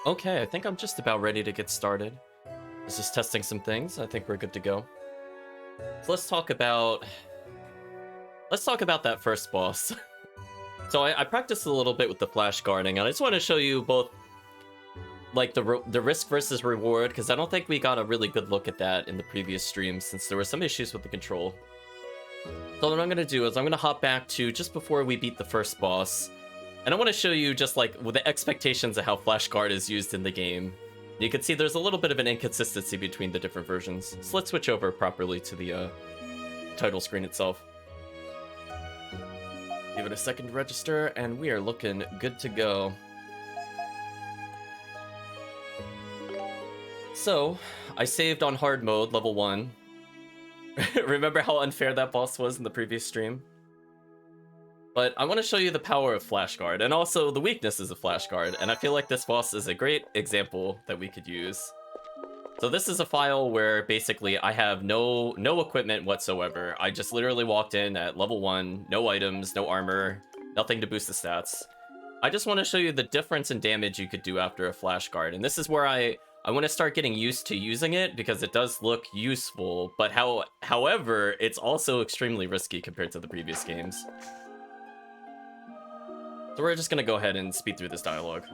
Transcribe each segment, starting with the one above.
Okay, I think I'm just about ready to get started. I was just testing some things. I think we're good to go. So let's talk about that first boss. So I practiced a little bit with the flash guarding, and I just want to show you both like the risk versus reward, because I don't think we got a really good look at that in the previous stream since there were some issues with the control. So what I'm going to do is I'm going to hop back to just before we beat the first boss, and I want to show you just like with the expectations of how flash guard is used in the game. You can see there's a little bit of an inconsistency between the different versions. So let's switch over properly to the title screen itself. Give it a second to register, and we are looking good to go. So, I saved on hard mode, level 1. Remember how unfair that boss was in the previous stream? But I want to show you the power of flash guard, and also the weaknesses of flash guard, and I feel like this boss is a great example that we could use. So this is a file where basically I have no equipment whatsoever. I just literally walked in at level 1, no items, no armor, nothing to boost the stats. I just want to show you the difference in damage you could do after a flash guard, and this is where I want to start getting used to using it because it does look useful, but however, it's also extremely risky compared to the previous games. So we're just going to go ahead and speed through this dialogue.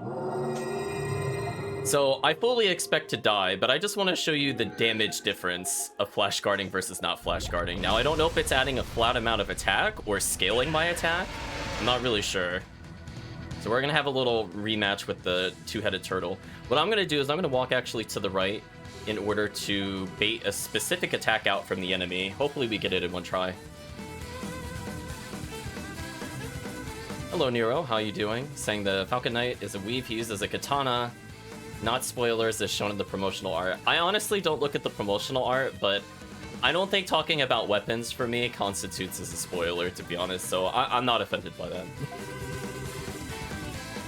So I fully expect to die, but I just want to show you the damage difference of flash guarding versus not flash guarding. Now, I don't know if it's adding a flat amount of attack or scaling my attack. I'm not really sure. So we're going to have a little rematch with the two-headed turtle. What I'm going to do is I'm going to walk actually to the right in order to bait a specific attack out from the enemy. Hopefully we get it in one try. Hello, Nero. How you doing? Saying the Falcon Knight is a weave he uses a katana. Not spoilers as shown in the promotional art. I honestly don't look at the promotional art, but I don't think talking about weapons for me constitutes as a spoiler, to be honest, so I'm not offended by that.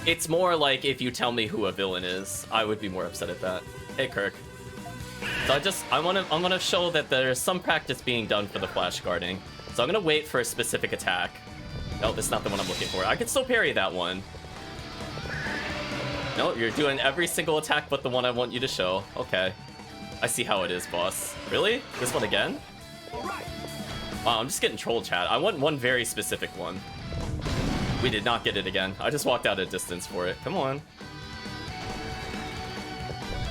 It's more like if you tell me who a villain is, I would be more upset at that. Hey, Kirk. So I want to show that there's some practice being done for the flash guarding. So I'm gonna wait for a specific attack. No, that's not the one I'm looking for. I can still parry that one. No, you're doing every single attack but the one I want you to show. Okay. I see how it is, boss. Really? This one again? Wow, I'm just getting troll, chat. I want one very specific one. We did not get it again. I just walked out a distance for it. Come on.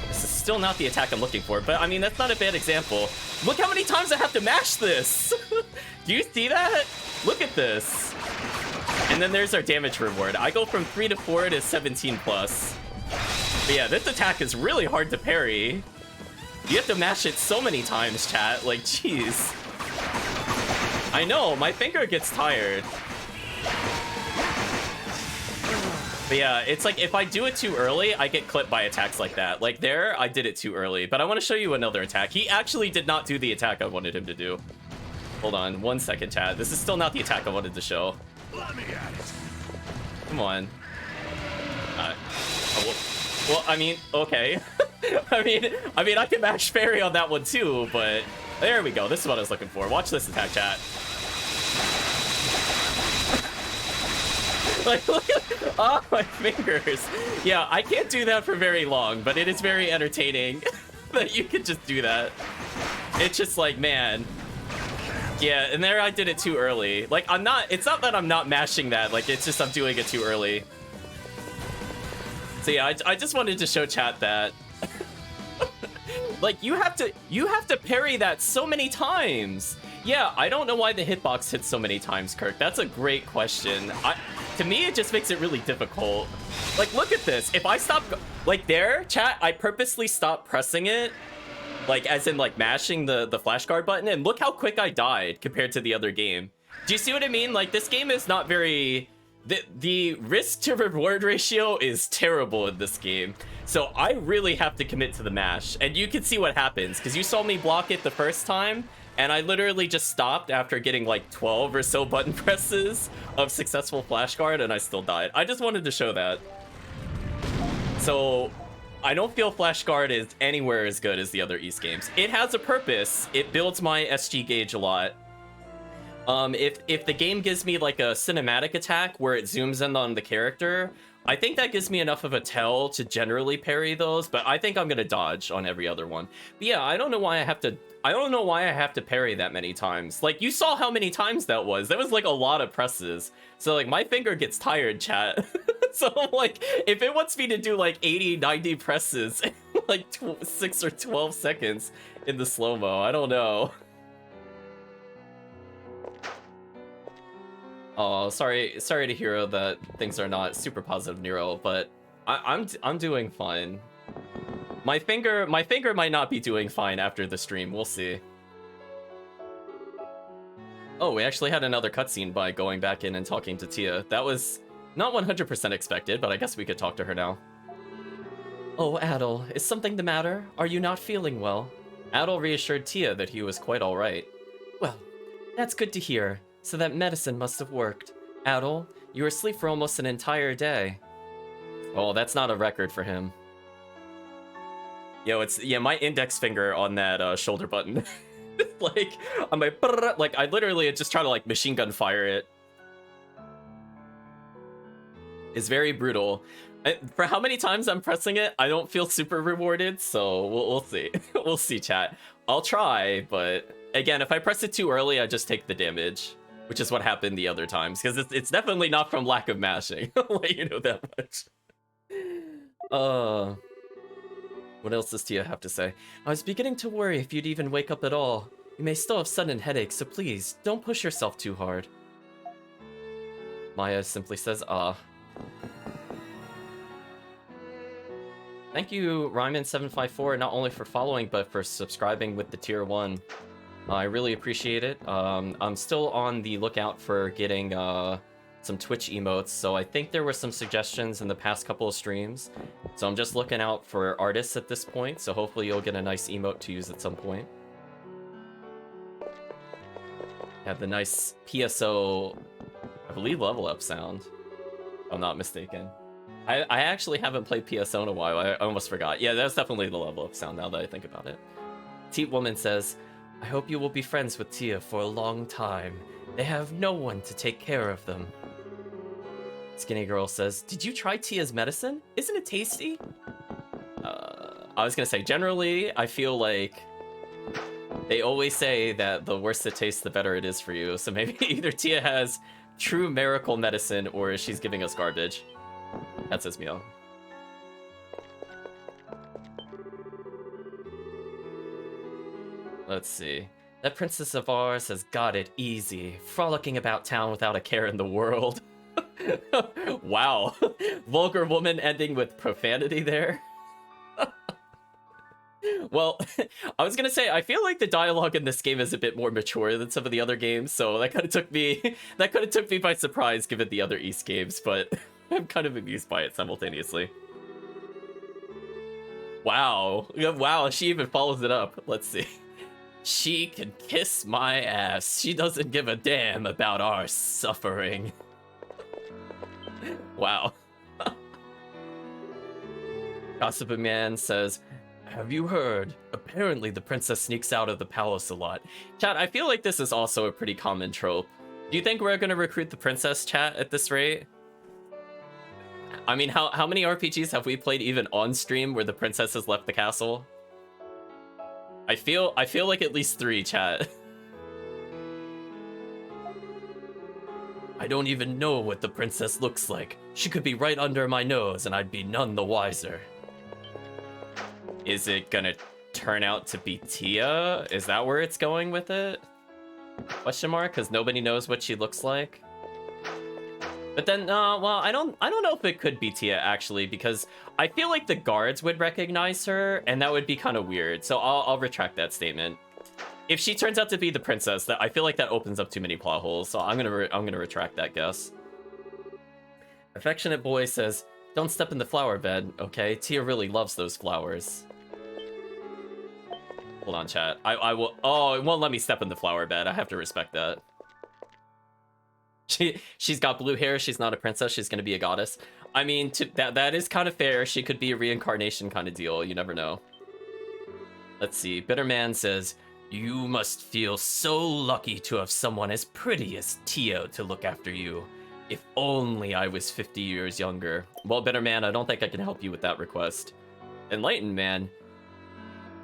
This is still not the attack I'm looking for, but I mean, that's not a bad example. Look how many times I have to mash this! Do you see that? Look at this. And then there's our damage reward. I go from 3 to 4 to 17 plus. But yeah, this attack is really hard to parry. You have to mash it so many times, chat. Like, jeez. I know, my finger gets tired. But yeah, it's like if I do it too early, I get clipped by attacks like that. Like there, I did it too early. But I want to show you another attack. He actually did not do the attack I wanted him to do. Hold on, 1 second, chat. This is still not the attack I wanted to show. Let me at it. Come on. Well, I mean, okay. I mean, I can mash fairy on that one too, but there we go. This is what I was looking for. Watch this attack, chat. Like, look at my fingers. Yeah, I can't do that for very long, but it is very entertaining that you can just do that. It's just like, man. Yeah, and there I did it too early. Like, it's not that I'm not mashing that, like, it's just I'm doing it too early. So yeah, I just wanted to show chat that. Like, you have to parry that so many times. Yeah, I don't know why the hitbox hits so many times, Kirk. That's a great question. To me, it just makes it really difficult. Like, look at this. If I stop, like there, chat, I purposely stopped pressing it. Like, as in, like, mashing the flash guard button, and look how quick I died compared to the other game. Do you see what I mean? Like, this game is not very... The risk to reward ratio is terrible in this game. So I really have to commit to the mash. And you can see what happens, because you saw me block it the first time, and I literally just stopped after getting, like, 12 or so button presses of successful flash guard, and I still died. I just wanted to show that. So... I don't feel flash guard is anywhere as good as the other Ys games. It has a purpose. It builds my SG gauge a lot. If the game gives me like a cinematic attack where it zooms in on the character, I think that gives me enough of a tell to generally parry those, but I think I'm gonna dodge on every other one. But yeah, I don't know why I have to parry that many times. Like, you saw how many times that was. That was like a lot of presses. So like, my finger gets tired, chat. So like, if it wants me to do like 80, 90 presses in like 6 or 12 seconds in the slow-mo, I don't know. Oh, sorry to hear that things are not super positive, Nero, but I'm doing fine. My finger might not be doing fine after the stream. We'll see. Oh, we actually had another cutscene by going back in and talking to Tia. That was not 100% expected, but I guess we could talk to her now. Oh, Adel, is something the matter? Are you not feeling well? Adel reassured Tia that he was quite all right. Well, that's good to hear. So that medicine must have worked. Adel, you were asleep for almost an entire day. Oh, that's not a record for him. Yo, it's, yeah, my index finger on that shoulder button. Like, on my, like, I literally just try to, like, machine gun fire it. It's very brutal. For how many times I'm pressing it, I don't feel super rewarded, so we'll see. We'll see, chat. I'll try, but again, if I press it too early, I just take the damage. Which is what happened the other times, because it's definitely not from lack of mashing. I'll let you know that much. What else does Tia have to say? I was beginning to worry if you'd even wake up at all. You may still have sudden headaches, so please, don't push yourself too hard. Maya simply says, Thank you, Ryman754, not only for following, but for subscribing with the tier 1. I really appreciate it. I'm still on the lookout for getting some Twitch emotes, so I think there were some suggestions in the past couple of streams. So I'm just looking out for artists at this point, so hopefully you'll get a nice emote to use at some point. Have the nice PSO, I believe, level up sound, if I'm not mistaken. I actually haven't played PSO in a while, I almost forgot. Yeah, that's definitely the level up sound now that I think about it. Teat Woman says, I hope you will be friends with Tia for a long time. They have no one to take care of them. Skinny Girl says, did you try Tia's medicine? Isn't it tasty? I was gonna say, generally, I feel like they always say that the worse it tastes, the better it is for you. So maybe either Tia has true miracle medicine or she's giving us garbage. That's his meal. Let's see. That princess of ours has got it easy, frolicking about town without a care in the world. Wow. Vulgar woman ending with profanity there. Well, I was gonna say, I feel like the dialogue in this game is a bit more mature than some of the other games, so that kind of took me by surprise given the other East games, but I'm kind of amused by it simultaneously. Wow. Wow, she even follows it up. Let's see. She can kiss my ass. She doesn't give a damn about our suffering. Wow. Gossip Man says, have you heard? Apparently the princess sneaks out of the palace a lot. Chat, I feel like this is also a pretty common trope. Do you think we're gonna recruit the princess, chat, at this rate? I mean, how many RPGs have we played even on stream where the princess has left the castle? I feel like at least 3, chat. I don't even know what the princess looks like. She could be right under my nose and I'd be none the wiser. Is it gonna turn out to be Tia? Is that where it's going with it? Question mark, because nobody knows what she looks like. But then, well, I don't know if it could be Tia, actually, because I feel like the guards would recognize her, and that would be kind of weird, so I'll retract that statement. If she turns out to be the princess, I feel like that opens up too many plot holes, so I'm gonna retract that guess. Affectionate Boy says, don't step in the flower bed, okay? Tia really loves those flowers. Hold on, chat. I will... Oh, it won't let me step in the flower bed. I have to respect that. She's got blue hair. She's not a princess. She's gonna be a goddess. I mean, that is kind of fair. She could be a reincarnation kind of deal. You never know. Let's see. Bitter Man says, you must feel so lucky to have someone as pretty as Tio to look after you. If only I was 50 years younger. Well, Bitter Man, I don't think I can help you with that request. Enlightened Man.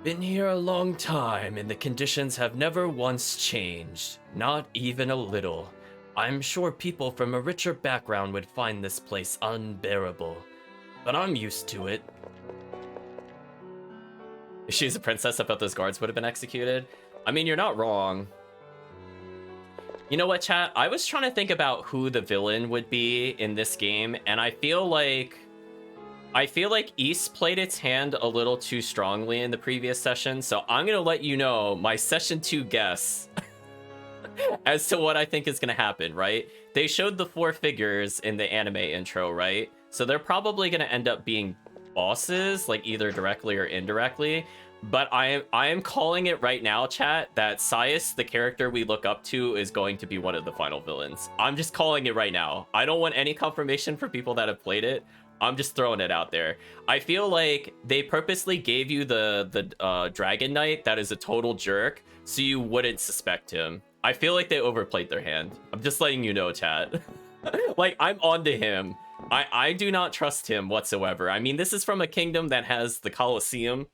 Been here a long time, and the conditions have never once changed. Not even a little. I'm sure people from a richer background would find this place unbearable. But I'm used to it. If she's a princess, I thought those guards would have been executed. I mean, you're not wrong. You know what, chat? I was trying to think about who the villain would be in this game, and I feel like East played its hand a little too strongly in the previous session, so I'm gonna let you know my session 2 guess as to what I think is gonna happen, right? They showed the 4 figures in the anime intro, right? So they're probably gonna end up being bosses, like either directly or indirectly. But I am calling it right now, chat, that Saius, the character we look up to, is going to be one of the final villains. I'm just calling it right now. I don't want any confirmation for people that have played it. I'm just throwing it out there. I feel like they purposely gave you the Dragon Knight that is a total jerk, so you wouldn't suspect him. I feel like they overplayed their hand. I'm just letting you know, chat. Like, I'm onto him. I do not trust him whatsoever. I mean, this is from a kingdom that has the Colosseum,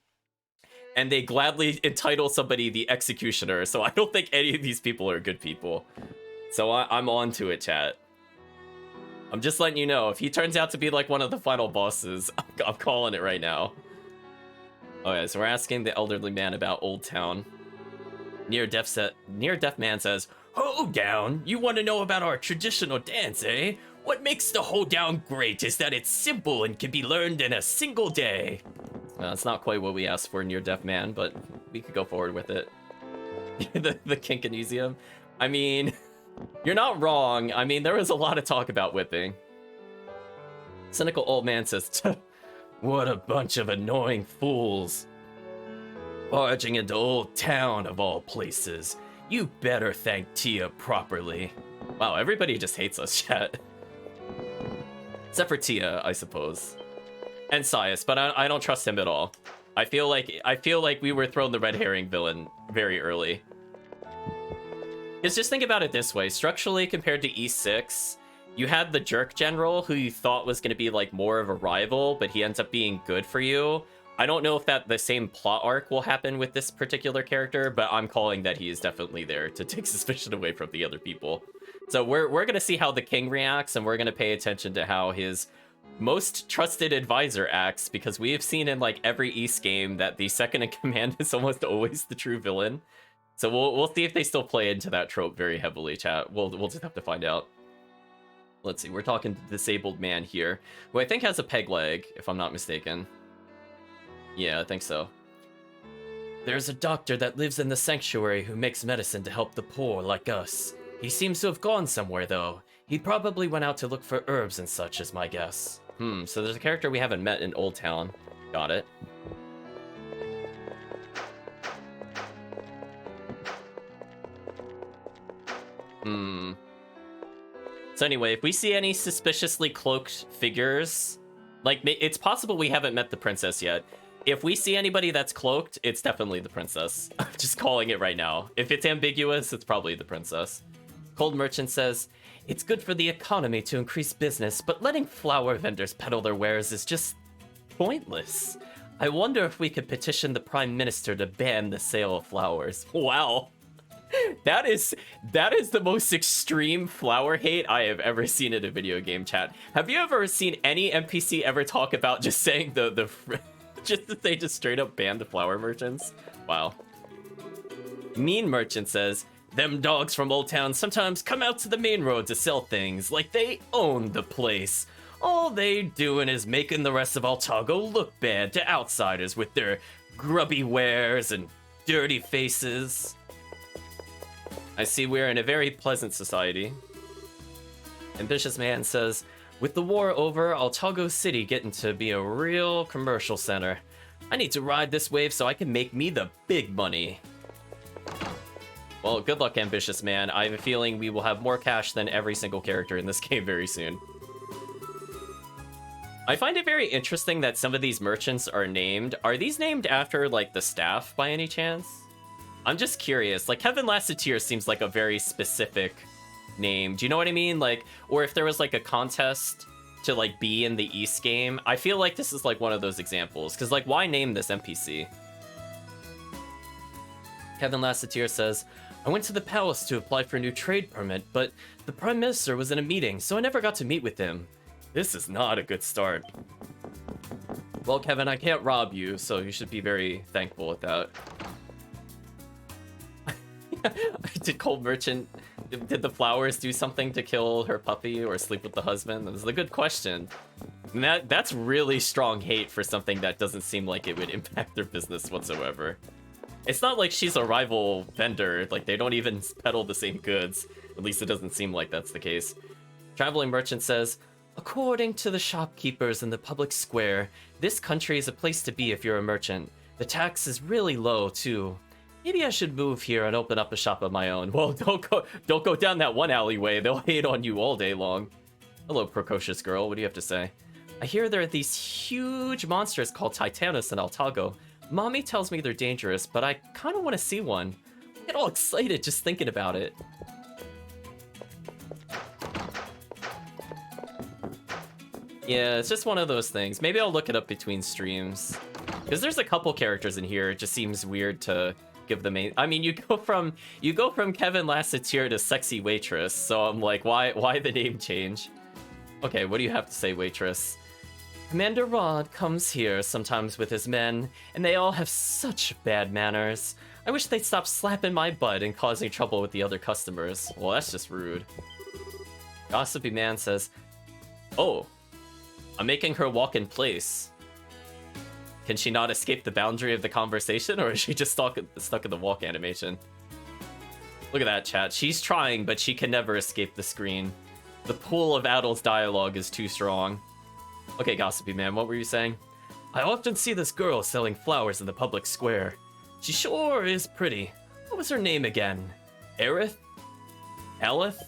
and they gladly entitle somebody the Executioner, so I don't think any of these people are good people. So I'm on to it, chat. I'm just letting you know, if he turns out to be like one of the final bosses, I'm calling it right now. Okay, so we're asking the elderly man about Old Town. Near Deaf Man says, "Hold down, you want to know about our traditional dance, eh? What makes the hold down great is that it's simple and can be learned in a single day." Well, that's not quite what we asked for, Near Deaf Man, but we could go forward with it. the Incre-Ys-ing. I mean, you're not wrong. I mean, there was a lot of talk about whipping. Cynical Old Man says, "What a bunch of annoying fools. Barging into Old Town of all places. You better thank Tia properly." Wow, everybody just hates us, chat. Except for Tia, I suppose. And Saius, but I don't trust him at all. I feel like we were thrown the red herring villain very early. Because just think about it this way. Structurally, compared to E6, you had the Jerk General, who you thought was going to be like more of a rival, but he ends up being good for you. I don't know if the same plot arc will happen with this particular character, but I'm calling that he is definitely there to take suspicion away from the other people. So we're going to see how the king reacts, and we're going to pay attention to how his most trusted advisor acts, because we have seen in like every East game that the second in command is almost always the true villain. So we'll see if they still play into that trope very heavily, chat. We'll just have to find out. Let's see, we're talking to the disabled man here, who I think has a peg leg, if I'm not mistaken. Yeah, I think so. "There's a doctor that lives in the sanctuary who makes medicine to help the poor like us. He seems to have gone somewhere, though. He probably went out to look for herbs and such, is my guess." So there's a character we haven't met in Old Town. Got it. So anyway, if we see any suspiciously cloaked figures, like, it's possible we haven't met the princess yet. If we see anybody that's cloaked, it's definitely the princess. I'm just calling it right now. If it's ambiguous, it's probably the princess. Cold Merchant says, "It's good for the economy to increase business, but letting flower vendors peddle their wares is just pointless. I wonder if we could petition the Prime Minister to ban the sale of flowers." Wow. That is the most extreme flower hate I have ever seen in a video game, chat. Have you ever seen any NPC ever talk about just saying just to say just straight up ban the flower merchants? Wow. Mean Merchant says, "Them dogs from Old Town sometimes come out to the main road to sell things like they own the place. All they doing is making the rest of Altago look bad to outsiders with their grubby wares and dirty faces." I see we're in a very pleasant society. Ambitious Man says, "With the war over, Altago City getting to be a real commercial center. I need to ride this wave so I can make me the big money." Well, good luck, Ambitious Man. I have a feeling we will have more cash than every single character in this game very soon. I find it very interesting that some of these merchants are named. Are these named after, like, the staff by any chance? I'm just curious. Like, Heaven Lasted Tears seems like a very specific name. Do you know what I mean? Like, or if there was like a contest to like be in the East game, I feel like this is like one of those examples. Because like, why name this NPC? Kevin Lasseter says, I went to the palace to apply for a new trade permit, but the Prime Minister was in a meeting, so I never got to meet with him. This is not a good start. Well, Kevin, I can't rob you, so you should be very thankful with that. Did Cold Merchant... Did the flowers do something to kill her puppy or sleep with the husband? That's a good question. And that's really strong hate for something that doesn't seem like it would impact their business whatsoever. It's not like she's a rival vendor. Like, they don't even peddle the same goods. At least it doesn't seem like that's the case. Traveling Merchant says, according to the shopkeepers in the public square, this country is a place to be if you're a merchant. The tax is really low, too. Maybe I should move here and open up a shop of my own. Well, don't go down that one alleyway. They'll hate on you all day long. Hello, precocious girl. What do you have to say? I hear there are these huge monsters called Titanus and Altago. Mommy tells me they're dangerous, but I kind of want to see one. I get all excited just thinking about it. Yeah, it's just one of those things. Maybe I'll look it up between streams. Because there's a couple characters in here. It just seems weird to give the main... I mean, you go from Kevin Lasseter to Sexy Waitress, so I'm like, why the name change? Okay, what do you have to say, Waitress? Commander Rod comes here sometimes with his men, and they all have such bad manners. I wish they'd stop slapping my butt and causing trouble with the other customers. Well, that's just rude. Gossipy Man says, oh, I'm making her walk in place. Can she not escape the boundary of the conversation, or is she just stuck in the walk animation? Look at that, chat. She's trying, but she can never escape the screen. The pool of Adel's dialogue is too strong. Okay, Gossipy Man, what were you saying? I often see this girl selling flowers in the public square. She sure is pretty. What was her name again? Aerith? Elith?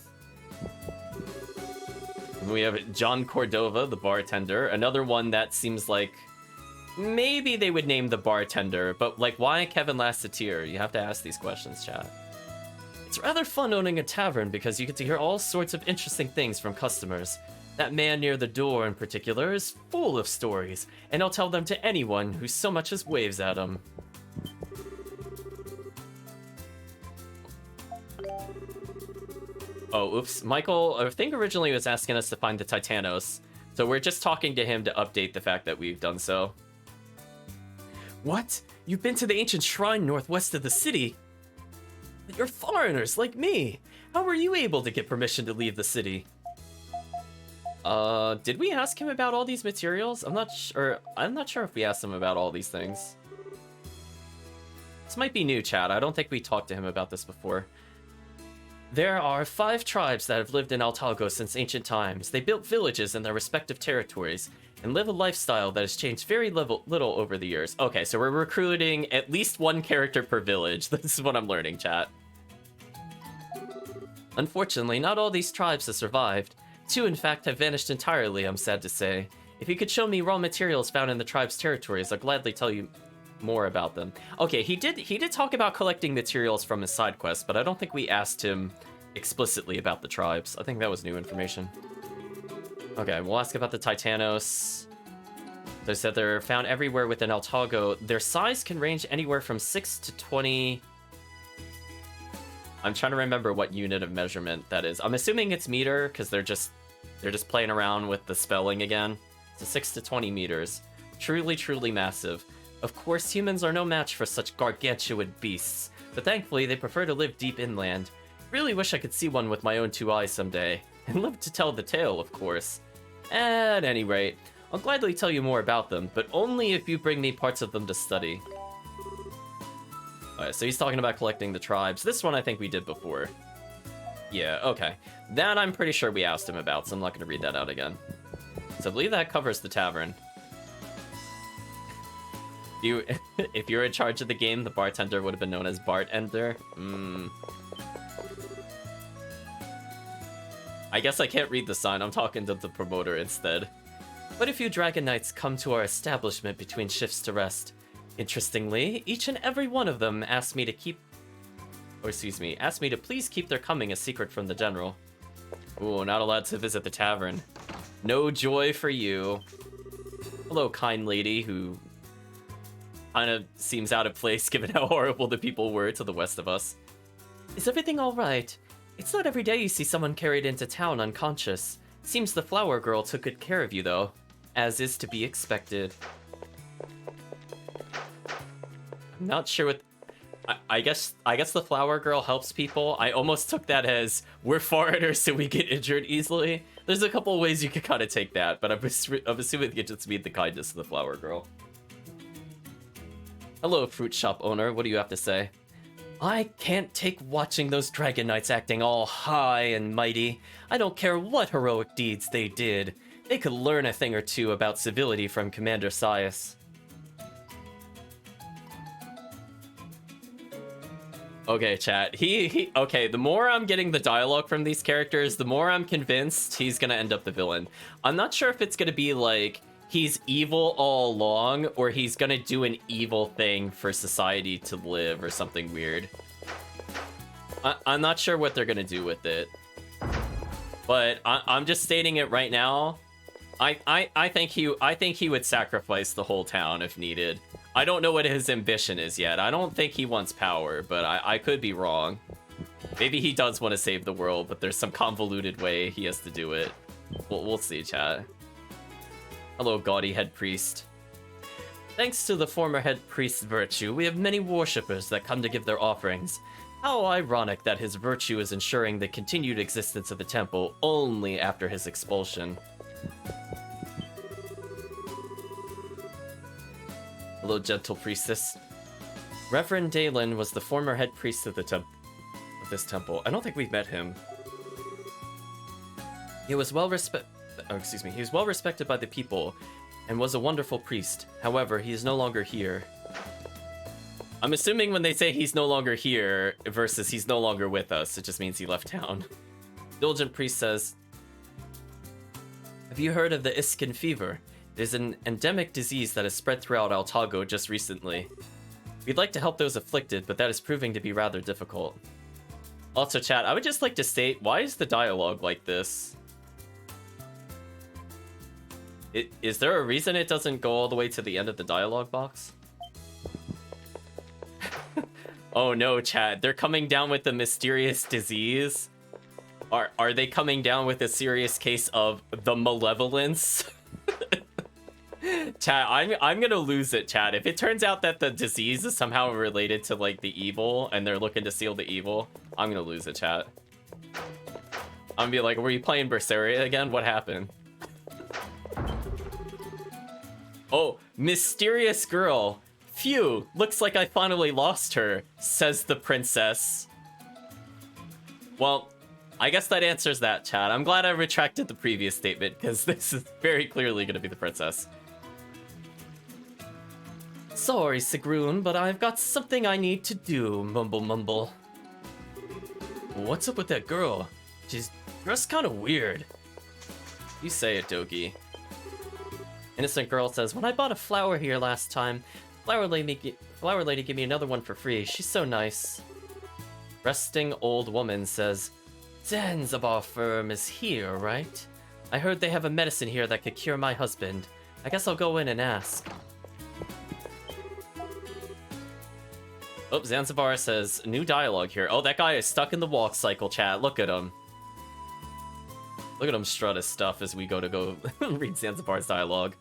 We have John Cordova, the bartender. Another one that seems like maybe they would name the bartender, but like, why Kevin Lasseter? You have to ask these questions, chat. It's rather fun owning a tavern because you get to hear all sorts of interesting things from customers. That man near the door in particular is full of stories, and I'll tell them to anyone who so much as waves at him. Oh, oops. Michael, I think originally was asking us to find the Titanos, so we're just talking to him to update the fact that we've done so. What? You've been to the ancient shrine northwest of the city? But you're foreigners like me. How were you able to get permission to leave the city? Did we ask him about all these materials? I'm not sure if we asked him about all these things. This might be new, chat. I don't think we talked to him about this before. There are 5 tribes that have lived in Altago since ancient times. They built villages in their respective territories and live a lifestyle that has changed very little over the years. Okay, so we're recruiting at least 1 character per village. This is what I'm learning, chat. Unfortunately, not all these tribes have survived. 2, in fact, have vanished entirely, I'm sad to say. If you could show me raw materials found in the tribe's territories, I'll gladly tell you more about them. Okay, he did talk about collecting materials from his side quest, but I don't think we asked him explicitly about the tribes. I think that was new information. Okay, we'll ask about the Titanos. They said they're found everywhere within Altago. Their size can range anywhere from 6 to 20... I'm trying to remember what unit of measurement that is. I'm assuming it's meter, because they're just playing around with the spelling again. So 6 to 20 meters. Truly, truly massive. Of course, humans are no match for such gargantuan beasts, but thankfully they prefer to live deep inland. Really wish I could see one with my own 2 eyes someday, and live to tell the tale, of course. At any rate, I'll gladly tell you more about them, but only if you bring me parts of them to study. Alright, so he's talking about collecting the tribes. This one I think we did before. Yeah, okay. That I'm pretty sure we asked him about, so I'm not going to read that out again. So I believe that covers the tavern. If you're in charge of the game, the bartender would have been known as Bartender. I guess I can't read the sign. I'm talking to the promoter instead. But a few Dragon Knights come to our establishment between shifts to rest. Interestingly, each and every one of them asked me to please keep their coming a secret from the general. Ooh, not allowed to visit the tavern. No joy for you. Hello, kind lady who kind of seems out of place given how horrible the people were to the west of us. Is everything all right? It's not every day you see someone carried into town unconscious. Seems the flower girl took good care of you, though, as is to be expected. I'm not sure what... I guess the flower girl helps people. I almost took that as we're foreigners so we get injured easily. There's a couple of ways you could kind of take that, but I'm assuming it just means the kindness of the flower girl. Hello, fruit shop owner. What do you have to say? I can't take watching those dragon knights acting all high and mighty. I don't care what heroic deeds they did. They could learn a thing or two about civility from Commander Sias. Okay, chat. Okay, the more I'm getting the dialogue from these characters, the more I'm convinced he's gonna end up the villain. I'm not sure if it's gonna be like he's evil all along, or he's gonna do an evil thing for society to live, or something weird. I'm not sure what they're gonna do with it. But I'm just stating it right now. I think he would sacrifice the whole town if needed. I don't know what his ambition is yet. I don't think he wants power, but I could be wrong. Maybe he does want to save the world, but there's some convoluted way he has to do it. We'll see, chat. Hello, gaudy head priest. Thanks to the former head priest's virtue, we have many worshippers that come to give their offerings. How ironic that his virtue is ensuring the continued existence of the temple only after his expulsion. Hello, gentle priestess. Reverend Dalen was the former head priest of this temple. I don't think we've met him. He was well respected by the people and was a wonderful priest. However, he is no longer here. I'm assuming when they say he's no longer here versus he's no longer with us, it just means he left town. Diligent priest says, have you heard of the Iskin fever? It is an endemic disease that has spread throughout Altago just recently. We'd like to help those afflicted, but that is proving to be rather difficult. Also, chat, I would just like to state, why is the dialogue like this? Is there a reason it doesn't go all the way to the end of the dialogue box? Oh no, chat, they're coming down with the mysterious disease? Are they coming down with a serious case of the malevolence? Chat, I'm gonna lose it, chat. If it turns out that the disease is somehow related to, like, the evil, and they're looking to seal the evil, I'm gonna lose it, chat. I'm gonna be like, were you playing Berseria again? What happened? Oh, mysterious girl. Phew, looks like I finally lost her, says the princess. Well, I guess that answers that, chat. I'm glad I retracted the previous statement, because this is very clearly gonna be the princess. Sorry, Sigrun, but I've got something I need to do, mumble mumble. What's up with that girl? She's dressed kind of weird. You say it, Dogi. Innocent girl says, when I bought a flower here last time, flower lady gave me another one for free. She's so nice. Resting old woman says, Zanzibar firm is here, right? I heard they have a medicine here that could cure my husband. I guess I'll go in and ask. Oh, Zanzibar says, new dialogue here. Oh, that guy is stuck in the walk cycle, chat. Look at him. Look at him strut his stuff as we go read Zanzibar's dialogue.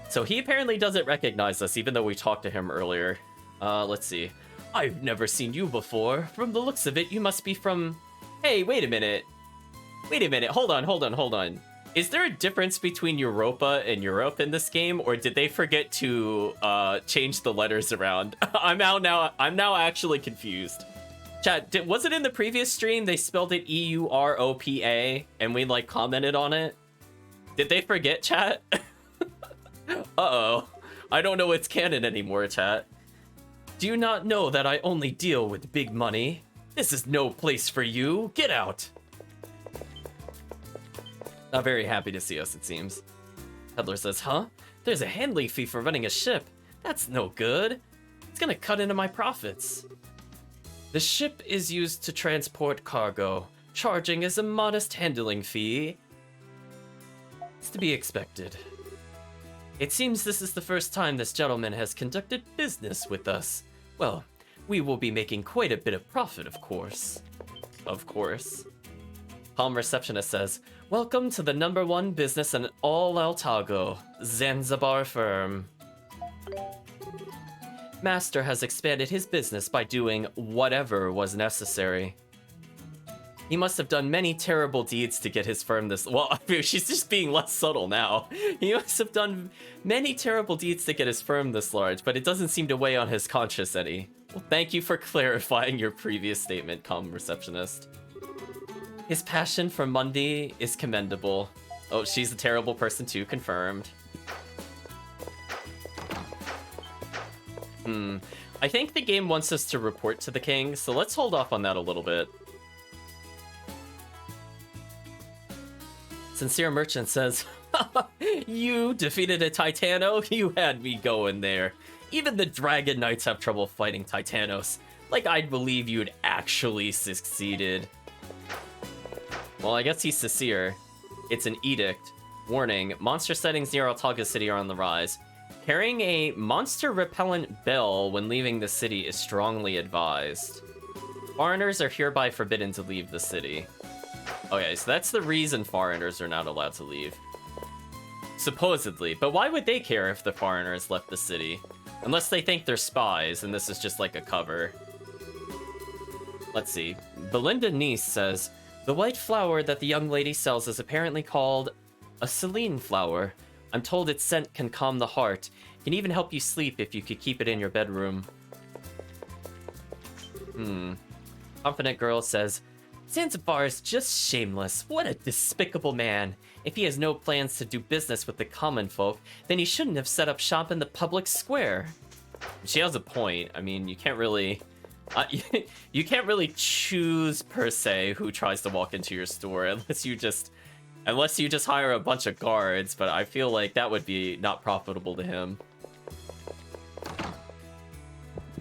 So he apparently doesn't recognize us, even though we talked to him earlier. Let's see. I've never seen you before. From the looks of it, you must be from... Hey, wait a minute. Wait a minute. Hold on. Is there a difference between Europa and Europe in this game, or did they forget to change the letters around? I'm now actually confused. Chat, was it in the previous stream they spelled it E-U-R-O-P-A and we like commented on it? Did they forget, chat? Uh-oh. I don't know it's canon anymore, chat. Do you not know that I only deal with big money? This is no place for you. Get out. Not very happy to see us, it seems. Peddler says, huh? There's a handling fee for running a ship. That's no good. It's gonna cut into my profits. The ship is used to transport cargo. charging us a modest handling fee. It's to be expected. It seems this is the first time this gentleman has conducted business with us. Well, we will be making quite a bit of profit, of course. Of course. Palm receptionist says, welcome to the #1 business in all Altago, Zanzibar firm. Master has expanded his business by doing whatever was necessary. He must have done many terrible deeds to get his firm this... Well, I mean, she's just being less subtle now. He must have done many terrible deeds to get his firm this large, but it doesn't seem to weigh on his conscience any. Well, thank you for clarifying your previous statement, calm receptionist. His passion for Mundi is commendable. Oh, she's a terrible person too, confirmed. I think the game wants us to report to the king, so let's hold off on that a little bit. Sincere Merchant says, you defeated a Titano? You had me going there. Even the Dragon Knights have trouble fighting Titanos. Like, I'd believe you'd actually succeeded. Well, I guess he's sincere. It's an edict. Warning, monster sightings near Altaga City are on the rise. Carrying a monster-repellent bell when leaving the city is strongly advised. Foreigners are hereby forbidden to leave the city. Okay, so that's the reason foreigners are not allowed to leave. Supposedly, but why would they care if the foreigners left the city? Unless they think they're spies, and this is just like a cover. Let's see. Belinda Nice says, the white flower that the young lady sells is apparently called a Celine flower. I'm told its scent can calm the heart. Can even help you sleep if you could keep it in your bedroom. Confident Girl says, Zanzibar is just shameless. What a despicable man. If he has no plans to do business with the common folk, then he shouldn't have set up shop in the public square. She has a point. I mean, you can't really... you can't really choose, per se, who tries to walk into your store, unless you just hire a bunch of guards, but I feel like that would be not profitable to him.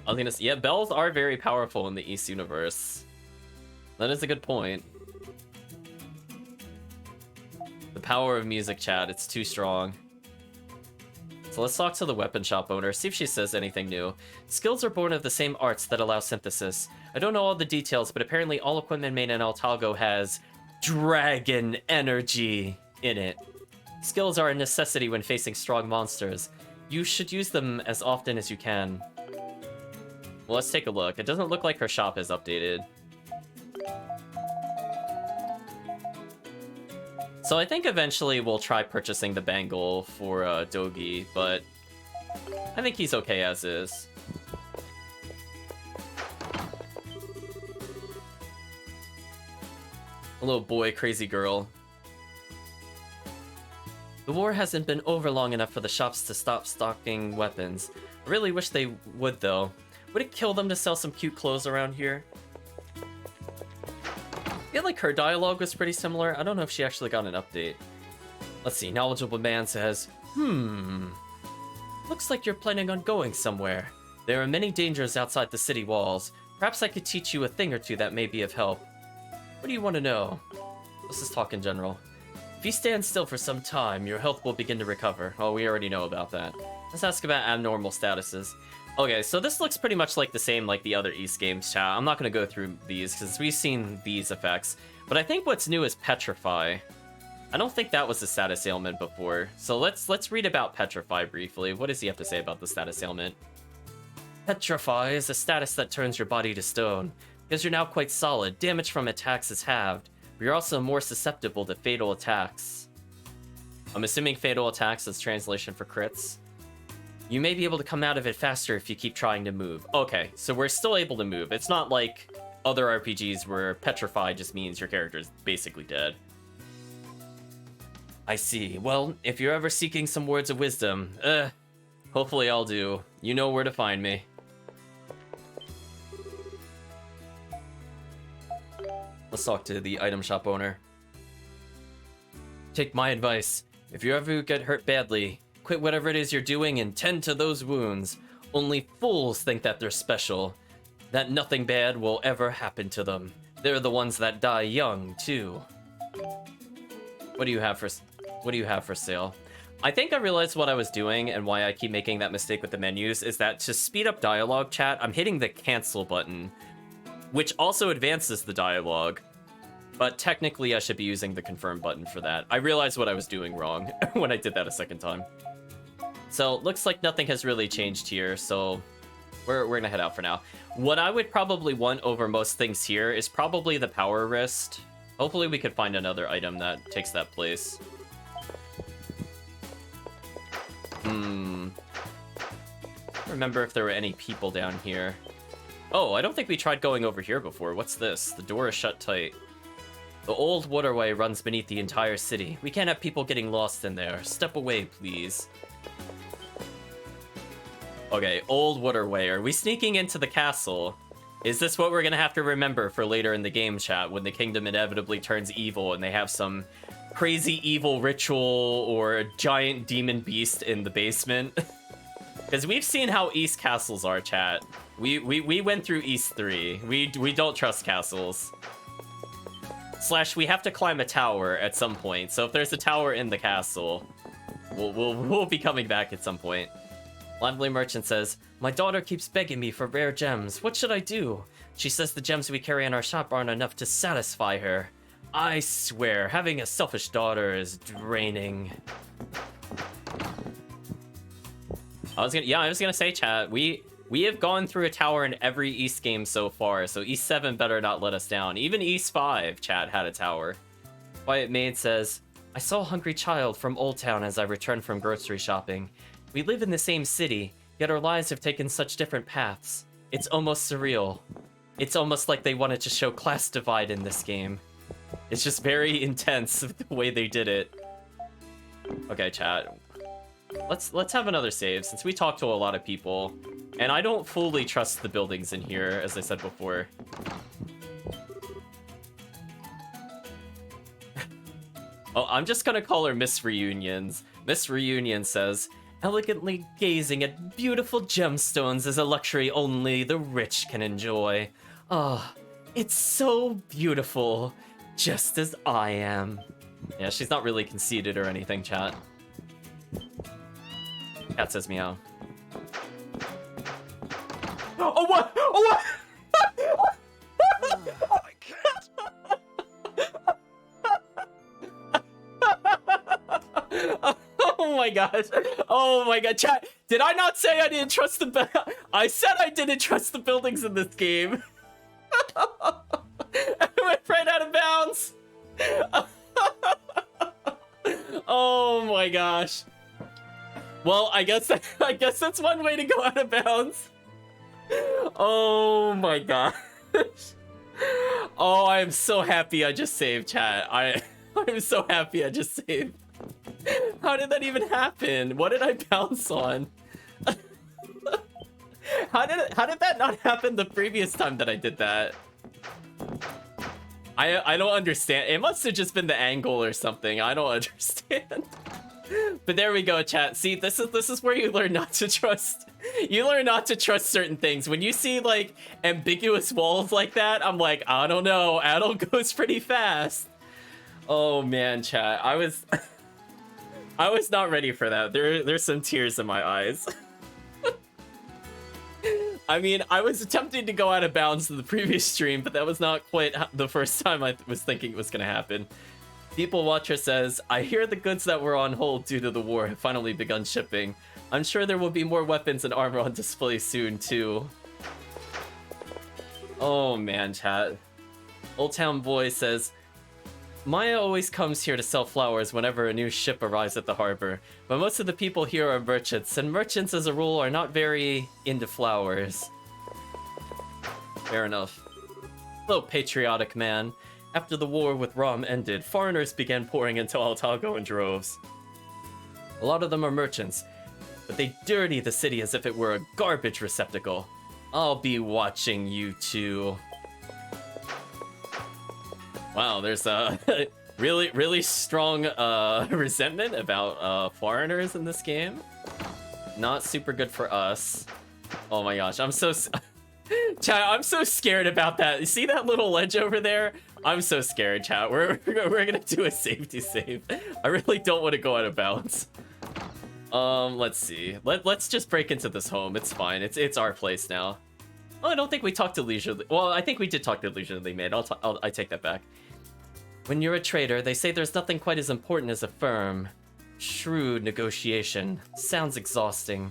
I was gonna say, yeah, bells are very powerful in the East universe. That is a good point. The power of music, chat, it's too strong. So let's talk to the weapon shop owner, see if she says anything new. Skills are born of the same arts that allow synthesis. I don't know all the details, but apparently all equipment made in Altago has dragon energy in it. Skills are a necessity when facing strong monsters. You should use them as often as you can. Well, let's take a look. It doesn't look like her shop is updated. So I think eventually we'll try purchasing the bangle for Dogi, but I think he's okay as is. A little boy, crazy girl. The war hasn't been over long enough for the shops to stop stocking weapons. I really wish they would, though. Would it kill them to sell some cute clothes around here? I feel like her dialogue was pretty similar. I don't know if she actually got an update. Let's see, knowledgeable man says, looks like you're planning on going somewhere. There are many dangers outside the city walls. Perhaps I could teach you a thing or two that may be of help. What do you want to know? Let's just talk in general. If you stand still for some time, your health will begin to recover. Oh, we already know about that. Let's ask about abnormal statuses. Okay, so this looks pretty much like the same like the other East games, chat. I'm not going to go through these because we've seen these effects. But I think what's new is Petrify. I don't think that was a status ailment before. So let's read about Petrify briefly. What does he have to say about the status ailment? Petrify is a status that turns your body to stone. Because you're now quite solid, damage from attacks is halved. But you're also more susceptible to fatal attacks. I'm assuming fatal attacks is translation for crits. You may be able to come out of it faster if you keep trying to move. Okay, so we're still able to move. It's not like other RPGs where Petrify just means your character is basically dead. I see. Well, if you're ever seeking some words of wisdom, hopefully I'll do. You know where to find me. Let's talk to the item shop owner. Take my advice. If you ever get hurt badly, quit whatever it is you're doing and tend to those wounds. Only fools think that they're special, that nothing bad will ever happen to them. They're the ones that die young, too. What do you have for sale? I think I realized what I was doing and why I keep making that mistake with the menus is that to speed up dialogue chat, I'm hitting the cancel button, which also advances the dialogue. But technically, I should be using the confirm button for that. I realized what I was doing wrong when I did that a second time. So, looks like nothing has really changed here, so we're gonna head out for now. What I would probably want over most things here is probably the power wrist. Hopefully we could find another item that takes that place. I don't remember if there were any people down here. Oh, I don't think we tried going over here before. What's this? The door is shut tight. The old waterway runs beneath the entire city. We can't have people getting lost in there. Step away, please. Okay, old waterway. Are we sneaking into the castle? Is this what we're gonna have to remember for later in the game, chat, when the kingdom inevitably turns evil and they have some crazy evil ritual or a giant demon beast in the basement? Because we've seen how East castles are, chat. We went through East 3. We don't trust castles. Slash, we have to climb a tower at some point. So if there's a tower in the castle, we'll be coming back at some point. Lively Merchant says, my daughter keeps begging me for rare gems. What should I do? She says the gems we carry in our shop aren't enough to satisfy her. I swear, having a selfish daughter is draining. I was gonna say, chat, we have gone through a tower in every East game so far, so East 7 better not let us down. Even East 5, chat, had a tower. Quiet Maid says, I saw a hungry child from Old Town as I returned from grocery shopping. We live in the same city, yet our lives have taken such different paths. It's almost surreal. It's almost like they wanted to show class divide in this game. It's just very intense the way they did it. Okay, chat. Let's have another save, since we talked to a lot of people. And I don't fully trust the buildings in here, as I said before. Oh, I'm just gonna call her Miss Reunions. Miss Reunion says, elegantly gazing at beautiful gemstones is a luxury only the rich can enjoy. Ah, oh, it's so beautiful, just as I am. Yeah, she's not really conceited or anything, chat. Cat says meow. Oh, what? Oh, what? I can't. Oh my gosh. Oh my god. Chat, did I not say I didn't trust the I said I didn't trust the buildings in this game. I went right out of bounds. Oh my gosh. Well, I guess that's one way to go out of bounds. Oh my gosh. Oh, I am so happy I just saved, chat. I'm so happy I just saved. How did that even happen? What did I bounce on? How did that not happen the previous time that I did that? I don't understand. It must have just been the angle or something. I don't understand. But there we go, chat. See, this is where you learn not to trust. You learn not to trust certain things. When you see like ambiguous walls like that, I'm like, I don't know. Adel goes pretty fast. Oh man, chat. I was not ready for that. There's some tears in my eyes. I mean, I was attempting to go out of bounds in the previous stream, but that was not quite the first time I was thinking it was gonna happen. People Watcher says, I hear the goods that were on hold due to the war have finally begun shipping. I'm sure there will be more weapons and armor on display soon, too. Oh man, chat. Old Town Boy says, Maya always comes here to sell flowers whenever a new ship arrives at the harbor, but most of the people here are merchants, and merchants as a rule are not very into flowers. Fair enough. Hello, patriotic man. After the war with Rom ended, foreigners began pouring into Altago in droves. A lot of them are merchants, but they dirty the city as if it were a garbage receptacle. I'll be watching you two. Wow, there's a really strong resentment about foreigners in this game. Not super good for us. Oh my gosh, I'm so Chat, I'm so scared about that. You see that little ledge over there? I'm so scared, chat. We're gonna do a safety save. I really don't want to go out of bounds. Let's see. Let's just break into this home. It's fine. It's our place now. Oh, I don't think we talked to Leisurely. Well, I think we did talk to Leisurely Maid. I take that back. When you're a trader, they say there's nothing quite as important as a firm. Shrewd negotiation. Sounds exhausting.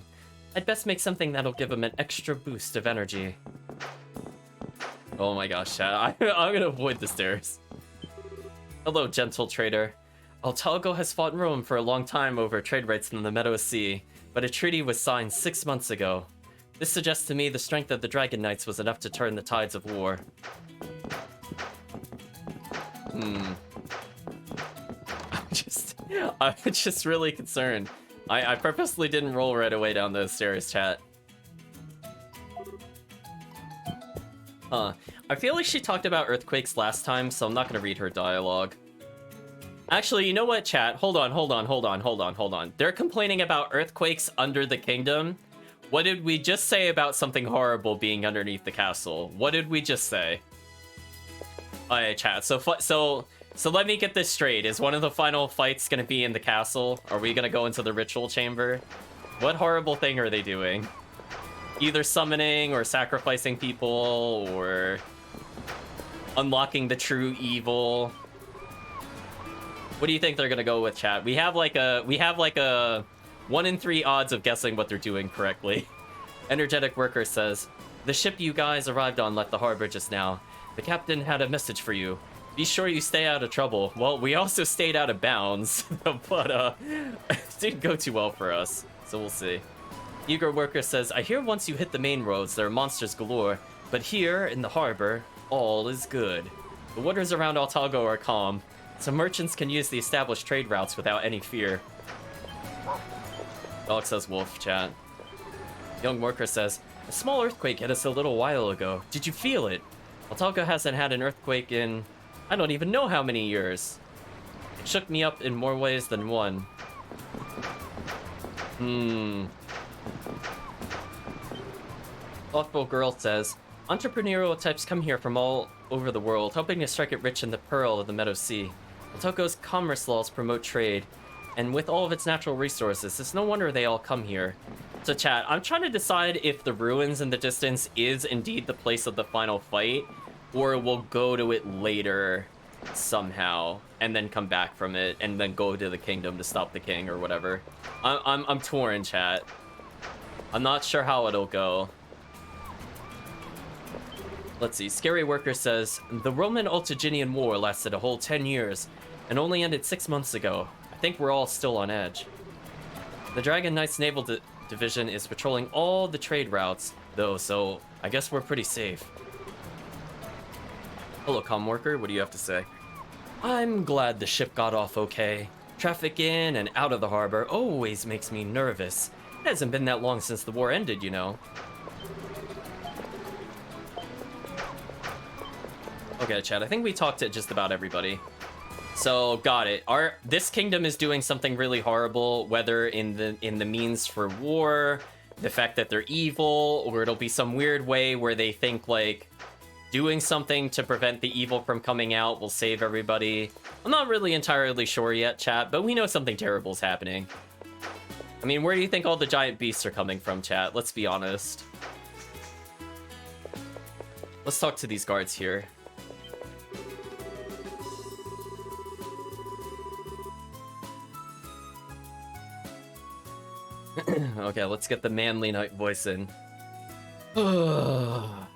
I'd best make something that'll give him an extra boost of energy. Oh my gosh, chat. I'm gonna avoid the stairs. Hello, gentle trader. Altalgo has fought Rome for a long time over trade rights in the Meadow Sea, but a treaty was signed 6 months ago. This suggests to me the strength of the Dragon Knights was enough to turn the tides of war. I'm just really concerned. I purposely didn't roll right away down those stairs, chat. I feel like she talked about earthquakes last time, so I'm not gonna read her dialogue. Actually, you know what, chat? Hold on. They're complaining about earthquakes under the kingdom. What did we just say about something horrible being underneath the castle? What did we just say? Alright, chat. So let me get this straight. Is one of the final fights gonna be in the castle? Are we gonna go into the ritual chamber? What horrible thing are they doing? Either summoning or sacrificing people or unlocking the true evil. What do you think they're gonna go with, chat? We have like a 1 in 3 odds of guessing what they're doing correctly. Energetic Worker says, the ship you guys arrived on left the harbor just now. The captain had a message for you. Be sure you stay out of trouble. Well, we also stayed out of bounds, but it didn't go too well for us, so we'll see. Eager Worker says, I hear once you hit the main roads, there are monsters galore, but here in the harbor, all is good. The waters around Altalgo are calm, so merchants can use the established trade routes without any fear. Dog says wolf, chat. Young Worker says, a small earthquake hit us a little while ago. Did you feel it? Altalgo hasn't had an earthquake in I don't even know how many years. It shook me up in more ways than one. Thoughtful Girl says, entrepreneurial types come here from all over the world, hoping to strike it rich in the pearl of the Meadow Sea. Altalgo's commerce laws promote trade, and with all of its natural resources, it's no wonder they all come here. So chat, I'm trying to decide if the ruins in the distance is indeed the place of the final fight, or we'll go to it later somehow, and then come back from it, and then go to the kingdom to stop the king or whatever. I'm torn, chat. I'm not sure how it'll go. Let's see. Scary Worker says, the Roman Altaginian War lasted a whole 10 years, and only ended 6 months ago. I think we're all still on edge. The Dragon Knights Naval Division is patrolling all the trade routes, though, so I guess we're pretty safe. Hello, Worker. What do you have to say? I'm glad the ship got off okay. Traffic in and out of the harbor always makes me nervous. It hasn't been that long since the war ended, you know. Okay, chat, I think we talked to just about everybody. So, got it. This kingdom is doing something really horrible, whether in the means for war, the fact that they're evil, or it'll be some weird way where they think, like, doing something to prevent the evil from coming out will save everybody. I'm not really entirely sure yet, chat, but we know something terrible is happening. I mean, where do you think all the giant beasts are coming from, chat? Let's be honest. Let's talk to these guards here. Okay, let's get the manly night voice in. How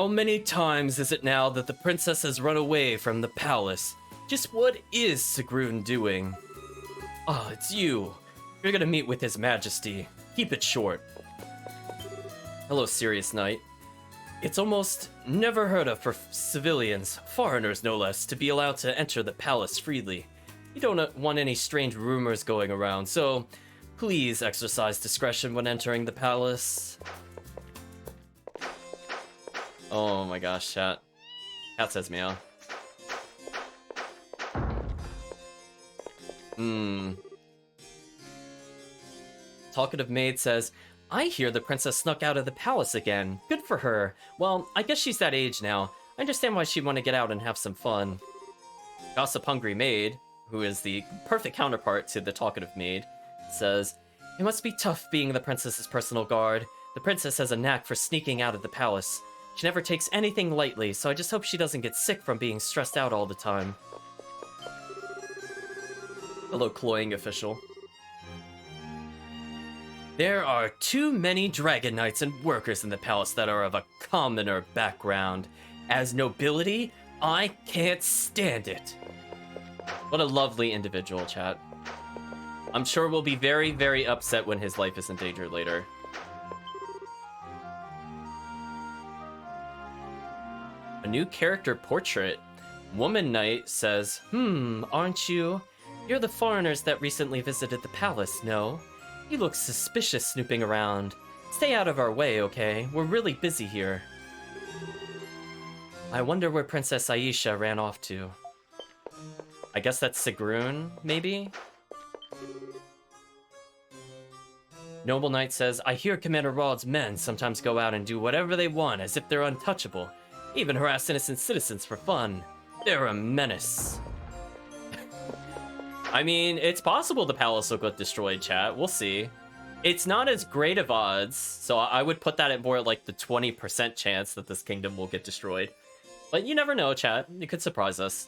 many times is it now that the princess has run away from the palace? Just what is Sigrun doing? Ah, it's you. You're gonna meet with His Majesty. Keep it short. Hello, Serious Knight. It's almost never heard of for civilians, foreigners no less, to be allowed to enter the palace freely. You don't want any strange rumors going around, so please exercise discretion when entering the palace. Oh my gosh, chat. Cat says meow. Talkative Maid says, I hear the princess snuck out of the palace again. Good for her. Well, I guess she's that age now. I understand why she'd want to get out and have some fun. Gossip-hungry maid, who is the perfect counterpart to the talkative maid, says, "It must be tough being the princess's personal guard. The princess has a knack for sneaking out of the palace. She never takes anything lightly, so I just hope she doesn't get sick from being stressed out all the time." Hello, cloying official. There are too many dragon knights and workers in the palace that are of a commoner background. As nobility, I can't stand it. What a lovely individual, chat. I'm sure we'll be very, very upset when his life is in danger later. A new character portrait. Woman Knight says, aren't you? You're the foreigners that recently visited the palace, no? You look suspicious snooping around. Stay out of our way, okay? We're really busy here. I wonder where Princess Aisha ran off to. I guess that's Sigrun, maybe? Noble Knight says, I hear Commander Rod's men sometimes go out and do whatever they want as if they're untouchable. Even harass innocent citizens for fun. They're a menace. I mean, it's possible the palace will get destroyed, chat. We'll see. It's not as great of odds, so I would put that at more like the 20% chance that this kingdom will get destroyed. But you never know, chat. It could surprise us.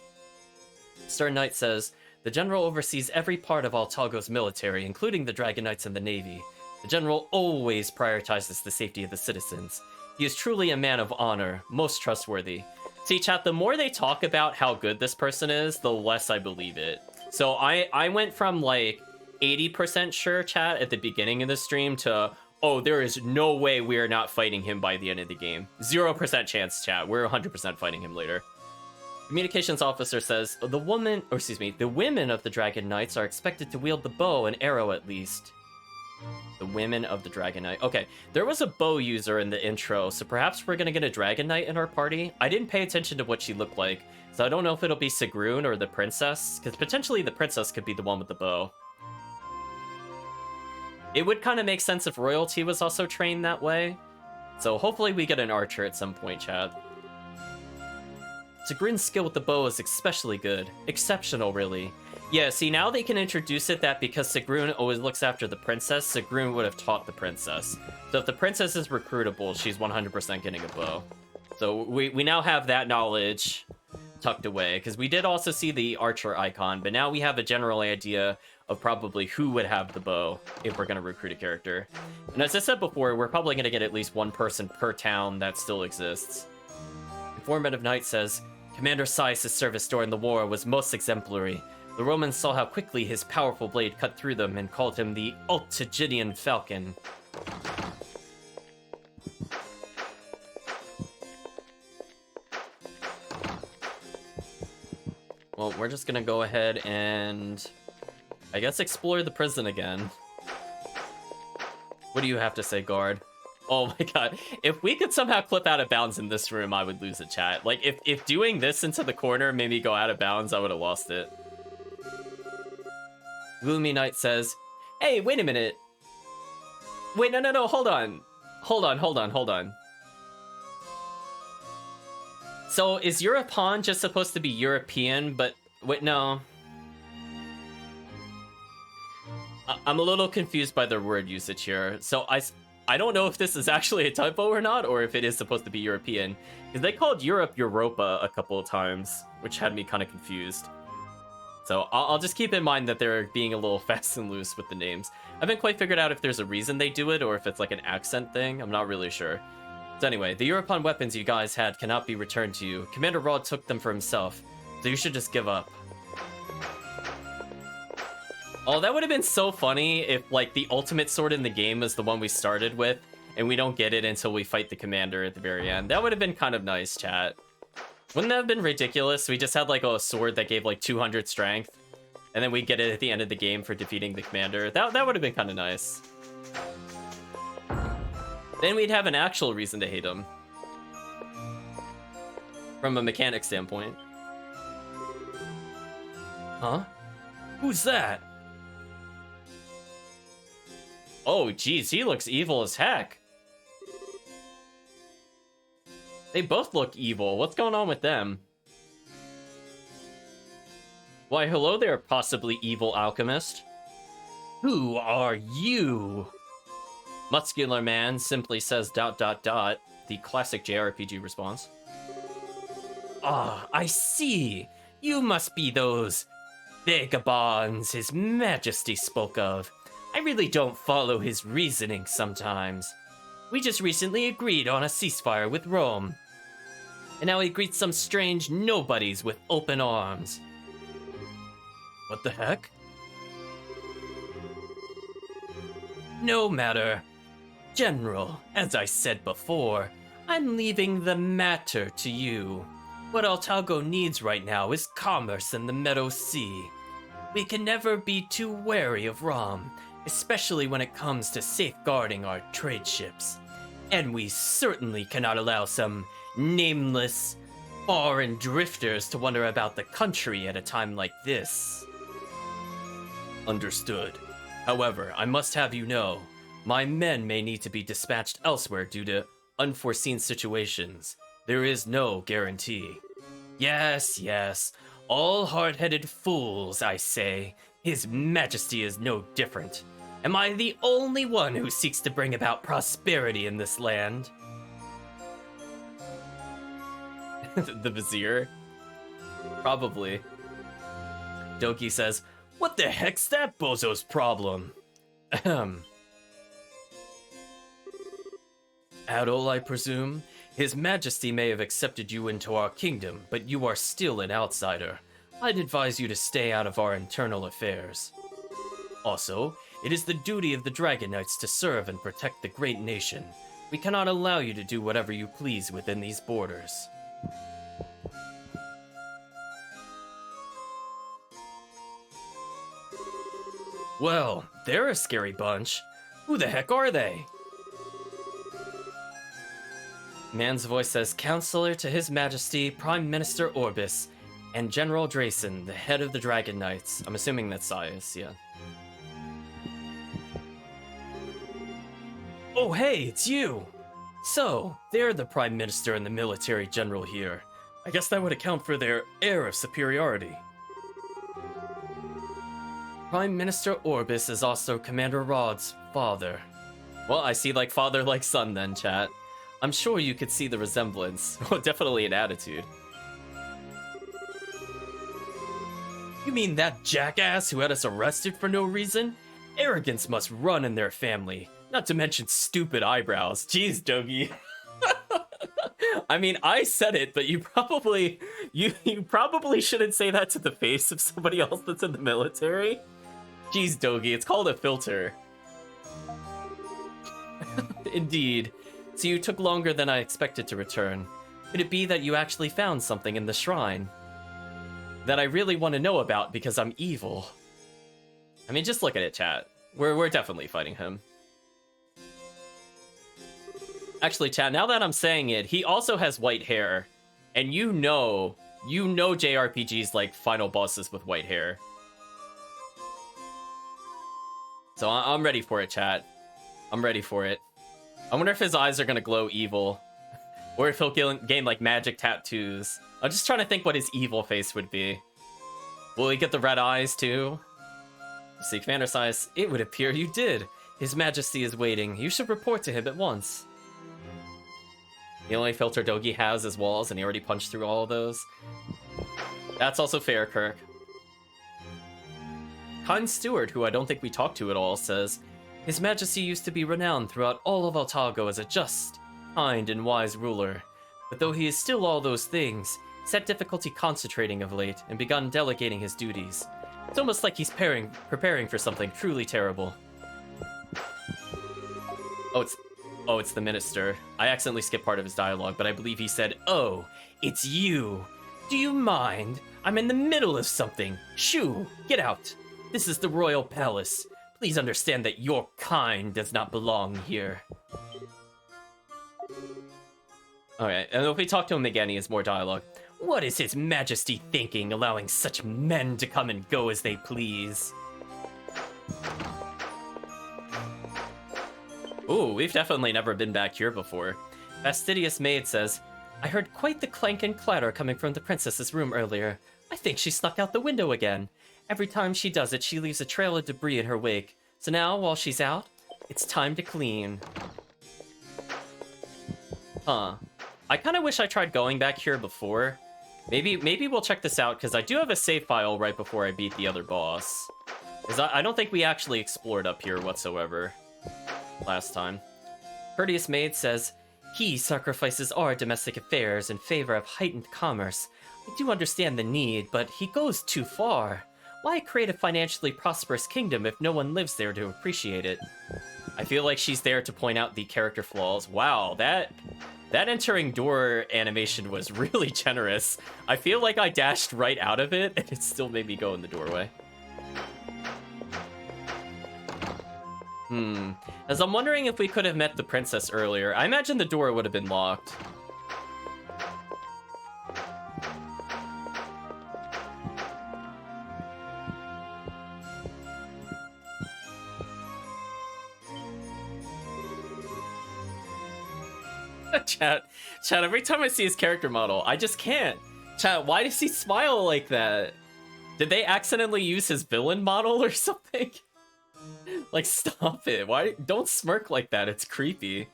Stern Knight says, the general oversees every part of Altago's military, including the Dragon Knights and the Navy. The general always prioritizes the safety of the citizens. He is truly a man of honor, most trustworthy. See, chat, the more they talk about how good this person is, the less I believe it. So I went from like 80% sure, chat, at the beginning of the stream to, oh, there is no way we are not fighting him by the end of the game. 0% chance, chat. We're 100% fighting him later. Communications officer says, the women of the Dragon Knights are expected to wield the bow and arrow at least. The women of the Dragon Knight. Okay, there was a bow user in the intro, so perhaps we're gonna get a Dragon Knight in our party. I didn't pay attention to what she looked like, so I don't know if it'll be Sigrun or the princess, because potentially the princess could be the one with the bow. It would kind of make sense if royalty was also trained that way, so hopefully we get an archer at some point, chat. Sigrun's skill with the bow is especially good. Exceptional, really. Yeah, see, now they can introduce it that because Sigrun always looks after the princess, Sigrun would have taught the princess. So if the princess is recruitable, she's 100% getting a bow. So we now have that knowledge tucked away, because we did also see the archer icon, but now we have a general idea of probably who would have the bow if we're going to recruit a character. And as I said before, we're probably going to get at least one person per town that still exists. Informative Knight says, Commander Sais' service during the war was most exemplary. The Romans saw how quickly his powerful blade cut through them and called him the Ultigidian Falcon. Well, we're just gonna go ahead and, I guess, explore the prison again. What do you have to say, guard? Oh my god, if we could somehow clip out of bounds in this room, I would lose a chat. Like, if doing this into the corner made me go out of bounds, I would have lost it. Gloomy Knight says, hey, wait a minute. Wait, no, hold on. Hold on. So, is Europan just supposed to be European, but... Wait, no. I'm a little confused by their word usage here. So, I don't know if this is actually a typo or not, or if it is supposed to be European. Because they called Europe Europa a couple of times, which had me kind of confused. So I'll just keep in mind that they're being a little fast and loose with the names. I haven't quite figured out if there's a reason they do it, or if it's like an accent thing. I'm not really sure. So anyway, the Europan weapons you guys had cannot be returned to you. Commander Rod took them for himself, so you should just give up. Oh, that would have been so funny if, like, the ultimate sword in the game is the one we started with, and we don't get it until we fight the commander at the very end. That would have been kind of nice, chat. Wouldn't that have been ridiculous? We just had, like, a sword that gave, like, 200 strength, and then we get it at the end of the game for defeating the commander. That would have been kind of nice. Then we'd have an actual reason to hate him. From a mechanic standpoint. Huh? Who's that? Oh, geez, he looks evil as heck. They both look evil. What's going on with them? Why, hello there, possibly evil alchemist. Who are you? Muscular man simply says ... The classic JRPG response. Ah, I see. You must be those vagabonds His Majesty spoke of. I really don't follow his reasoning sometimes. We just recently agreed on a ceasefire with Rome. And now he greets some strange nobodies with open arms. What the heck? No matter. General, as I said before, I'm leaving the matter to you. What Otago needs right now is commerce in the Meadow Sea. We can never be too wary of Rom, especially when it comes to safeguarding our trade ships. And we certainly cannot allow some nameless, foreign drifters to wander about the country at a time like this. Understood. However, I must have you know, my men may need to be dispatched elsewhere due to unforeseen situations. There is no guarantee. Yes, yes. All hard-headed fools, I say. His Majesty is no different. Am I the only one who seeks to bring about prosperity in this land? The Vizier? Probably. Doki says, what the heck's that bozo's problem? Ahem. Adol, I presume? His Majesty may have accepted you into our kingdom, but you are still an outsider. I'd advise you to stay out of our internal affairs. Also, it is the duty of the Dragon Knights to serve and protect the great nation. We cannot allow you to do whatever you please within these borders. Well, they're a scary bunch. Who the heck are they? Man's voice says, Counselor to His Majesty, Prime Minister Orbis, and General Drayson, the head of the Dragon Knights. I'm assuming that's Sias, yeah. Oh hey, it's you! So, they're the Prime Minister and the Military General here. I guess that would account for their air of superiority. Prime Minister Orbis is also Commander Rod's father. Well, I see like father like son then, chat. I'm sure you could see the resemblance. Oh, definitely an attitude. You mean that jackass who had us arrested for no reason? Arrogance must run in their family. Not to mention stupid eyebrows. Jeez, Dogi. I mean, I said it, but you probably shouldn't say that to the face of somebody else that's in the military. Jeez, Dogi, it's called a filter. Indeed. So you took longer than I expected to return. Could it be that you actually found something in the shrine that I really want to know about because I'm evil? I mean, just look at it, chat. We're definitely fighting him. Actually, chat, now that I'm saying it, he also has white hair. And you know JRPGs like final bosses with white hair. So I'm ready for it, chat. I'm ready for it. I wonder if his eyes are gonna glow evil. Or if he'll gain like magic tattoos. I'm just trying to think what his evil face would be. Will he get the red eyes too? See, Commander Sias, it would appear you did. His Majesty is waiting. You should report to him at once. The only filter Dogi has is walls, and he already punched through all of those. That's also fair, Kirk. Kind Steward, who I don't think we talked to at all, says, His Majesty used to be renowned throughout all of Otago as a just, kind, and wise ruler. But though he is still all those things, he's had difficulty concentrating of late and begun delegating his duties. It's almost like he's preparing for something truly terrible. Oh, it's the minister. I accidentally skipped part of his dialogue, but I believe he said, Oh, it's you. Do you mind? I'm in the middle of something. Shoo, get out. This is the royal palace. Please understand that your kind does not belong here. Alright, and if we talk to him again, he has more dialogue. What is His Majesty thinking, allowing such men to come and go as they please? Ooh, we've definitely never been back here before. Fastidious Maid says, I heard quite the clank and clatter coming from the princess's room earlier. I think she snuck out the window again. Every time she does it, she leaves a trail of debris in her wake. So now, while she's out, it's time to clean. Huh. I kind of wish I tried going back here before. Maybe we'll check this out, because I do have a save file right before I beat the other boss. Because I don't think we actually explored up here whatsoever last time. Courteous Maid says, he sacrifices our domestic affairs in favor of heightened commerce. I do understand the need, but he goes too far. Why create a financially prosperous kingdom if no one lives there to appreciate it? I feel like she's there to point out the character flaws. Wow, that entering door animation was really generous. I feel like I dashed right out of it, and it still made me go in the doorway. As I'm wondering if we could have met the princess earlier. I imagine the door would have been locked. Chat, every time I see his character model, I just can't. Chat, why does he smile like that? Did they accidentally use his villain model or something? Like, stop it. Why? Don't smirk like that. It's creepy.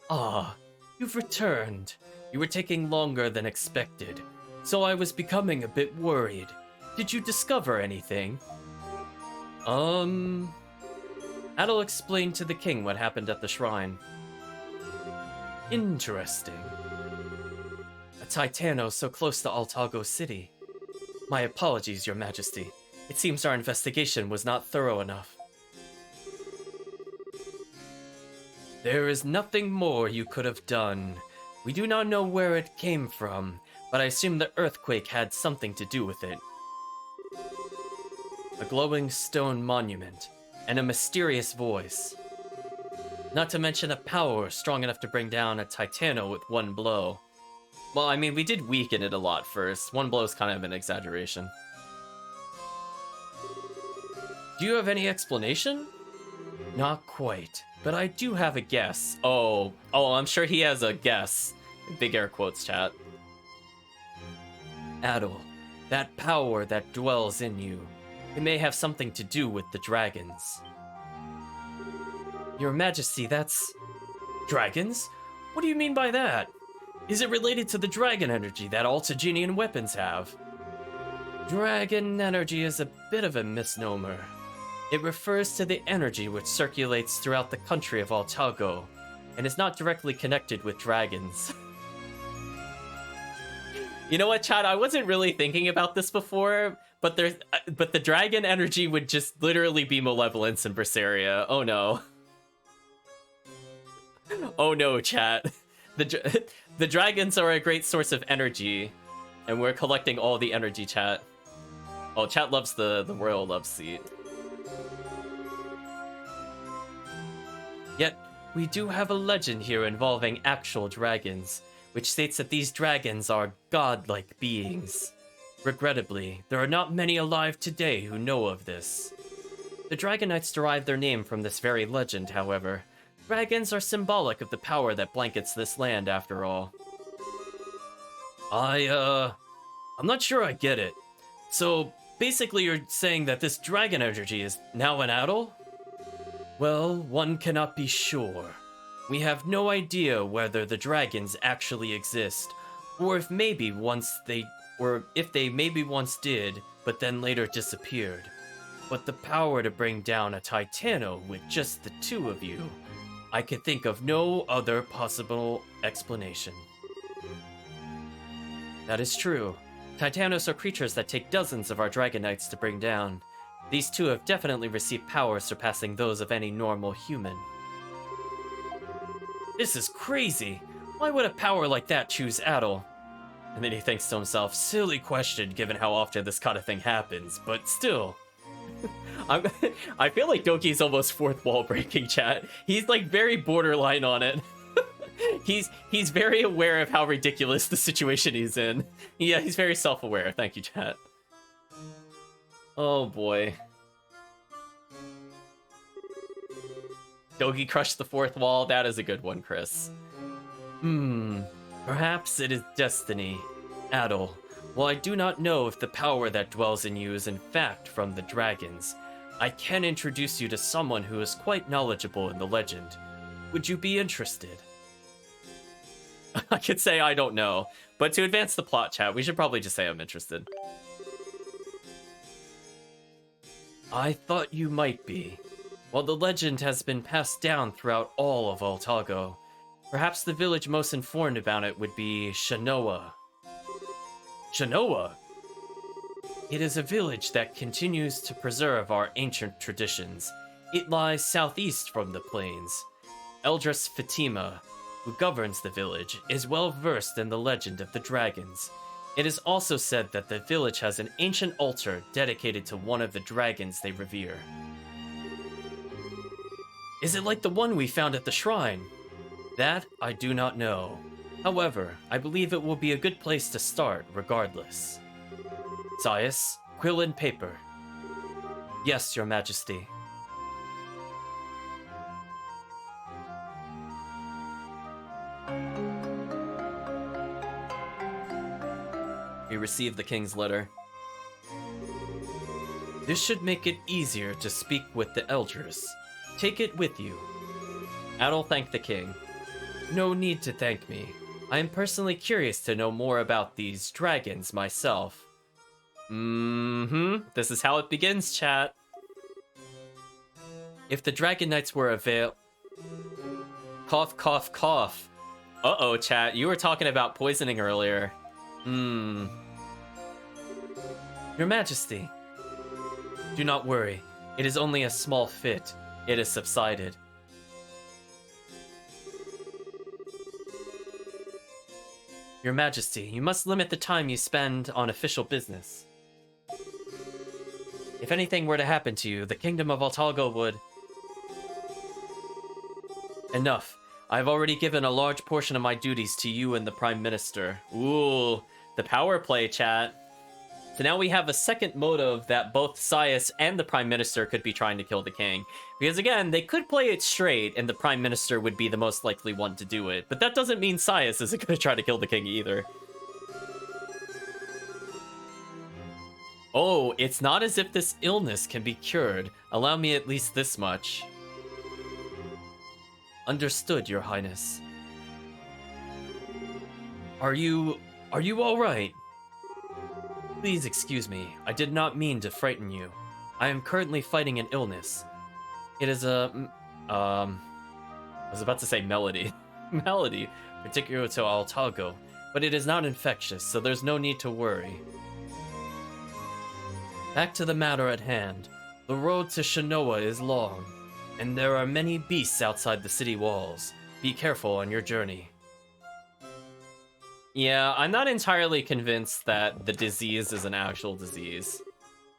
Ah, you've returned. You were taking longer than expected, so I was becoming a bit worried. Did you discover anything? Adel explained to the king what happened at the shrine. Interesting. A Titano so close to Altago City. My apologies, Your Majesty. It seems our investigation was not thorough enough. There is nothing more you could have done. We do not know where it came from, but I assume the earthquake had something to do with it. A glowing stone monument, and a mysterious voice. Not to mention a power strong enough to bring down a Titano with one blow. Well, I mean, we did weaken it a lot first. One blow is kind of an exaggeration. Do you have any explanation? Not quite, but I do have a guess. Oh, I'm sure he has a guess. Big air quotes, chat. Adel, that power that dwells in you, it may have something to do with the dragons. Your Majesty, that's... Dragons? What do you mean by that? Is it related to the dragon energy that all Taginian weapons have? Dragon energy is a bit of a misnomer. It refers to the energy which circulates throughout the country of Altago, and is not directly connected with dragons. You know what, chat? I wasn't really thinking about this before, but the dragon energy would just literally be malevolence in Berseria. Oh no. Oh no, chat. The dragons are a great source of energy, and we're collecting all the energy, chat. Oh, chat loves the royal love seat. Yet, we do have a legend here involving actual dragons, which states that these dragons are godlike beings. Regrettably, there are not many alive today who know of this. The Dragon Knights derive their name from this very legend, however. Dragons are symbolic of the power that blankets this land, after all. I'm not sure I get it. So, basically you're saying that this dragon energy is now an Adel? Well, one cannot be sure. We have no idea whether the dragons actually exist, or if maybe once they maybe once did, but then later disappeared. But the power to bring down a Titano with just the two of you, I could think of no other possible explanation. That is true. Titanos are creatures that take dozens of our Dragon Knights to bring down. These two have definitely received powers surpassing those of any normal human. This is crazy! Why would a power like that choose Adel? And then he thinks to himself, silly question given how often this kind of thing happens, but still. I feel like Doki's almost fourth wall breaking, chat. He's like very borderline on it. He's very aware of how ridiculous the situation he's in. Yeah, he's very self-aware. Thank you, chat. Oh boy. Dogi crushed the fourth wall. That is a good one, Chris. Perhaps it is destiny. Adol, while I do not know if the power that dwells in you is in fact from the dragons, I can introduce you to someone who is quite knowledgeable in the legend. Would you be interested? I could say I don't know, but to advance the plot, chat, we should probably just say I'm interested. I thought you might be. While the legend has been passed down throughout all of Altago, perhaps the village most informed about it would be Shanoa. Shanoa? It is a village that continues to preserve our ancient traditions. It lies southeast from the plains. Eldris Fatima, who governs the village, is well versed in the legend of the dragons. It is also said that the village has an ancient altar dedicated to one of the dragons they revere. Is it like the one we found at the shrine? That I do not know. However, I believe it will be a good place to start regardless. Sias, quill and paper. Yes, Your Majesty. We received the king's letter. This should make it easier to speak with the elders. Take it with you. Adol thanked the king. No need to thank me. I am personally curious to know more about these dragons myself. This is how it begins, chat. If the Dragon Knights were Cough, cough, cough. Uh-oh, chat. You were talking about poisoning earlier. Your Majesty. Do not worry. It is only a small fit. It has subsided. Your Majesty, you must limit the time you spend on official business. If anything were to happen to you, the Kingdom of Altago would... Enough. I've already given a large portion of my duties to you and the Prime Minister. Ooh, the power play, chat. So now we have a second motive that both Sias and the Prime Minister could be trying to kill the king. Because again, they could play it straight and the Prime Minister would be the most likely one to do it. But that doesn't mean Sias isn't going to try to kill the king either. Oh, it's not as if this illness can be cured. Allow me at least this much. Understood, Your Highness. Are you all right? Please excuse me. I did not mean to frighten you. I am currently fighting an illness. It is a... I was about to say melody. Melody, particular to Altago. But it is not infectious, so there's no need to worry. Back to the matter at hand. The road to Shanoa is long, and there are many beasts outside the city walls. Be careful on your journey. Yeah, I'm not entirely convinced that the disease is an actual disease.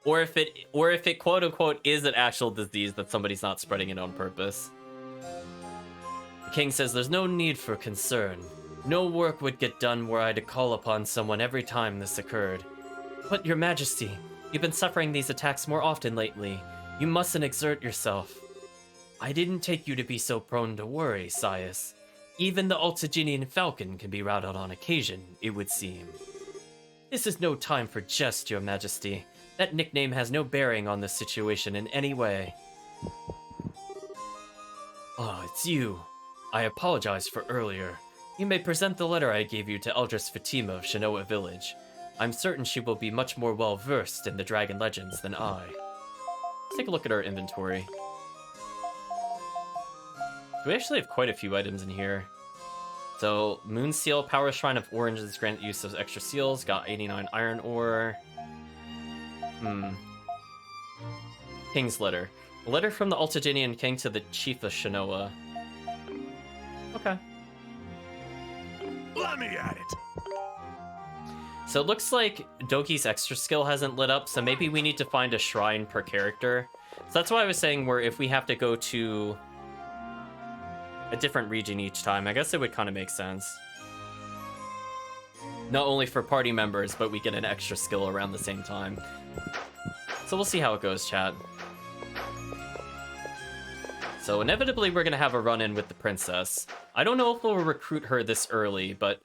Or if it quote-unquote is an actual disease that somebody's not spreading it on purpose. The king says there's no need for concern. No work would get done were I to call upon someone every time this occurred. But Your Majesty, you've been suffering these attacks more often lately. You mustn't exert yourself. I didn't take you to be so prone to worry, Sias. Even the Altaginian Falcon can be routed on occasion, it would seem. This is no time for jest, Your Majesty. That nickname has no bearing on this situation in any way. Oh, it's you. I apologize for earlier. You may present the letter I gave you to Eldris Fatima of Shanoa Village. I'm certain she will be much more well-versed in the dragon legends than I. Let's take a look at our inventory. We actually have quite a few items in here. So, Moon Seal, Power Shrine of Oranges, grant use of extra seals, got 89 iron ore. King's Letter. A letter from the Altaginian King to the Chief of Shanoa. Okay. Let me at it. So it looks like Doki's extra skill hasn't lit up, so maybe we need to find a shrine per character. So that's why I was saying where if we have to go to a different region each time, I guess it would kind of make sense. Not only for party members, but we get an extra skill around the same time. So we'll see how it goes, chat. So inevitably we're gonna have a run-in with the princess. I don't know if we'll recruit her this early, but...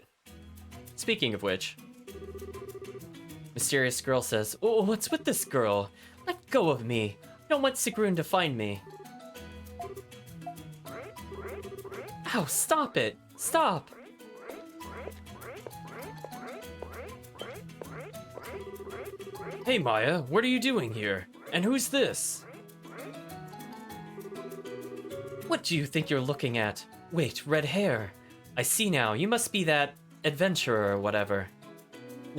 Speaking of which... Mysterious girl says, "Oh, what's with this girl? Let go of me. I don't want Sigrun to find me." Ow, stop it! Stop! Hey Maya, what are you doing here? And who's this? What do you think you're looking at? Wait, red hair. I see now, you must be that adventurer or whatever.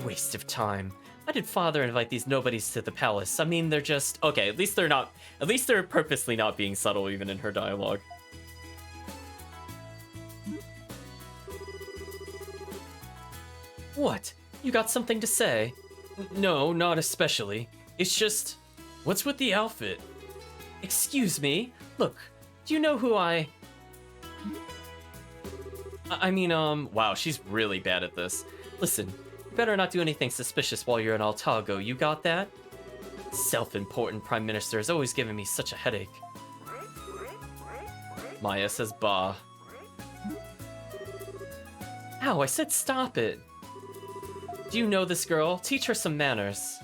Waste of time. Why did father invite these nobodies to the palace? I mean, they're just... Okay, at least they're purposely not being subtle even in her dialogue. What? You got something to say? No, not especially. It's just... What's with the outfit? Excuse me? Look, do you know who I mean, wow, she's really bad at this. Listen, you better not do anything suspicious while you're in Altago, you got that? Self-important Prime Minister is always giving me such a headache. Maya says bah. Ow, I said stop it. Do you know this girl? Teach her some manners.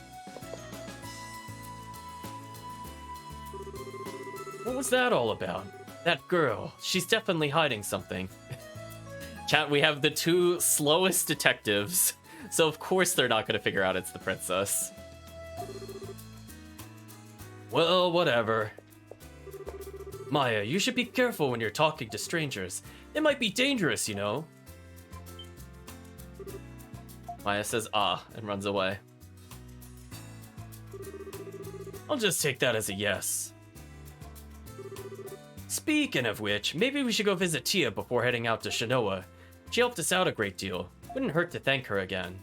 What was that all about? That girl, she's definitely hiding something. Chat, we have the two slowest detectives, so of course they're not going to figure out it's the princess. Well, whatever. Maya, you should be careful when you're talking to strangers. It might be dangerous, you know. Maya says ah and runs away. I'll just take that as a yes. Speaking of which, maybe we should go visit Tia before heading out to Shinoa. She helped us out a great deal. Wouldn't hurt to thank her again.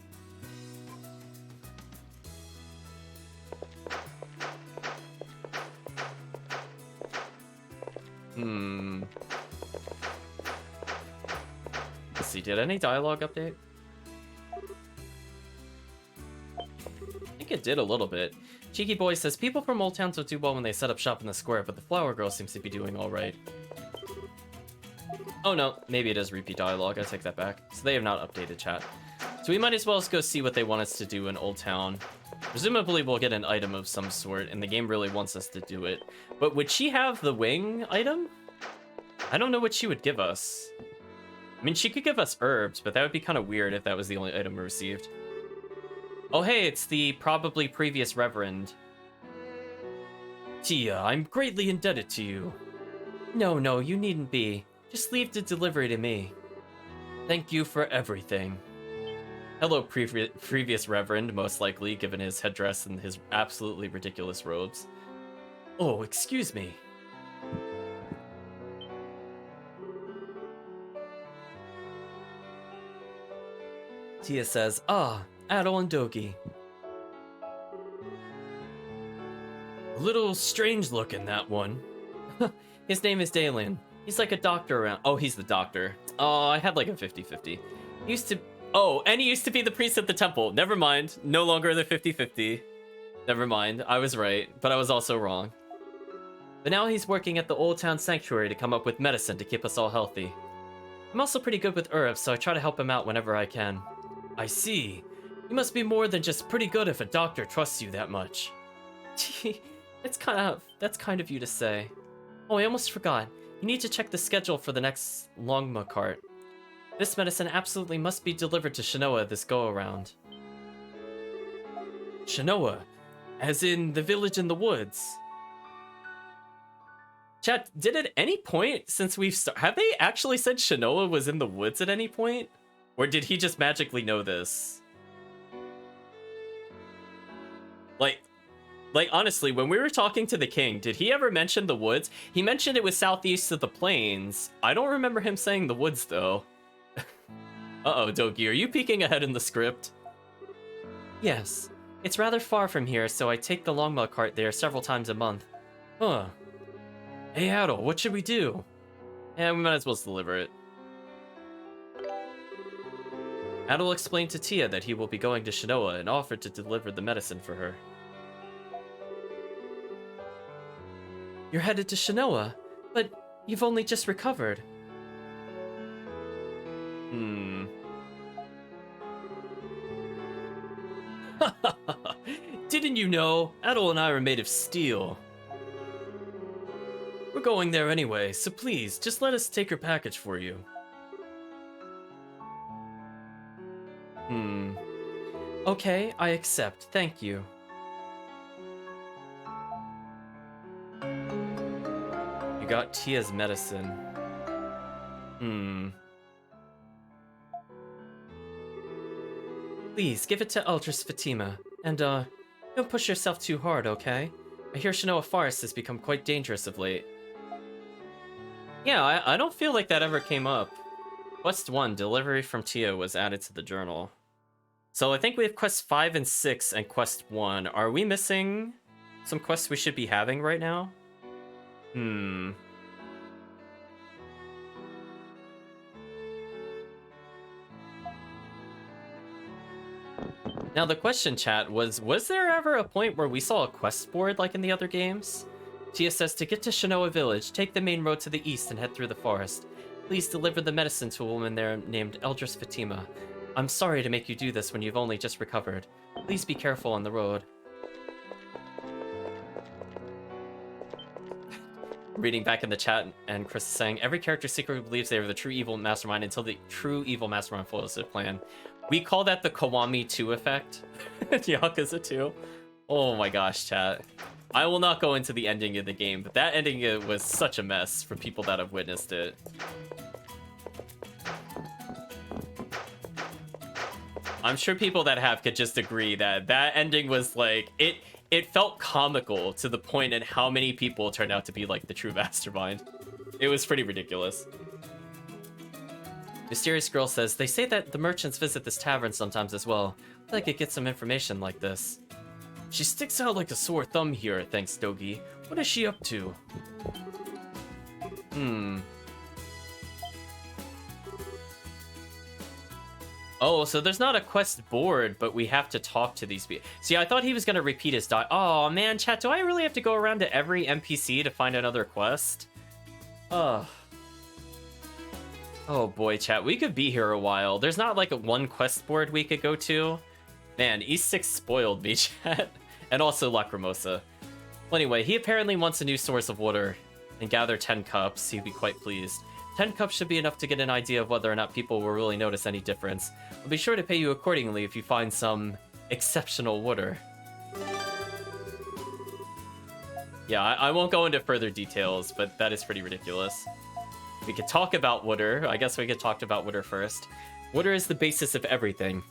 Let's see, did any dialogue update? I think it did a little bit. Cheeky Boy says, people from Old Town don't do well when they set up shop in the square, but the Flower Girl seems to be doing alright. Oh no, maybe it is repeat dialogue, I take that back. So they have not updated chat. So we might as well just go see what they want us to do in Old Town. Presumably we'll get an item of some sort, and the game really wants us to do it. But would she have the wing item? I don't know what she would give us. I mean, she could give us herbs, but that would be kind of weird if that was the only item we received. Oh hey, it's the probably previous Reverend. Tia, I'm greatly indebted to you. No, you needn't be. Just leave the delivery to me. Thank you for everything. Hello, previous Reverend, most likely, given his headdress and his absolutely ridiculous robes. Oh, excuse me. Tia says, ah, Adol and Dogi. A little strange looking, that one. His name is Dalen. He's like a doctor around. Oh, he's the doctor. Oh, I had like a 50-50. Oh, and he used to be the priest at the temple. Never mind. No longer the 50-50. Never mind. I was right, but I was also wrong. But now he's working at the Old Town Sanctuary to come up with medicine to keep us all healthy. I'm also pretty good with herbs, so I try to help him out whenever I can. I see. You must be more than just pretty good if a doctor trusts you that much. That's kind of you to say. Oh, I almost forgot. You need to check the schedule for the next Longma cart. This medicine absolutely must be delivered to Shinoa this go-around. Shinoa? As in the village in the woods? Chat, did at any point since we've have they actually said Shinoa was in the woods at any point? Or did he just magically know this? Like, honestly, when we were talking to the king, did he ever mention the woods? He mentioned it was southeast of the plains. I don't remember him saying the woods, though. Uh-oh, Dogi, are you peeking ahead in the script? Yes. It's rather far from here, so I take the Longma cart there several times a month. Huh. Hey, Adol, what should we do? Yeah, we might as well deliver it. Adol explained to Tia that he will be going to Shinoa and offered to deliver the medicine for her. You're headed to Shinoa? But You've only just recovered. Didn't you know? Adol and I are made of steel. We're going there anyway, so please, just let us take your package for you. Okay, I accept. Thank you. You got Tia's medicine. Please, give it to Eldris Fatima. And, don't push yourself too hard, okay? I hear Shinoa Forest has become quite dangerous of late. Yeah, I don't feel like that ever came up. Quest 1, delivery from Tia, was added to the journal. So I think we have quests 5 and 6 and quest 1. Are we missing some quests we should be having right now? Now the question, chat, was there ever a point where we saw a quest board like in the other games? Tia says to get to Shinoa Village, take the main road to the east and head through the forest. Please deliver the medicine to a woman there named Eldris Fatima. I'm sorry to make you do this when you've only just recovered. Please be careful on the road. Reading back in the chat, and Chris is saying, every character secretly believes they are the true evil mastermind until the true evil mastermind foils their plan. We call that the Kiwami 2 effect. Yakuza 2. Oh my gosh, chat. I will not go into the ending of the game, but that ending was such a mess for people that have witnessed it. I'm sure people that have could just agree that that ending was like, it felt comical to the point in how many people turned out to be like the true mastermind. It was pretty ridiculous. Mysterious Girl says, they say that the merchants visit this tavern sometimes as well. I feel like I could get some information like this. She sticks out like a sore thumb here, thanks Dogi. What is she up to? Oh, so there's not a quest board, but we have to talk to these people. See, I thought he was going to repeat his Oh, man, chat, do I really have to go around to every NPC to find another quest? Oh boy, chat, we could be here a while. There's not like a one quest board we could go to. Man, E6 spoiled me, chat. And also Lacrimosa. Well, anyway, he apparently wants a new source of water. And gather 10 cups, he'd be quite pleased. 10 cups should be enough to get an idea of whether or not people will really notice any difference. I'll be sure to pay you accordingly if you find some exceptional water. Yeah, I won't go into further details, but that is pretty ridiculous. We could talk about water. I guess we could talk about water first. Water is the basis of everything.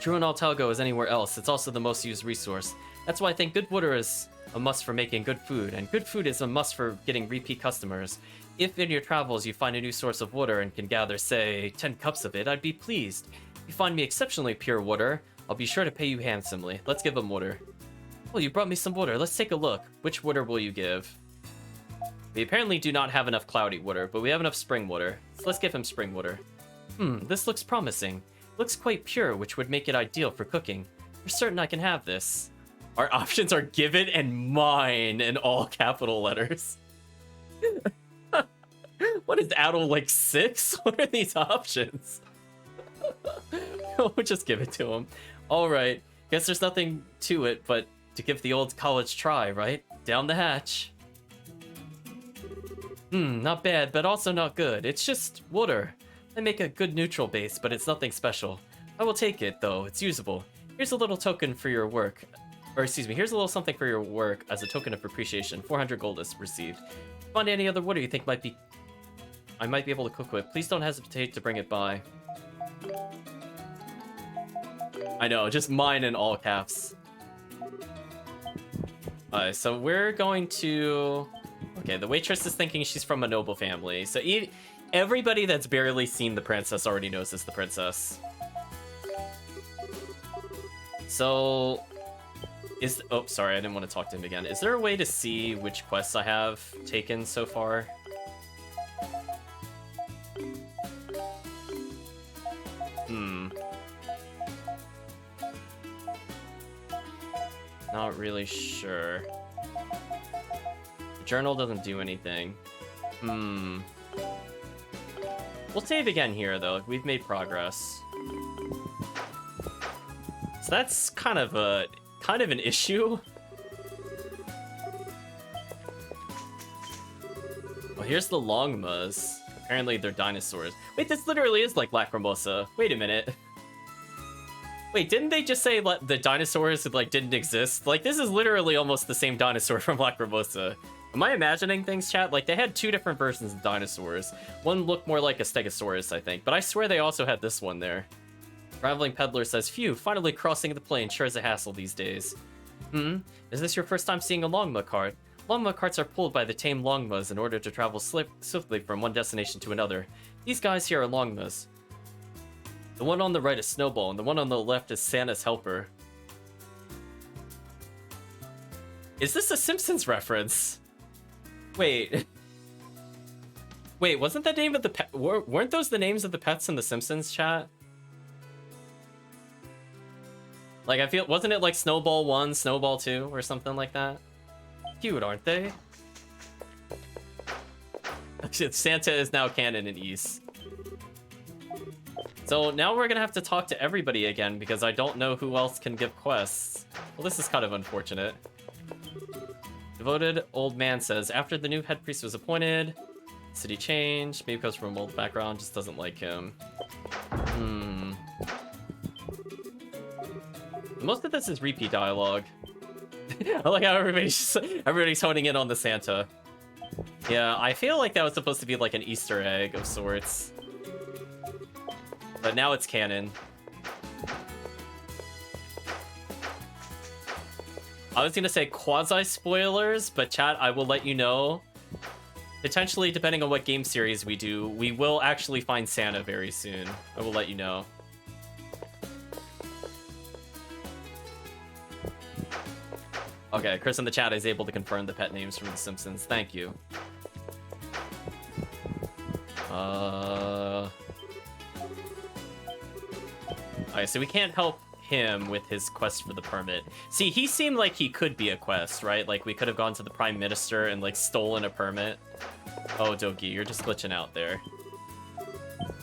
True in Altalgo as anywhere else, it's also the most used resource. That's why I think good water is a must for making good food, and good food is a must for getting repeat customers. If in your travels you find a new source of water and can gather, say, 10 cups of it, I'd be pleased. If you find me exceptionally pure water, I'll be sure to pay you handsomely. Let's give him water. Oh, you brought me some water. Let's take a look. Which water will you give? We apparently do not have enough cloudy water, but we have enough spring water. So let's give him spring water. This looks promising. Looks quite pure, which would make it ideal for cooking. For certain I can have this. Our options are given and mine in all capital letters. What is Adol, like 6? What are these options? We'll just give it to him. Alright, guess there's nothing to it but to give the old college try, right? Down the hatch. Not bad, but also not good. It's just water. They make a good neutral base, but it's nothing special. I will take it, though. It's usable. Here's a little token for your work. Or, excuse me, here's a little something for your work as a token of appreciation. 400 gold is received. Find any other water you think I might be able to cook with. Please don't hesitate to bring it by. I know, just mine in all caps. Alright, so we're going to... Okay, the waitress is thinking she's from a noble family. So everybody that's barely seen the princess already knows it's the princess. So... Oh, sorry, I didn't want to talk to him again. Is there a way to see which quests I have taken so far? Not really sure. The journal doesn't do anything. Hmm. We'll save again here, though. We've made progress. So that's kind of an issue. Well, here's the Longmas. Apparently they're dinosaurs. Wait, this literally is like Lacrimosa. Wait a minute. Wait, didn't they just say the dinosaurs like didn't exist? Like, this is literally almost the same dinosaur from Lacrimosa. Am I imagining things, chat? Like, they had two different versions of dinosaurs. One looked more like a Stegosaurus, I think, but I swear they also had this one there. Traveling Peddler says, phew, finally crossing the plain sure is a hassle these days. Is this your first time seeing a Longma cart? Longma carts are pulled by the tame Longmas in order to travel swiftly from one destination to another. These guys here are Longmas. The one on the right is Snowball, and the one on the left is Santa's helper. Is this a Simpsons reference? Wait. Wait, wasn't the name of the pet? Weren't those the names of the pets in the Simpsons, chat? Like, I feel, wasn't it like Snowball 1, Snowball 2, or something like that? Cute, aren't they? Santa is now canon in Ys. So now we're gonna have to talk to everybody again because I don't know who else can give quests. Well, this is kind of unfortunate. Devoted old man says, after the new head priest was appointed, city changed, maybe comes from an old background, just doesn't like him. Most of this is repeat dialogue. I like how everybody's honing in on the Santa. Yeah, I feel like that was supposed to be like an Easter egg of sorts. But now it's canon. I was gonna say quasi-spoilers, but chat, I will let you know. Potentially, depending on what game series we do, we will actually find Santa very soon. I will let you know. Okay, Chris in the chat is able to confirm the pet names from The Simpsons. Thank you. Alright, so we can't help him with his quest for the permit. See, he seemed like he could be a quest, right? Like, we could have gone to the Prime Minister and, like, stolen a permit. Oh, Doki, you're just glitching out there.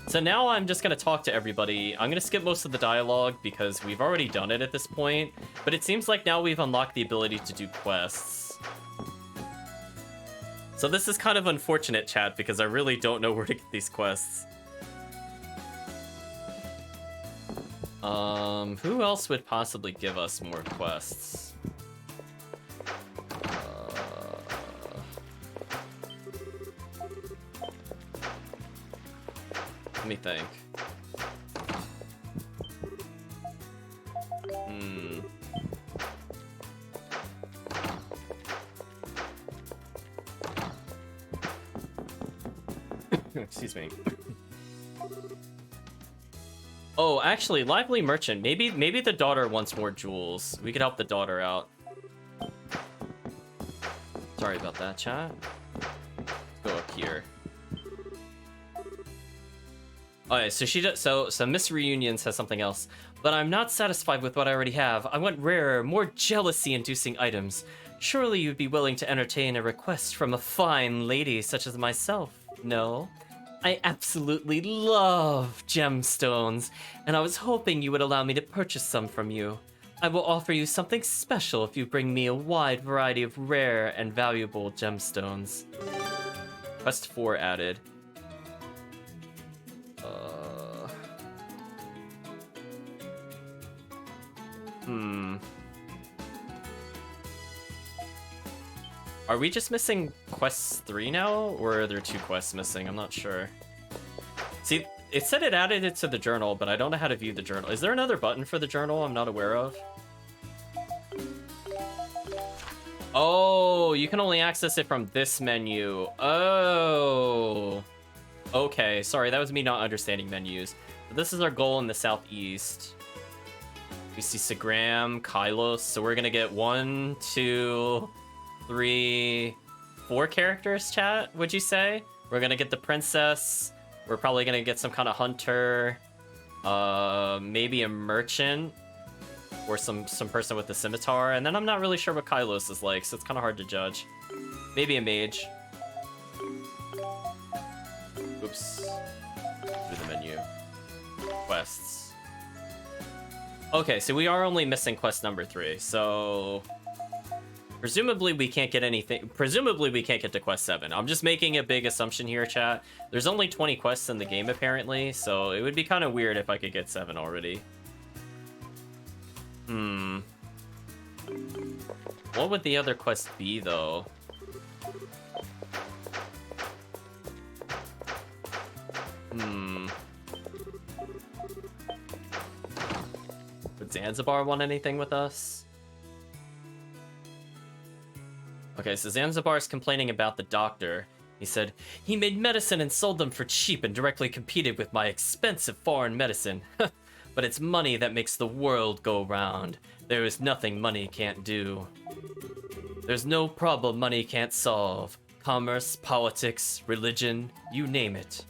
So now I'm just gonna talk to everybody. I'm gonna skip most of the dialogue because we've already done it at this point, but it seems like now we've unlocked the ability to do quests. So this is kind of unfortunate, chat, because I really don't know where to get these quests. Who else would possibly give us more quests? Let me think. Excuse me. Oh, actually, Lively Merchant. Maybe the daughter wants more jewels. We could help the daughter out. Sorry about that, chat. Let's go up here. Okay, so she does. So Miss Reunion says something else. But I'm not satisfied with what I already have. I want rarer, more jealousy-inducing items. Surely you'd be willing to entertain a request from a fine lady such as myself. No? I absolutely love gemstones, and I was hoping you would allow me to purchase some from you. I will offer you something special if you bring me a wide variety of rare and valuable gemstones. Quest 4 added. Are we just missing quests 3 now, or are there 2 quests missing? I'm not sure. See, it said it added it to the journal, but I don't know how to view the journal. Is there another button for the journal I'm not aware of? Oh, you can only access it from this menu. Oh. Okay, sorry, that was me not understanding menus. But this is our goal in the southeast. We see Segram, Kylos, so we're gonna get 1, 2, 3, 4 characters, chat, would you say? We're gonna get the princess. We're probably gonna get some kind of hunter. Maybe a merchant. Or some person with a scimitar. And then I'm not really sure what Kylos is like, so it's kind of hard to judge. Maybe a mage. Oops. Through the menu. Quests. Okay, so we are only missing quest number 3, so... Presumably we can't get anything... Presumably we can't get to quest 7. I'm just making a big assumption here, chat. There's only 20 quests in the game, apparently, so it would be kind of weird if I could get 7 already. What would the other quest be, though? Would Zanzibar want anything with us? Okay, so Zanzibar's complaining about the doctor. He said, he made medicine and sold them for cheap and directly competed with my expensive foreign medicine. But it's money that makes the world go round. There is nothing money can't do. There's no problem money can't solve. Commerce, politics, religion, you name it.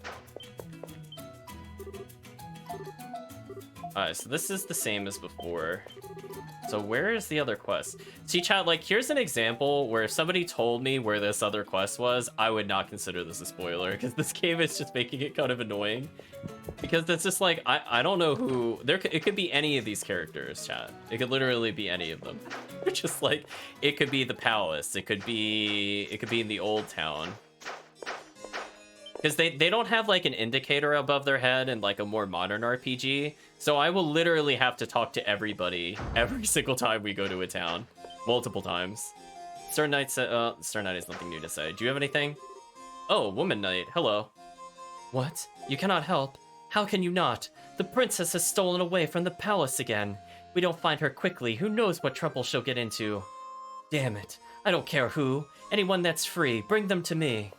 Alright, so this is the same as before. So where is the other quest? See, chat, like, here's an example where if somebody told me where this other quest was, I would not consider this a spoiler, because this game is just making it kind of annoying. Because it's just like, I don't know who... It could be any of these characters, chat. It could literally be any of them. It's just like, it could be the palace. It could be in the old town. Because they don't have, like, an indicator above their head in, like, a more modern RPG. So I will literally have to talk to everybody every single time we go to a town. Multiple times. Star Knight said, Star Knight has nothing new to say. Do you have anything? Oh, Woman Knight. Hello. What? You cannot help? How can you not? The princess has stolen away from the palace again. We don't find her quickly. Who knows what trouble she'll get into? Damn it. I don't care who. Anyone that's free, bring them to me.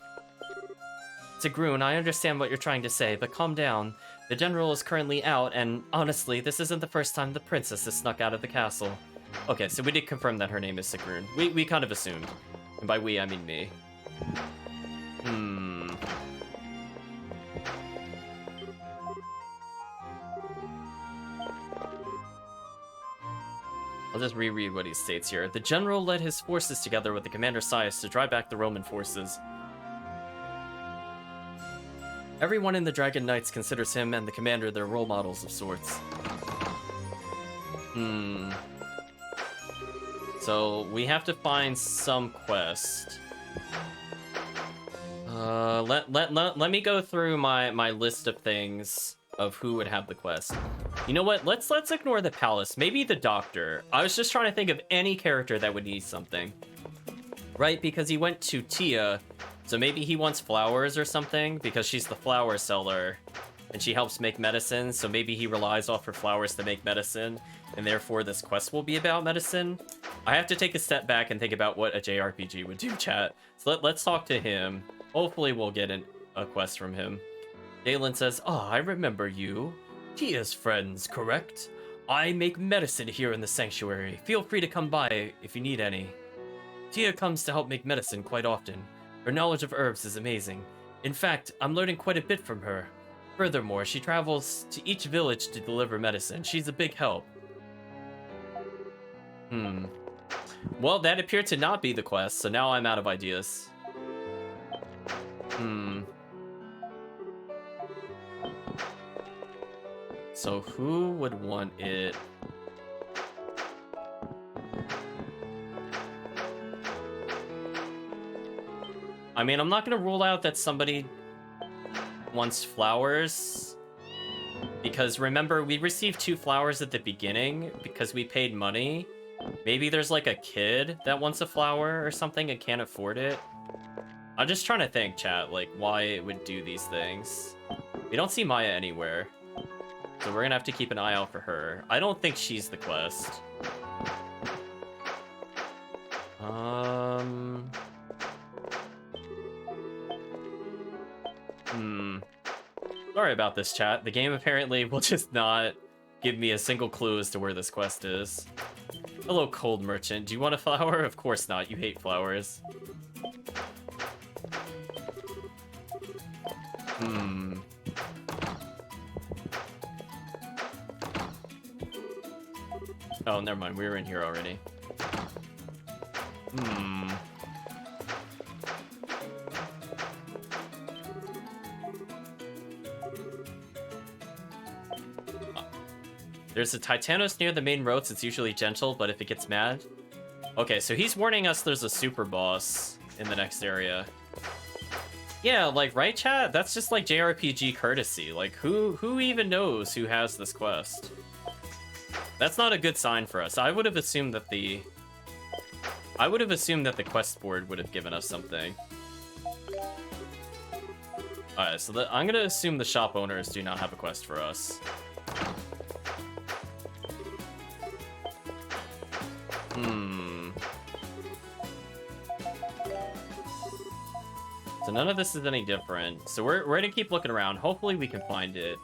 Sigrun, I understand what you're trying to say, but calm down. The general is currently out, and honestly, this isn't the first time the princess has snuck out of the castle. Okay, so we did confirm that her name is Sigrun. We kind of assumed. And by we, I mean me. I'll just reread what he states here. The general led his forces together with the commander Sias to drive back the Roman forces. Everyone in the Dragon Knights considers him and the commander their role models of sorts. So, we have to find some quest. Let me go through my list of things of who would have the quest. You know what? Let's ignore the palace. Maybe the doctor. I was just trying to think of any character that would need something. Right? Because he went to Tia... So maybe he wants flowers or something, because she's the flower seller, and she helps make medicine, so maybe he relies off her flowers to make medicine, and therefore this quest will be about medicine. I have to take a step back and think about what a JRPG would do, chat. So let's talk to him. Hopefully we'll get a quest from him. Galen says, I remember you. Tia's friends, correct? I make medicine here in the sanctuary. Feel free to come by if you need any. Tia comes to help make medicine quite often. Her knowledge of herbs is amazing. In fact, I'm learning quite a bit from her. Furthermore, she travels to each village to deliver medicine. She's a big help. Well, that appeared to not be the quest, so now I'm out of ideas. So who would want it? I mean, I'm not gonna rule out that somebody wants flowers, because remember, we received 2 flowers at the beginning because we paid money. Maybe there's like a kid that wants a flower or something and can't afford it. I'm just trying to think, chat, like why it would do these things. We don't see Maya anywhere, so we're gonna have to keep an eye out for her. I don't think she's the quest. Sorry about this, chat. The game apparently will just not give me a single clue as to where this quest is. Hello, cold merchant. Do you want a flower? Of course not. You hate flowers. Oh, never mind. We were in here already. There's a Titanos near the main roads. It's usually gentle, but if it gets mad... Okay, so he's warning us there's a super boss in the next area. Yeah, like, right, chat? That's just like JRPG courtesy. Like, who even knows who has this quest? That's not a good sign for us. I would have assumed that the quest board would have given us something. Alright, so I'm gonna assume the shop owners do not have a quest for us. So none of this is any different. So we're gonna keep looking around. Hopefully we can find it.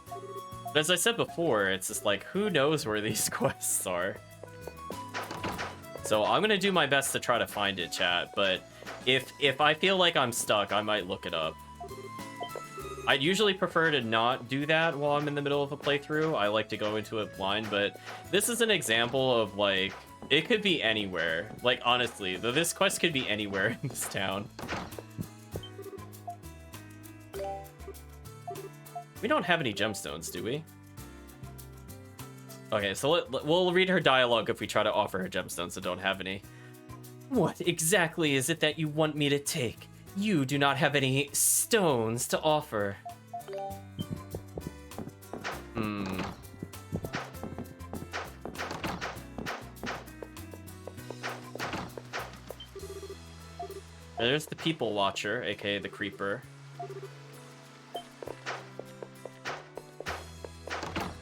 But as I said before, it's just like, who knows where these quests are? So I'm gonna do my best to try to find it, chat. But if I feel like I'm stuck, I might look it up. I'd usually prefer to not do that while I'm in the middle of a playthrough. I like to go into it blind, but this is an example of, like, it could be anywhere. Like, honestly, this quest could be anywhere in this town. We don't have any gemstones, do we? Okay, so we'll read her dialogue if we try to offer her gemstones that don't have any. What exactly is it that you want me to take? You do not have any stones to offer. There's the people watcher, aka the creeper.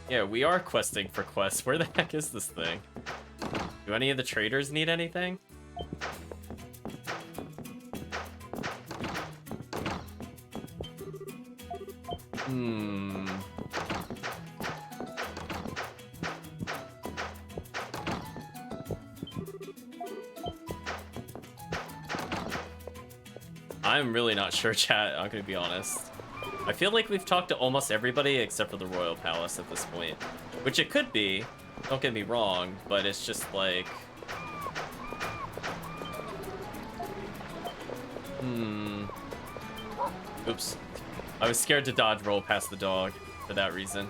Yeah, we are questing for quests. Where the heck is this thing? Do any of the traders need anything? I'm really not sure, chat. I'm gonna be honest. I feel like we've talked to almost everybody except for the Royal Palace at this point. Which it could be, don't get me wrong, but it's just like... Oops. I was scared to dodge roll past the dog for that reason.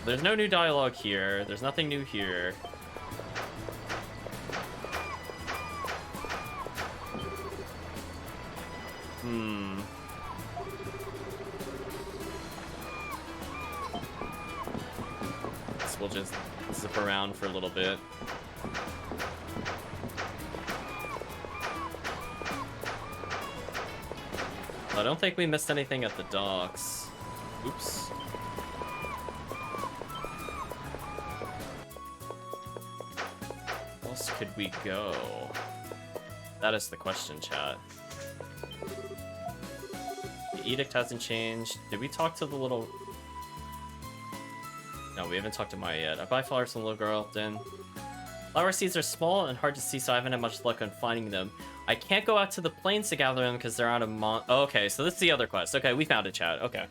There's no new dialogue here. There's nothing new here. We'll just zip around for a little bit. I don't think we missed anything at the docks. Oops. Where else could we go? That is the question, chat. The edict hasn't changed. Did we talk to the little... No, we haven't talked to Maya yet. I buy flowers from the little girl, then... Flower seeds are small and hard to see, so I haven't had much luck on finding them. I can't go out to the plains to gather them because they're out of Oh, okay, so this is the other quest. Okay, we found it, chat. Okay.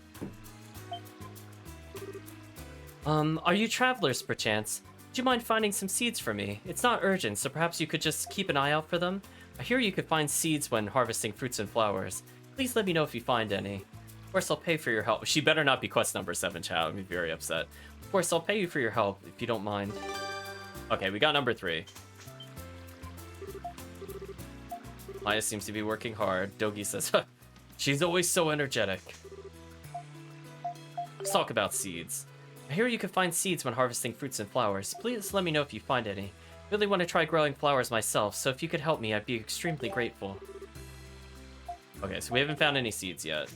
Are you travelers, perchance? Would you mind finding some seeds for me? It's not urgent, so perhaps you could just keep an eye out for them? I hear you could find seeds when harvesting fruits and flowers. Please let me know if you find any. Of course, I'll pay for your help. She better not be quest number 7, chat. I'll be very upset. Of course, I'll pay you for your help, if you don't mind. Okay, we got number 3. Maya seems to be working hard. Dogi says, she's always so energetic. Let's talk about seeds. I hear you can find seeds when harvesting fruits and flowers. Please let me know if you find any. I really want to try growing flowers myself, so if you could help me, I'd be extremely grateful. Okay, so we haven't found any seeds yet.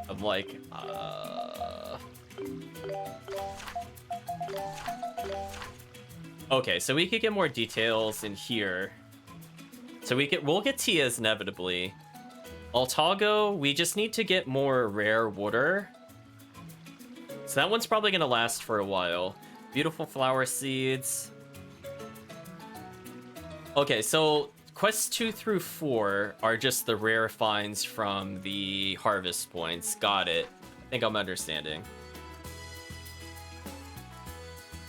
I'm like, Okay, so we could get more details in here. So we'll get Tia's inevitably. Altago, we just need to get more rare water. So that one's probably gonna last for a while. Beautiful flower seeds. Okay, so quests 2 through 4 are just the rare finds from the harvest points. Got it. I think I'm understanding.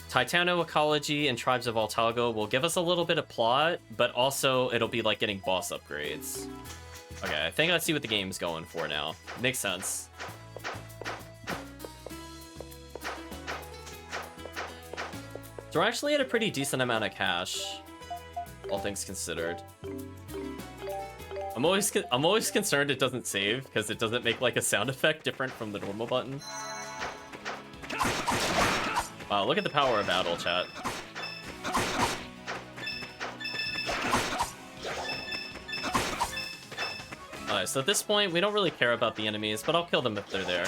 Titano Ecology and Tribes of Altago will give us a little bit of plot, but also it'll be like getting boss upgrades. Okay, I think I see what the game's going for now. Makes sense. So we're actually at a pretty decent amount of cash, all things considered. I'm always concerned it doesn't save because it doesn't make like a sound effect different from the normal button. Wow, look at the power of battle, chat. Alright, so at this point, we don't really care about the enemies, but I'll kill them if they're there.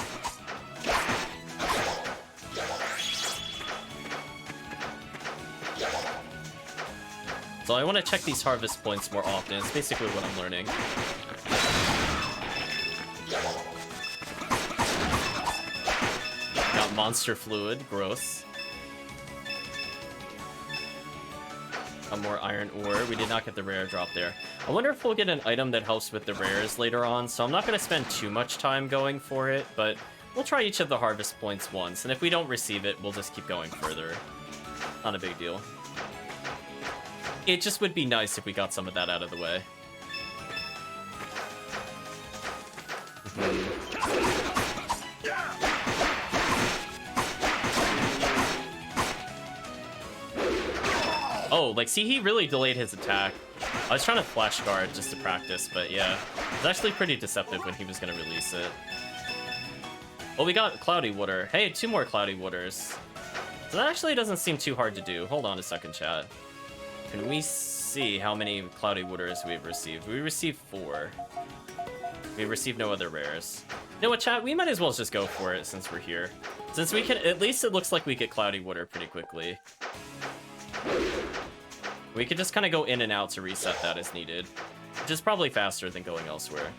So I want to check these harvest points more often. It's basically what I'm learning. Got monster fluid, gross. Got more iron ore. We did not get the rare drop there. I wonder if we'll get an item that helps with the rares later on, so I'm not going to spend too much time going for it, but we'll try each of the harvest points once, and if we don't receive it, we'll just keep going further. Not a big deal. It just would be nice if we got some of that out of the way. Oh, like, see, he really delayed his attack. I was trying to flash guard just to practice, but yeah. It was actually pretty deceptive when he was going to release it. Well, we got Cloudy Water. Hey, 2 more Cloudy Waters. So that actually doesn't seem too hard to do. Hold on a second, chat. Can we see how many Cloudy Waters we've received? We received 4. We received no other rares. You know what, chat? We might as well just go for it since we're here. Since we can, at least it looks like we get Cloudy Water pretty quickly. We could just kind of go in and out to reset that as needed, which is probably faster than going elsewhere.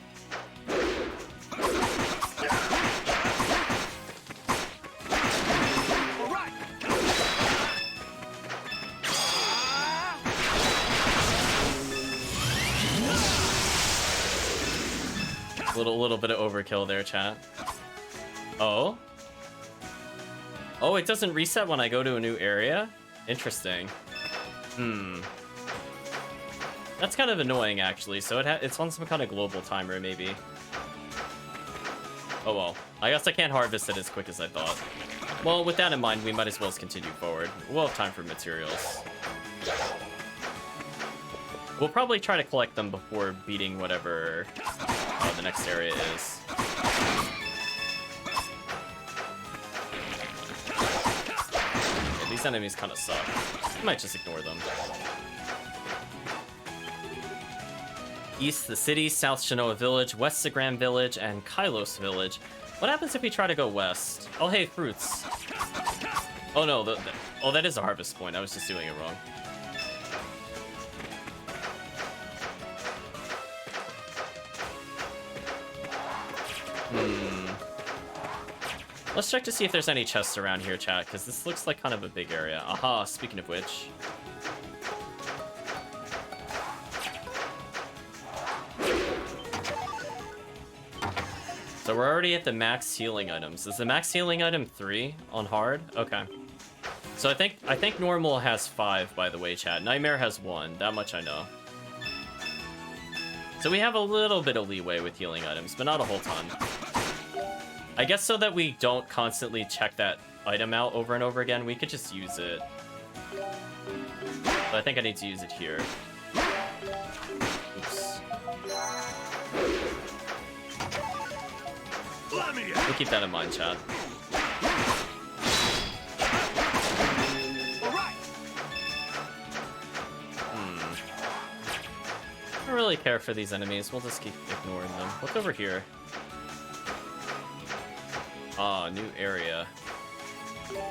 Little bit of overkill there, chat. Oh? Oh, it doesn't reset when I go to a new area? Interesting. That's kind of annoying, actually. So it's on some kind of global timer, maybe. Oh well. I guess I can't harvest it as quick as I thought. Well, with that in mind, we might as well continue forward. We'll have time for materials. We'll probably try to collect them before beating whatever the next area is. Yeah, these enemies kind of suck. I might just ignore them. East, the city, south, Shinoa Village, west, Sagram Village, and Kylos Village. What happens if we try to go west? Oh, hey, fruits. Oh, no. Oh, that is a harvest point. I was just doing it wrong. Let's check to see if there's any chests around here, chat, because this looks like kind of a big area. Aha, speaking of which. So we're already at the max healing items. Is the max healing item 3 on hard? Okay. So I think normal has 5, by the way, chat. Nightmare has 1. That much I know. So we have a little bit of leeway with healing items, but not a whole ton. I guess so that we don't constantly check that item out over and over again, we could just use it. But I think I need to use it here. Oops. We'll keep that in mind, chat. I don't really care for these enemies. We'll just keep ignoring them. What's over here? Ah, new area.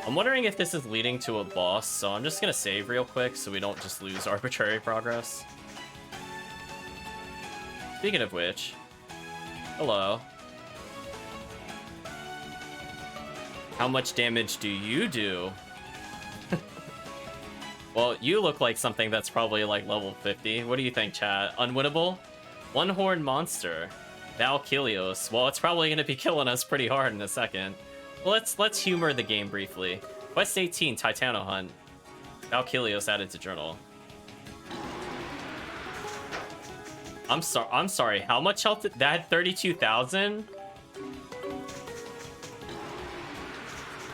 I'm wondering if this is leading to a boss, so I'm just gonna save real quick so we don't just lose arbitrary progress. Speaking of which, hello. How much damage do you do? Well, you look like something that's probably like level 50. What do you think, chat? Unwinnable? One-horned monster. Valkylios. Well, it's probably gonna be killing us pretty hard in a second. Well, let's humor the game briefly. Quest 18, Titano Hunt. Valkylios added to journal. I'm sorry. How much health? That had 32,000?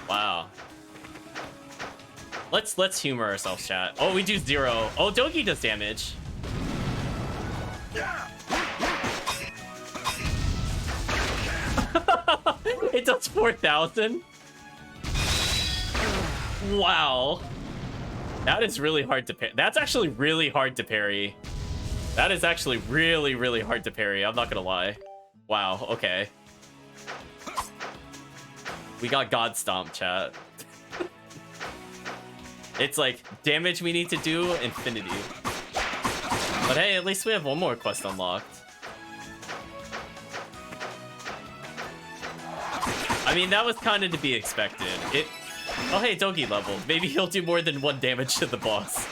Wow. Let's humor ourselves, chat. Oh, we do 0. Oh, Dogi does damage. It does 4,000. Wow. That is really hard to parry. That's actually really hard to parry. That is actually really, really hard to parry. I'm not gonna lie. Wow, okay. We got God Stomp, chat. It's like damage we need to do infinity. But hey, at least we have one more quest unlocked. I mean, that was kind of to be expected. Oh hey, Dogi leveled. Maybe he'll do more than 1 damage to the boss.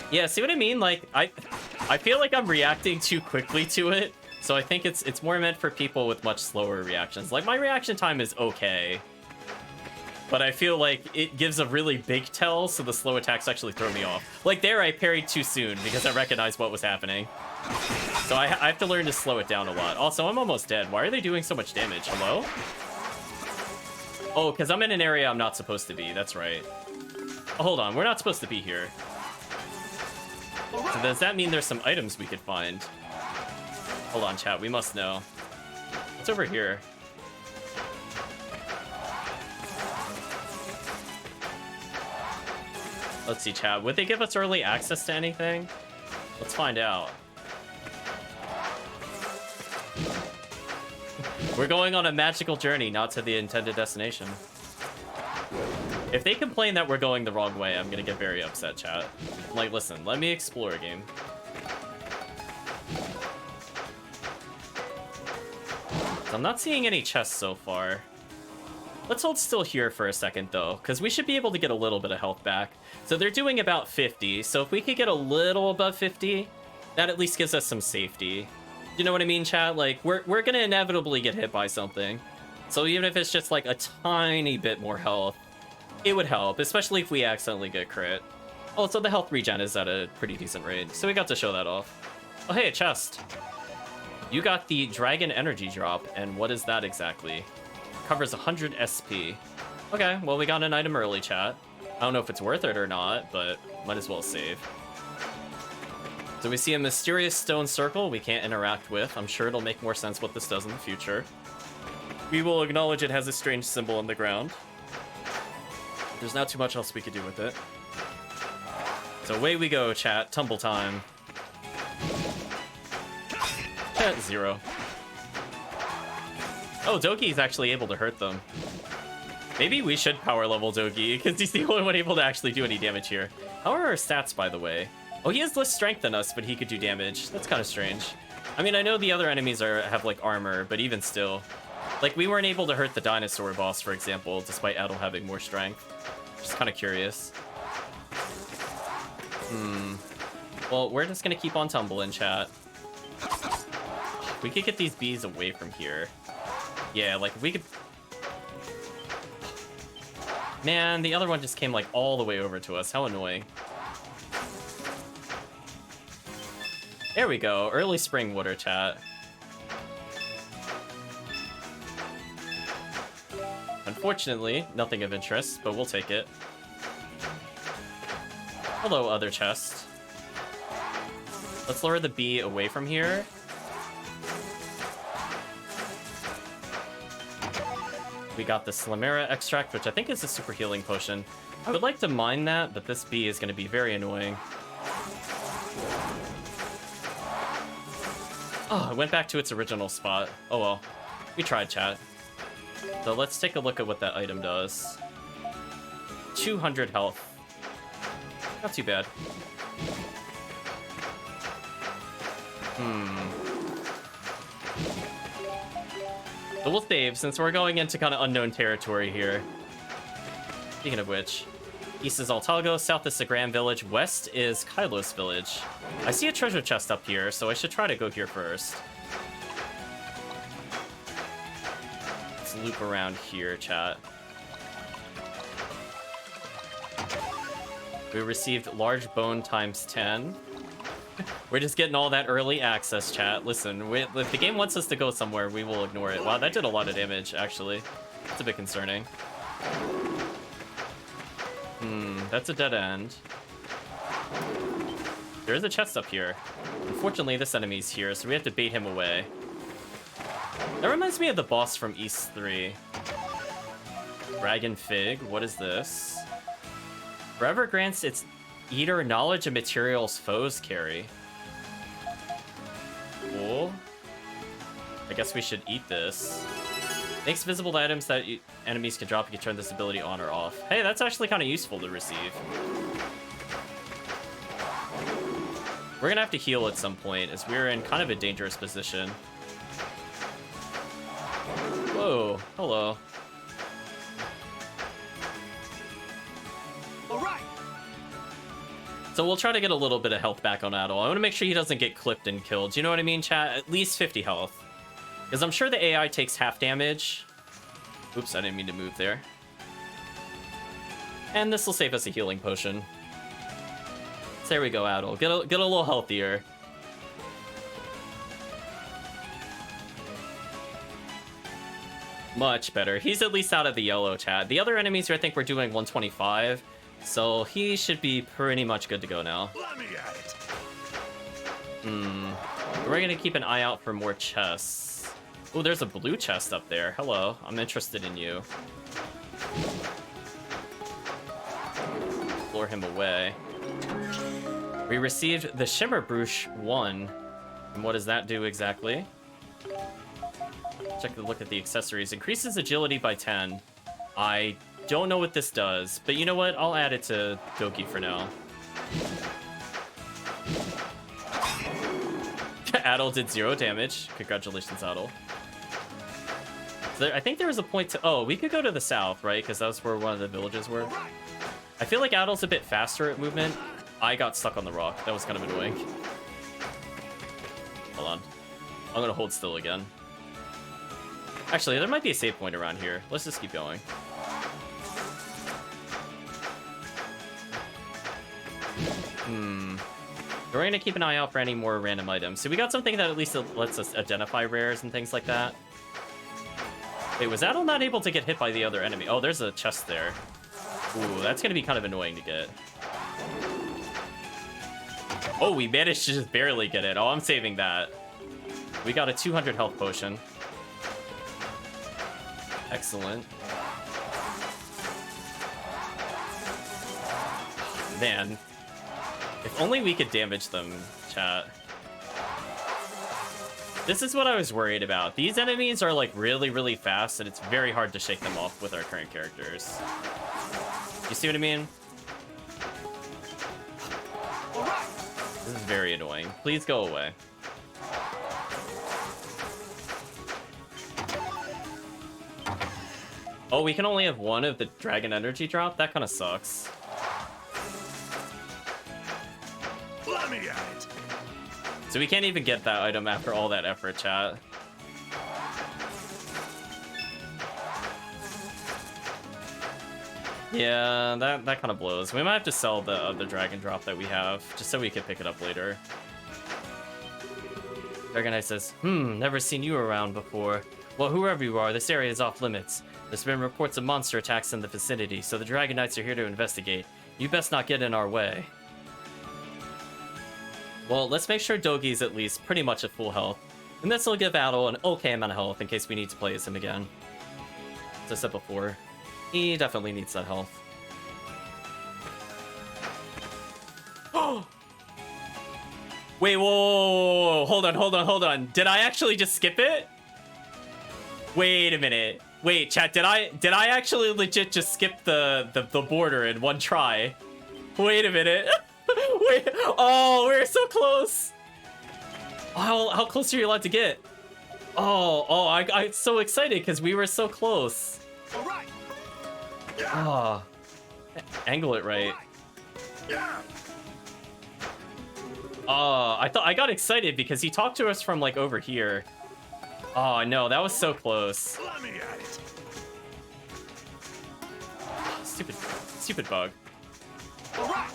Yeah, see what I mean? Like, I feel like I'm reacting too quickly to it. So I think it's more meant for people with much slower reactions. Like, my reaction time is okay. But I feel like it gives a really big tell, so the slow attacks actually throw me off. Like there, I parried too soon because I recognized what was happening. So I have to learn to slow it down a lot. Also, I'm almost dead. Why are they doing so much damage? Hello? Oh, because I'm in an area I'm not supposed to be. That's right. Oh, hold on. We're not supposed to be here. So does that mean there's some items we could find? Hold on, chat. We must know. What's over here? Let's see, chat. Would they give us early access to anything? Let's find out. We're going on a magical journey, not to the intended destination. If they complain that we're going the wrong way, I'm gonna get very upset, chat. Like, listen, let me explore a game. I'm not seeing any chests so far. Let's hold still here for a second, though, because we should be able to get a little bit of health back. So they're doing about 50, so if we could get a little above 50, that at least gives us some safety. You know what I mean, chat? Like, we're gonna inevitably get hit by something. So even if it's just like a tiny bit more health, it would help, especially if we accidentally get crit. Also, the health regen is at a pretty decent rate, so we got to show that off. Oh, hey, a chest. You got the Dragon Energy Drop, and what is that exactly? Covers 100 SP. Okay, well, we got an item early, chat. I don't know if it's worth it or not, but might as well save. So we see a mysterious stone circle we can't interact with. I'm sure it'll make more sense what this does in the future. We will acknowledge it has a strange symbol on the ground. There's not too much else we could do with it. So away we go, chat. Tumble time. 0. Oh, Dogi's actually able to hurt them. Maybe we should power level Dogi, because he's the only one able to actually do any damage here. How are our stats, by the way? Oh, he has less strength than us, but he could do damage. That's kind of strange. I mean, I know the other enemies have, like, armor, but even still. Like, we weren't able to hurt the dinosaur boss, for example, despite Adel having more strength. Just kind of curious. Well, we're just gonna keep on tumbling, chat. We could get these bees away from here. Yeah, like, if we could... Man, the other one just came, like, all the way over to us. How annoying. There we go. Early spring water, chat. Unfortunately, nothing of interest, but we'll take it. Hello, other chest. Let's lure the bee away from here. We got the Slimera Extract, which I think is a super healing potion. I would like to mine that, but this bee is going to be very annoying. Oh, it went back to its original spot. Oh well. We tried, chat. So let's take a look at what that item does. 200 health. Not too bad. So we'll save, since we're going into kind of unknown territory here. Speaking of which, east is Altalgo, south is Sagram Village, west is Kylos Village. I see a treasure chest up here, so I should try to go here first. Let's loop around here, chat. We received large bone times 10. We're just getting all that early access, chat. Listen, if the game wants us to go somewhere, we will ignore it. Wow, that did a lot of damage, actually. It's a bit concerning. That's a dead end. There is a chest up here. Unfortunately, this enemy's here, so we have to bait him away. That reminds me of the boss from East 3. Dragon Fig, what is this? Forever grants its eater knowledge of materials foes carry. Cool. I guess we should eat this. Makes visible to items that enemies can drop. You can turn this ability on or off. Hey, that's actually kind of useful to receive. We're gonna have to heal at some point, as we're in kind of a dangerous position. Whoa, hello. All right. So we'll try to get a little bit of health back on Adol. I want to make sure he doesn't get clipped and killed. Do you know what I mean, chat? At least 50 health. Because I'm sure the AI takes half damage. Oops, I didn't mean to move there. And this will save us a healing potion. So there we go, Adol. Get a little healthier. Much better. He's at least out of the yellow, chat. The other enemies here, I think we're doing 125. So he should be pretty much good to go now. Let me at it. We're gonna keep an eye out for more chests. Oh, there's a blue chest up there. Hello, I'm interested in you. Lure him away. We received the Shimmer Brush 1. And what does that do exactly? Check the look at the accessories. Increases agility by 10. I don't know what this does, but you know what? I'll add it to Doki for now. Adol did 0 damage. Congratulations, Adol. So I think there was a point to... Oh, we could go to the south, right? Because that's where one of the villages were. I feel like Adol's a bit faster at movement. I got stuck on the rock. That was kind of annoying. Hold on. I'm going to hold still again. Actually, there might be a save point around here. Let's just keep going. We're going to keep an eye out for any more random items. So we got something that at least lets us identify rares and things like that. Wait, was Adol not able to get hit by the other enemy? Oh, there's a chest there. Ooh, that's going to be kind of annoying to get. Oh, we managed to just barely get it. Oh, I'm saving that. We got a 200 health potion. Excellent. Man. If only we could damage them, chat. This is what I was worried about. These enemies are like really, really fast, and it's very hard to shake them off with our current characters. You see what I mean? This is very annoying. Please go away. Oh, we can only have one of the dragon energy drop? That kind of sucks. Let me at it. So we can't even get that item after all that effort, chat. Yeah, that kind of blows. We might have to sell the dragon drop that we have, just so we can pick it up later. Dragon Knight says, never seen you around before. Well, whoever you are, this area is off limits. There's been reports of monster attacks in the vicinity, so the Dragon Knights are here to investigate. You best not get in our way. Well, let's make sure Dogi's at least pretty much at full health. And this will give Adol an okay amount of health in case we need to play as him again. As I said before, he definitely needs that health. Wait, whoa, hold on. Did I actually just skip it? Wait a minute. Wait, chat, did I actually legit just skip the border in one try? Wait a minute. Wait, oh, we're so close. How close are you allowed to get? Oh, I'm so excited because we were so close. All right. Oh, angle it right. Yeah. Oh, I got excited because he talked to us from like over here. Oh no, that was so close. Let me at it. Stupid bug. All right.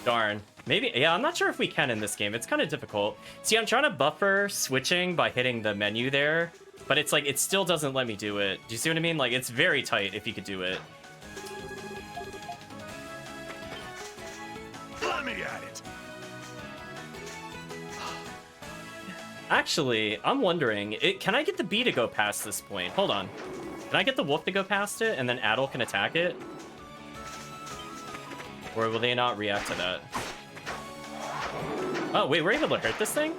Darn. Maybe, yeah, I'm not sure if we can in this game. It's kind of difficult. See, I'm trying to buffer switching by hitting the menu there, but it's like, it still doesn't let me do it. Do you see what I mean? Like, it's very tight if you could do it. Let me at it. Actually, I'm wondering, can I get the bee to go past this point? Hold on. Can I get the wolf to go past it, and then Adel can attack it? Or will they not react to that? Oh, wait, we're able to hurt this thing?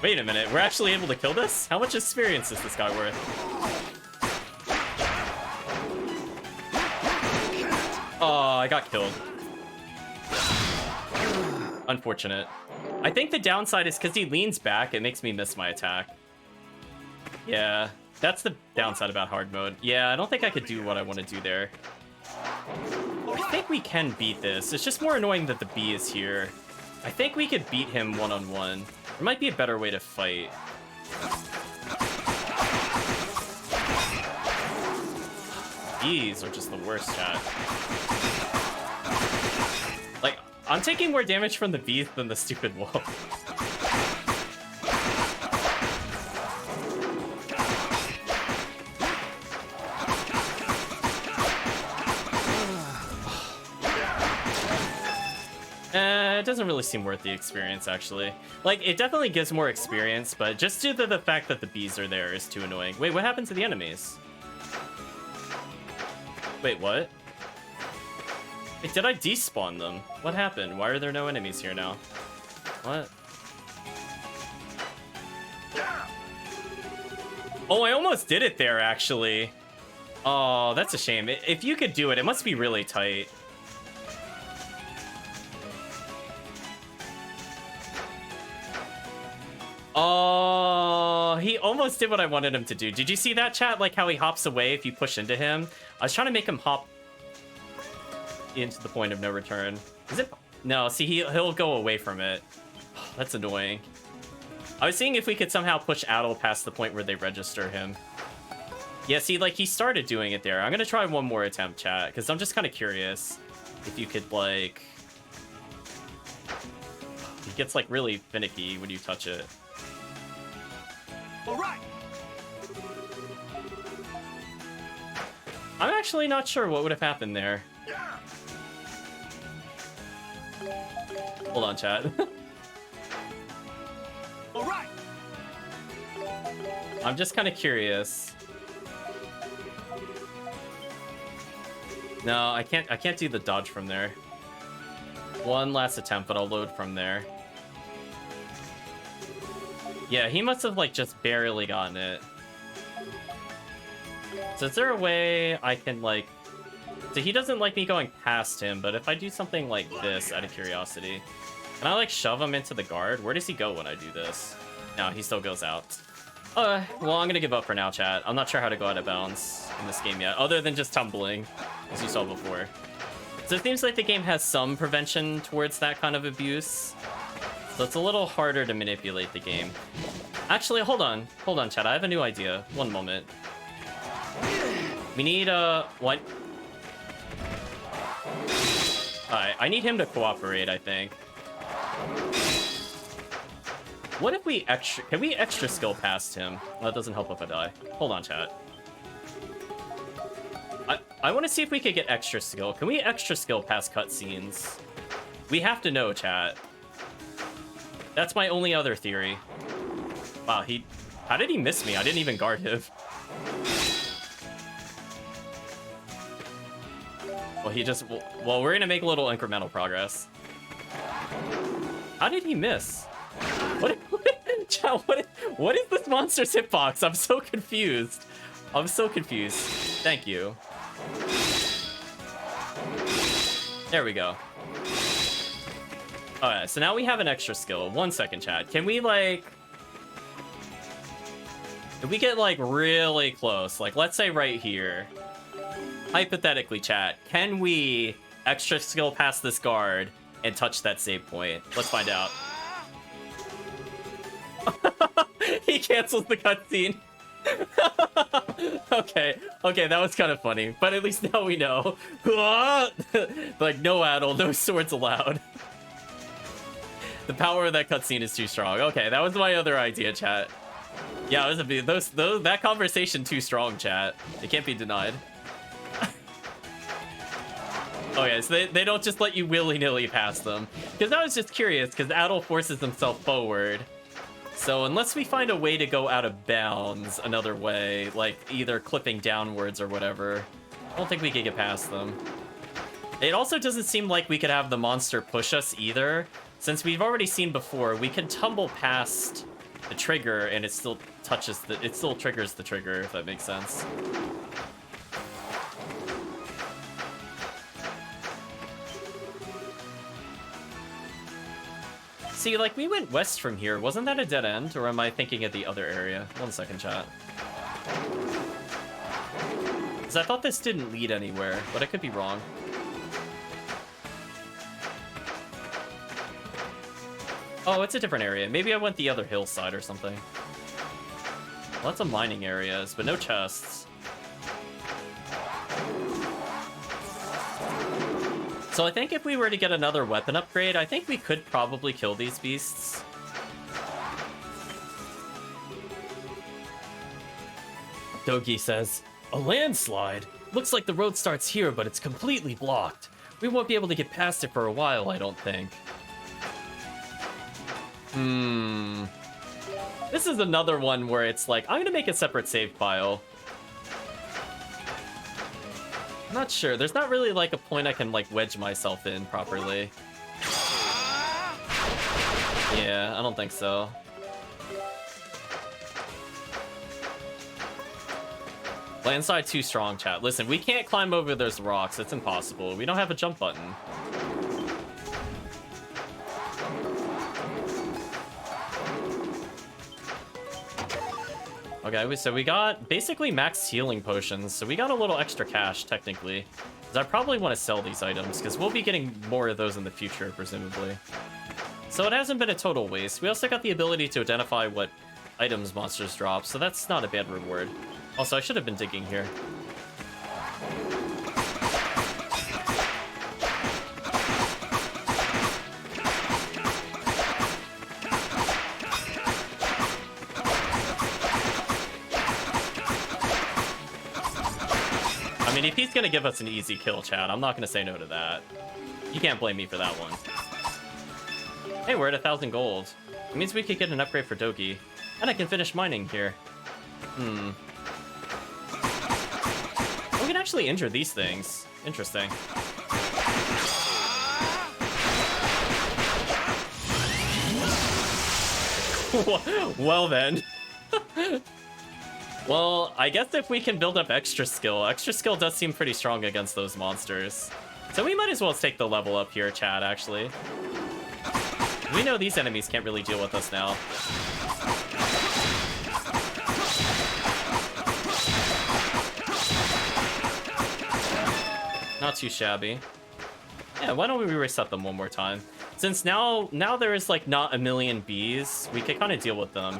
Wait a minute, we're actually able to kill this? How much experience is this guy worth? Oh, I got killed. Unfortunate. I think the downside is because he leans back, it makes me miss my attack. Yeah, that's the downside about hard mode. Yeah, I don't think I could do what I want to do there. I think we can beat this. It's just more annoying that the bee is here. I think we could beat him one-on-one. There might be a better way to fight. Bees are just the worst, chat. Like, I'm taking more damage from the bees than the stupid wolf. It doesn't really seem worth the experience, actually. Like, it definitely gives more experience, but just due to the fact that the bees are there is too annoying. Wait, what happened to the enemies? Wait, what? Wait, did I despawn them? What happened? Why are there no enemies here now? What? Oh, I almost did it there, actually. Oh, that's a shame. If you could do it, it must be really tight. Oh, he almost did what I wanted him to do. Did you see that, chat? Like how he hops away if you push into him? I was trying to make him hop into the point of no return. Is it? No, see, he'll go away from it. Oh, that's annoying. I was seeing if we could somehow push Adel past the point where they register him. Yeah, see, like, he started doing it there. I'm gonna try one more attempt, chat, because I'm just kind of curious if you could, like... He gets, like, really finicky when you touch it. All right. I'm actually not sure what would have happened there. Yeah. Hold on, chat. All right. I'm just kind of curious. No, I can't do the dodge from there. One last attempt, but I'll load from there. Yeah, he must have, like, just barely gotten it. So is there a way I can, like... So he doesn't like me going past him, but if I do something like this out of curiosity... Can I, like, shove him into the guard? Where does he go when I do this? No, he still goes out. Well, I'm gonna give up for now, chat. I'm not sure how to go out of bounds in this game yet, other than just tumbling, as you saw before. So it seems like the game has some prevention towards that kind of abuse. So it's a little harder to manipulate the game. Actually, hold on, chat. I have a new idea. One moment. We need what? Alright, I need him to cooperate, I think. What if we can we extra skill past him? Well, that doesn't help if I die. Hold on, chat. I want to see if we could get extra skill. Can we extra skill past cutscenes? We have to know, chat. That's my only other theory. Wow, how did he miss me? I didn't even guard him. Well, we're gonna make a little incremental progress. How did he miss? What is this monster's hitbox? I'm so confused. Thank you. There we go. Alright, so now we have an extra skill. 1 second, chat. Can we, like... If we get, like, really close, like, let's say right here. Hypothetically, chat, can we extra skill past this guard and touch that save point? Let's find out. He cancels the cutscene. Okay, that was kind of funny, but at least now we know. Like, no addle, no swords allowed. The power of that cutscene is too strong. Okay, that was my other idea, chat. Yeah, it was that conversation too strong, chat. It can't be denied. Okay, so they don't just let you willy-nilly pass them. Because I was just curious, because Adol forces himself forward. So unless we find a way to go out of bounds another way, like either clipping downwards or whatever, I don't think we could get past them. It also doesn't seem like we could have the monster push us either. Since we've already seen before, we can tumble past the trigger and it still triggers the trigger, if that makes sense. See, like, we went west from here. Wasn't that a dead end? Or am I thinking of the other area? 1 second, chat. Because I thought this didn't lead anywhere, but I could be wrong. Oh, it's a different area. Maybe I went the other hillside or something. Lots of mining areas, but no chests. So I think if we were to get another weapon upgrade, I think we could probably kill these beasts. Dogi says, a landslide? Looks like the road starts here, but it's completely blocked. We won't be able to get past it for a while, I don't think. This is another one where it's like, I'm gonna make a separate save file. I'm not sure. There's not really like a point I can like wedge myself in properly. Yeah, I don't think so. Landslide too strong, chat. Listen, we can't climb over those rocks. It's impossible. We don't have a jump button. Okay, so we got basically max healing potions, so we got a little extra cash, technically. Because I probably want to sell these items, because we'll be getting more of those in the future, presumably. So it hasn't been a total waste. We also got the ability to identify what items monsters drop, so that's not a bad reward. Also, I should have been digging here. I mean, if he's gonna give us an easy kill, chat, I'm not gonna say no to that. You can't blame me for that one. Hey, we're at 1,000 gold. It means we could get an upgrade for Dogi. And I can finish mining here. We can actually injure these things. Interesting. Well then. Well, I guess if we can build up extra skill does seem pretty strong against those monsters. So we might as well take the level up here, chat, actually. We know these enemies can't really deal with us now. Not too shabby. Yeah, why don't we reset them one more time? Since now there is like not a million bees, we can kind of deal with them.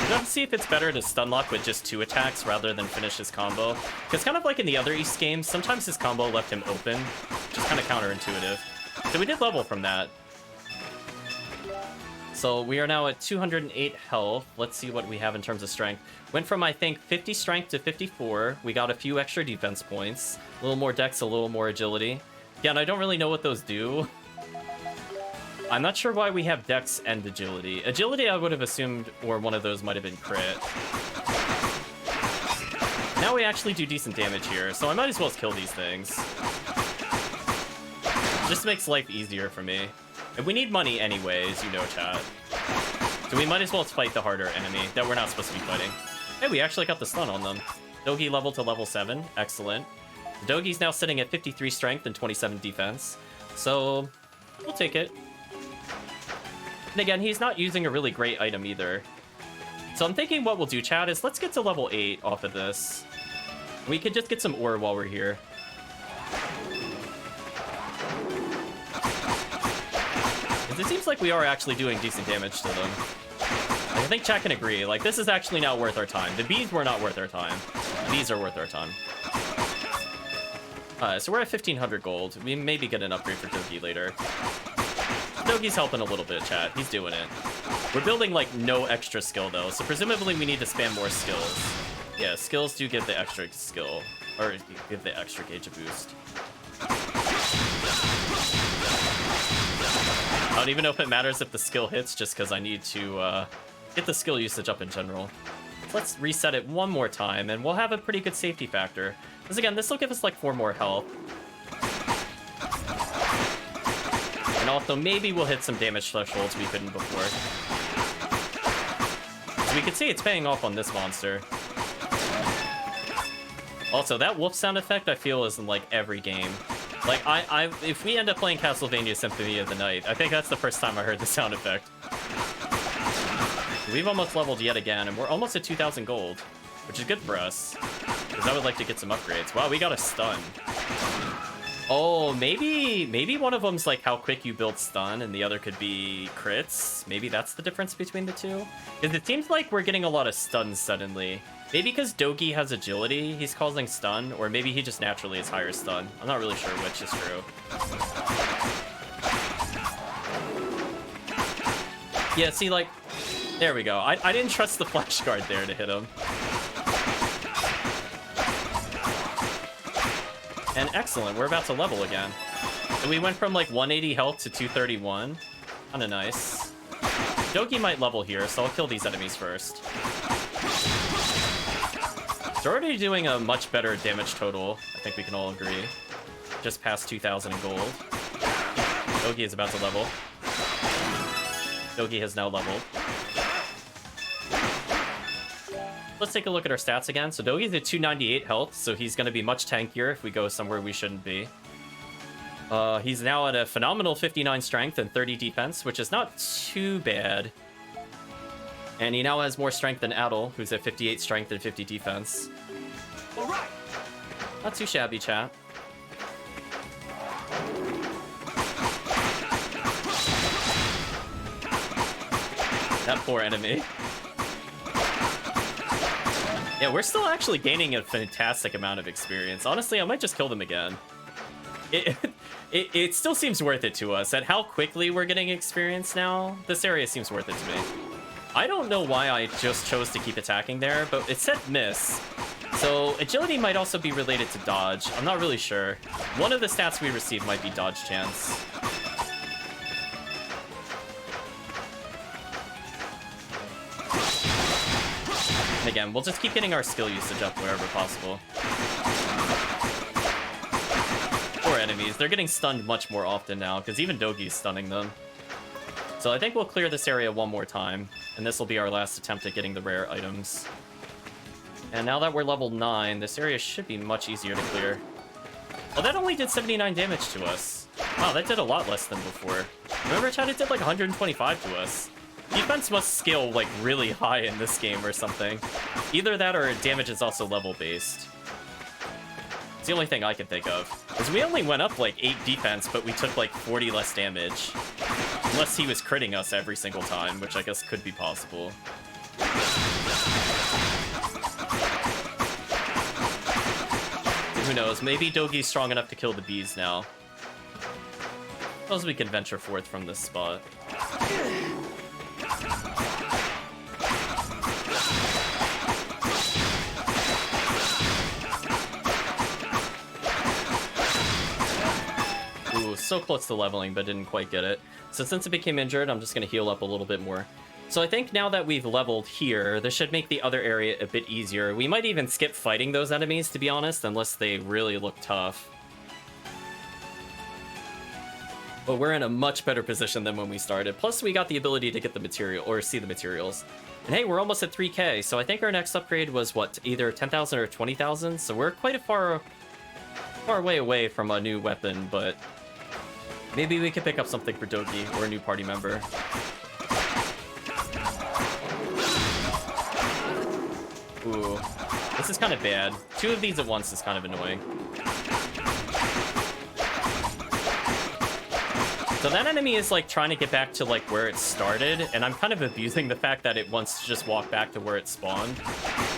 Let's see if it's better to stun lock with just 2 attacks rather than finish his combo. Because kind of like in the other Ys games, sometimes his combo left him open, which is kind of counterintuitive. So we did level from that. So we are now at 208 health. Let's see what we have in terms of strength. Went from, I think, 50 strength to 54. We got a few extra defense points. A little more dex, a little more agility. Yeah, and I don't really know what those do. I'm not sure why we have dex and agility. Agility, I would have assumed, or one of those might have been crit. Now we actually do decent damage here, so I might as well kill these things. Just makes life easier for me. And we need money anyways, you know, chat. So we might as well fight the harder enemy that we're not supposed to be fighting. Hey, we actually got the stun on them. Dogi level to level 7. Excellent. Dogi's now sitting at 53 strength and 27 defense. So, we'll take it. And again, he's not using a really great item either. So I'm thinking what we'll do, chat, is let's get to level 8 off of this. We could just get some ore while we're here. Because it seems like we are actually doing decent damage to them. I think chat can agree. Like, this is actually not worth our time. The bees were not worth our time. These are worth our time. So we're at 1,500 gold. We maybe get an upgrade for Dogi later. Dogi's helping a little bit, chat. He's doing it. We're building, like, no extra skill, though. So presumably we need to spam more skills. Yeah, skills do give the extra skill. Or give the extra gauge a boost. I don't even know if it matters if the skill hits, just because I need to get the skill usage up in general. Let's reset it one more time, and we'll have a pretty good safety factor. Because again, this will give us like 4 more health. And also, maybe we'll hit some damage thresholds we couldn't before. So we can see it's paying off on this monster. Also, that wolf sound effect I feel is in like every game. Like, if we end up playing Castlevania Symphony of the Night, I think that's the first time I heard the sound effect. We've almost leveled yet again, and we're almost at 2,000 gold, which is good for us, because I would like to get some upgrades. Wow, we got a stun. Oh, maybe one of them's like how quick you build stun, and the other could be crits. Maybe that's the difference between the two. Because it seems like we're getting a lot of stuns suddenly. Maybe because Dogi has agility, he's causing stun, or maybe he just naturally is higher stun. I'm not really sure which is true. Yeah, see, like, there we go. I didn't trust the flash guard there to hit him. And excellent, we're about to level again. So we went from like 180 health to 231. Kinda nice. Dogi might level here, so I'll kill these enemies first. It's already doing a much better damage total, I think we can all agree. Just past 2,000 in gold. Dogi is about to level. Dogi has now leveled. Let's take a look at our stats again. So Dogi's at 298 health, so he's going to be much tankier if we go somewhere we shouldn't be. He's now at a phenomenal 59 strength and 30 defense, which is not too bad. And he now has more strength than Adel, who's at 58 strength and 50 defense. All right. Not too shabby, chat. That poor enemy. Yeah, we're still actually gaining a fantastic amount of experience. Honestly, I might just kill them again. It still seems worth it to us. At how quickly we're getting experience now, this area seems worth it to me. I don't know why I just chose to keep attacking there, but it said miss. So agility might also be related to dodge. I'm not really sure. One of the stats we received might be dodge chance. And again, we'll just keep getting our skill usage up wherever possible. Poor enemies. They're getting stunned much more often now, because even Dogi's stunning them. So I think we'll clear this area one more time, and this will be our last attempt at getting the rare items. And now that we're level 9, this area should be much easier to clear. Oh, that only did 79 damage to us. Wow, that did a lot less than before. Remember, chat, it did like 125 to us. Defense must scale like really high in this game or something. Either that or damage is also level based. It's the only thing I can think of. Because we only went up like 8 defense, but we took like 40 less damage. Unless he was critting us every single time, which I guess could be possible. Who knows? Maybe Dogi's strong enough to kill the bees now. Suppose we can venture forth from this spot. Ooh, so close to leveling, but didn't quite get it. So since it became injured, I'm just going to heal up a little bit more. So I think now that we've leveled here, this should make the other area a bit easier. We might even skip fighting those enemies, to be honest, unless they really look tough. But we're in a much better position than when we started. Plus, we got the ability to get the material, or see the materials. And hey, we're almost at 3K, so I think our next upgrade was, what, either 10,000 or 20,000? So we're quite a far way away from a new weapon, but maybe we could pick up something for Dogi or a new party member. Ooh, this is kind of bad. 2 of these at once is kind of annoying. So that enemy is like trying to get back to like where it started, and I'm kind of abusing the fact that it wants to just walk back to where it spawned.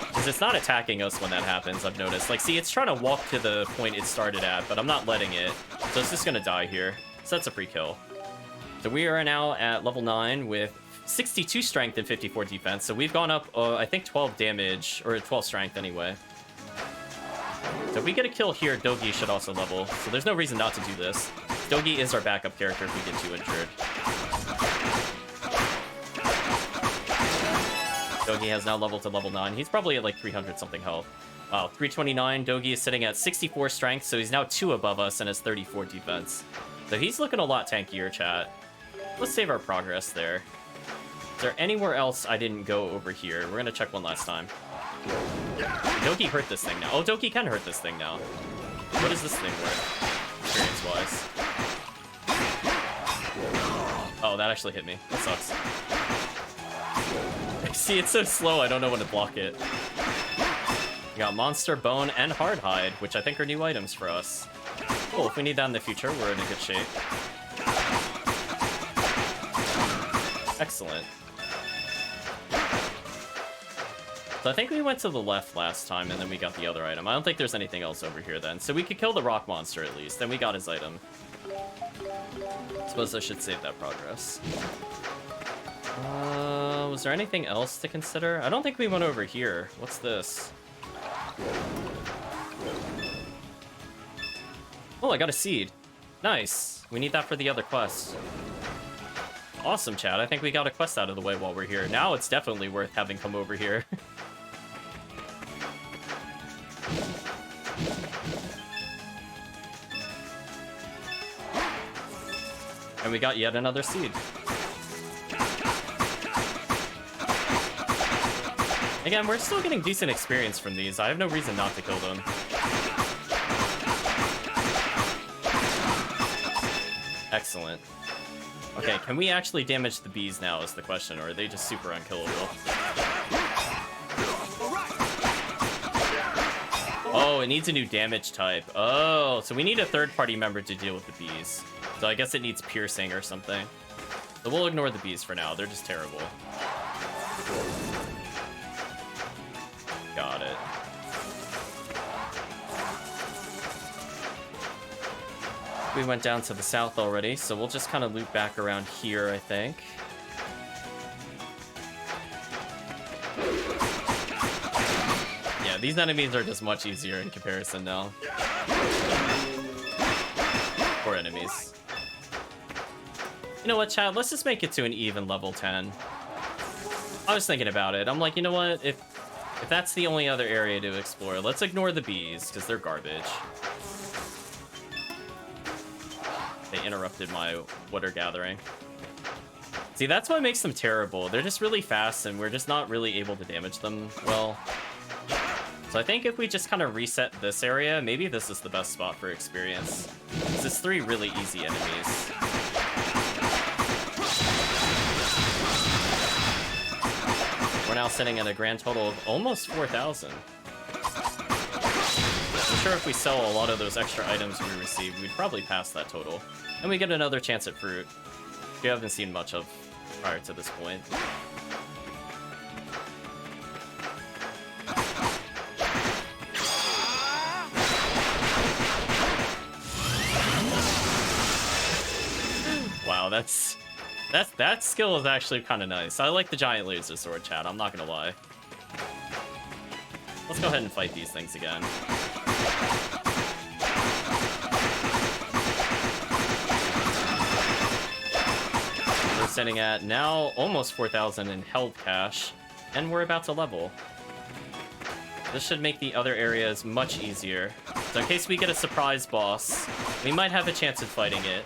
Because it's not attacking us when that happens, I've noticed. Like, see, it's trying to walk to the point it started at, but I'm not letting it. So it's just gonna die here. So that's a free kill. So we are now at level 9 with 62 strength and 54 defense. So we've gone up, I think 12 damage, or 12 strength anyway. So if we get a kill here, Dogi should also level. So there's no reason not to do this. Dogi is our backup character if we get too injured. Dogi has now leveled to level 9. He's probably at like 300 something health. Wow, 329. Dogi is sitting at 64 strength, so he's now 2 above us and has 34 defense. So he's looking a lot tankier, chat. Let's save our progress there. Is there anywhere else I didn't go over here? We're gonna check one last time. Dogi hurt this thing now. Oh, Dogi can hurt this thing now. What is this thing worth, experience-wise? Oh, that actually hit me. That sucks. See, it's so slow, I don't know when to block it. We got Monster, Bone, and Hard Hide, which I think are new items for us. Cool, if we need that in the future, we're in a good shape. Excellent. So I think we went to the left last time, and then we got the other item. I don't think there's anything else over here then. So we could kill the rock monster at least, then we got his item. Suppose I should save that progress. Was there anything else to consider? I don't think we went over here. What's this? Oh, I got a seed. Nice. We need that for the other quest. Awesome, Chad. I think we got a quest out of the way while we're here. Now it's definitely worth having come over here. And we got yet another seed. Again, we're still getting decent experience from these. I have no reason not to kill them. Excellent. Okay, can we actually damage the bees now is the question, or are they just super unkillable? Oh, it needs a new damage type. Oh, so we need a third-party member to deal with the bees. So I guess it needs piercing or something. So we'll ignore the bees for now. They're just terrible. Got it. We went down to the south already, so we'll just kind of loop back around here, I think. Yeah, these enemies are just much easier in comparison now. Poor enemies. You know what, Chad? Let's just make it to an even level 10. I was thinking about it. I'm like, you know what? If that's the only other area to explore, let's ignore the bees, because they're garbage. They interrupted my water gathering. See, that's what makes them terrible. They're just really fast, and we're just not really able to damage them well. So I think if we just kind of reset this area, maybe this is the best spot for experience. Because it's 3 really easy enemies. We're now sitting at a grand total of almost 4,000. I'm sure if we sell a lot of those extra items we received, we'd probably pass that total. And we get another chance at fruit, which we haven't seen much of prior to this point. Wow, that skill is actually kind of nice. I like the giant laser sword, chat. I'm not gonna lie. Let's go ahead and fight these things again. We're sitting at now almost 4,000 in health cash, and we're about to level. This should make the other areas much easier. So in case we get a surprise boss, we might have a chance of fighting it.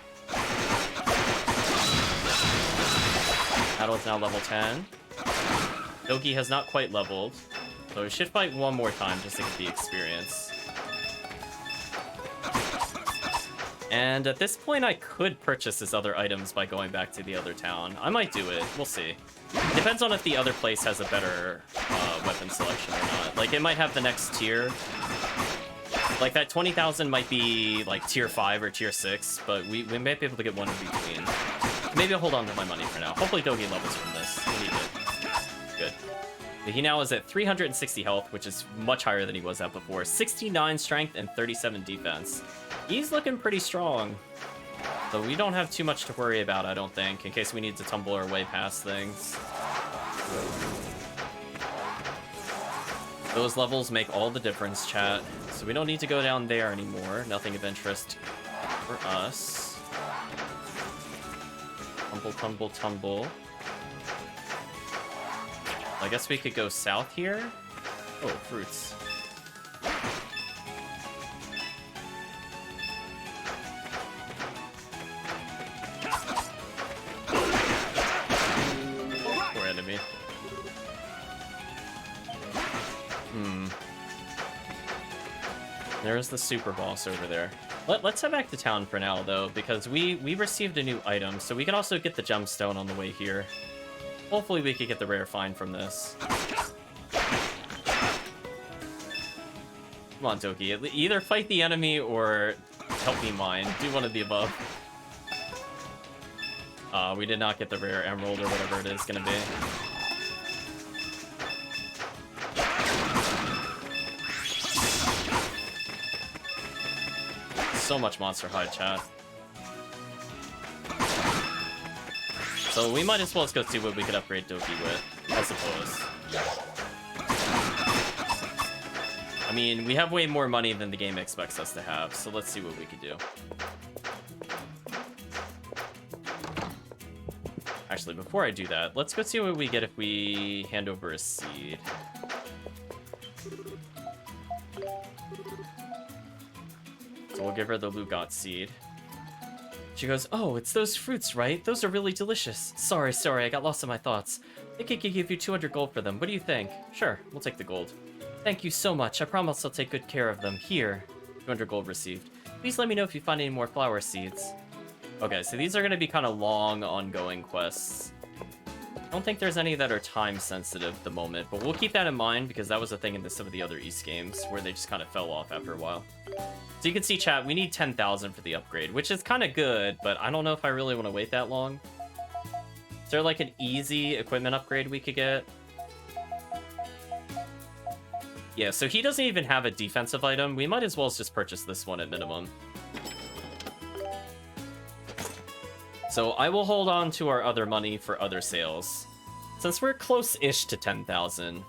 Battle is now level 10. Dogi has not quite leveled, so we should fight one more time just to get the experience. And at this point, I could purchase his other items by going back to the other town. I might do it. We'll see. Depends on if the other place has a better weapon selection or not. Like, it might have the next tier. Like, that 20,000 might be, like, tier 5 or tier 6, but we might be able to get one in between. Maybe I'll hold on to my money for now. Hopefully Dogi levels from this. We need it. Good. But he now is at 360 health, which is much higher than he was at before. 69 strength and 37 defense. He's looking pretty strong. So we don't have too much to worry about, I don't think, in case we need to tumble our way past things. Those levels make all the difference, chat. So we don't need to go down there anymore. Nothing of interest for us. Tumble, tumble, tumble. I guess we could go south here. Oh, fruits. Poor enemy. There's the super boss over there. Let's head back to town for now, though, because we received a new item, so we can also get the gemstone on the way here. Hopefully we could get the rare find from this. Come on, Doki. Either fight the enemy or help me mine. Do one of the above. We did not get the rare emerald or whatever it is gonna be. So much monster hide, chat. So we might as well just go see what we could upgrade Doki with, I suppose. I mean, we have way more money than the game expects us to have, so let's see what we could do. Actually, before I do that, let's go see what we get if we hand over a seed. So we'll give her the Lugot seed. She goes, oh, it's those fruits, right? Those are really delicious. Sorry, I got lost in my thoughts. I think I could give you 200 gold for them. What do you think? Sure, we'll take the gold. Thank you so much. I promise I'll take good care of them. Here, 200 gold received. Please let me know if you find any more flower seeds. Okay, so these are going to be kind of long, ongoing quests. I don't think there's any that are time-sensitive at the moment, but we'll keep that in mind because that was a thing in some of the other Ys games where they just kind of fell off after a while. So you can see, chat, we need 10,000 for the upgrade, which is kind of good, but I don't know if I really want to wait that long. Is there like an easy equipment upgrade we could get? Yeah, so he doesn't even have a defensive item. We might as well just purchase this one at minimum. So I will hold on to our other money for other sales, since we're close-ish to 10,000.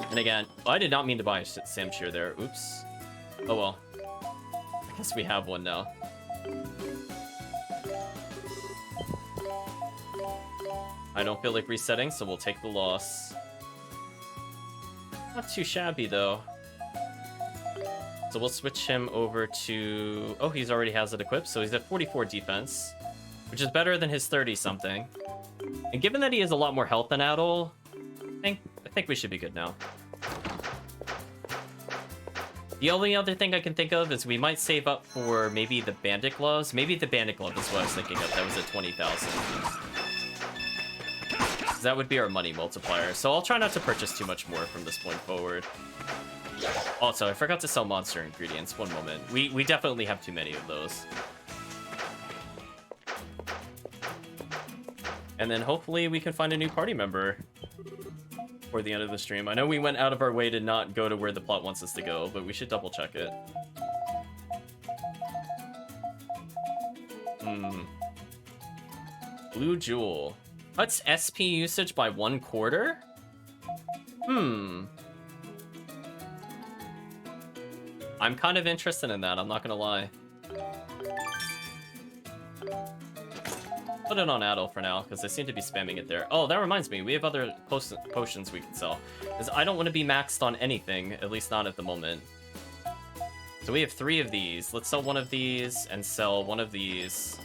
And again, I did not mean to buy a Samshir there. Oops. Oh well. I guess we have one now. I don't feel like resetting, so we'll take the loss. Not too shabby, though. So we'll switch him over to... Oh, he already has it equipped, so he's at 44 defense, which is better than his 30-something. And given that he has a lot more health than Adol, I think we should be good now. The only other thing I can think of is we might save up for maybe the Bandit Gloves. Maybe the Bandit Glove is what I was thinking of. That was at 20,000. That would be our money multiplier. So I'll try not to purchase too much more from this point forward. Also, I forgot to sell monster ingredients. One moment. We definitely have too many of those. And then hopefully we can find a new party member for the end of the stream. I know we went out of our way to not go to where the plot wants us to go, but we should double check it. Blue Jewel. Cuts SP usage by 1/4? I'm kind of interested in that, I'm not gonna lie. Put it on Adol for now, because they seem to be spamming it there. Oh, that reminds me, we have other potions we can sell. Because I don't want to be maxed on anything, at least not at the moment. So we have 3 of these. Let's sell one of these and sell one of these.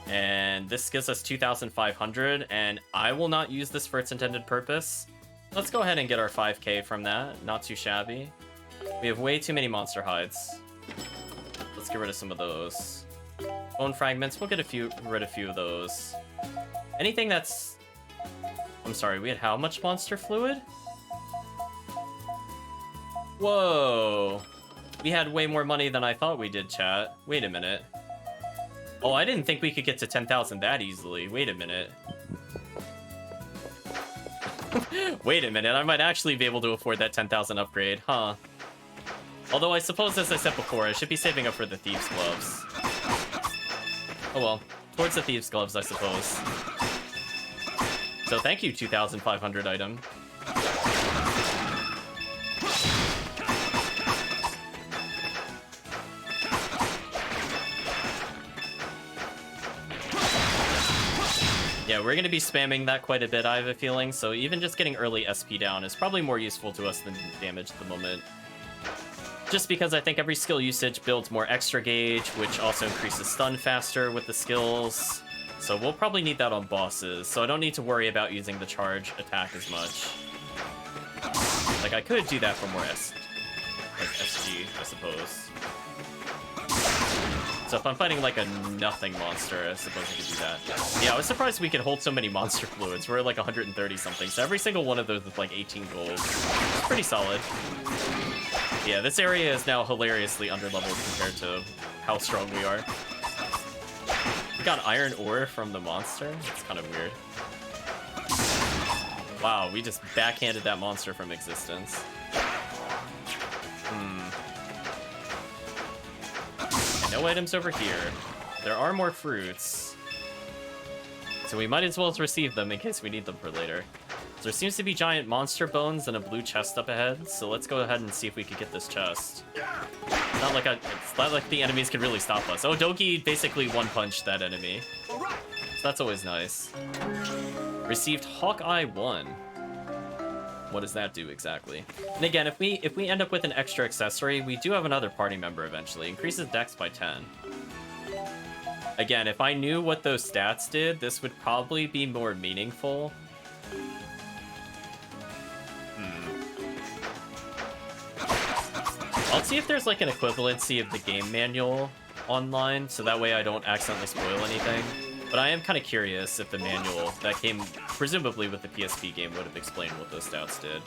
And this gives us 2,500, and I will not use this for its intended purpose. Let's go ahead and get our 5k from that. Not too shabby. We have way too many monster hides. Let's get rid of some of those. Bone fragments, we'll get rid of a few of those. Anything that's... I'm sorry, we had how much monster fluid? Whoa. We had way more money than I thought we did, chat. Wait a minute. Oh, I didn't think we could get to 10,000 that easily. Wait a minute. Wait a minute, I might actually be able to afford that 10,000 upgrade, huh? Although I suppose, as I said before, I should be saving up for the Thieves' Gloves. Oh well, towards the Thieves' Gloves, I suppose. So thank you, 2,500 item. Yeah, we're going to be spamming that quite a bit, I have a feeling, so even just getting early SP down is probably more useful to us than damage at the moment. Just because I think every skill usage builds more extra gauge, which also increases stun faster with the skills. So we'll probably need that on bosses, so I don't need to worry about using the charge attack as much. Like, I could do that for more SG, I suppose. So if I'm fighting like a nothing monster, I suppose I could do that. Yeah, I was surprised we could hold so many monster fluids. We're at like 130 something, so every single one of those with like 18 gold. It's pretty solid. Yeah, this area is now hilariously underleveled compared to how strong we are. We got iron ore from the monster? It's kind of weird. Wow, we just backhanded that monster from existence. No items over here. There are more fruits. So we might as well receive them in case we need them for later. So there seems to be giant monster bones and a blue chest up ahead, so let's go ahead and see if we can get this chest. It's not like the enemies can really stop us. Oh, Dogi basically one-punched that enemy. So that's always nice. Received Hawkeye 1. What does that do exactly? And again, if we end up with an extra accessory, we do have another party member eventually. Increases dex by 10. Again, if I knew what those stats did, this would probably be more meaningful. I'll see if there's like an equivalency of the game manual online, so that way I don't accidentally spoil anything. But I am kind of curious if the manual that came presumably with the PSP game would have explained what those stats did.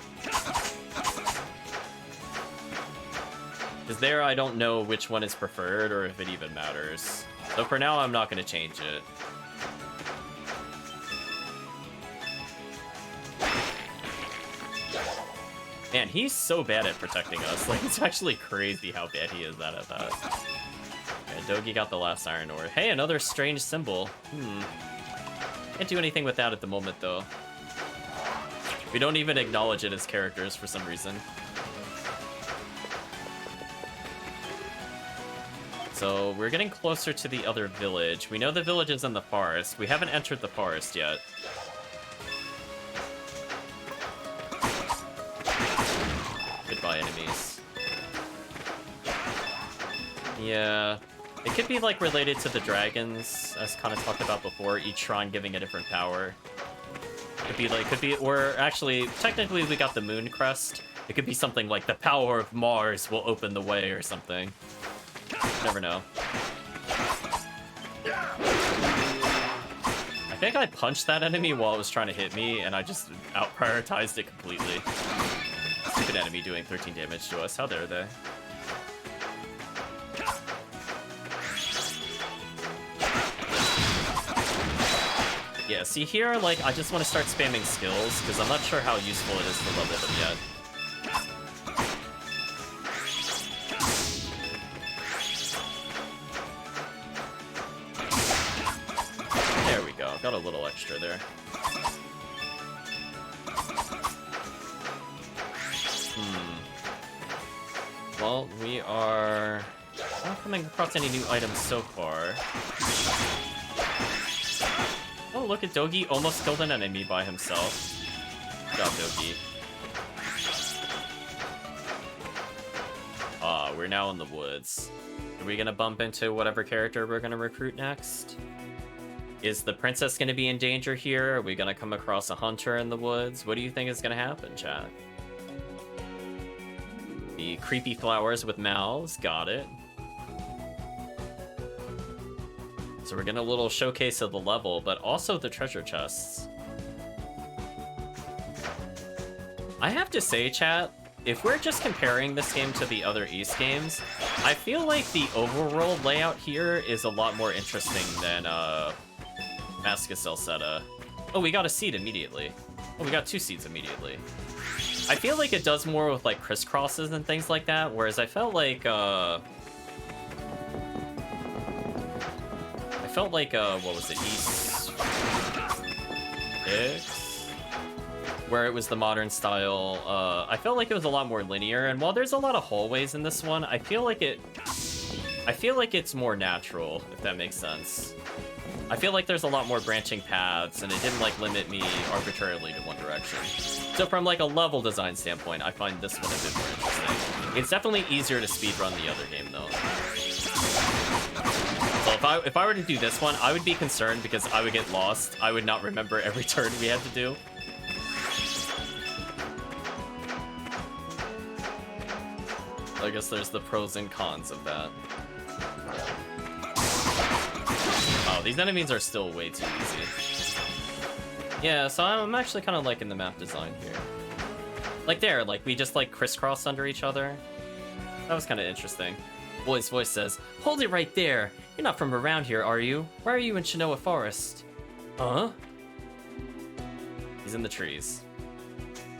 Because there I don't know which one is preferred or if it even matters. So for now I'm not going to change it. Man, he's so bad at protecting us. Like, it's actually crazy how bad he is at that. Dogi got the last iron ore. Hey, another strange symbol. Can't do anything with that at the moment, though. We don't even acknowledge it as characters for some reason. So, we're getting closer to the other village. We know the village is in the forest. We haven't entered the forest yet. Goodbye, enemies. Yeah. It could be, like, related to the dragons, as kind of talked about before, each shrine giving a different power. Or actually, technically we got the moon crest. It could be something like, the power of Mars will open the way, or something. Never know. I think I punched that enemy while it was trying to hit me, and I just out-prioritized it completely. Stupid enemy doing 13 damage to us. How dare they? Yeah, see here, like, I just want to start spamming skills, because I'm not sure how useful it is to level them yet. There we go, got a little extra there. Well, we are not coming across any new items so far. Oh, look at Dogi almost killed an enemy by himself. Good job, Dogi. Ah, we're now in the woods. Are we gonna bump into whatever character we're gonna recruit next? Is the princess gonna be in danger here? Are we gonna come across a hunter in the woods? What do you think is gonna happen, chat? The creepy flowers with mouths, got it. So we're getting a little showcase of the level, but also the treasure chests. I have to say, chat, if we're just comparing this game to the other Ys games, I feel like the overall layout here is a lot more interesting than Mask of Celceta. Oh, we got a seed immediately. Oh, we got 2 seeds immediately. I feel like it does more with like crisscrosses and things like that, whereas I felt like what was it, Ys 6? Where it was the modern style. I felt like it was a lot more linear, and while there's a lot of hallways in this one, I feel like it's more natural, if that makes sense. I feel like there's a lot more branching paths, and it didn't like limit me arbitrarily to one direction. So from like a level design standpoint, I find this one a bit more interesting. It's definitely easier to speedrun the other game though. So if I were to do this one, I would be concerned because I would get lost. I would not remember every turn we had to do. I guess there's the pros and cons of that. Oh, these enemies are still way too easy. Yeah, so I'm actually kind of liking the map design here. Like there, like we just like crisscross under each other. That was kind of interesting. Boy's voice says, "Hold it right there. You're not from around here, are you? Why are you in Shinoa Forest?" Huh? He's in the trees.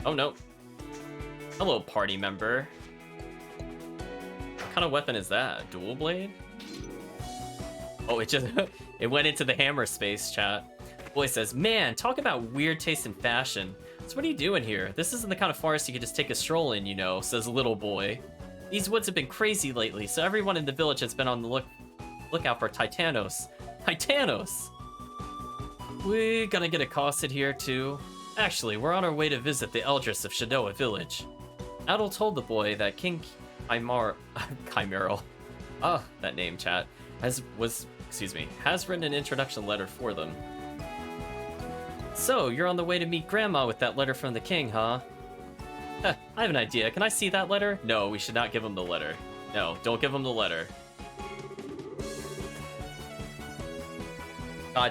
Oh no. Hello, party member. What kind of weapon is that? Dual blade? Oh, it just it went into the hammer space, chat. Boy says, "Man, talk about weird taste in fashion. So what are you doing here? This isn't the kind of forest you could just take a stroll in, you know," says little boy. "These woods have been crazy lately, so everyone in the village has been on the lookout for Titanos." Titanos! We gonna get accosted here too. Actually, we're on our way to visit the elders of Shinoa village. Adol told the boy that King Chimeral, that name, chat, has written an introduction letter for them. "So, you're on the way to meet Grandma with that letter from the king, huh?" I have an idea. Can I see that letter? No, we should not give him the letter. No, don't give him the letter.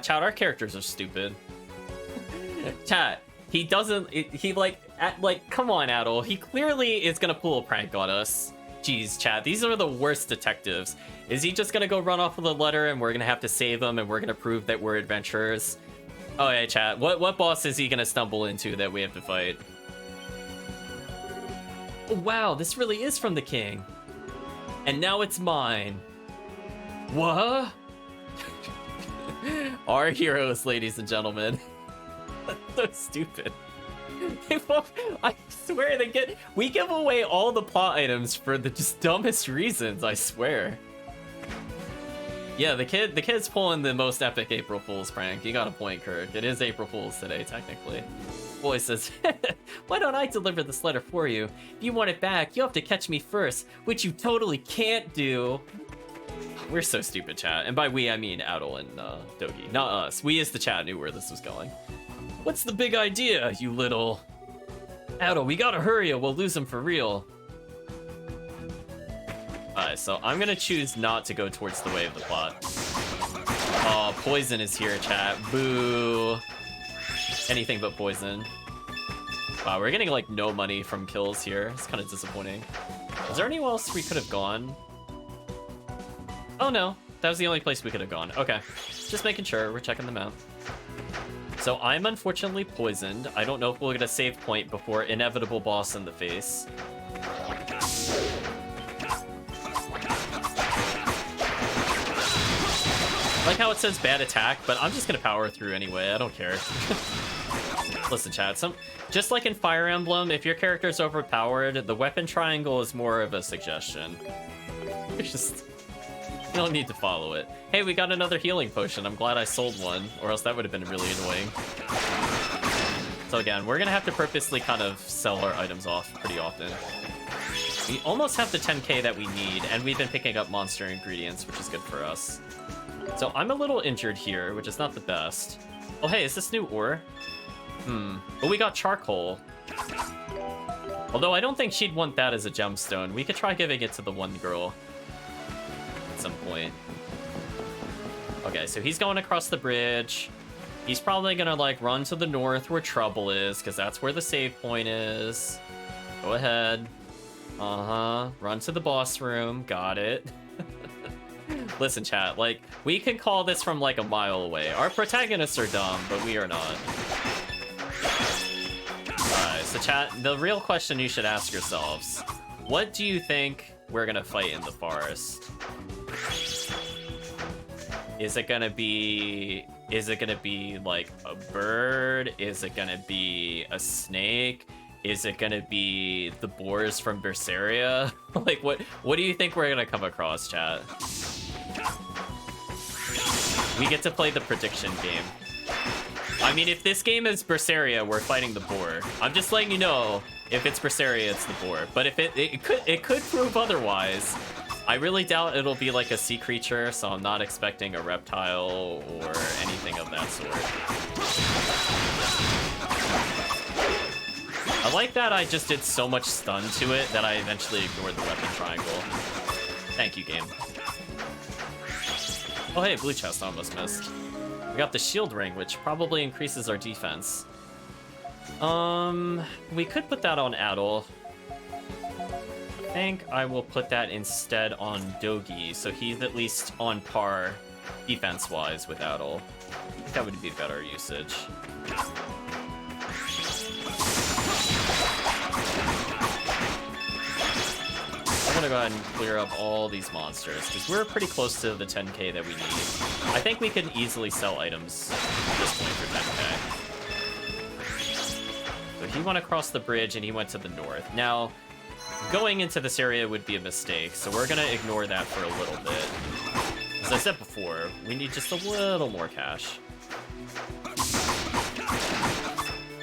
Chat, our characters are stupid. Chat, he doesn't, come on, Adol. He clearly is gonna pull a prank on us. Jeez, chat, these are the worst detectives. Is he just gonna go run off with a letter and we're gonna have to save him and we're gonna prove that we're adventurers? Oh yeah, chat, what boss is he gonna stumble into that we have to fight? Oh, wow, this really is from the king. And now it's mine. What? Our heroes, ladies and gentlemen. That's so stupid. I swear we give away all the plot items for the just dumbest reasons, I swear. Yeah, the kid's pulling the most epic April Fool's prank. You got a point, Kirk. It is April Fool's today, technically. Boy says, "Why don't I deliver this letter for you? If you want it back, you have to catch me first, which you totally can't do." We're so stupid, chat. And by we, I mean Adol and Dogi. Not us. We as the chat knew where this was going. "What's the big idea, you little..." "Adol, we gotta hurry or we'll lose him for real." Alright, so I'm gonna choose not to go towards the way of the plot. Oh, poison is here, chat. Boo. Anything but poison. Wow, we're getting like no money from kills here. It's kind of disappointing. Is there anywhere else we could have gone? Oh no, that was the only place we could have gone. Okay, just making sure. We're checking them out. So I'm unfortunately poisoned. I don't know if we'll get a save point before inevitable boss in the face. I like how it says bad attack, but I'm just gonna power through anyway. I don't care. Listen, chat, just like in Fire Emblem, if your character's overpowered, the weapon triangle is more of a suggestion. You don't need to follow it. Hey, we got another healing potion. I'm glad I sold one, or else that would have been really annoying. So again, we're gonna have to purposely kind of sell our items off pretty often. We almost have the 10k that we need, and we've been picking up monster ingredients, which is good for us. So I'm a little injured here, which is not the best. Oh hey, is this new ore? But we got charcoal. Although I don't think she'd want that as a gemstone. We could try giving it to the one girl at some point. Okay, so he's going across the bridge. He's probably gonna like run to the north where trouble is, because that's where the save point is. Go ahead. Run to the boss room. Got it. Listen, chat, like, we can call this from like a mile away. Our protagonists are dumb, but we are not. Alright, so chat, the real question you should ask yourselves, what do you think we're gonna fight in the forest? Is it gonna be like a bird? Is it gonna be a snake? Is it gonna be the boars from Berseria? Like, what do you think we're gonna come across, chat? We get to play the prediction game. I mean, if this game is Berseria, we're fighting the boar. I'm just letting you know, if it's Berseria, it's the boar. But if it could prove otherwise. I really doubt it'll be like a sea creature, so I'm not expecting a reptile or anything of that sort. I like that I just did so much stun to it that I eventually ignored the weapon triangle. Thank you, game. Oh hey, blue chest, almost missed. We got the shield ring, which probably increases our defense. We could put that on Adol. I think I will put that instead on Dogi, so he's at least on par defense-wise with Adol. I think that would be better usage. I'm gonna go ahead and clear up all these monsters, because we're pretty close to the 10k that we need. I think we can easily sell items at this point for 10k. So he went across the bridge and he went to the north. Now, going into this area would be a mistake, so we're gonna ignore that for a little bit. As I said before, we need just a little more cash.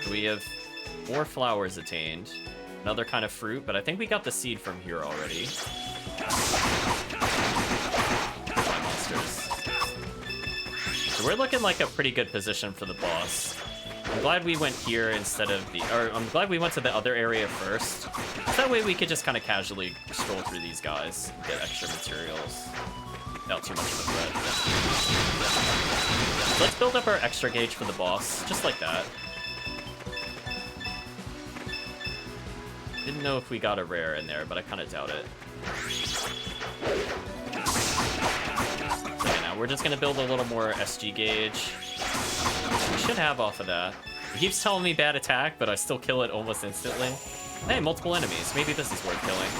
So we have more flowers attained. Another kind of fruit, but I think we got the seed from here already. My monsters. So we're looking like a pretty good position for the boss. I'm glad we went here instead of I'm glad we went to the other area first. That way we could just kind of casually stroll through these guys and get extra materials without too much of a threat. Let's build up our extra gauge for the boss, just like that. Didn't know if we got a rare in there, but I kind of doubt it. Okay, now we're just going to build a little more SG gauge. We should have off of that. It keeps telling me bad attack, but I still kill it almost instantly. Hey, multiple enemies. Maybe this is worth killing.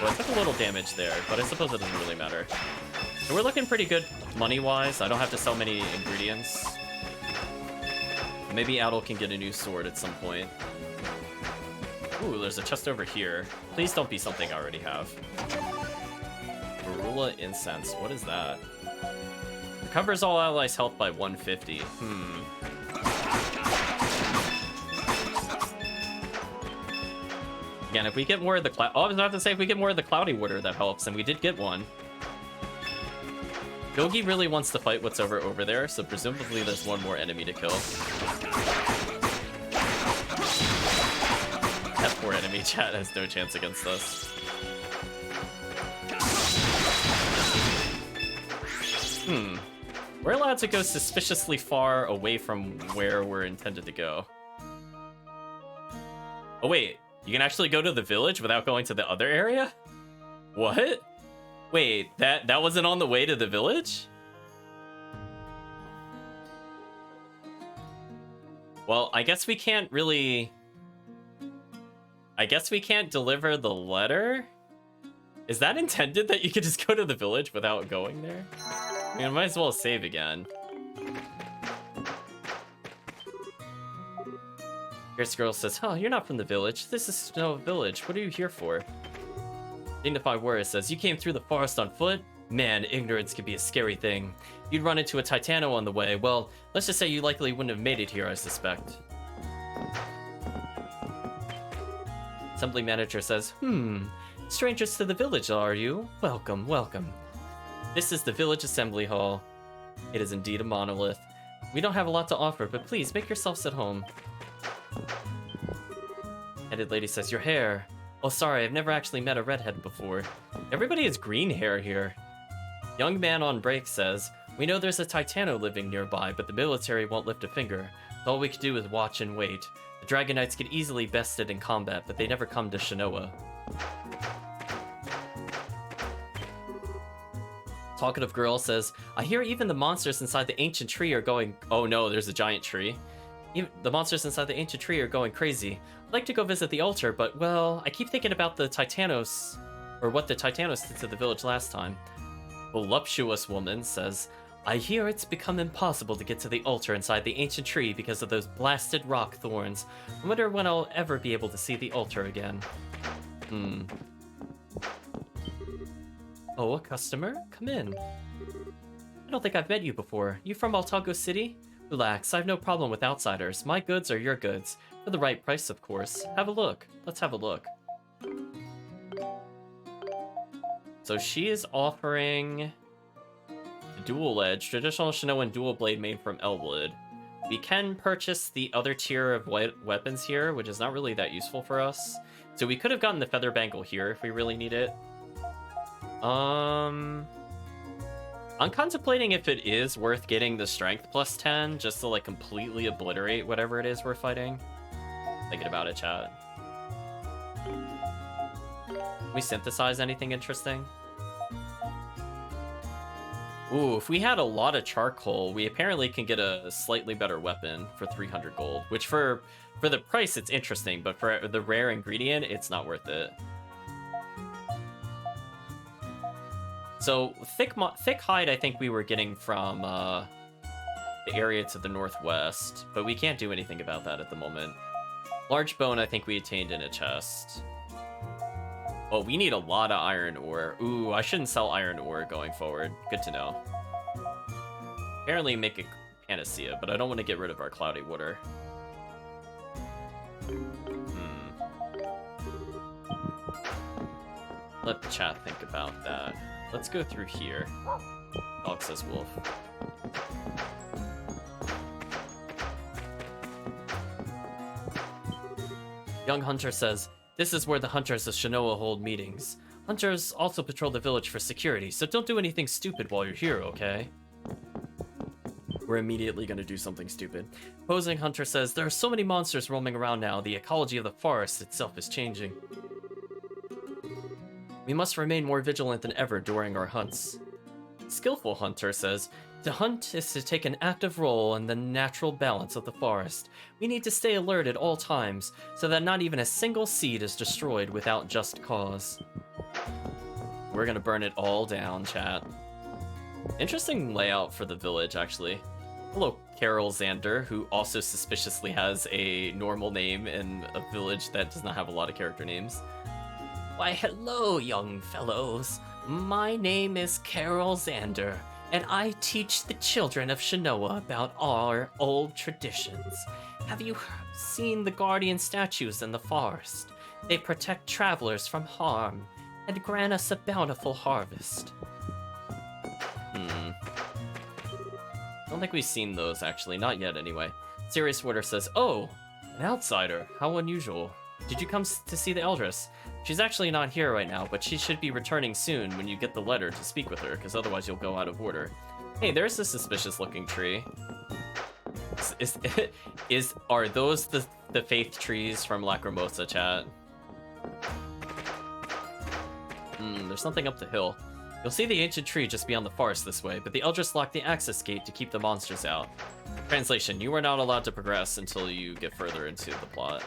Well, I took a little damage there, but I suppose it doesn't really matter. So we're looking pretty good money-wise. I don't have to sell many ingredients. Maybe Adol can get a new sword at some point. Ooh, there's a chest over here. Please don't be something I already have. Marula Incense. What is that? Recovers all allies' health by 150. Again, if we get more of the cloud... Oh, I was about to say, if we get more of the cloudy water, that helps, and we did get one. Dogi really wants to fight what's over there, so presumably there's one more enemy to kill. That poor enemy chat has no chance against us. We're allowed to go suspiciously far away from where we're intended to go. Oh wait, you can actually go to the village without going to the other area? What? Wait, that wasn't on the way to the village? Well, I guess we can't really... I guess we can't deliver the letter? Is that intended that you could just go to the village without going there? I mean, I might as well save again. Here's Girl says, oh, you're not from the village. This is no village. What are you here for? Dignified Warrior says, you came through the forest on foot? Man, ignorance can be a scary thing. You'd run into a Titano on the way. Well, let's just say you likely wouldn't have made it here, I suspect. Assembly Manager says, strangers to the village, are you? Welcome, welcome. This is the village assembly hall. It is indeed a monolith. We don't have a lot to offer, but please make yourselves at home. Headed lady says, your hair. Oh, sorry, I've never actually met a redhead before. Everybody has green hair here. Young man on break says, we know there's a Titano living nearby, but the military won't lift a finger. All we could do is watch and wait. The Dragon Knights get easily bested in combat, but they never come to Shinoa. Talkative Girl says, I hear even the monsters inside the ancient tree are going... Oh no, there's a giant tree. Even the monsters inside the ancient tree are going crazy. I'd like to go visit the altar, but, well, I keep thinking about the Titanos... Or what the Titanos did to the village last time. Voluptuous woman says, I hear it's become impossible to get to the altar inside the ancient tree because of those blasted rock thorns. I wonder when I'll ever be able to see the altar again. Oh, a customer? Come in. I don't think I've met you before. You from Altago City? Relax, I have no problem with outsiders. My goods are your goods. For the right price, of course. Have a look. Let's have a look. So she is offering... Dual Edge, traditional Shinoan dual blade made from Elwood. We can purchase the other tier of weapons here, which is not really that useful for us. So we could have gotten the Feather Bangle here if we really need it. I'm contemplating if it is worth getting the Strength plus 10, just to like completely obliterate whatever it is we're fighting. Thinking about it, chat. Can we synthesize anything interesting? Ooh, if we had a lot of charcoal, we apparently can get a slightly better weapon for 300 gold, which for the price, it's interesting, but for the rare ingredient, it's not worth it. So, thick hide, I think we were getting from the area to the northwest, but we can't do anything about that at the moment. Large bone, I think we attained in a chest. Oh, we need a lot of iron ore. Ooh, I shouldn't sell iron ore going forward. Good to know. Apparently make a panacea, but I don't want to get rid of our cloudy water. Let the chat think about that. Let's go through here. Dog says wolf. Young Hunter says, this is where the hunters of Shinoa hold meetings. Hunters also patrol the village for security, so don't do anything stupid while you're here, okay? We're immediately gonna do something stupid. Opposing Hunter says, there are so many monsters roaming around now, the ecology of the forest itself is changing. We must remain more vigilant than ever during our hunts. Skillful Hunter says, to hunt is to take an active role in the natural balance of the forest. We need to stay alert at all times, so that not even a single seed is destroyed without just cause. We're gonna burn it all down, chat. Interesting layout for the village, actually. Hello, Carol Xander, who also suspiciously has a normal name in a village that does not have a lot of character names. Why, hello, young fellows. My name is Carol Xander, and I teach the children of Shinoa about our old traditions. Have you seen the guardian statues in the forest? They protect travelers from harm and grant us a bountiful harvest. Don't think we've seen those, actually. Not yet, anyway. Serious Water says, oh, an outsider. How unusual. Did you come to see the Eldress? She's actually not here right now, but she should be returning soon when you get the letter to speak with her, because otherwise you'll go out of order. Hey, there's a suspicious-looking tree. Are those the faith trees from Lacrimosa, chat? There's something up the hill. You'll see the ancient tree just beyond the forest this way, but the Eldress locked the access gate to keep the monsters out. Translation, you are not allowed to progress until you get further into the plot.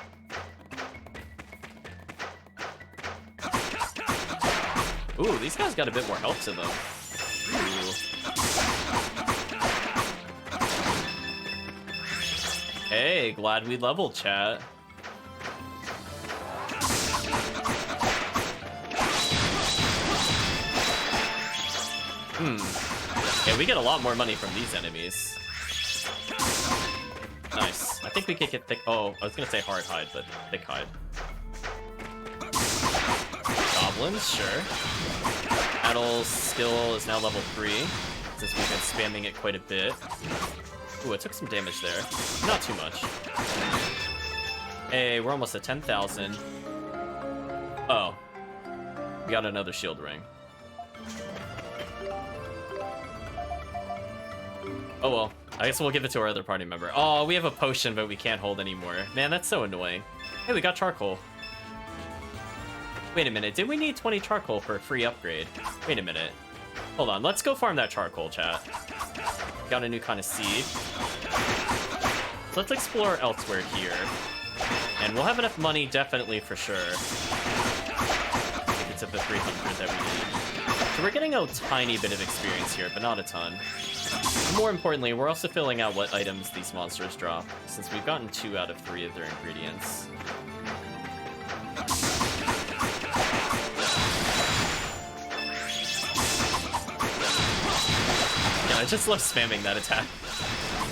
Ooh, these guys got a bit more health to them. Ooh. Hey, glad we leveled, chat. Yeah, we get a lot more money from these enemies. Nice. I think we could get thick... Oh, I was gonna say hard hide, but thick hide. Goblins, sure. Battle's skill is now level 3, since we've been spamming it quite a bit. Ooh, it took some damage there. Not too much. Hey, we're almost at 10,000. Oh. We got another shield ring. Oh well, I guess we'll give it to our other party member. Oh, we have a potion, but we can't hold anymore. Man, that's so annoying. Hey, we got charcoal. Wait a minute, did we need 20 charcoal for a free upgrade? Wait a minute. Hold on, let's go farm that charcoal, chat. Got a new kind of seed. So let's explore elsewhere here. And we'll have enough money, definitely, for sure. To get to the 300 that we need. So we're getting a tiny bit of experience here, but not a ton. More importantly, we're also filling out what items these monsters drop, since we've gotten 2 out of 3 of their ingredients. Yeah, I just love spamming that attack.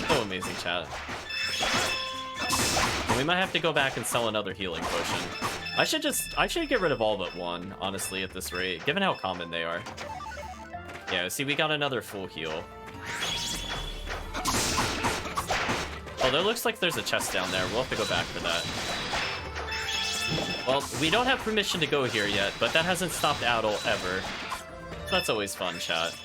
So amazing, chat. And we might have to go back and sell another healing potion. I should get rid of all but one, honestly, at this rate, given how common they are. Yeah, see, we got another full heal. Oh, there looks like there's a chest down there. We'll have to go back for that. Well, we don't have permission to go here yet, but that hasn't stopped Adel ever. So that's always fun, chat.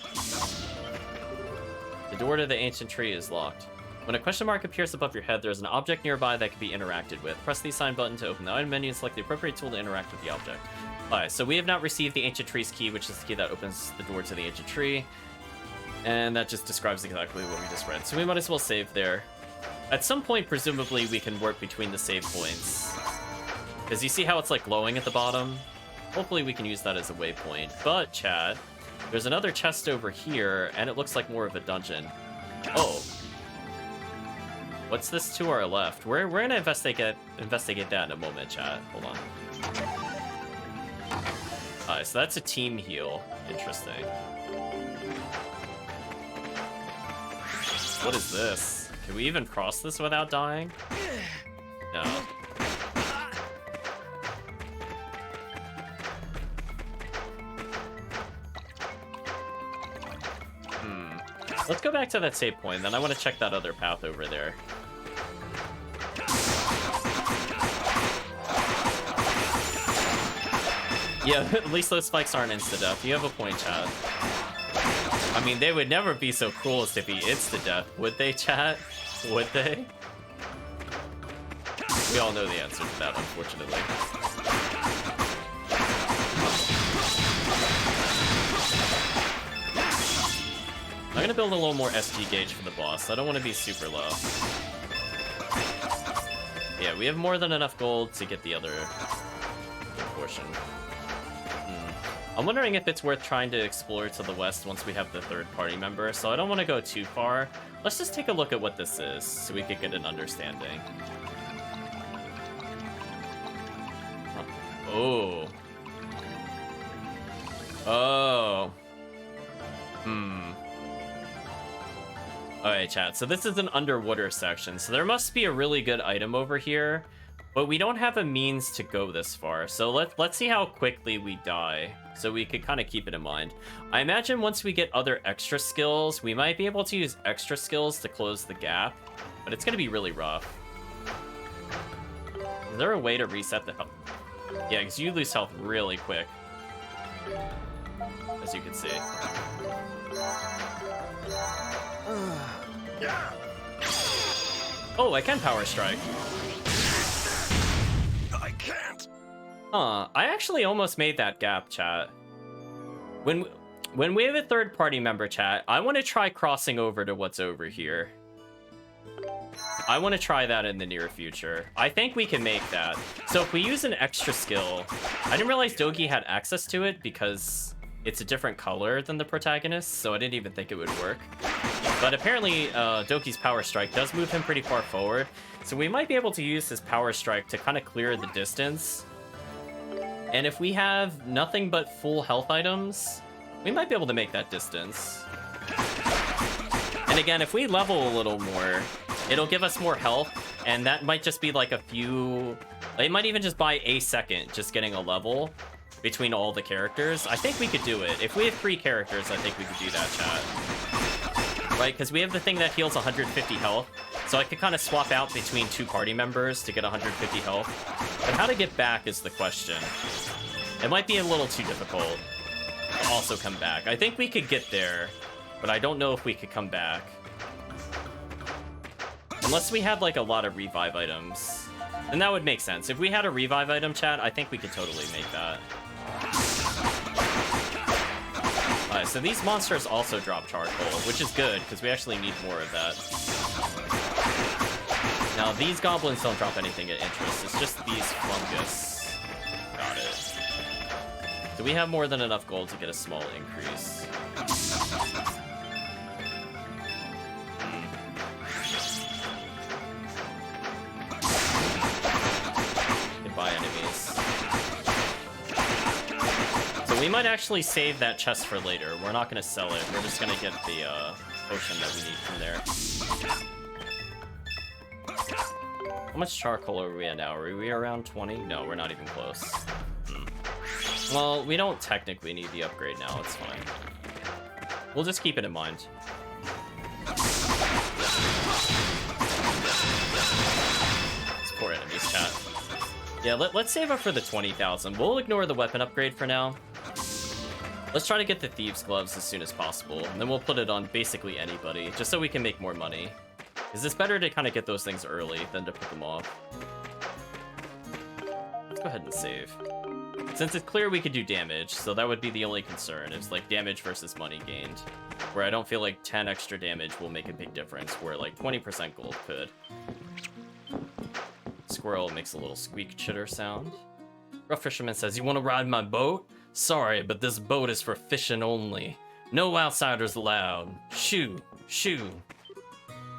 The door to the ancient tree is locked. When a question mark appears above your head, there's an object nearby that can be interacted with. Press the assign button to open the item menu and select the appropriate tool to interact with the object. Alright, so we have not received the ancient tree's key, which is the key that opens the door to the ancient tree. And that just describes exactly what we just read. So we might as well save there. At some point, presumably, we can warp between the save points. Because you see how it's like glowing at the bottom? Hopefully we can use that as a waypoint. But, chat, there's another chest over here, and it looks like more of a dungeon. Oh. What's this to our left? We're gonna investigate that in a moment, chat. Hold on. Alright, so that's a team heal. Interesting. What is this? Can we even cross this without dying? No. Let's go back to that save point, then I want to check that other path over there. Yeah, at least those spikes aren't insta-death. You have a point, chat. I mean, they would never be so cruel as to be insta-death, would they, chat? Would they? We all know the answer to that, unfortunately. I'm gonna build a little more SG gauge for the boss. I don't want to be super low. Yeah, we have more than enough gold to get the other portion. I'm wondering if it's worth trying to explore to the west once we have the third party member, so I don't want to go too far. Let's just take a look at what this is, so we could get an understanding. Oh. Oh. Alright, chat, so this is an underwater section, so there must be a really good item over here, but we don't have a means to go this far, so let's see how quickly we die, so we could kind of keep it in mind. I imagine once we get other extra skills, we might be able to use extra skills to close the gap, but it's going to be really rough. Is there a way to reset the health? Yeah, because you lose health really quick, as you can see. Oh, I can power strike. I can't. Huh, I actually almost made that gap, chat. When we have a third party member, chat, I want to try crossing over to what's over here. I want to try that in the near future. I think we can make that. So if we use an extra skill, I didn't realize Dogi had access to it because it's a different color than the protagonist, so I didn't even think it would work. But apparently, Doki's Power Strike does move him pretty far forward, so we might be able to use his Power Strike to kind of clear the distance. And if we have nothing but full health items, we might be able to make that distance. And again, if we level a little more, it'll give us more health, and that might just be like a few... It might even just buy a second just getting a level between all the characters. I think we could do it. If we have 3 characters, I think we could do that, chat. Right, because we have the thing that heals 150 health, so I could kind of swap out between 2 party members to get 150 health. But how to get back is the question. It might be a little too difficult to also come back. I think we could get there, but I don't know if we could come back. Unless we had like a lot of revive items. Then that would make sense. If we had a revive item, chat, I think we could totally make that. Alright, so these monsters also drop charcoal, which is good, because we actually need more of that. Now, these goblins don't drop anything of interest. It's just these fungus. Got it. Do we have more than enough gold to get a small increase? Goodbye, enemies. So we might actually save that chest for later. We're not going to sell it. We're just going to get the potion that we need from there. How much charcoal are we at now? Are we around 20? No, we're not even close. Well, we don't technically need the upgrade now. It's fine. We'll just keep it in mind. It's poor enemies, chat. Yeah, let's save up for the 20,000. We'll ignore the weapon upgrade for now. Let's try to get the Thieves' Gloves as soon as possible, and then we'll put it on basically anybody, just so we can make more money. Is this better to kind of get those things early than to put them off? Let's go ahead and save. Since it's clear we could do damage, so that would be the only concern. It's like damage versus money gained, where I don't feel like 10 extra damage will make a big difference, where like 20% gold could. Squirrel makes a little squeak chitter sound. Rough Fisherman says, "You want to ride my boat? Sorry, but this boat is for fishing only. No outsiders allowed. Shoo, shoo."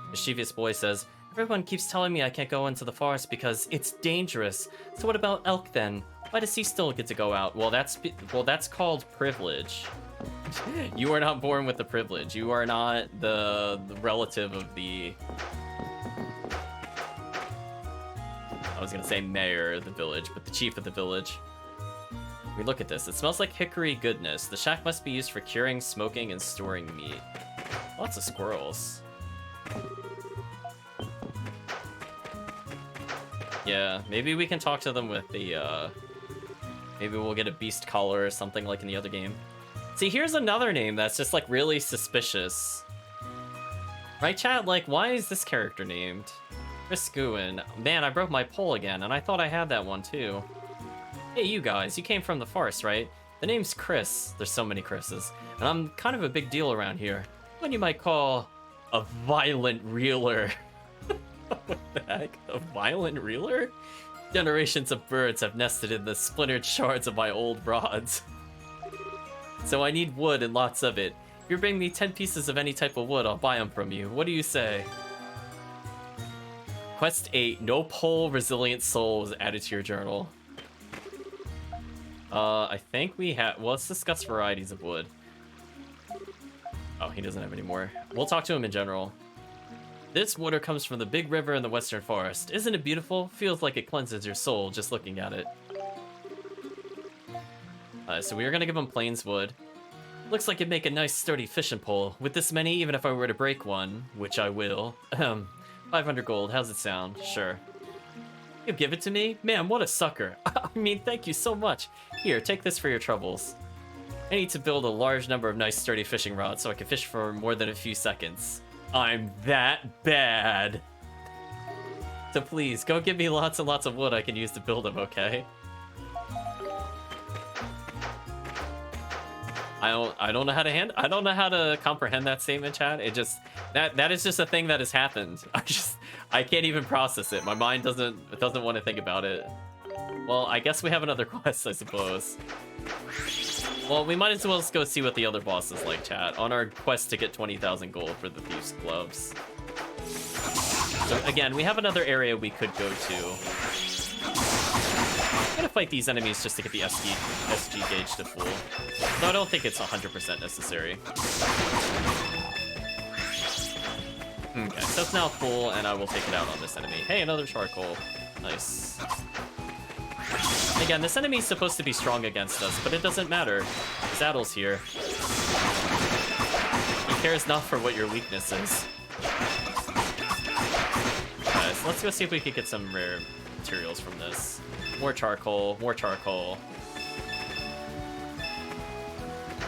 Mischievous Boy says, "Everyone keeps telling me I can't go into the forest because it's dangerous. So what about elk then? Why does he still get to go out?" Well, that's called privilege. You are not born with the privilege. You are not the relative of the... I was gonna say mayor of the village, but the chief of the village. We look at this. It smells like hickory goodness. The shack must be used for curing, smoking, and storing meat. Lots of squirrels. Yeah, maybe we can talk to them with the, maybe we'll get a beast collar or something like in the other game. See, here's another name that's just, like, really suspicious. Right, chat? Like, why is this character named? Chris Gouin. Man, I broke my pole again, and I thought I had that one, too. Hey, you guys, you came from the forest, right? The name's Chris. There's so many Chris's. And I'm kind of a big deal around here. What you might call a violent reeler. What the heck? A violent reeler? Generations of birds have nested in the splintered shards of my old rods. So I need wood and lots of it. If you bring me 10 pieces of any type of wood, I'll buy them from you. What do you say? Quest 8, no pole resilient soul was added to your journal. I think we have... Well, let's discuss varieties of wood. Oh, he doesn't have any more. We'll talk to him in general. This water comes from the big river in the western forest. Isn't it beautiful? Feels like it cleanses your soul just looking at it. So we are going to give him plains wood. Looks like it'd make a nice sturdy fishing pole. With this many, even if I were to break one, which I will. 500 gold, how's it sound? Sure. You give it to me? Man, what a sucker. I mean, thank you so much. Here, take this for your troubles. I need to build a large number of nice sturdy fishing rods so I can fish for more than a few seconds. I'm that bad. So please, go give me lots and lots of wood I can use to build them, okay? I don't know how to I don't know how to comprehend that statement, chat. It just that is just a thing that has happened. I can't even process it. My mind doesn't want to think about it. Well, I guess we have another quest, I suppose. Well, we might as well go see what the other boss is like, chat, on our quest to get 20,000 gold for the Thieves' Gloves. So again, we have another area we could go to. I'm gonna fight these enemies just to get the SG gauge to full. So I don't think it's 100% necessary. Okay, so it's now full, and I will take it out on this enemy. Hey, another charcoal. Nice. Again, this enemy's supposed to be strong against us, but it doesn't matter. Zaddle's here. He cares not for what your weakness is. Alright, so let's go see if we can get some rare materials from this. More charcoal, more charcoal.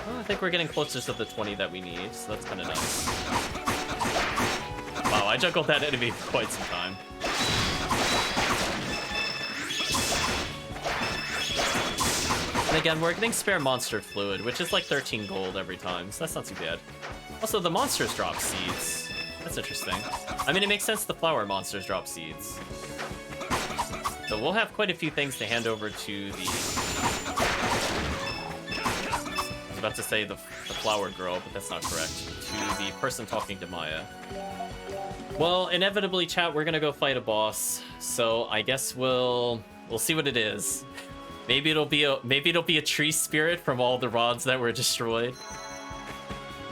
Well, I think we're getting closer to the 20 that we need, so that's kind of nice. Wow, I juggled that enemy for quite some time. And again, we're getting spare monster fluid, which is like 13 gold every time, so that's not too bad. Also, the monsters drop seeds. That's interesting. I mean, it makes sense the flower monsters drop seeds. So we'll have quite a few things to hand over to the... I was about to say the flower girl, but that's not correct. To the person talking to Maya. Well, inevitably, chat, we're gonna go fight a boss. So I guess we'll see what it is. Maybe it'll be a tree spirit from all the rods that were destroyed.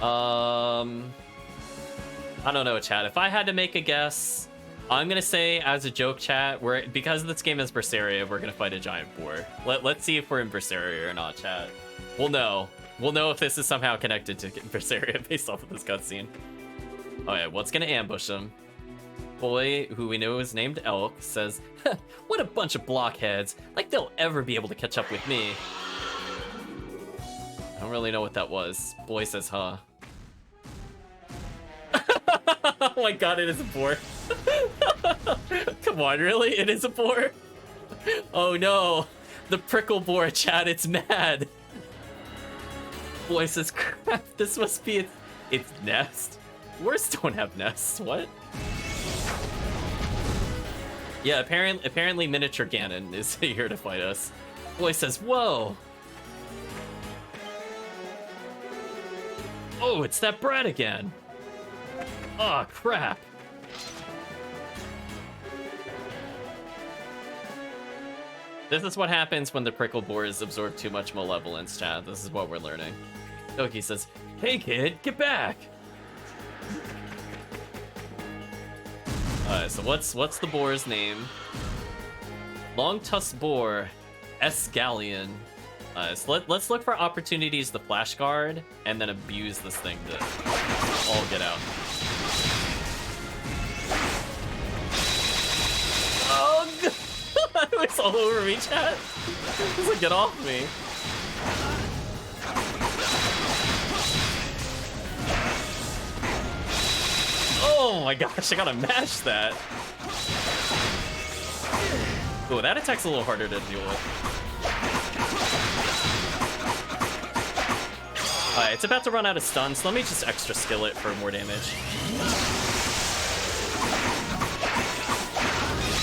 I don't know, chat. If I had to make a guess, I'm gonna say, as a joke, chat, because this game is Berseria, we're gonna fight a giant boar. Let's see if we're in Berseria or not, chat. We'll know. We'll know if this is somehow connected to Berseria based off of this cutscene. Okay, what's gonna ambush him? Boy, who we know is named Elk, says, "What a bunch of blockheads! Like they'll ever be able to catch up with me." I don't really know what that was. Boy says, "Huh." Oh my god, it is a boar. Come on, really? It is a boar? Oh no. The prickle boar, chat, it's mad. Boy says, "Crap, this must be its nest." Boars don't have nests, what? Yeah, apparently Miniature Ganon is here to fight us. Boy says, "Whoa." Oh, it's that brat again. Oh, crap. This is what happens when the prickle boars absorb too much malevolence, chat. This is what we're learning. Doki says, "Hey kid, get back." Alright, so what's the boar's name? Long-tusked boar, Esgallion. So let's look for opportunities to flash guard and then abuse this thing to all get out. Oh, it was all over me, chat. It was like, get off me. Oh my gosh, I gotta mash that. Oh, that attack's a little harder to deal with. Alright, it's about to run out of stuns, so let me just extra skill it for more damage.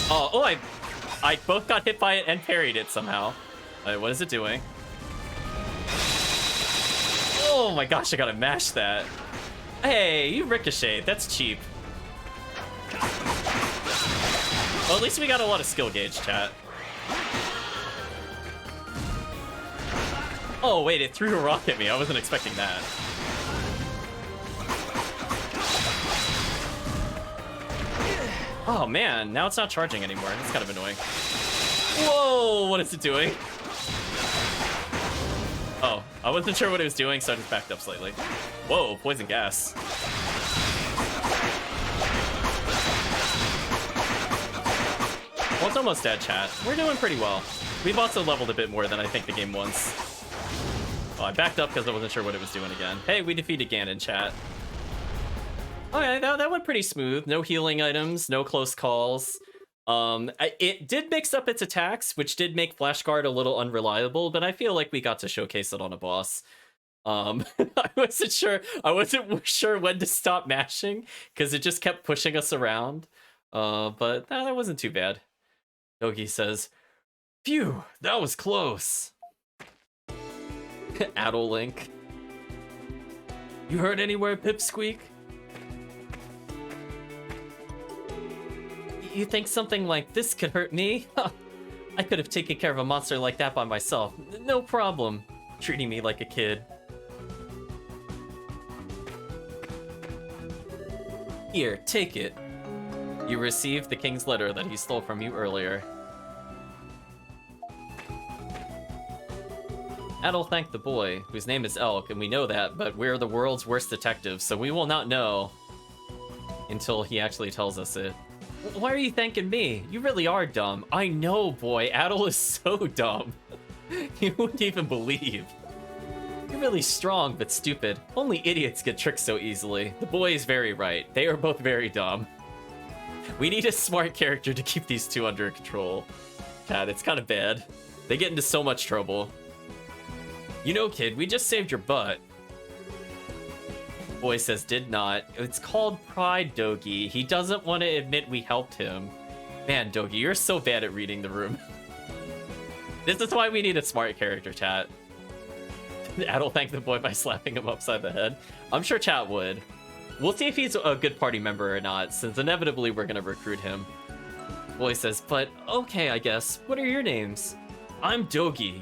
Oh, I both got hit by it and parried it somehow. Alright, what is it doing? Oh my gosh, I gotta mash that. Hey, you ricocheted. That's cheap. Well, at least we got a lot of skill gauge, chat. Oh, wait, it threw a rock at me. I wasn't expecting that. Oh, man. Now it's not charging anymore. That's kind of annoying. Whoa, what is it doing? Oh, I wasn't sure what it was doing, so I just backed up slightly. Whoa, poison gas. Well, it's almost dead, chat. We're doing pretty well. We've also leveled a bit more than I think the game wants. Oh, I backed up because I wasn't sure what it was doing again. Hey, we defeated Ganon, chat. Okay, that went pretty smooth. No healing items, no close calls. It did mix up its attacks, which did make Flash Guard a little unreliable, but I feel like we got to showcase it on a boss. I wasn't sure when to stop mashing, because it just kept pushing us around. But that wasn't too bad. Yogi says, "Phew, that was close." Addle Link. "You heard anywhere, Pipsqueak? You think something like this could hurt me? I could have taken care of a monster like that by myself. No problem. Treating me like a kid." "Here, take it. You received the king's letter that he stole from you earlier." Adol thanked the boy, whose name is Elk, and we know that, but we're the world's worst detectives, so we will not know until he actually tells us it. "Why are you thanking me? You really are dumb." "I know, boy. Adol is so dumb. You wouldn't even believe." You're really strong, but stupid. Only idiots get tricked so easily. The boy is very right. They are both very dumb. We need a smart character to keep these two under control. Chat, it's kind of bad. They get into so much trouble. You know, kid, we just saved your butt. Boy says did not. It's called pride, Dogi. He doesn't want to admit we helped him. Man, Dogi, you're so bad at reading the room. This is why we need a smart character, chat. Ad'll thank the boy by slapping him upside the head. I'm sure chat would. We'll see if he's a good party member or not, since inevitably we're gonna recruit him. Boy says, but okay, I guess. What are your names? I'm Dogi.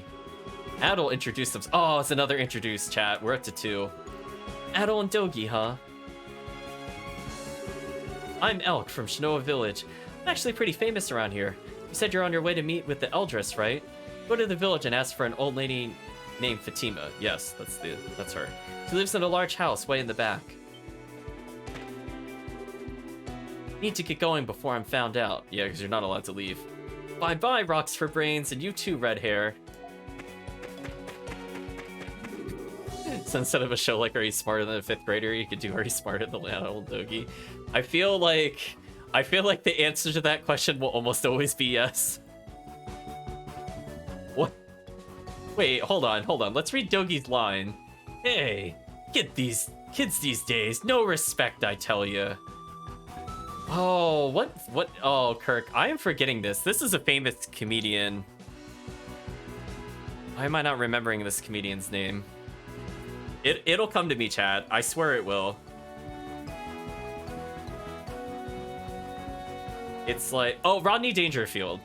Ad'll introduce them. Oh, it's another introduce, chat. We're up to 2. Ad'll and Dogi, huh? I'm Elk from Shinoa Village. I'm actually pretty famous around here. You said you're on your way to meet with the Eldress, right? Go to the village and ask for an old lady named Fatima. Yes, that's her. She lives in a large house way in the back. Need to get going before I'm found out. Yeah, because you're not allowed to leave. Bye-bye, rocks for brains, and you too, red hair. So instead of a show like Are You Smarter Than a 5th Grader, you could do Are You Smarter Than a Old Dogi. I feel like the answer to that question will almost always be yes. What? Wait, hold on. Let's read Dogi's line. Hey, get these kids these days. No respect, I tell you. Oh, what? Oh, Kirk, I am forgetting this. This is a famous comedian. Why am I not remembering this comedian's name? It'll come to me, chat. I swear it will. It's like, oh, Rodney Dangerfield.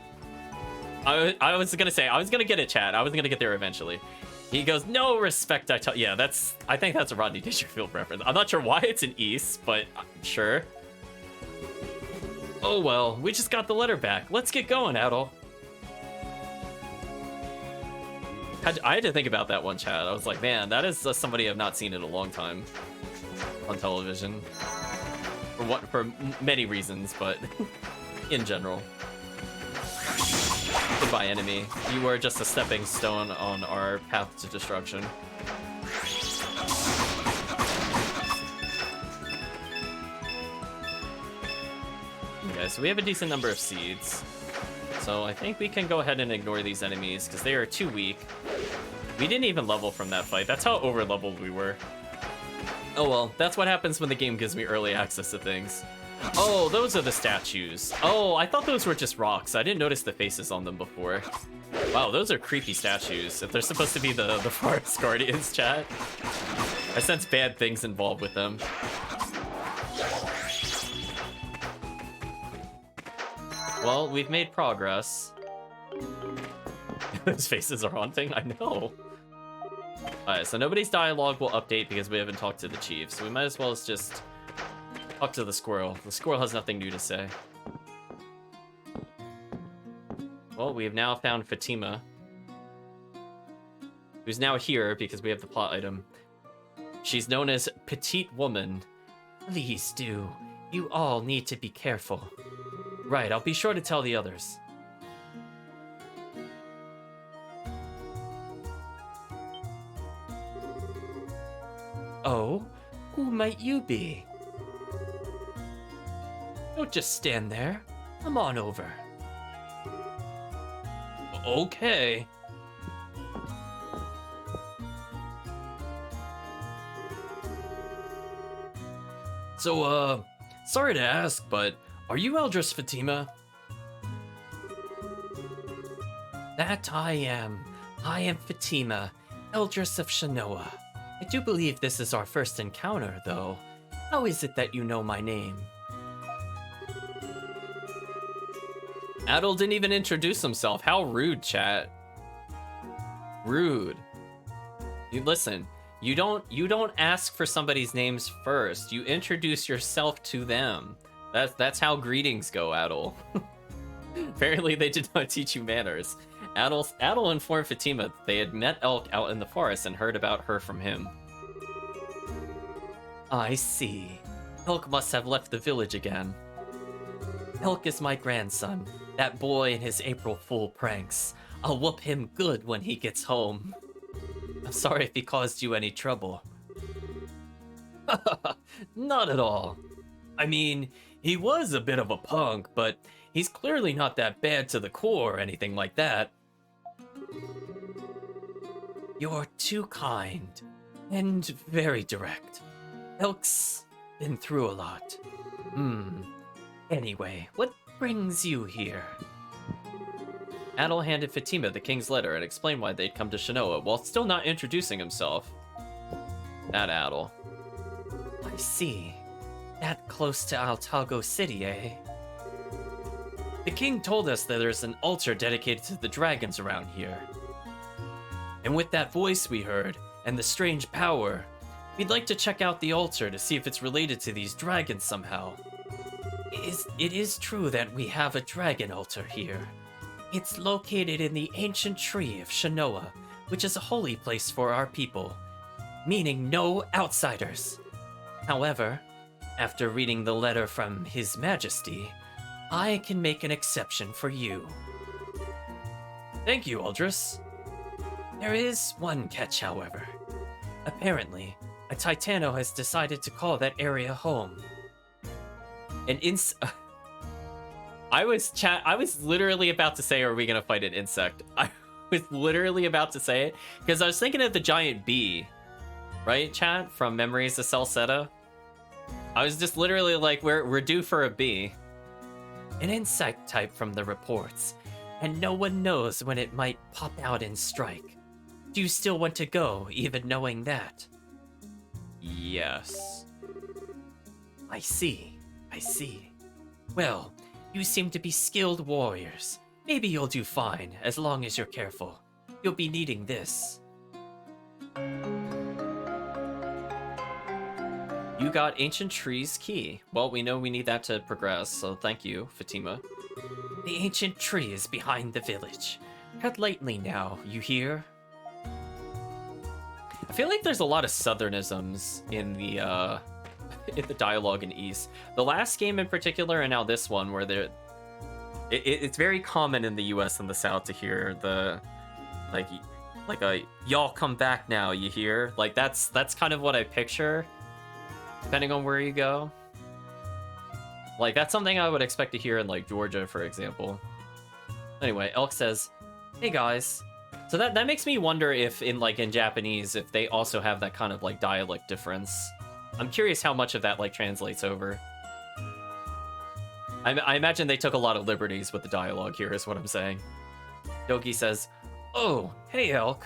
I was gonna say, I was gonna get it, chat. I was gonna get there eventually. He goes, no respect, I tell. Yeah, I think that's a Rodney Dangerfield reference. I'm not sure why it's an East, but I'm sure. Oh well, we just got the letter back. Let's get going, Ad'll. I had to think about that one, chat. I was like, man, that is somebody I've not seen in a long time on television. For many reasons, but in general. Goodbye, enemy. You were just a stepping stone on our path to destruction. Okay, so we have a decent number of seeds. So I think we can go ahead and ignore these enemies, because they are too weak. We didn't even level from that fight. That's how over-leveled we were. Oh well, that's what happens when the game gives me early access to things. Oh, those are the statues. Oh, I thought those were just rocks. I didn't notice the faces on them before. Wow, those are creepy statues. If they're supposed to be the Forest Guardians, chat. I sense bad things involved with them. Well, we've made progress. Those faces are haunting, I know. Alright, so nobody's dialogue will update because we haven't talked to the chief, so we might as well just talk to the squirrel. The squirrel has nothing new to say. Well, we have now found Fatima, who's now here because we have the plot item. She's known as Petite Woman. Please do. You all need to be careful. Right, I'll be sure to tell the others. Oh, who might you be? Don't just stand there. Come on over. Okay. So, sorry to ask, but are you Eldress Fatima? That I am. I am Fatima, Eldress of Shinoa. I do believe this is our first encounter, though. How is it that you know my name? Ad'll didn't even introduce himself. How rude, chat. Rude. You listen. You don't ask for somebody's names first. You introduce yourself to them. That's how greetings go, Ad'll. Apparently they did not teach you manners. Ad'll informed Fatima that they had met Elk out in the forest and heard about her from him. I see. Elk must have left the village again. Elk is my grandson. That boy and his April Fool pranks. I'll whoop him good when he gets home. I'm sorry if he caused you any trouble. Not at all. I mean, he was a bit of a punk, but he's clearly not that bad to the core or anything like that. You're too kind and very direct. Elk's been through a lot. Anyway, what brings you here? Adol handed Fatima the king's letter and explained why they'd come to Shinoa, while still not introducing himself. That Adol. I see. That close to Altago City, eh? The king told us that there's an altar dedicated to the dragons around here. And with that voice we heard, and the strange power, we'd like to check out the altar to see if it's related to these dragons somehow. It is true that we have a dragon altar here. It's located in the ancient tree of Shinoa, which is a holy place for our people, meaning no outsiders. However, after reading the letter from His Majesty, I can make an exception for you. Thank you, Aldris. There is one catch, however. Apparently, a Titano has decided to call that area home. I was literally about to say, are we gonna fight an insect? I was literally about to say it, because I was thinking of the giant bee. Right, chat? From Memories of Salsetta? I was just literally like, we're due for a bee. An insect type from the reports, and no one knows when it might pop out and strike. Do you still want to go, even knowing that? Yes. I see. Well, you seem to be skilled warriors. Maybe you'll do fine, as long as you're careful. You'll be needing this. You got Ancient Tree's key. Well, we know we need that to progress, so thank you, Fatima. The ancient tree is behind the village. Tread lightly now, you hear? I feel like there's a lot of southernisms in the dialogue in East. The last game in particular, and now this one, where it's very common in the U.S. and the South to hear the like a y'all come back now. You hear, like that's kind of what I picture, depending on where you go. Like that's something I would expect to hear in like Georgia, for example. Anyway, Elk says, "Hey guys." So that makes me wonder if in Japanese, if they also have that kind of like dialect difference. I'm curious how much of that like translates over. I imagine they took a lot of liberties with the dialogue here, is what I'm saying. Doki says, "Oh, hey Elk.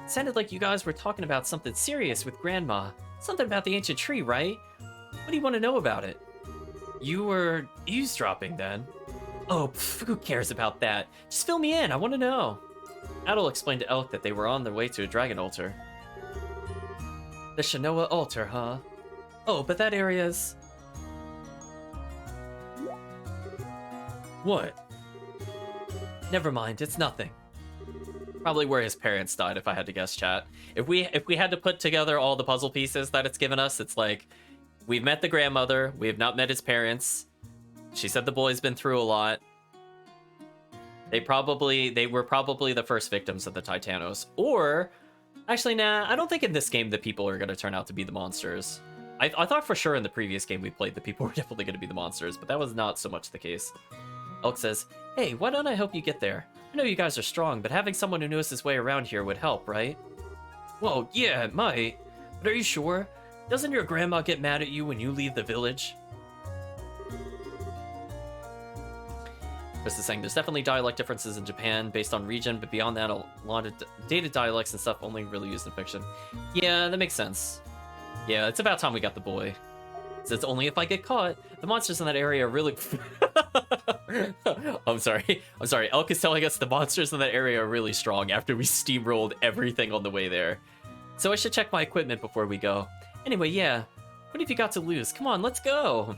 It sounded like you guys were talking about something serious with Grandma. Something about the ancient tree, right? What do you want to know about it?" You were eavesdropping then? Oh, who cares about that? Just fill me in, I want to know. Adol explained to Elk that they were on their way to a dragon altar. The Shinoa altar, huh? Oh, but that area's... What? Never mind, it's nothing. Probably where his parents died, if I had to guess, chat. If we had to put together all the puzzle pieces that it's given us, it's like, we've met the grandmother, we have not met his parents. She said the boy's been through a lot. They were probably the first victims of the Titanos. Or, actually, nah, I don't think in this game the people are going to turn out to be the monsters. I thought for sure in the previous game we played the people were definitely going to be the monsters, but that was not so much the case. Elk says, "Hey, why don't I help you get there? I know you guys are strong, but having someone who knows his way around here would help, right?" Well, yeah, it might. But are you sure? Doesn't your grandma get mad at you when you leave the village? Chris is saying there's definitely dialect differences in Japan based on region, but beyond that, a lot of dated dialects and stuff only really used in fiction. Yeah, that makes sense. Yeah, it's about time we got the boy. It's only if I get caught. The monsters in that area are really... I'm sorry. Elk is telling us the monsters in that area are really strong after we steamrolled everything on the way there. So I should check my equipment before we go. Anyway, yeah. What have you got to lose? Come on, let's go.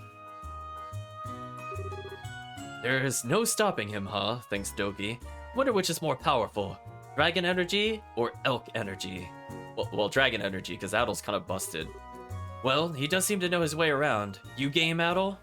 There's no stopping him, huh? Thinks Doki. Wonder which is more powerful, dragon energy or elk energy? Well, dragon energy, because Adol's kind of busted. Well, he does seem to know his way around. You game, Adol?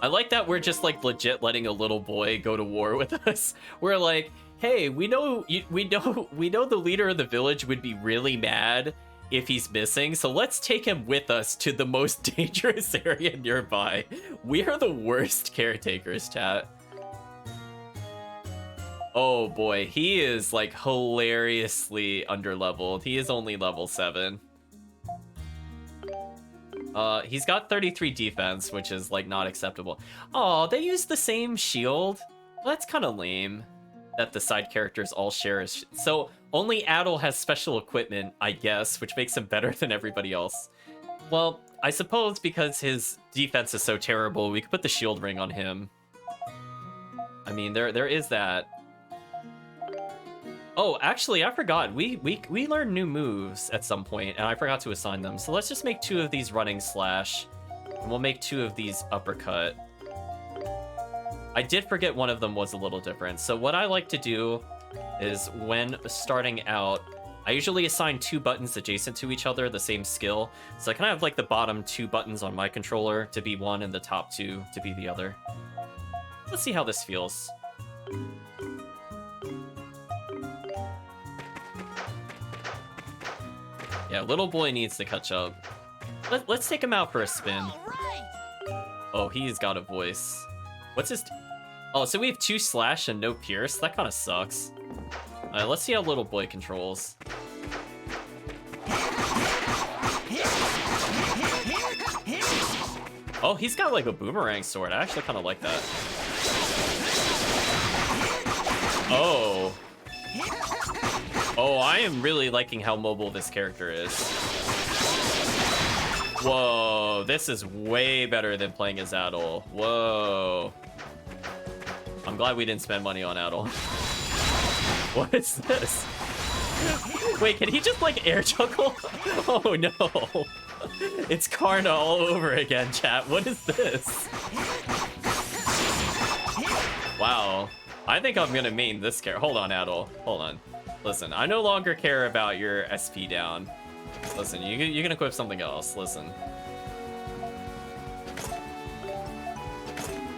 I like that we're just like legit letting a little boy go to war with us. We're like, hey, we know the leader of the village would be really mad if he's missing, so let's take him with us to the most dangerous area nearby. We are the worst caretakers, chat. Oh boy, he is like hilariously underleveled. He is only level 7. He's got 33 defense, which is like not acceptable. Oh, they use the same shield? Well, that's kind of lame that the side characters all share. So only Adol has special equipment, I guess, which makes him better than everybody else. Well, I suppose because his defense is so terrible, we could put the shield ring on him. I mean, there is that. Oh, actually, I forgot. We learned new moves at some point, and I forgot to assign them. So let's just make 2 of these running slash, and we'll make 2 of these uppercut. I did forget one of them was a little different. So what I like to do is when starting out, I usually assign 2 buttons adjacent to each other, the same skill. So I kind of have like the bottom 2 buttons on my controller to be one and the top 2 to be the other. Let's see how this feels. Yeah, little boy needs to catch up. Let's take him out for a spin. Oh, he's got a voice. What's his... Oh, so we have 2 slash and no pierce? That kind of sucks. Alright, let's see how little boy controls. Oh, he's got like a boomerang sword. I actually kind of like that. Oh. Oh, I am really liking how mobile this character is. Whoa, this is way better than playing as Adol. Whoa. I'm glad we didn't spend money on Adol. What is this? Wait, can he just like air juggle? Oh no. It's Karna all over again, chat. What is this? Wow. I think I'm gonna main this character. Hold on, Adol. Hold on. Listen, I no longer care about your SP down. Listen, you can equip something else. Listen.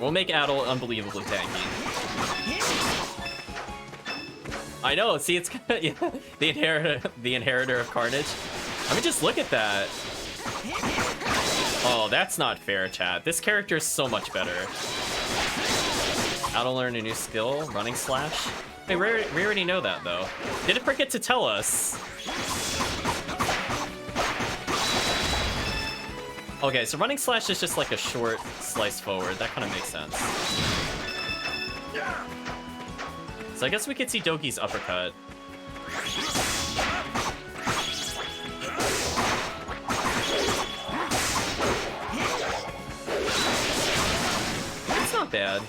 We'll make Adol unbelievably tanky. I know, see, it's kind of, yeah, the inheritor of Carnage. I mean, just look at that. Oh, that's not fair, chat. This character is so much better. Adol learn a new skill, running slash. Hey, we already know that, though. Didn't forget to tell us. Okay, so running slash is just like a short slice forward. That kind of makes sense. So I guess we could see Dogi's uppercut. It's not bad.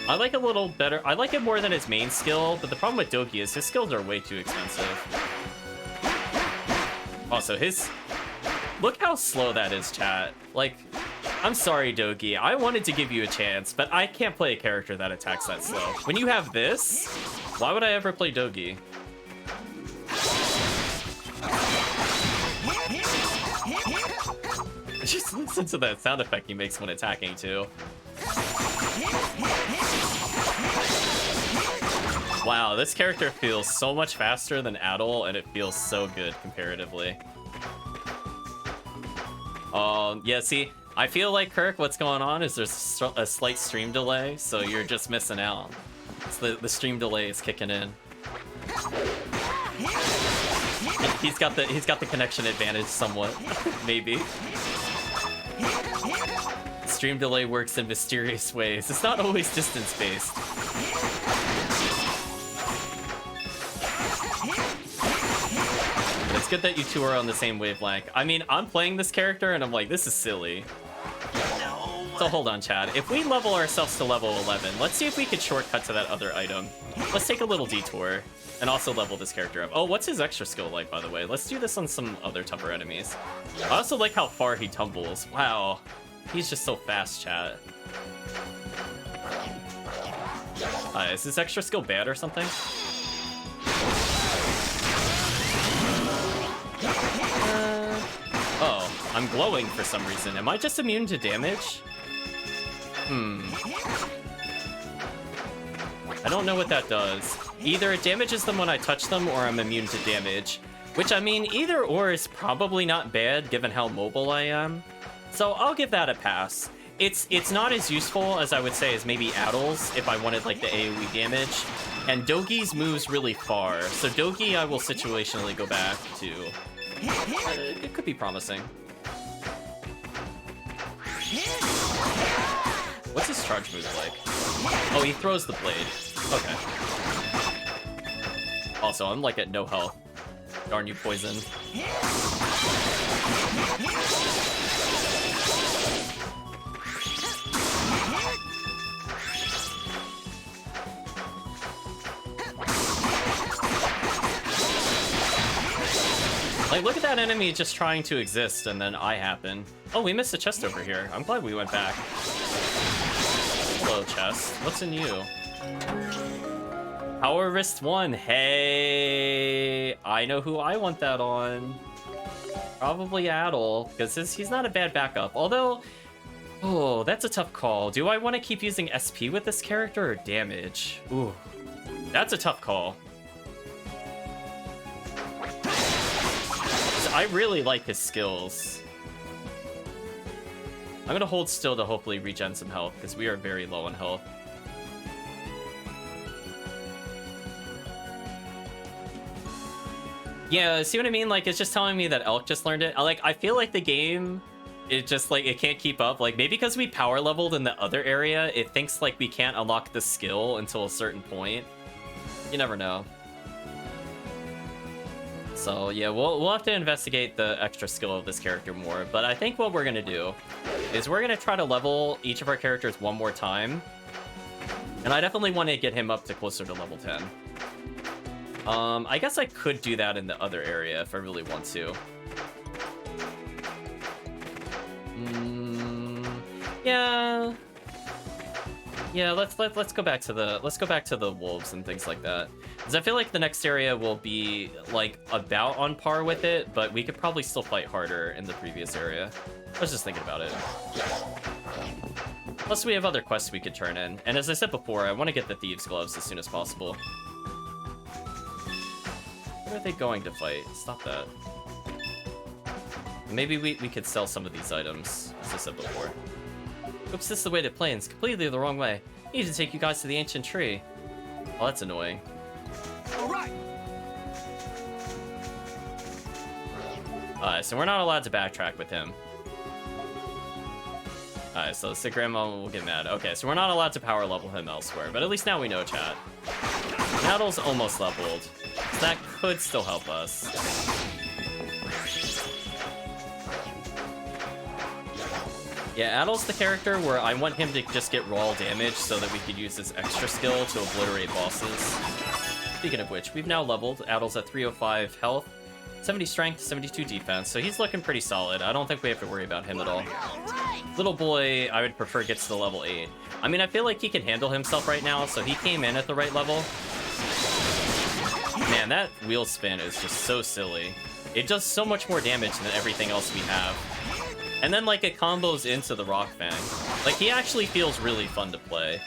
I like it a little better. I like it more than his main skill, but the problem with Dogi is his skills are way too expensive. Also, his... Look how slow that is, chat. Like, I'm sorry, Dogi. I wanted to give you a chance, but I can't play a character that attacks that slow. When you have this, why would I ever play Dogi? Just listen to that sound effect he makes when attacking, too. Wow, this character feels so much faster than Adol, and it feels so good comparatively. Yeah, see, I feel like, Kirk, what's going on is there's a slight stream delay, so you're just missing out. So the stream delay is kicking in. He's got the connection advantage somewhat, maybe. Stream delay works in mysterious ways. It's not always distance-based. It's good that you two are on the same wavelength. I mean, I'm playing this character and I'm like, this is silly. So hold on, Chad. If we level ourselves to level 11, let's see if we could shortcut to that other item. Let's take a little detour and also level this character up. Oh, what's his extra skill like, by the way? Let's do this on some other tougher enemies. I also like how far he tumbles. Wow. He's just so fast, chat. Is his extra skill bad or something? Oh, I'm glowing for some reason. Am I just immune to damage? I don't know what that does. Either it damages them when I touch them, or I'm immune to damage. Which, I mean, either or is probably not bad, given how mobile I am. So I'll give that a pass. It's not as useful as I would say as maybe Addles, if I wanted, like, the AoE damage. And Dogi's moves really far, so Dogi I will situationally go back to. It could be promising. What's his charge move like? Oh, he throws the blade. Okay. Also, I'm like at no health. Darn you, poison. Like, look at that enemy just trying to exist, and then I happen. Oh, we missed a chest over here. I'm glad we went back. Hello, chest. What's in you? Power Wrist 1. Hey, I know who I want that on. Probably Addle, because he's not a bad backup. Although, oh, that's a tough call. Do I want to keep using SP with this character or damage? Ooh, that's a tough call. I really like his skills. I'm gonna hold still to hopefully regen some health, because we are very low on health. Yeah, see what I mean? Like, it's just telling me that Elk just learned it. Like, I feel like the game, it just, like, it can't keep up. Like, maybe because we power leveled in the other area, it thinks, like, we can't unlock the skill until a certain point. You never know. So, yeah, we'll have to investigate the extra skill of this character more. But I think what we're going to do is we're going to try to level each of our characters one more time. And I definitely want to get him up to closer to level 10. I guess I could do that in the other area if I really want to. Yeah. Yeah, let's go back to the wolves and things like that. Because I feel like the next area will be like about on par with it, but we could probably still fight harder in the previous area. I was just thinking about it. Plus we have other quests we could turn in. And as I said before, I want to get the Thieves' Gloves as soon as possible. Where are they going to fight? Stop that. Maybe we could sell some of these items, as I said before. Oops, this is the way to plains. Completely the wrong way. I need to take you guys to the ancient tree. Well, that's annoying. Alright. Alright, so we're not allowed to backtrack with him. Alright, so sick grandma will get mad. Okay, so we're not allowed to power level him elsewhere, but at least now we know, chat. Battle's almost leveled. So that could still help us. Yeah, Addle's the character where I want him to just get raw damage so that we could use his extra skill to obliterate bosses. Speaking of which, we've now leveled. Addle's at 305 health, 70 strength, 72 defense, so he's looking pretty solid. I don't think we have to worry about him at all. Little boy, I would prefer gets to level 8. I mean, I feel like he can handle himself right now, so he came in at the right level. Man, that wheel spin is just so silly. It does so much more damage than everything else we have. And then, like, it combos into the Rock Fang. Like, he actually feels really fun to play.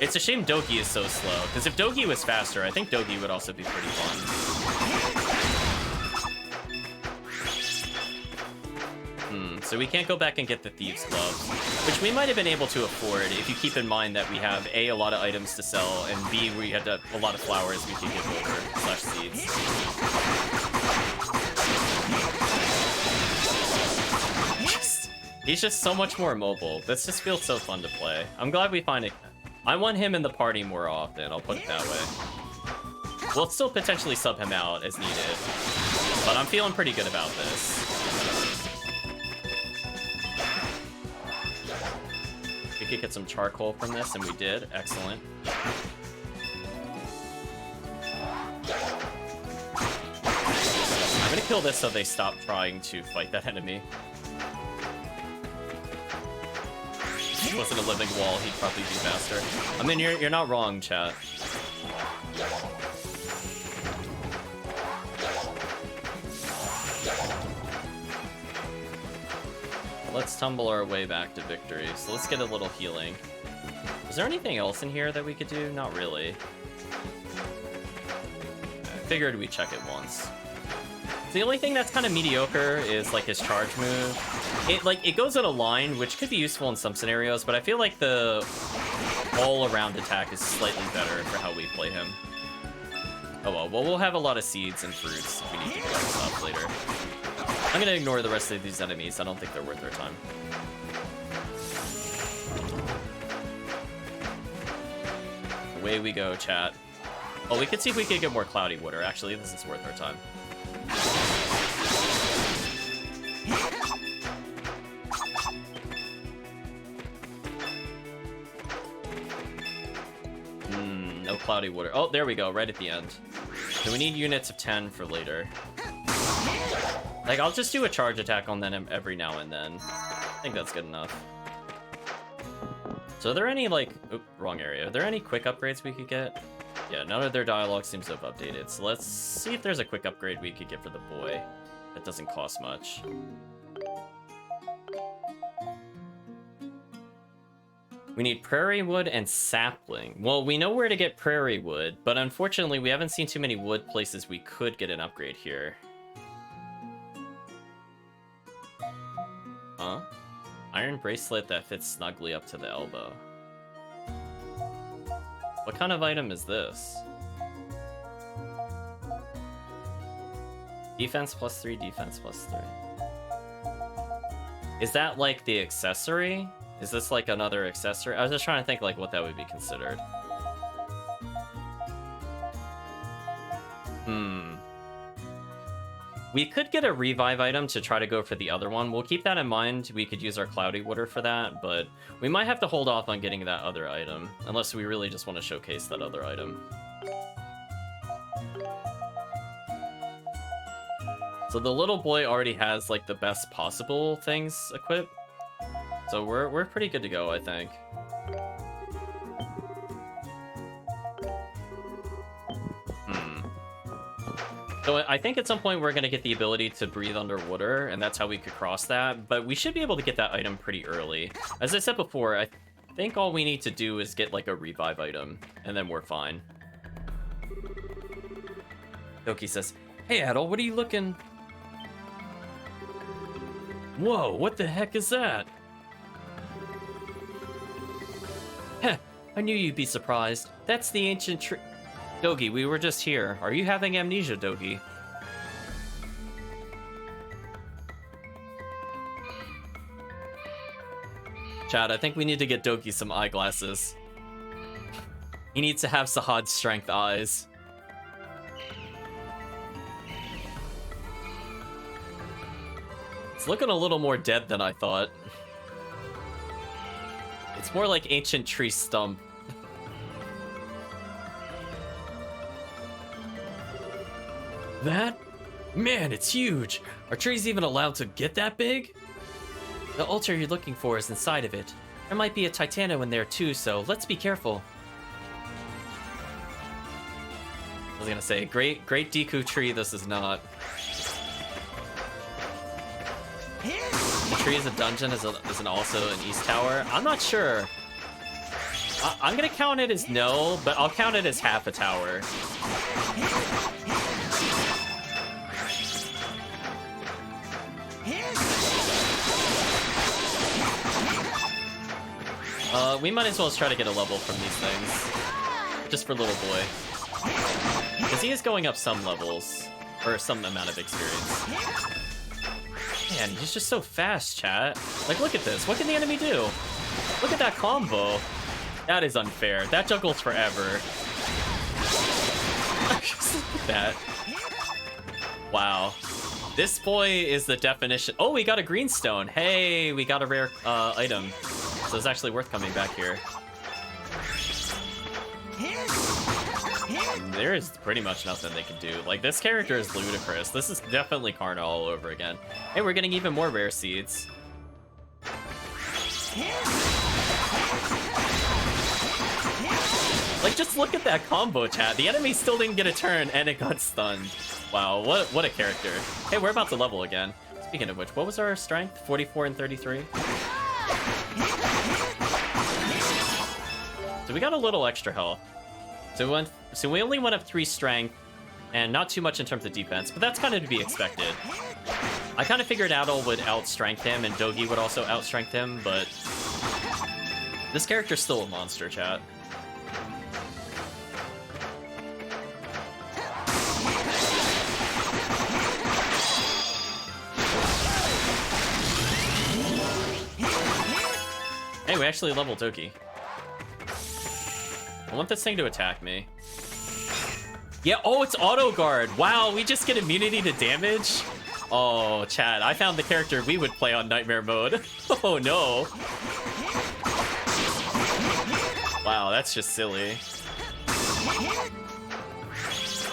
It's a shame Dogi is so slow, because if Dogi was faster, I think Dogi would also be pretty fun. So we can't go back and get the Thieves' Gloves, which we might have been able to afford if you keep in mind that we have A, a lot of items to sell, and B, we had a lot of flowers we could give over, / seeds. He's just so much more mobile. This just feels so fun to play. I'm glad we find it. I want him in the party more often, I'll put it that way. We'll still potentially sub him out as needed, but I'm feeling pretty good about this. We could get some charcoal from this, and we did. Excellent. I'm gonna kill this so they stop trying to fight that enemy. If he wasn't a living wall, he'd probably be faster. I mean, you're not wrong, chat. Let's tumble our way back to victory. So let's get a little healing. Is there anything else in here that we could do? Not really. I figured we'd check it once. The only thing that's kind of mediocre is like his charge move. It goes in a line, which could be useful in some scenarios, but I feel like the all-around attack is slightly better for how we play him. Oh well, we'll have a lot of seeds and fruits if we need to collect stuff later. I'm gonna ignore the rest of these enemies. I don't think they're worth our time. Away we go, chat. Oh, we could see if we could get more cloudy water. Actually, this is worth our time. No cloudy water. Oh, there we go, right at the end. So we need units of 10 for later. Like, I'll just do a charge attack on them every now and then. I think that's good enough. So are there any, like... Oop, wrong area. Are there any quick upgrades we could get? Yeah, none of their dialogue seems to have updated. So let's see if there's a quick upgrade we could get for the boy. That doesn't cost much. We need prairie wood and sapling. Well, we know where to get prairie wood, but unfortunately we haven't seen too many wood places we could get an upgrade here. Huh? Iron bracelet that fits snugly up to the elbow. What kind of item is this? Defense +3, defense +3. Is that like the accessory? Is this like another accessory? I was just trying to think like what that would be considered. We could get a revive item to try to go for the other one. We'll keep that in mind. We could use our cloudy water for that, but we might have to hold off on getting that other item, unless we really just want to showcase that other item. So the little boy already has like the best possible things equipped. So we're pretty good to go, I think. So I think at some point we're going to get the ability to breathe underwater, and that's how we could cross that. But we should be able to get that item pretty early. As I said before, I think all we need to do is get like a revive item, and then we're fine. Doki says, "Hey Adol, what are you looking?" Whoa, what the heck is that? Heh, I knew you'd be surprised. That's the ancient tree. Dogi, we were just here. Are you having amnesia, Dogi? Chad, I think we need to get Dogi some eyeglasses. He needs to have Sahad's strength eyes. It's looking a little more dead than I thought. It's more like ancient tree stump. That? Man, it's huge! Are trees even allowed to get that big? The altar you're looking for is inside of it. There might be a Titano in there too, so let's be careful. I was gonna say, great Deku tree, this is not. The tree is a dungeon, is also an East Tower? I'm not sure. I'm gonna count it as no, but I'll count it as half a tower. We might as well try to get a level from these things. Just for little boy. Because he is going up some levels. Or some amount of experience. Man, he's just so fast, chat. Like, look at this. What can the enemy do? Look at that combo. That is unfair. That juggles forever. Just look at that. Wow. This boy is the definition. Oh, we got a greenstone. Hey, we got a rare item. So it's actually worth coming back here. And there is pretty much nothing they can do. Like, this character is ludicrous. This is definitely Karna all over again. Hey, we're getting even more rare seeds. Like, just look at that combo, chat. The enemy still didn't get a turn, and it got stunned. Wow, what a character. Hey, we're about to level again. Speaking of which, what was our strength? 44 and 33? So we got a little extra health. So we only went up 3 strength, and not too much in terms of defense, but that's kind of to be expected. I kind of figured Adol would outstrength him, and Dogi would also outstrength him, but this character's still a monster, chat. Hey, we actually leveled Doki. I want this thing to attack me. Yeah, oh, it's auto guard. Wow, we just get immunity to damage? Oh, chat, I found the character we would play on Nightmare mode. Oh, no. Wow, that's just silly.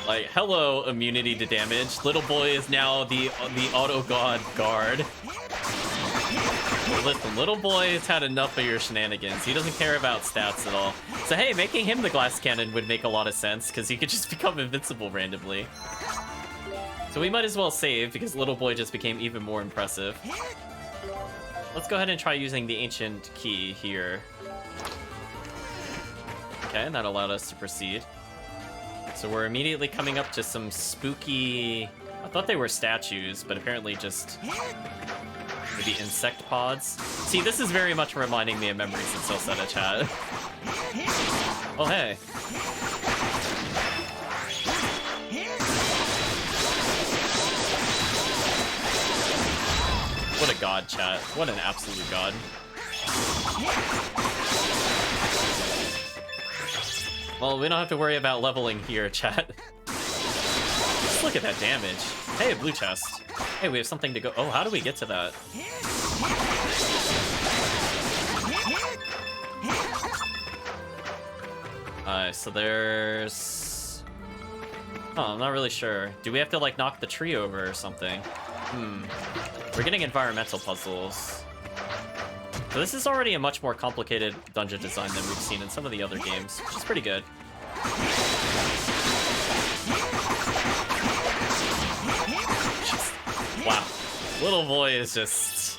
Like, hello, immunity to damage. Little boy is now the auto god guard. Listen, little boy has had enough of your shenanigans. He doesn't care about stats at all. So hey, making him the glass cannon would make a lot of sense, because he could just become invincible randomly. So we might as well save, because little boy just became even more impressive. Let's go ahead and try using the ancient key here. Okay, that allowed us to proceed. So we're immediately coming up to some spooky... I thought they were statues, but apparently just... maybe insect pods. See, this is very much reminding me of Memories in Celceta, chat. Oh, hey. What a god, chat. What an absolute god. Well, we don't have to worry about leveling here, chat. Just look at that damage. Hey, a blue chest. Hey, we have something to go... Oh, how do we get to that? So there's... Oh, I'm not really sure. Do we have to, like, knock the tree over or something? We're getting environmental puzzles. So this is already a much more complicated dungeon design than we've seen in some of the other games, which is pretty good. Wow. Little boy is just...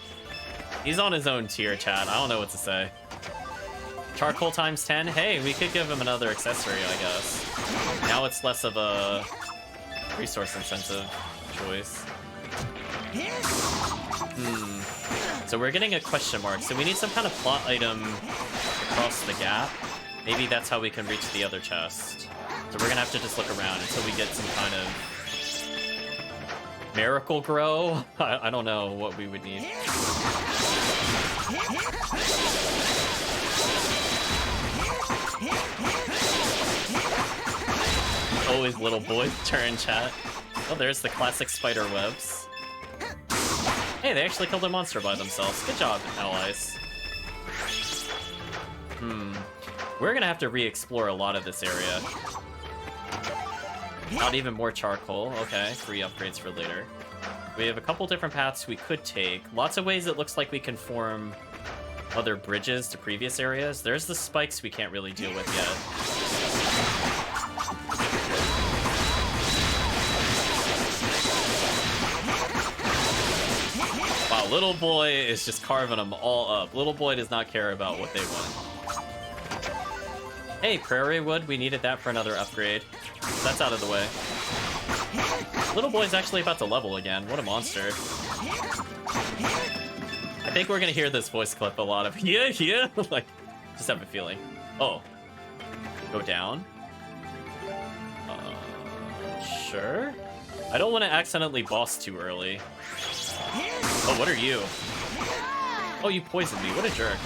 he's on his own tier, chat. I don't know what to say. Charcoal times 10? Hey, we could give him another accessory, I guess. Now it's less of a resource incentive choice. So we're getting a question mark. So we need some kind of plot item across the gap. Maybe that's how we can reach the other chest. So we're gonna have to just look around until we get some kind of miracle grow. I don't know what we would need. Always little boy's turn, chat. Oh, there's the classic spider webs. Hey, they actually killed a monster by themselves. Good job, allies. We're gonna have to re-explore a lot of this area. Not even more charcoal. Okay, free upgrades for later. We have a couple different paths we could take. Lots of ways it looks like we can form other bridges to previous areas. There's the spikes we can't really deal with yet. Wow, little boy is just carving them all up. Little boy does not care about what they want. Hey, prairie wood, we needed that for another upgrade. That's out of the way. Little boy's actually about to level again. What a monster. I think we're gonna hear this voice clip a lot of yeah. Like, just have a feeling. Oh. Go down? Sure? I don't want to accidentally boss too early. Oh, what are you? Oh, you poisoned me. What a jerk.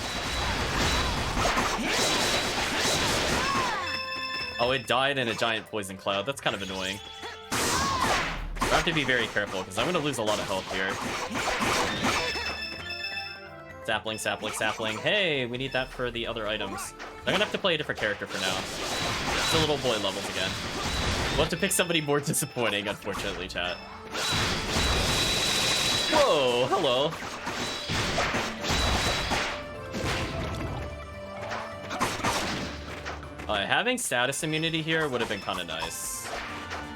Oh, it died in a giant poison cloud. That's kind of annoying. I have to be very careful, because I'm going to lose a lot of health here. Sapling, sapling, sapling. Hey, we need that for the other items. I'm going to have to play a different character for now. The little boy levels again. We'll have to pick somebody more disappointing, unfortunately, chat. Whoa, hello. Having status immunity here would have been kind of nice.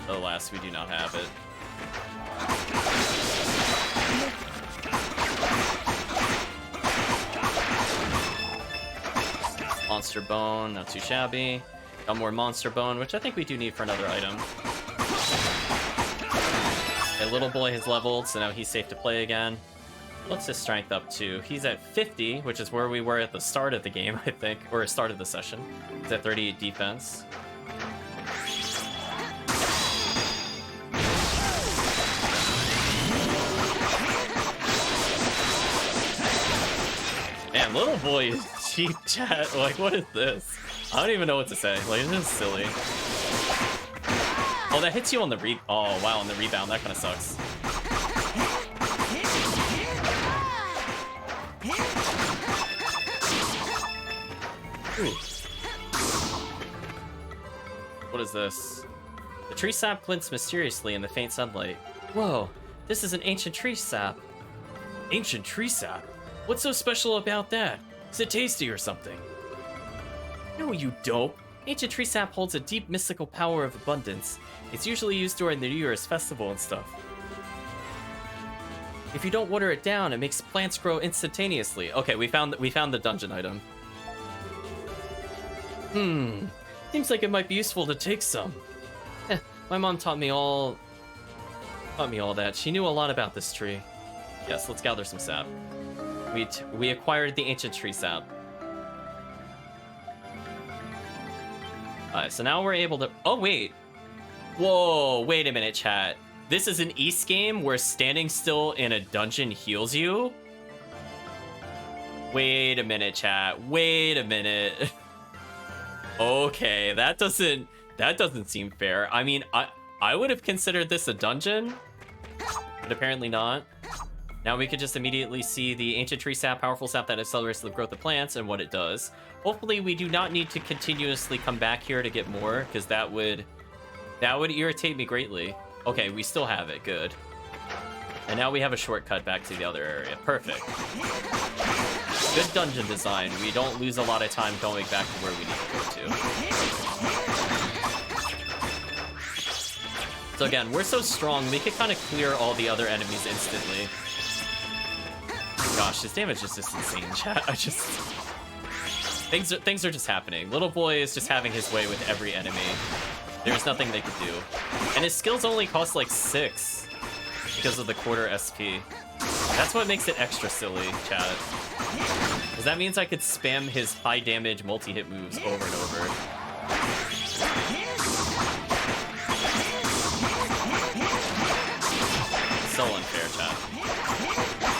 Alas, we do not have it. Monster Bone, not too shabby. Got more Monster Bone, which I think we do need for another item. Okay, little boy has leveled, so now he's safe to play again. What's his strength up to? He's at 50, which is where we were at the start of the game, I think, or start of the session. He's at 38 defense. Man, little boy is cheap, chat. Like, what is this? I don't even know what to say. Like, this is silly. Oh, that hits you on the oh, wow, on the rebound. That kind of sucks. Ooh. What is this? The tree sap glints mysteriously in the faint sunlight. Whoa, this is an ancient tree sap. Ancient tree sap? What's so special about that? Is it tasty or something? No, you dope. Ancient tree sap holds a deep mystical power of abundance. It's usually used during the New Year's festival and stuff. If you don't water it down, it makes plants grow instantaneously. Okay, we found the dungeon item. Seems like it might be useful to take some. My mom taught me all that. She knew a lot about this tree. Yes, let's gather some sap. We acquired the ancient tree sap. Alright, so now we're able to... Oh, wait. Whoa, wait a minute, chat. This is an Ys game where standing still in a dungeon heals you? Wait a minute, chat. Wait a minute. Okay, that doesn't seem fair. I mean, I would have considered this a dungeon, but apparently not. Now we could just immediately see the ancient tree sap, powerful sap that accelerates the growth of plants, and what it does. Hopefully we do not need to continuously come back here to get more, because that would irritate me greatly. Okay, we still have it, good. And now we have a shortcut back to the other area. Perfect. Good dungeon design. We don't lose a lot of time going back to where we need to go to. So again, we're so strong, we can kind of clear all the other enemies instantly. Gosh, this damage is just insane, chat. Things are just happening. Little boy is just having his way with every enemy. There's nothing they could do. And his skills only cost like 6 because of the quarter SP. That's what makes it extra silly, chat. Because that means I could spam his high damage multi-hit moves over and over. So unfair, chat.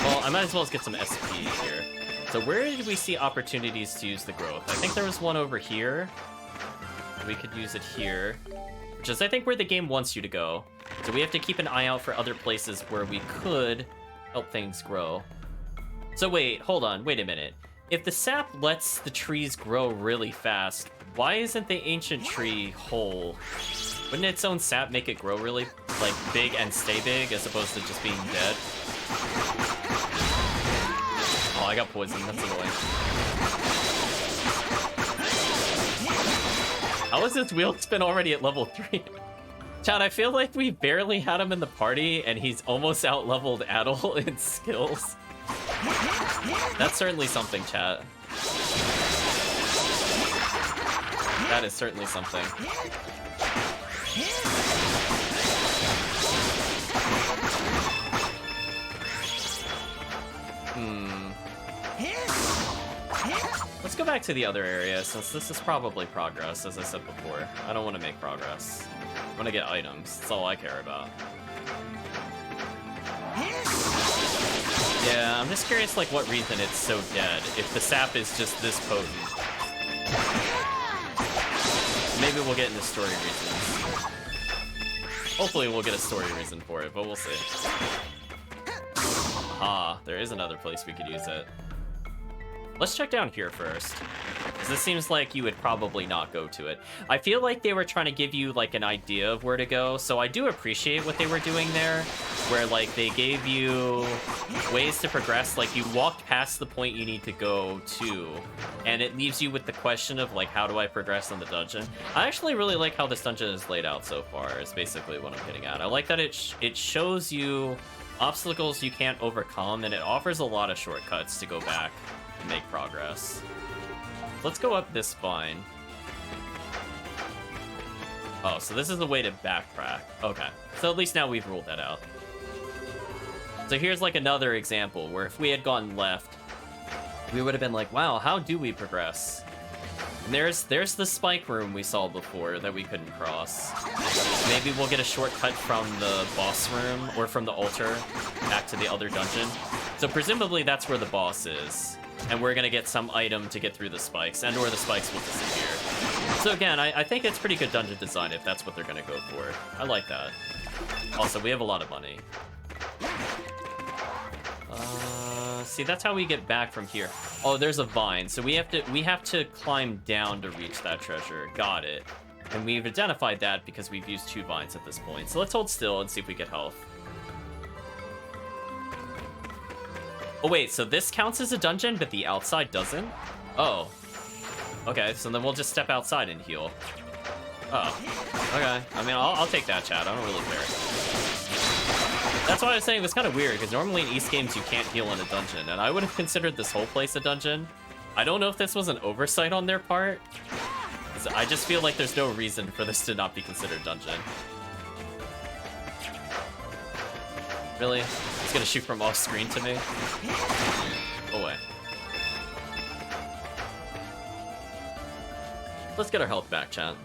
Well, I might as well get some SP here. So where did we see opportunities to use the growth? I think there was one over here. We could use it here, which is I think where the game wants you to go. So we have to keep an eye out for other places where we could help things grow. So wait, hold on, wait a minute. If the sap lets the trees grow really fast, why isn't the ancient tree whole? Wouldn't its own sap make it grow really, like, big and stay big as opposed to just being dead? Oh, I got poisoned, that's annoying. How is this wheel spin already at level 3? Chat, I feel like we barely had him in the party and he's almost out-leveled Adol in skills. That's certainly something, chat. That is certainly something. Let's go back to the other area, since this is probably progress, as I said before. I don't want to make progress. I want to get items. That's all I care about. Yeah, I'm just curious, like, what reason it's so dead, if the sap is just this potent. Maybe we'll get into story reasons. Hopefully we'll get a story reason for it, but we'll see. Ah, there is another place we could use it. Let's check down here first, because this seems like you would probably not go to it. I feel like they were trying to give you, like, an idea of where to go, so I do appreciate what they were doing there, where, like, they gave you ways to progress. Like, you walked past the point you need to go to, and it leaves you with the question of, like, how do I progress in the dungeon? I actually really like how this dungeon is laid out so far, is basically what I'm getting at. I like that it shows you obstacles you can't overcome, and it offers a lot of shortcuts to go back and make progress. Let's go up this vine. Oh, so this is a way to backtrack. Okay, so at least now we've ruled that out. So here's like another example where if we had gone left, we would have been like, wow, how do we progress? And there's the spike room we saw before that we couldn't cross. Maybe we'll get a shortcut from the boss room or from the altar back to the other dungeon. So presumably that's where the boss is. And we're gonna get some item to get through the spikes, and or the spikes will disappear. So again, I think it's pretty good dungeon design if that's what they're gonna go for. I like that. Also, we have a lot of money. See, that's how we get back from here. Oh, there's a vine, so we have to climb down to reach that treasure. Got it. And we've identified that because we've used 2 vines at this point. So let's hold still and see if we get health. Oh wait, so this counts as a dungeon, but the outside doesn't? Oh. Okay, so then we'll just step outside and heal. Oh. Okay. I mean, I'll take that, chat. I don't really care. That's why I was saying it was kind of weird, because normally in Ys games you can't heal in a dungeon, and I would have considered this whole place a dungeon. I don't know if this was an oversight on their part. I just feel like there's no reason for this to not be considered dungeon. Really? He's gonna shoot from off screen to me? Go away. Let's get our health back, chat.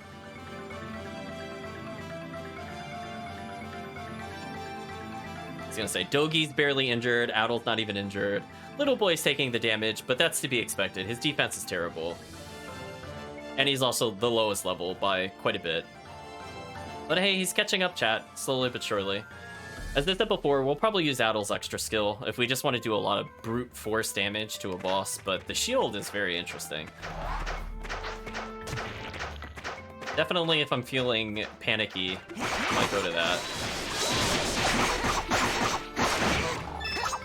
I was gonna say, Dogi's barely injured, Addle's not even injured. Little Boy's taking the damage, but that's to be expected. His defense is terrible. And he's also the lowest level by quite a bit. But hey, he's catching up, chat, slowly but surely. As I said before, we'll probably use Addle's extra skill if we just want to do a lot of brute force damage to a boss, but the shield is very interesting. Definitely, if I'm feeling panicky, I might go to that.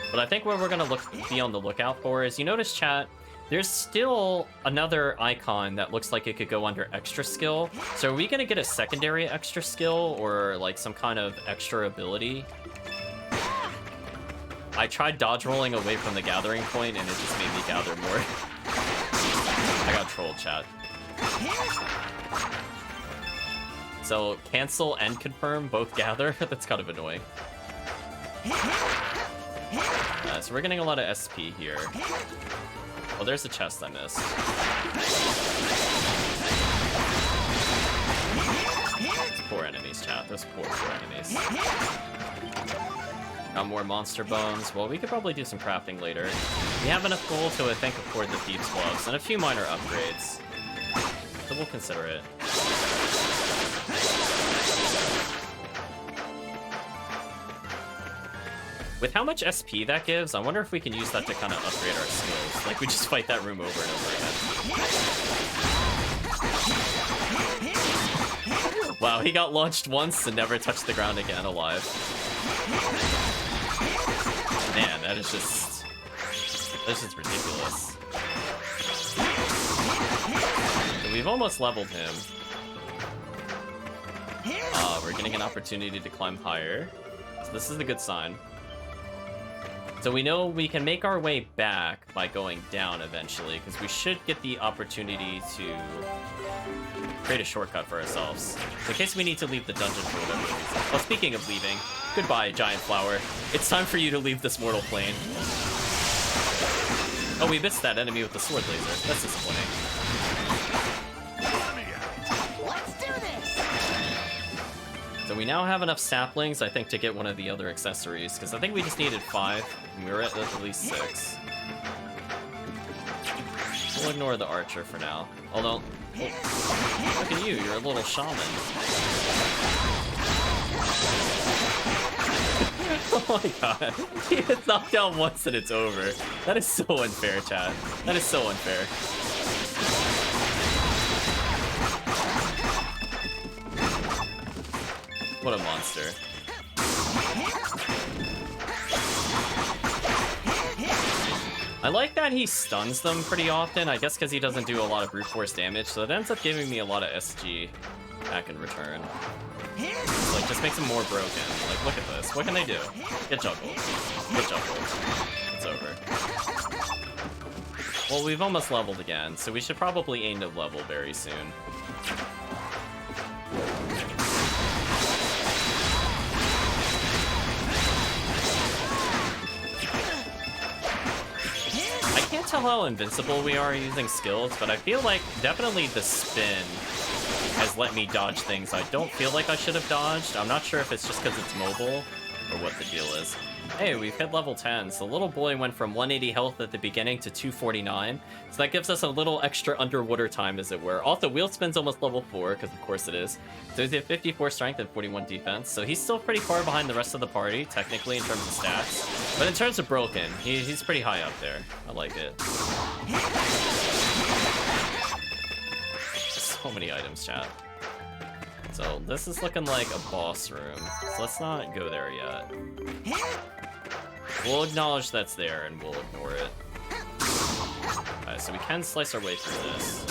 But I think what we're gonna be on the lookout for is, you notice, chat, there's still another icon that looks like it could go under extra skill. So are we gonna get a secondary extra skill or like some kind of extra ability? I tried dodge rolling away from the gathering point and it just made me gather more. I got trolled, chat. So cancel and confirm both gather? That's kind of annoying. So we're getting a lot of SP here. Oh, there's a chest I missed. It's 4 enemies, chat. There's 4 enemies. Got more monster bones. Well, we could probably do some crafting later. We have enough gold to, I think, afford the Thieves' Gloves and a few minor upgrades. So we'll consider it. With how much SP that gives, I wonder if we can use that to kind of upgrade our skills. Like, we just fight that room over and over again. Wow, he got launched once and never touched the ground again alive. Man, that is just... This is ridiculous. So we've almost leveled him. We're getting an opportunity to climb higher. So this is a good sign. So we know we can make our way back by going down eventually, because we should get the opportunity to create a shortcut for ourselves. In case we need to leave the dungeon for whatever reason. Well, speaking of leaving, goodbye, giant flower. It's time for you to leave this mortal plane. Oh, we missed that enemy with the sword laser. That's disappointing. Let's do this. So we now have enough saplings, I think, to get one of the other accessories, because I think we just needed 5, and we were at least 6. We'll ignore the archer for now. Although, oh, look at you, you're a little shaman. Oh my god. He gets knocked down once and it's over. That is so unfair, chat. That is so unfair. What a monster. I like that he stuns them pretty often, I guess because he doesn't do a lot of brute force damage, so it ends up giving me a lot of SG back in return. Like, just makes him more broken. Like, look at this. What can they do? Get juggled. Get juggled. It's over. Well, we've almost leveled again, so we should probably aim to level very soon. I can't tell how invincible we are using skills, but I feel like definitely the spin has let me dodge things I don't feel like I should have dodged. I'm not sure if it's just because it's mobile or what the deal is. Hey, we've hit level 10, so the little boy went from 180 health at the beginning to 249, so that gives us a little extra underwater time, as it were. Also, wheel spin's almost level 4, because of course it is. So he's at 54 strength and 41 defense, so he's still pretty far behind the rest of the party, technically, in terms of stats. But in terms of broken, he's pretty high up there. I like it. So many items, chat. So this is looking like a boss room, so let's not go there yet. We'll acknowledge that's there and we'll ignore it. Alright, so we can slice our way through this.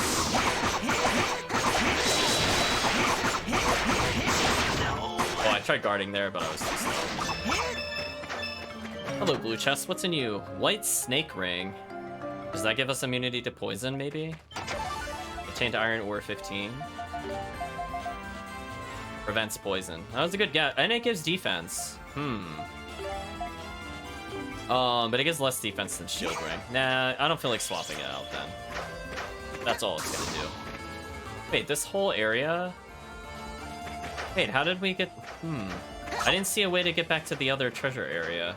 Oh, I tried guarding there, but I was too slow. Hello, blue chest. What's in you? White snake ring. Does that give us immunity to poison, maybe? Obtained iron ore 15. Prevents poison. That was a good guess. And it gives defense. But it gives less defense than shield ring. Nah, I don't feel like swapping it out then. That's all it's gonna do. Wait, this whole area? Wait, how did we get... I didn't see a way to get back to the other treasure area.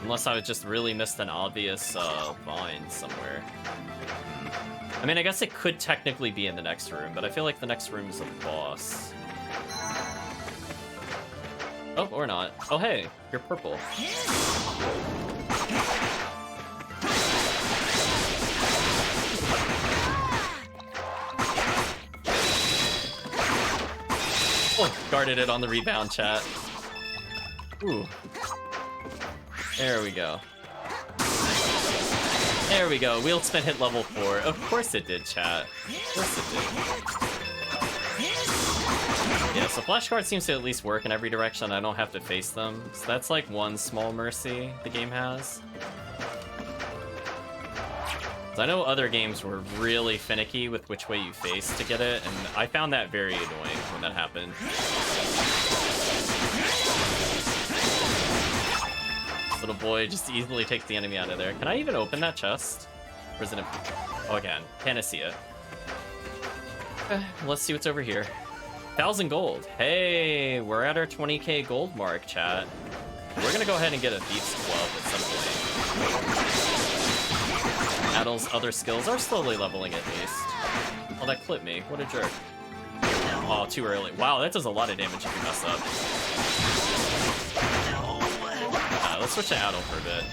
Unless I just really missed an obvious vine somewhere. I mean, I guess it could technically be in the next room, but I feel like the next room is a boss. Oh, or not. Oh, hey, you're purple. Oh, guarded it on the rebound, chat. Ooh. There we go. There we go. Wheel spin hit level 4. Of course it did, chat. Of course it did. Yeah, so flashcard seems to at least work in every direction. I don't have to face them. So that's like one small mercy the game has. So I know other games were really finicky with which way you face to get it, and I found that very annoying when that happened. This little boy just easily takes the enemy out of there. Can I even open that chest? Or is it a... Oh, again. Panacea. Let's see what's over here. 1,000 gold. Hey, we're at our 20k gold mark, chat. We're gonna go ahead and get a Thief's Club at some point. Adel's other skills are slowly leveling at least. Oh, that clipped me. What a jerk. Oh, too early. Wow, that does a lot of damage if you mess up. Let's switch to Adel for a bit.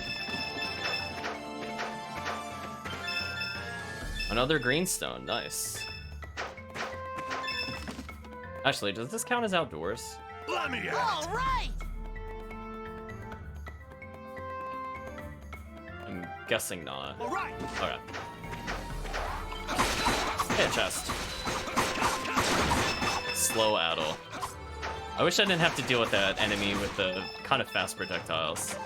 Another greenstone. Nice. Actually, does this count as outdoors? Let me out. All right. I'm guessing not. All right. Okay. Hey, chest. Slow Adel. I wish I didn't have to deal with that enemy with the kind of fast projectiles.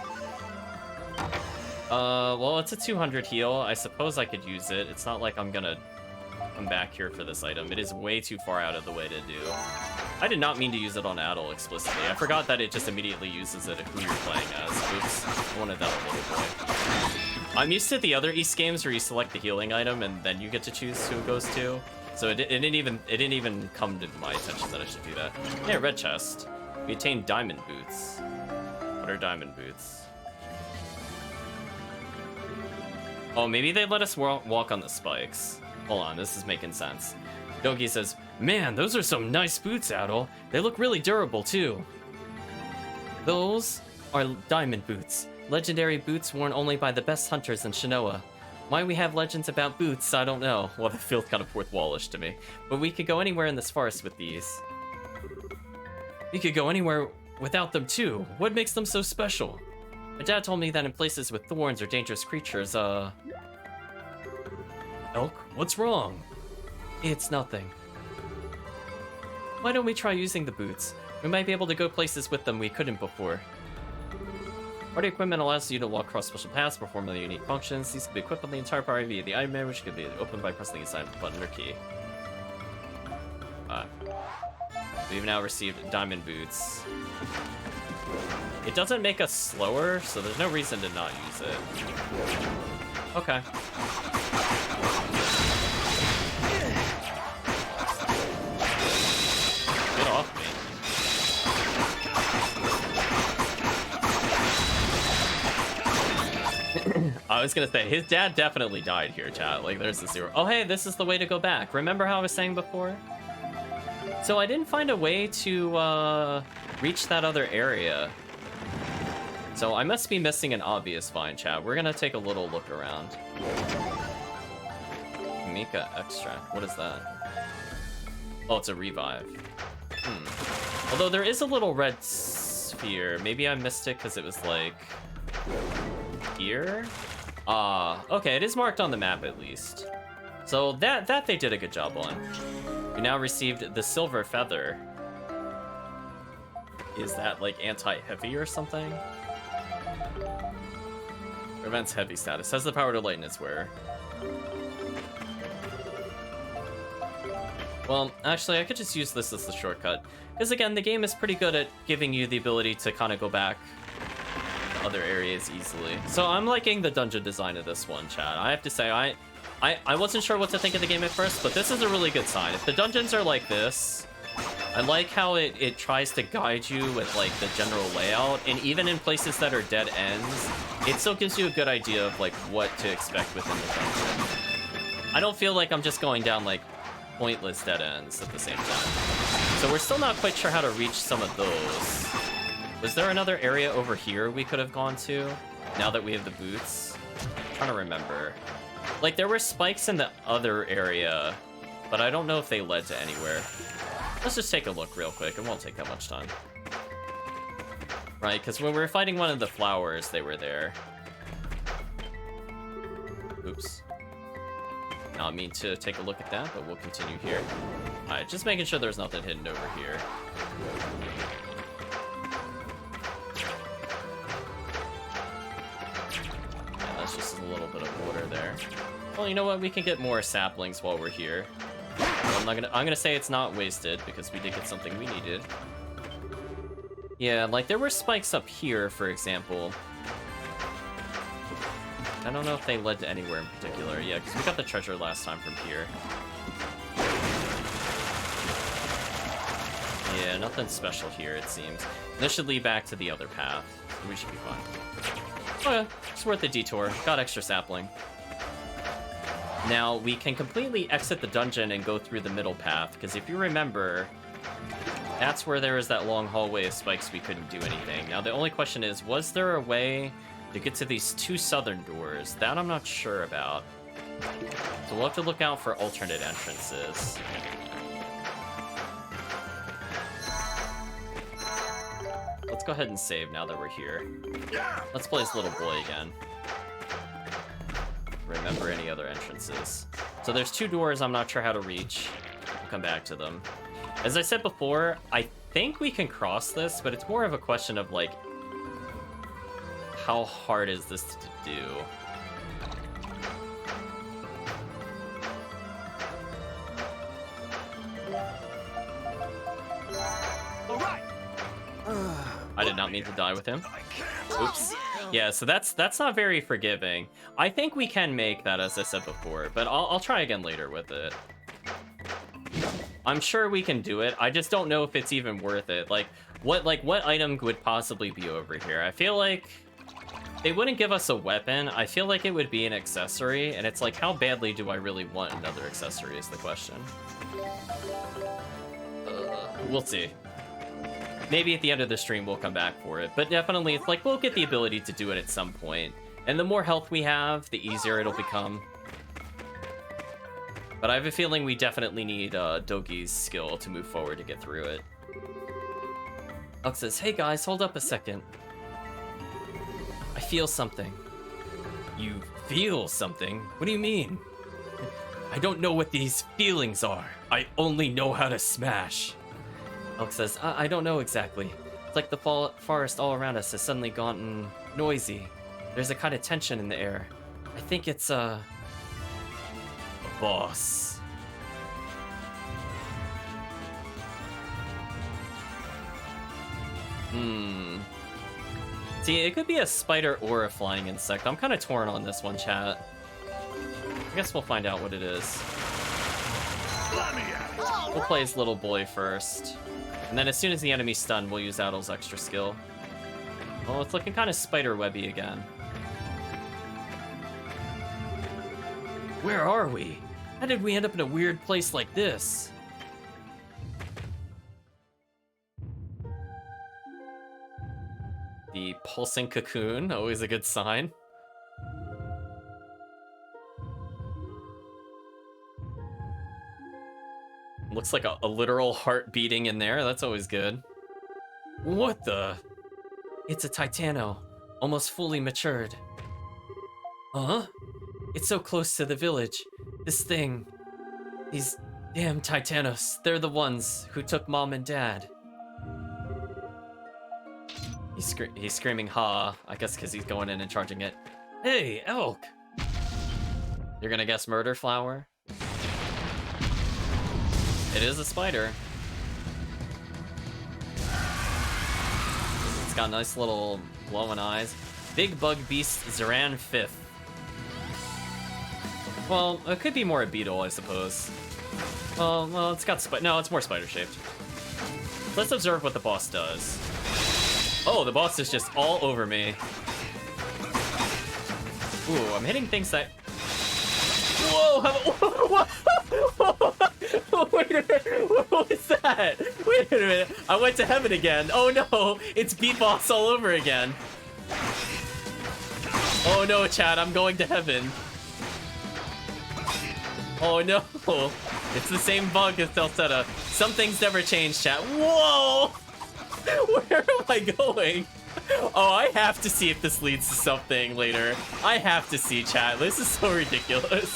Well, it's a 200 heal. I suppose I could use it. It's not like I'm gonna come back here for this item. It is way too far out of the way to do. I did not mean to use it on Adel explicitly. I forgot that it just immediately uses it who you're playing as. Oops. I wanted that little boy. I'm used to the other Ys games where you select the healing item and then you get to choose who it goes to. So it didn't even come to my attention that I should do that. Yeah, red chest. We attained diamond boots. What are diamond boots? Oh, maybe they let us walk on the spikes. Hold on, this is making sense. Dogi says, "Man, those are some nice boots, Adel. They look really durable, too." Those are diamond boots. Legendary boots worn only by the best hunters in Shinoa. Why we have legends about boots, I don't know. Well, they feel kind of Fourth Wallish to me. But we could go anywhere in this forest with these. We could go anywhere without them, too. What makes them so special? My dad told me that in places with thorns or dangerous creatures, Elk, what's wrong? It's nothing. Why don't we try using the boots? We might be able to go places with them we couldn't before. Party equipment allows you to walk across special paths, perform other unique functions. These can be equipped on the entire party via the item menu, which can be opened by pressing the assigned button or key. We've now received diamond boots. It doesn't make us slower, so there's no reason to not use it. Okay. Get off me. I was gonna say, his dad definitely died here, chat. Like, there's the zero. Oh, hey, this is the way to go back. Remember how I was saying before? So I didn't find a way to reach that other area. So I must be missing an obvious find, chat. We're gonna take a little look around. Incre-Ys-ing Extract. What is that? Oh, it's a revive. Although there is a little red sphere. Maybe I missed it because it was like here. Okay, it is marked on the map at least. So that they did a good job on. We now received the silver feather. Is that like anti-heavy or something? Prevents heavy status. Has the power to lighten its wearer. Well, actually, I could just use this as the shortcut. Because again, the game is pretty good at giving you the ability to kind of go back to other areas easily. So I'm liking the dungeon design of this one, chat. I have to say, I wasn't sure what to think of the game at first, but this is a really good sign. If the dungeons are like this, I like how it tries to guide you with like the general layout, and even in places that are dead ends, it still gives you a good idea of like what to expect within the dungeon. I don't feel like I'm just going down like pointless dead ends at the same time. So we're still not quite sure how to reach some of those. Was there another area over here we could have gone to now that we have the boots? I'm trying to remember. Like, there were spikes in the other area, but I don't know if they led to anywhere. Let's just take a look real quick. It won't take that much time. Right, because when we were fighting one of the flowers, they were there. Oops. Not mean to take a look at that, but we'll continue here. Alright, just making sure there's nothing hidden over here. Yeah, that's just a little bit of water there. Well, you know what? We can get more saplings while we're here. I'm gonna say it's not wasted because we did get something we needed. Yeah, like there were spikes up here, for example. I don't know if they led to anywhere in particular. Yeah, because we got the treasure last time from here. Yeah, nothing special here, it seems. This should lead back to the other path. So we should be fine. Okay, it's worth the detour. Got extra sapling. Now, we can completely exit the dungeon and go through the middle path, because if you remember, that's where there was that long hallway of spikes we couldn't do anything. Now, the only question is, was there a way to get to these two southern doors? That I'm not sure about. So we'll have to look out for alternate entrances. Let's go ahead and save now that we're here. Let's play as little boy again. Remember any other entrances. So there's two doors I'm not sure how to reach. We'll come back to them. As I said before, I think we can cross this, but it's more of a question of like, how hard is this to do? All right. I did not mean to die with him. Oops. Yeah, so that's not very forgiving. I think we can make that, as I said before, but I'll try again later with it. I'm sure we can do it. I just don't know if it's even worth it. Like what item would possibly be over here? I feel like they wouldn't give us a weapon. I feel like it would be an accessory, and it's like, how badly do I really want another accessory is the question. We'll see. Maybe at the end of the stream we'll come back for it, but definitely it's like we'll get the ability to do it at some point. And the more health we have, the easier it'll become. But I have a feeling we definitely need Dogi's skill to move forward to get through it. Alex says, hey guys, hold up a second. I feel something. You feel something? What do you mean? I don't know what these feelings are. I only know how to smash. Alex says, I don't know exactly. It's like the forest all around us has suddenly gotten noisy. There's a kind of tension in the air. I think it's a boss. See, it could be a spider or a flying insect. I'm kind of torn on this one, chat. I guess we'll find out what it is. We'll play as little boy first. And then as soon as the enemy's stunned, we'll use Adel's extra skill. Well, it's looking kind of spider-webby again. Where are we? How did we end up in a weird place like this? The pulsing cocoon, always a good sign. Looks like a literal heart beating in there, that's always good. What the? It's a Titano, almost fully matured. Huh? It's so close to the village. This thing, these damn Titanos, they're the ones who took Mom and Dad. He's screaming ha, I guess because he's going in and charging it. Hey, elk! You're gonna guess murder flower? It is a spider. It's got nice little glowing eyes. Big bug beast Zaran 5th. Well, it could be more a beetle, I suppose. Well, it's got no, it's more spider shaped. Let's observe what the boss does. Oh, the boss is just all over me. Ooh, I'm hitting things that... Whoa! Wait a minute, what was that? Wait a minute, I went to heaven again. Oh no, it's beat boss all over again. Oh no, chat, I'm going to heaven. Oh no, it's the same bug as Delcetta. Some things never change, chat. Whoa! Where am I going? Oh, I have to see if this leads to something later. I have to see, chat. This is so ridiculous.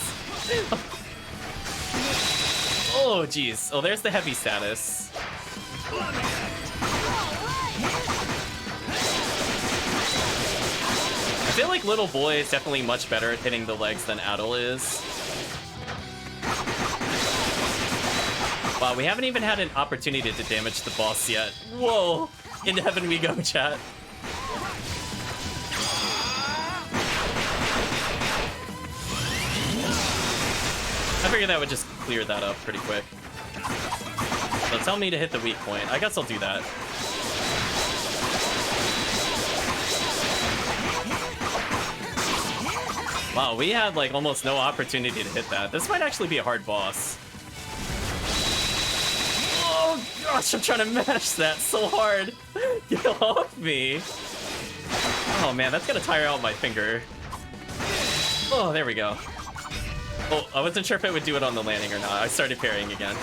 Oh, jeez. Oh, there's the heavy status. I feel like Little Boy is definitely much better at hitting the legs than Adel is. Wow, we haven't even had an opportunity to damage the boss yet. Whoa! Into heaven we go, chat. I figured that would just clear that up pretty quick. So tell me to hit the weak point. I guess I'll do that. Wow, we had like almost no opportunity to hit that. This might actually be a hard boss. Oh gosh, I'm trying to mash that so hard. Get off me. Oh man, that's gonna tire out my finger. Oh, there we go. Oh, I wasn't sure if it would do it on the landing or not. I started parrying again.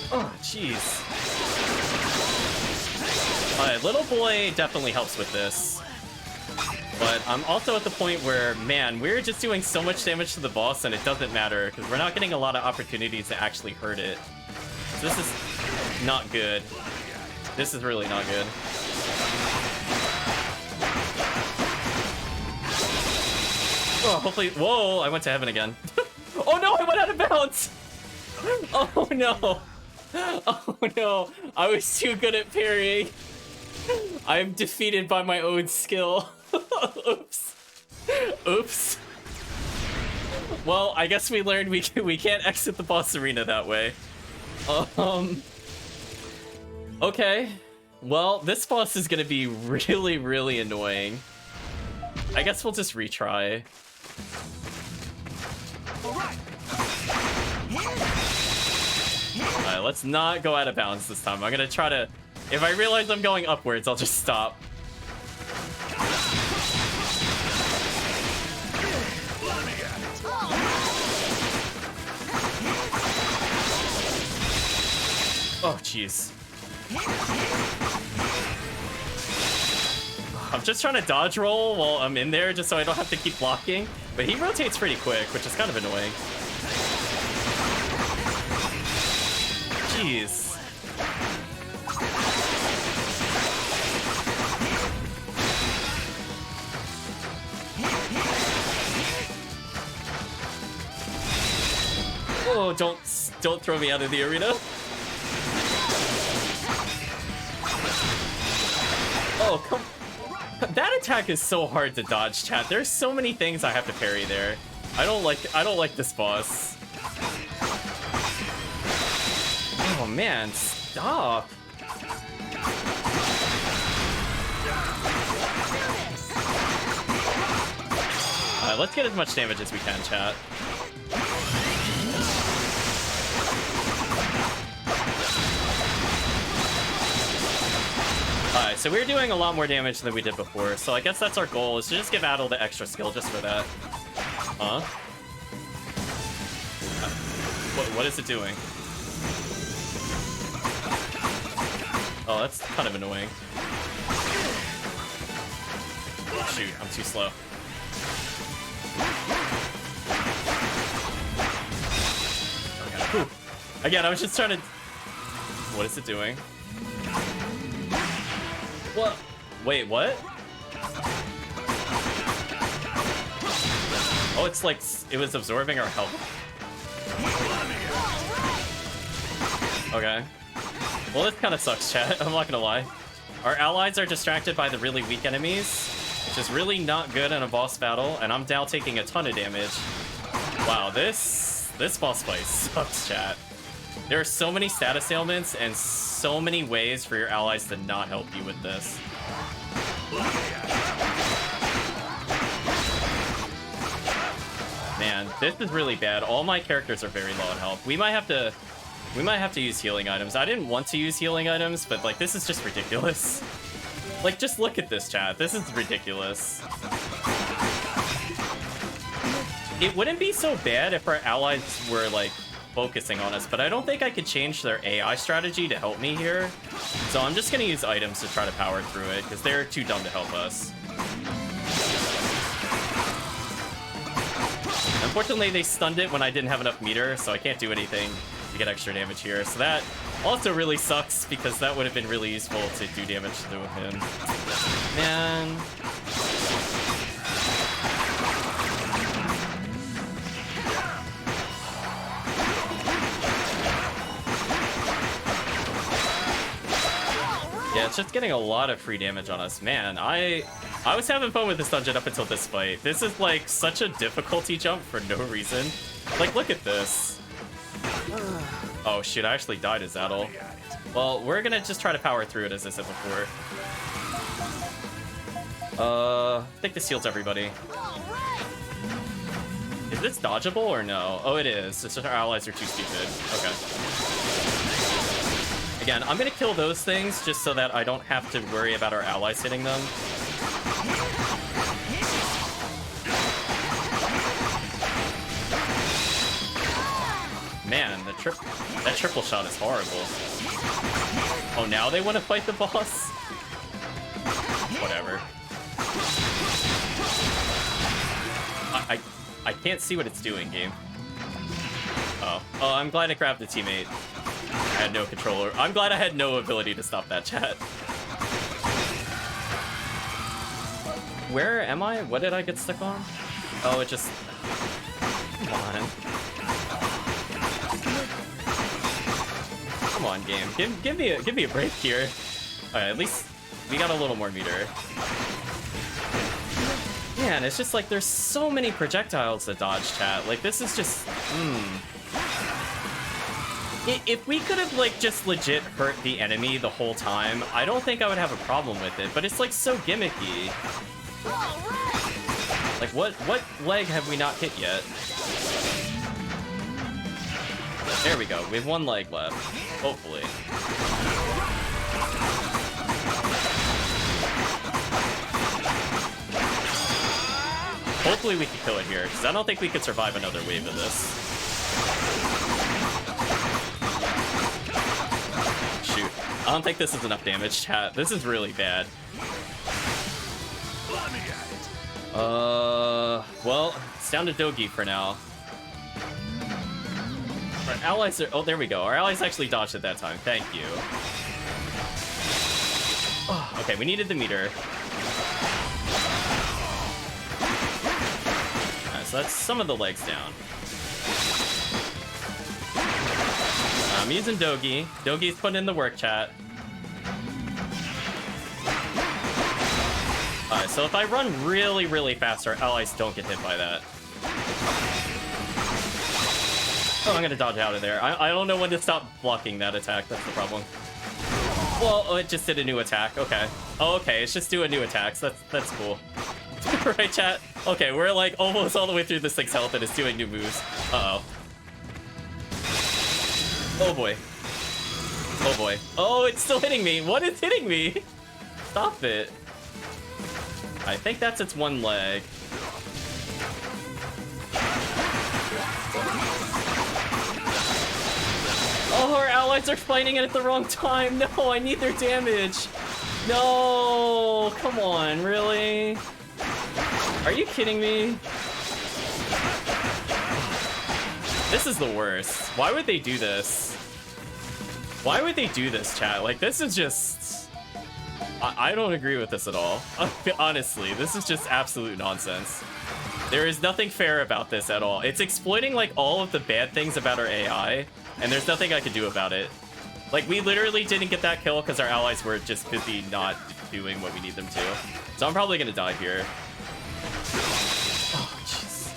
Oh, jeez. Alright, Little Boy definitely helps with this. But I'm also at the point where, man, we're just doing so much damage to the boss and it doesn't matter, because we're not getting a lot of opportunities to actually hurt it. So this is not good. This is really not good. Oh, hopefully... Whoa, I went to heaven again. Oh no, I went out of bounds! Oh no. Oh no, I was too good at parrying. I'm defeated by my own skill. Oops. Oops. Well, I guess we learned we can't exit the boss arena that way. Okay. Well, this boss is gonna be really, really annoying. I guess we'll just retry. Alright, let's not go out of bounds this time. I'm gonna try to... If I realize I'm going upwards, I'll just stop. Oh, jeez. I'm just trying to dodge roll while I'm in there just so I don't have to keep blocking. But he rotates pretty quick, which is kind of annoying. jeez. Oh, don't throw me out of the arena. Oh, come. That attack is so hard to dodge, chat. There's so many things I have to parry there. I don't like this boss. Oh man, stop. Alright, let's get as much damage as we can, chat. Alright, so we're doing a lot more damage than we did before, so I guess that's our goal, is to just give Adel the extra skill just for that. Huh? What is it doing? Oh, that's kind of annoying. Shoot, I'm too slow. Okay. Whew. Again, I was just trying to... What is it doing? What? Wait, what? Oh, it's like it was absorbing our health. Okay. Well, this kind of sucks, chat. I'm not gonna lie. Our allies are distracted by the really weak enemies, which is really not good in a boss battle, and I'm now taking a ton of damage. Wow, this boss fight sucks, chat. There are so many status ailments and so many ways for your allies to not help you with this. Man, this is really bad. All my characters are very low in health. We might have to use healing items. I didn't want to use healing items, but like this is just ridiculous. Like just look at this, chat. This is ridiculous. It wouldn't be so bad if our allies were like focusing on us, but I don't think I could change their AI strategy to help me here. So I'm just gonna use items to try to power through it, because they're too dumb to help us. Unfortunately, they stunned it when I didn't have enough meter, so I can't do anything to get extra damage here. So that also really sucks, because that would have been really useful to do damage to him. Man. Yeah, it's just getting a lot of free damage on us. Man, I was having fun with this dungeon up until this fight. This is like such a difficulty jump for no reason. Like, look at this. Oh shoot, I actually died as Adel. Well, we're gonna just try to power through it as I said before. I think this heals everybody. Is this dodgeable or no? Oh, it is. It's just our allies are too stupid. Okay. Again, I'm gonna kill those things just so that I don't have to worry about our allies hitting them. Man, that triple shot is horrible. Oh, now they want to fight the boss? Whatever. I can't see what it's doing, game. Oh, I'm glad I grabbed the teammate. I had no controller. I'm glad I had no ability to stop that, chat. Where am I? What did I get stuck on? Oh, it just... Come on. Come on, game. Give me a break here. Alright, at least we got a little more meter. Man, it's just like there's so many projectiles to dodge, chat. Like, this is just... If we could have, like, just legit hurt the enemy the whole time, I don't think I would have a problem with it, but it's, like, so gimmicky. Like, what leg have we not hit yet? There we go. We have one leg left. Hopefully. Hopefully we can kill it here, because I don't think we could survive another wave of this. Shoot. I don't think this is enough damage, chat. This is really bad. Well, it's down to Dogi for now. Our allies are... Oh, there we go. Our allies actually dodged at that time. Thank you. Oh, okay, we needed the meter. Alright, so that's some of the legs down. I'm using Dogi. Dogi's putting in the work, chat. Alright, so if I run really, really fast, our allies don't get hit by that. Oh, I'm gonna dodge out of there. I don't know when to stop blocking that attack. That's the problem. Well, it just did a new attack. Okay. Oh, okay. It's just doing new attacks. That's cool. Right, chat? Okay, we're like almost all the way through this thing's health and it's doing new moves. Uh-oh. Oh, boy. Oh, boy. Oh, it's still hitting me. What is hitting me? Stop it. I think that's its one leg. Oh, our allies are fighting it at the wrong time. No, I need their damage. No, come on, really? Are you kidding me? This is the worst. Why would they do this? Why would they do this, chat? Like, this is just... I don't agree with this at all. Honestly, this is just absolute nonsense. There is nothing fair about this at all. It's exploiting, like, all of the bad things about our AI, and there's nothing I can do about it. Like, we literally didn't get that kill because our allies were just busy not doing what we need them to. So I'm probably gonna die here. Oh, jeez.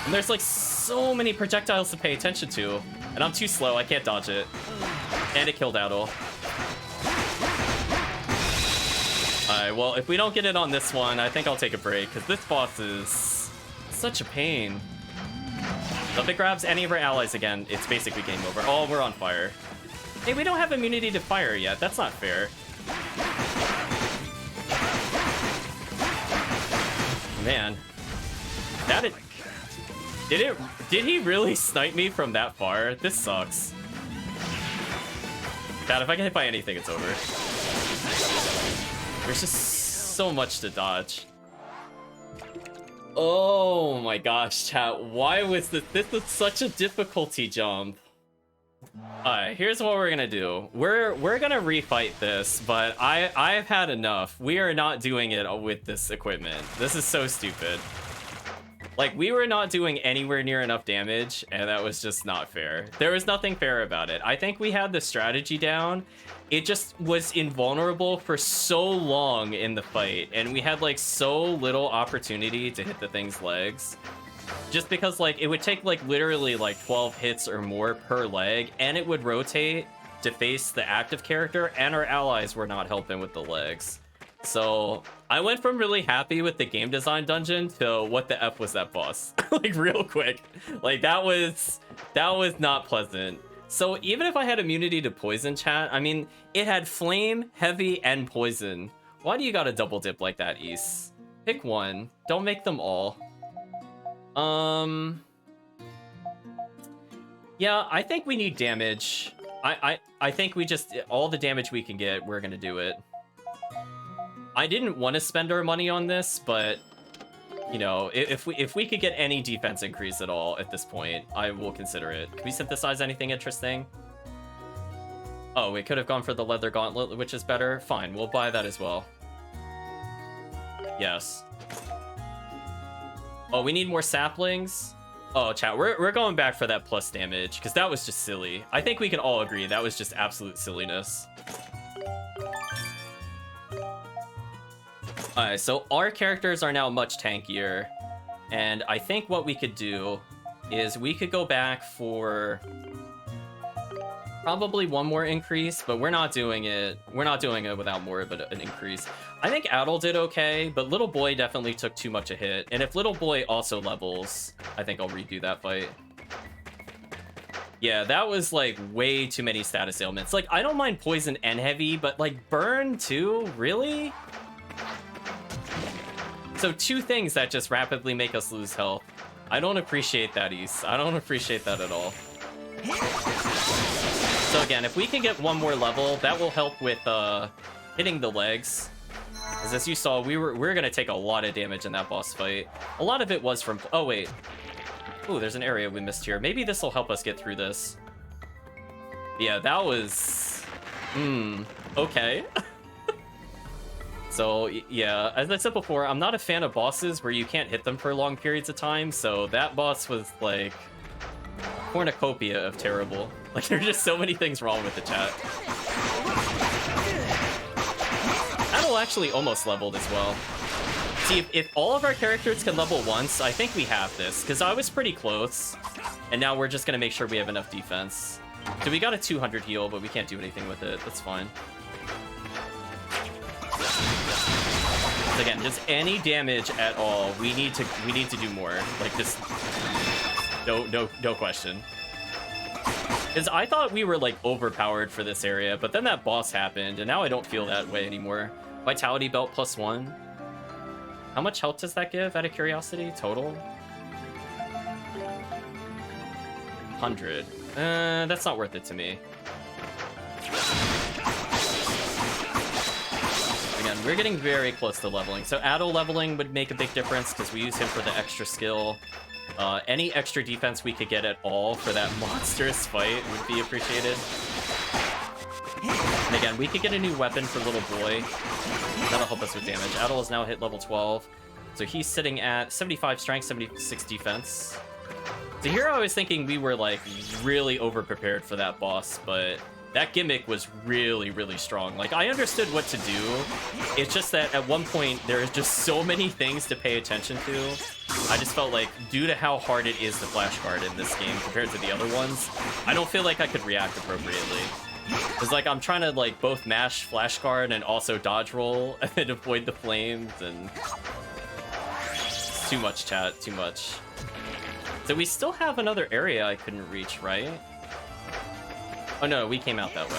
And there's, like, so many projectiles to pay attention to, and I'm too slow. I can't dodge it. And it killed Adol. Alright, well, if we don't get it on this one, I think I'll take a break, because this boss is such a pain. So if it grabs any of our allies again, it's basically game over. Oh, we're on fire. Hey, we don't have immunity to fire yet. That's not fair. Man. That is... Did he really snipe me from that far? This sucks. God, if I get hit by anything, it's over. There's just so much to dodge. Oh my gosh, chat. Why was this? This was such a difficulty jump. Alright, here's what we're gonna do. We're gonna refight this, but I've had enough. We are not doing it with this equipment. This is so stupid. Like, we were not doing anywhere near enough damage, and that was just not fair. There was nothing fair about it. I think we had the strategy down. It just was invulnerable for so long in the fight, and we had, like, so little opportunity to hit the thing's legs. Just because, like, it would take, like, literally, like, 12 hits or more per leg, and it would rotate to face the active character, and our allies were not helping with the legs. So I went from really happy with the game design dungeon to what the F was that boss? Like, real quick. Like, that was not pleasant. So even if I had immunity to poison, chat, I mean, it had flame, heavy, and poison. Why do you gotta double dip like that, Ys? Pick one. Don't make them all. Yeah, I think we need damage. I think we just, all the damage we can get, we're gonna do it. I didn't want to spend our money on this, but, you know, if we could get any defense increase at all at this point, I will consider it. Can we synthesize anything interesting? Oh, we could have gone for the leather gauntlet, which is better. Fine, we'll buy that as well. Yes. Oh, we need more saplings? Oh, chat, we're going back for that plus damage, because that was just silly. I think we can all agree that was just absolute silliness. Alright, so our characters are now much tankier, and I think what we could do is we could go back for probably one more increase, but we're not doing it. We're not doing it without more of an increase. I think Adol did okay, but Little Boy definitely took too much a hit, and if Little Boy also levels, I think I'll redo that fight. Yeah, that was, like, way too many status ailments. Like, I don't mind poison and heavy, but, like, burn too? Really? So two things that just rapidly make us lose health. I don't appreciate that, Ys. I don't appreciate that at all. So again, if we can get one more level, that will help with hitting the legs. Because as you saw, we were gonna take a lot of damage in that boss fight. A lot of it was from... Oh, wait. Ooh, there's an area we missed here. Maybe this will help us get through this. Yeah, that was... okay. So, yeah, as I said before, I'm not a fan of bosses where you can't hit them for long periods of time, so that boss was, like, cornucopia of terrible. Like, there's just so many things wrong with the chat. Adel actually almost leveled as well. See, if all of our characters can level once, I think we have this, because I was pretty close, and now we're just going to make sure we have enough defense. So we got a 200 heal, but we can't do anything with it. That's fine. Again, just any damage at all, we need to do more. Like, just no question. Because I thought we were like overpowered for this area, but then that boss happened, and now I don't feel that way anymore. Vitality belt +1. How much health does that give, out of curiosity, total? 100. That's not worth it to me. Again, we're getting very close to leveling. So Adel leveling would make a big difference because we use him for the extra skill. Any extra defense we could get at all for that monstrous fight would be appreciated. And again, we could get a new weapon for Little Boy. That'll help us with damage. Adel is now hit level 12. So he's sitting at 75 strength, 76 defense. So here I was thinking we were like really over-prepared for that boss, but that gimmick was really, really strong. Like, I understood what to do. It's just that at one point, there's just so many things to pay attention to. I just felt like, due to how hard it is to flash guard in this game compared to the other ones, I don't feel like I could react appropriately. Because, like, I'm trying to, like, both mash flash guard and also dodge roll and avoid the flames, and... It's too much, chat, too much. So we still have another area I couldn't reach, right? Oh no, we came out that way.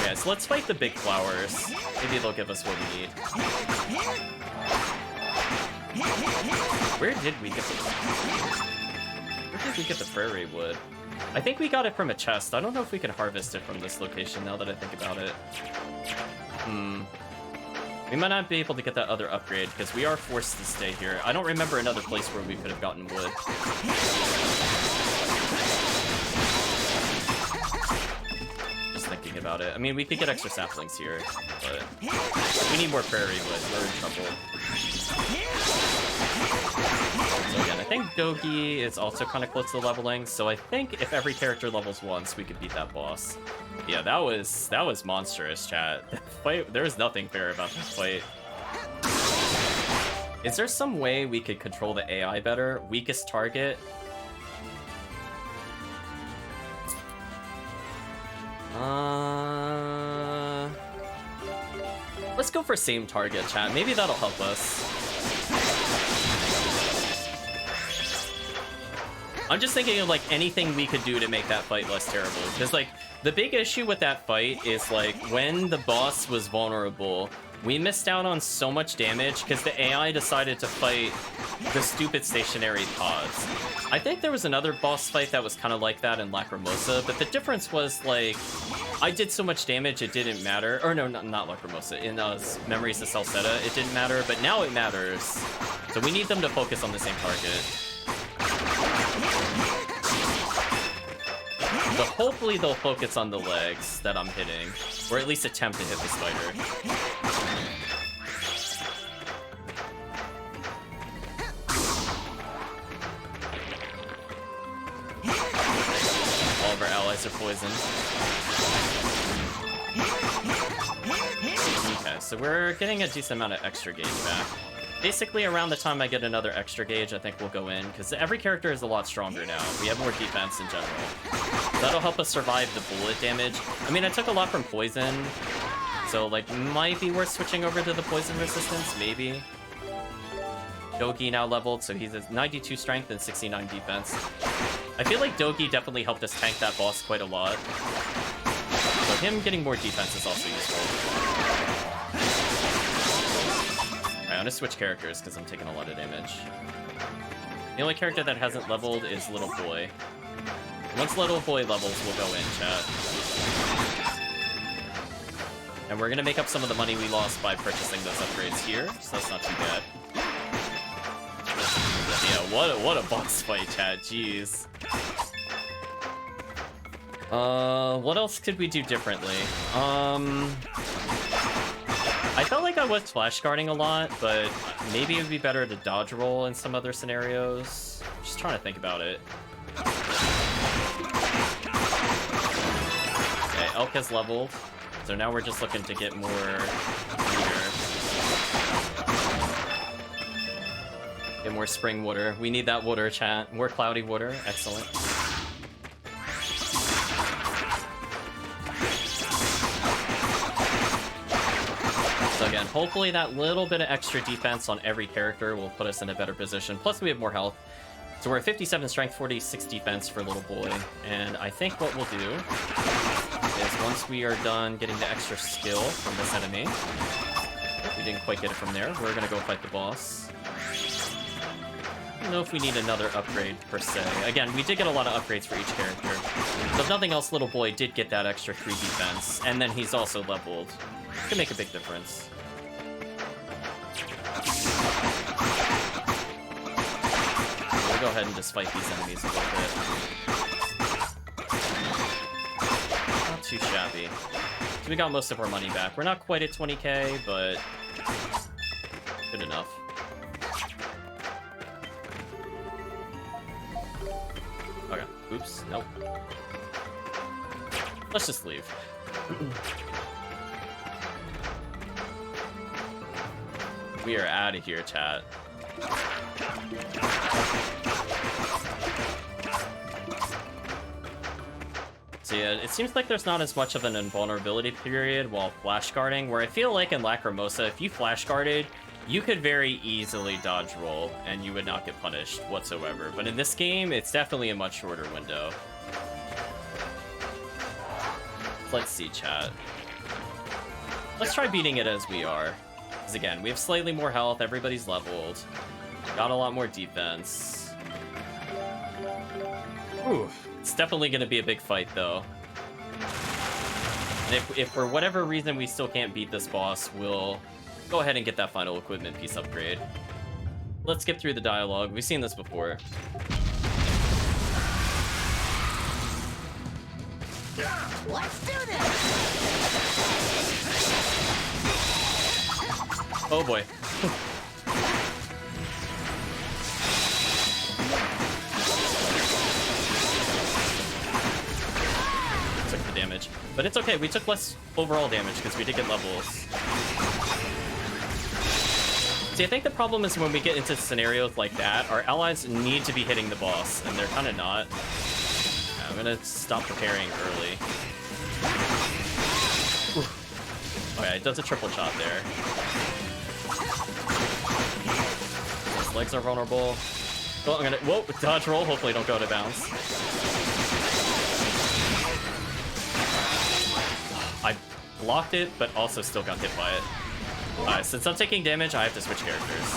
Okay, so let's fight the big flowers. Maybe they'll give us what we need. Where did we get the prairie wood? I think we got it from a chest. I don't know if we can harvest it from this location now that I think about it. We might not be able to get that other upgrade because we are forced to stay here. I don't remember another place where we could have gotten wood. Thinking about it. I mean, we could get extra saplings here, but we need more prairie wood. We're in trouble. So again, I think Dogi is also kind of close to leveling, so I think if every character levels once, we could beat that boss. Yeah, that was monstrous, chat. That fight, there was nothing fair about this fight. Is there some way we could control the AI better? Weakest target? Let's go for same target, chat. Maybe that'll help us. I'm just thinking of, like, anything we could do to make that fight less terrible. Because, like, the big issue with that fight is, like, when the boss was vulnerable, we missed out on so much damage because the AI decided to fight the stupid stationary pods. I think there was another boss fight that was kind of like that in Lacrimosa, but the difference was, like, I did so much damage it didn't matter. Or no, not Lacrimosa. In Memories of Salsetta, it didn't matter, but now it matters. So we need them to focus on the same target. So hopefully they'll focus on the legs that I'm hitting, or at least attempt to hit the spider. All of our allies are poisoned. Okay, so we're getting a decent amount of extra gauge back. Basically, around the time I get another extra gauge, I think we'll go in, because every character is a lot stronger now. We have more defense in general. That'll help us survive the bullet damage. I mean, I took a lot from poison, so, like, might be worth switching over to the poison resistance, maybe. Dogi now leveled, so he's at 92 strength and 69 defense. I feel like Dogi definitely helped us tank that boss quite a lot. So him getting more defense is also useful. Alright, I'm gonna switch characters because I'm taking a lot of damage. The only character that hasn't leveled is Little Boy. Once Little Boy levels, we'll go in, chat. And we're gonna make up some of the money we lost by purchasing those upgrades here, so that's not too bad. Yeah, what a boss fight, chat. Jeez. What else could we do differently? I felt like I was flash guarding a lot, but maybe it would be better to dodge roll in some other scenarios. Just trying to think about it. Okay, Elk has leveled, so now we're just looking to get more meter. Get more spring water. We need that water, chat. More cloudy water. Excellent. So again, hopefully that little bit of extra defense on every character will put us in a better position. Plus we have more health. So we're at 57 strength, 46 defense for little boy. And I think what we'll do is once we are done getting the extra skill from this enemy, we didn't quite get it from there, we're gonna go fight the boss. I don't know if we need another upgrade per se. Again, we did get a lot of upgrades for each character. So if nothing else, little boy did get that extra 3 defense, and then he's also leveled. It can make a big difference. We'll go ahead and just fight these enemies a little bit. Not too shabby. So we got most of our money back. We're not quite at 20k, but good enough. Okay, oops, nope. Let's just leave. We are out of here, chat. So yeah, it seems like there's not as much of an invulnerability period while flash guarding, where I feel like in Lacrimosa, if you flash guarded, you could very easily dodge roll, and you would not get punished whatsoever. But in this game, it's definitely a much shorter window. Let's see, chat. Let's try beating it as we are. Because again, we have slightly more health, everybody's leveled. Got a lot more defense. Ooh, it's definitely going to be a big fight, though. And if for whatever reason we still can't beat this boss, we'll go ahead and get that final equipment piece upgrade. Let's skip through the dialogue. We've seen this before. Let's do this! Oh boy. Took the damage. But it's okay, we took less overall damage because we did get levels. See, I think the problem is when we get into scenarios like that, our allies need to be hitting the boss, and they're kind of not. I'm gonna stop preparing early. Okay, it does a triple shot there. His legs are vulnerable. Oh, I'm gonna, whoa, dodge roll, hopefully don't go to bounce. I blocked it, but also still got hit by it. Alright, since I'm taking damage, I have to switch characters.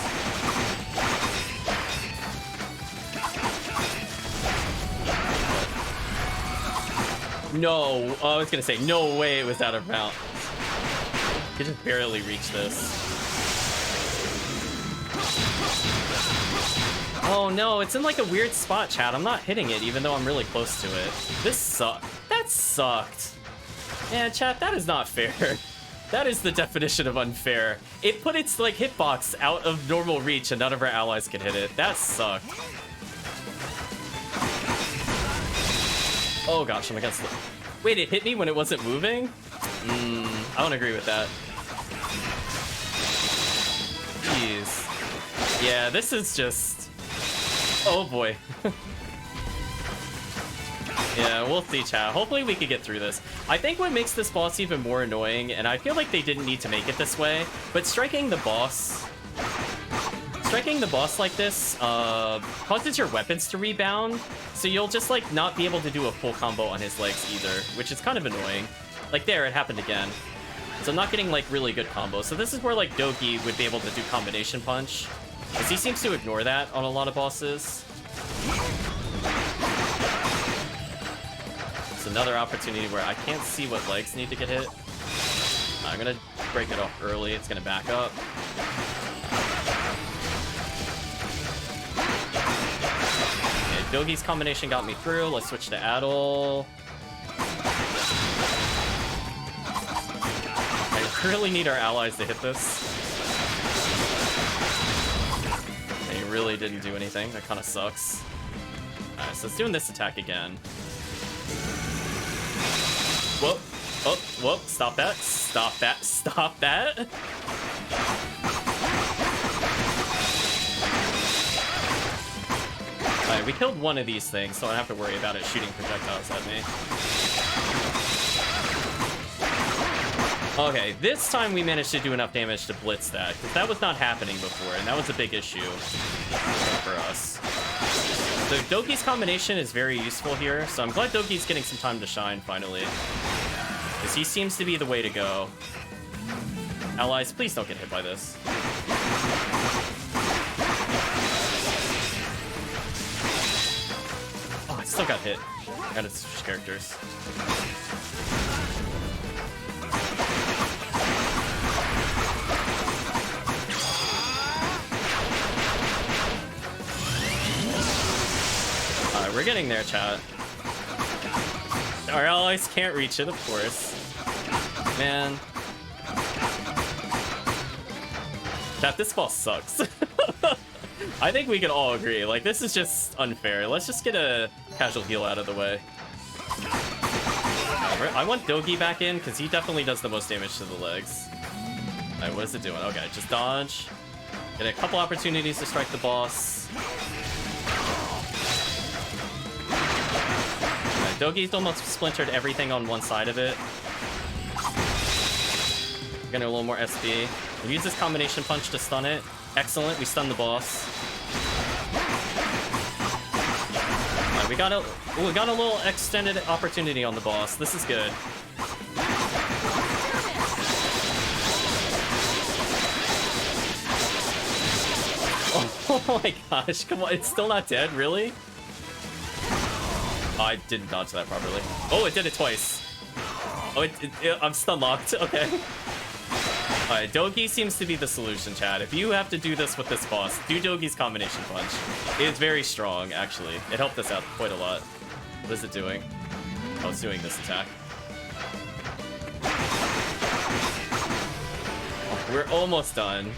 No, I was gonna say, no way it was out of bounds. Could just barely reach this. Oh no, it's in like a weird spot, chat. I'm not hitting it, even though I'm really close to it. This sucked. That sucked. Man, chat, that is not fair. That is the definition of unfair. It put its like hitbox out of normal reach and none of our allies could hit it. That sucked. Oh gosh, I'm against the... Wait, it hit me when it wasn't moving? I don't agree with that. Jeez. Yeah, this is just... Oh boy. Yeah, we'll see, chat. Hopefully we can get through this. I think what makes this boss even more annoying, and I feel like they didn't need to make it this way, but striking the boss like this causes your weapons to rebound, so you'll just like not be able to do a full combo on his legs either, which is kind of annoying. Like there, it happened again. So I'm not getting like really good combos. So this is where like Doki would be able to do combination punch, because he seems to ignore that on a lot of bosses. It's another opportunity where I can't see what legs need to get hit. I'm gonna break it off early. It's gonna back up. Dogi's combination got me through. Let's switch to Adol. I really need our allies to hit this. They really didn't do anything. That kind of sucks. Alright, so it's doing this attack again. Whoop. Oh, whoop. Stop that. Stop that. Stop that. Alright, we killed one of these things, so I don't have to worry about it shooting projectiles at me. Okay, this time we managed to do enough damage to blitz that, because that was not happening before, and that was a big issue for us. So Dogi's combination is very useful here, so I'm glad Dogi's getting some time to shine, finally. Because he seems to be the way to go. Allies, please don't get hit by this. Oh, I still got hit. I gotta switch characters. Alright, we're getting there, chat. Our allies can't reach it, of course. Man. Chat, this boss sucks. I think we can all agree. Like, this is just unfair. Let's just get a casual heal out of the way. I want Dogi back in, because he definitely does the most damage to the legs. Alright, what is it doing? Okay, just dodge. Get a couple opportunities to strike the boss. Alright, Dogi's almost splintered everything on one side of it. Getting a little more SP. We use this combination punch to stun it. Excellent, we stun the boss. Right, we got a little extended opportunity on the boss. This is good. Oh my gosh, come on, it's still not dead, really? Oh, I didn't dodge that properly. Oh, it did it twice. Oh, I'm stun locked, okay. Alright, Dogi seems to be the solution, chat. If you have to do this with this boss, do Dogi's combination punch. It's very strong, actually. It helped us out quite a lot. What is it doing? Oh, it's doing this attack. Oh, we're almost done.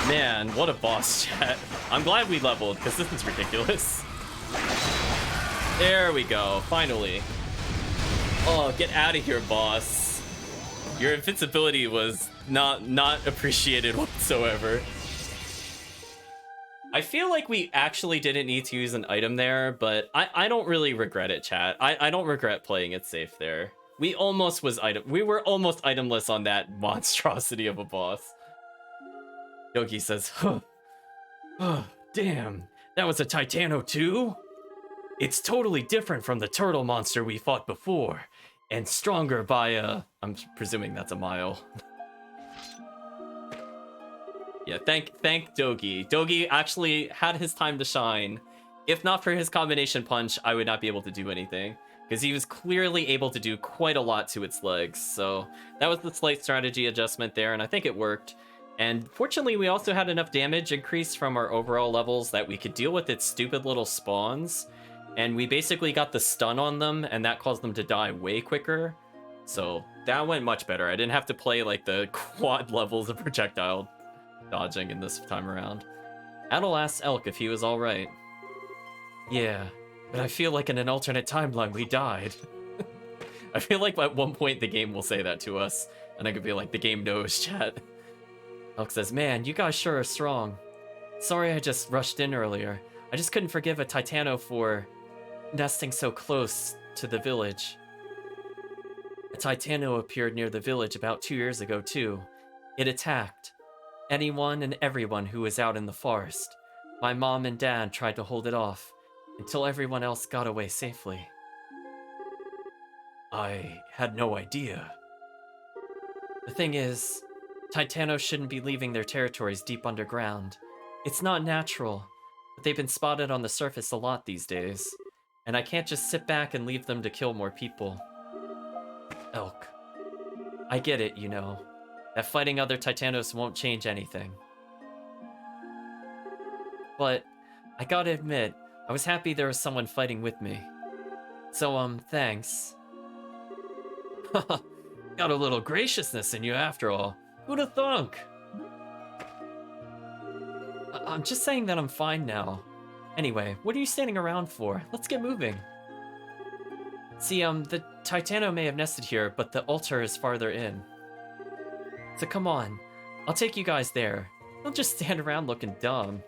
Man, what a boss, chat. I'm glad we leveled, because this is ridiculous. There we go, finally. Oh, get out of here, boss. Your invincibility was not appreciated whatsoever. I feel like we actually didn't need to use an item there, but I don't really regret it, chat. I don't regret playing it safe there. We were almost itemless on that monstrosity of a boss. Yogi says, huh. Oh, damn. That was a Titano too? It's totally different from the turtle monster we fought before. And stronger by I'm presuming that's a mile. Yeah, thank Dogi. Dogi actually had his time to shine. If not for his combination punch, I would not be able to do anything. Because he was clearly able to do quite a lot to its legs. So that was the slight strategy adjustment there, and I think it worked. And fortunately, we also had enough damage increase from our overall levels that we could deal with its stupid little spawns. And we basically got the stun on them, and that caused them to die way quicker. So that went much better. I didn't have to play like the quad levels of projectile dodging in this time around. Adol asked Elk if he was alright. Yeah, but I feel like in an alternate timeline we died. I feel like at one point the game will say that to us, and I could be like, the game knows, chat. Elk says, man, you guys sure are strong. Sorry I just rushed in earlier. I just couldn't forgive a Titano for nesting so close to the village. A Titano appeared near the village about 2 years ago, too. It attacked anyone and everyone who was out in the forest. My mom and dad tried to hold it off until everyone else got away safely. I had no idea. The thing is, Titanos shouldn't be leaving their territories deep underground. It's not natural, but they've been spotted on the surface a lot these days. And I can't just sit back and leave them to kill more people. Elk. I get it, you know. That fighting other Titanos won't change anything. But, I gotta admit, I was happy there was someone fighting with me. So, thanks. Got a little graciousness in you after all. Who'da thunk? I'm just saying that I'm fine now. Anyway, what are you standing around for? Let's get moving. See, the Titano may have nested here, but the altar is farther in. So come on, I'll take you guys there. Don't just stand around looking dumb.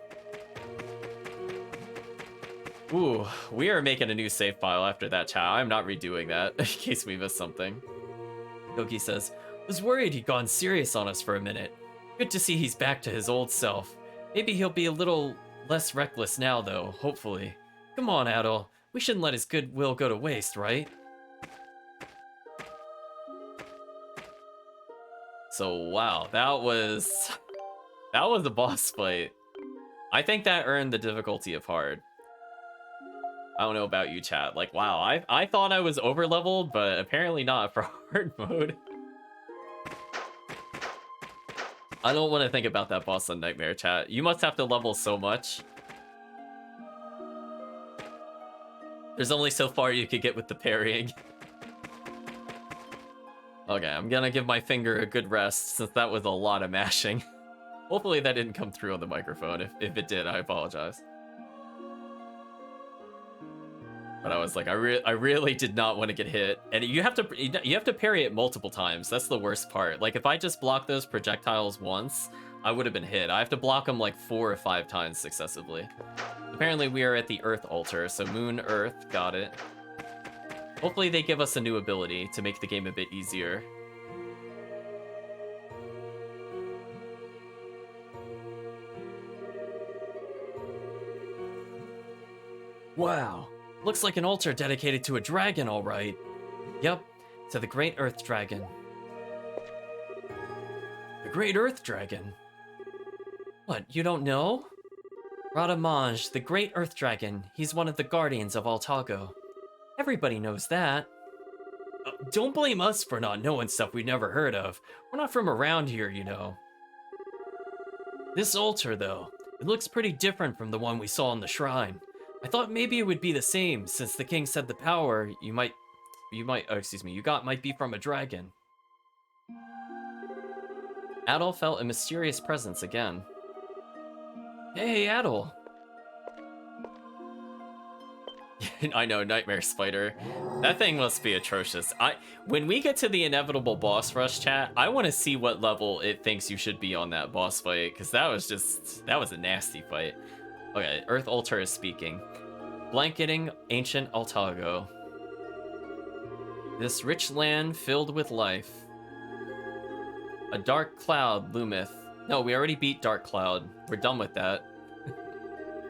Ooh, we are making a new save file after that chat. I'm not redoing that in case we missed something. Dogi says, was worried he'd gone serious on us for a minute. Good to see he's back to his old self. Maybe he'll be a little less reckless now, though, hopefully. Come on, Adol. We shouldn't let his goodwill go to waste, right? So, wow, that was a boss fight. I think that earned the difficulty of hard. I don't know about you, chat. Like, wow, I thought I was over-leveled, but apparently not for hard mode. I don't want to think about that boss on Nightmare, chat. You must have to level so much. There's only so far you could get with the parrying. Okay, I'm gonna give my finger a good rest, since that was a lot of mashing. Hopefully that didn't come through on the microphone. If it did, I apologize. But I was like, I really did not want to get hit. And you have to parry it multiple times. That's the worst part. Like, if I just blocked those projectiles once, I would have been hit. I have to block them like 4 or 5 times successively. Apparently we are at the Earth altar, so Moon, Earth, got it. Hopefully they give us a new ability to make the game a bit easier. Wow. Looks like an altar dedicated to a dragon, all right. Yep, to the Great Earth Dragon. The Great Earth Dragon? What, you don't know? Radamanj, the Great Earth Dragon. He's one of the guardians of Altago. Everybody knows that. Don't blame us for not knowing stuff we've never heard of. We're not from around here, you know. This altar, though, it looks pretty different from the one we saw in the shrine. I thought maybe it would be the same, since the king said the power you got might be from a dragon. Adol felt a mysterious presence again. Hey, Adol! I know, Nightmare Spider. That thing must be atrocious. When we get to the inevitable boss rush, chat, I want to see what level it thinks you should be on that boss fight, because that was a nasty fight. Okay, Earth Altar is speaking. Blanketing ancient Altago. This rich land filled with life. A dark cloud loometh. No, we already beat Dark Cloud. We're done with that.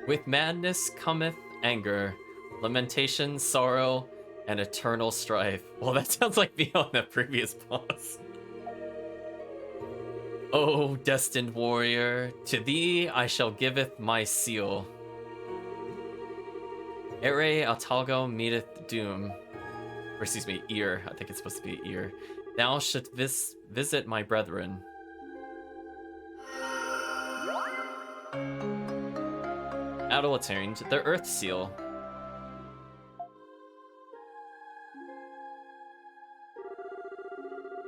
With madness cometh anger, lamentation, sorrow, and eternal strife. Well, that sounds like me on the previous boss. Oh, destined warrior, to thee I shall giveth my seal. Ere Altago meeteth doom. Or excuse me, ear. I think it's supposed to be ear. Thou shouldst visit my brethren. Adol attained the Earth Seal.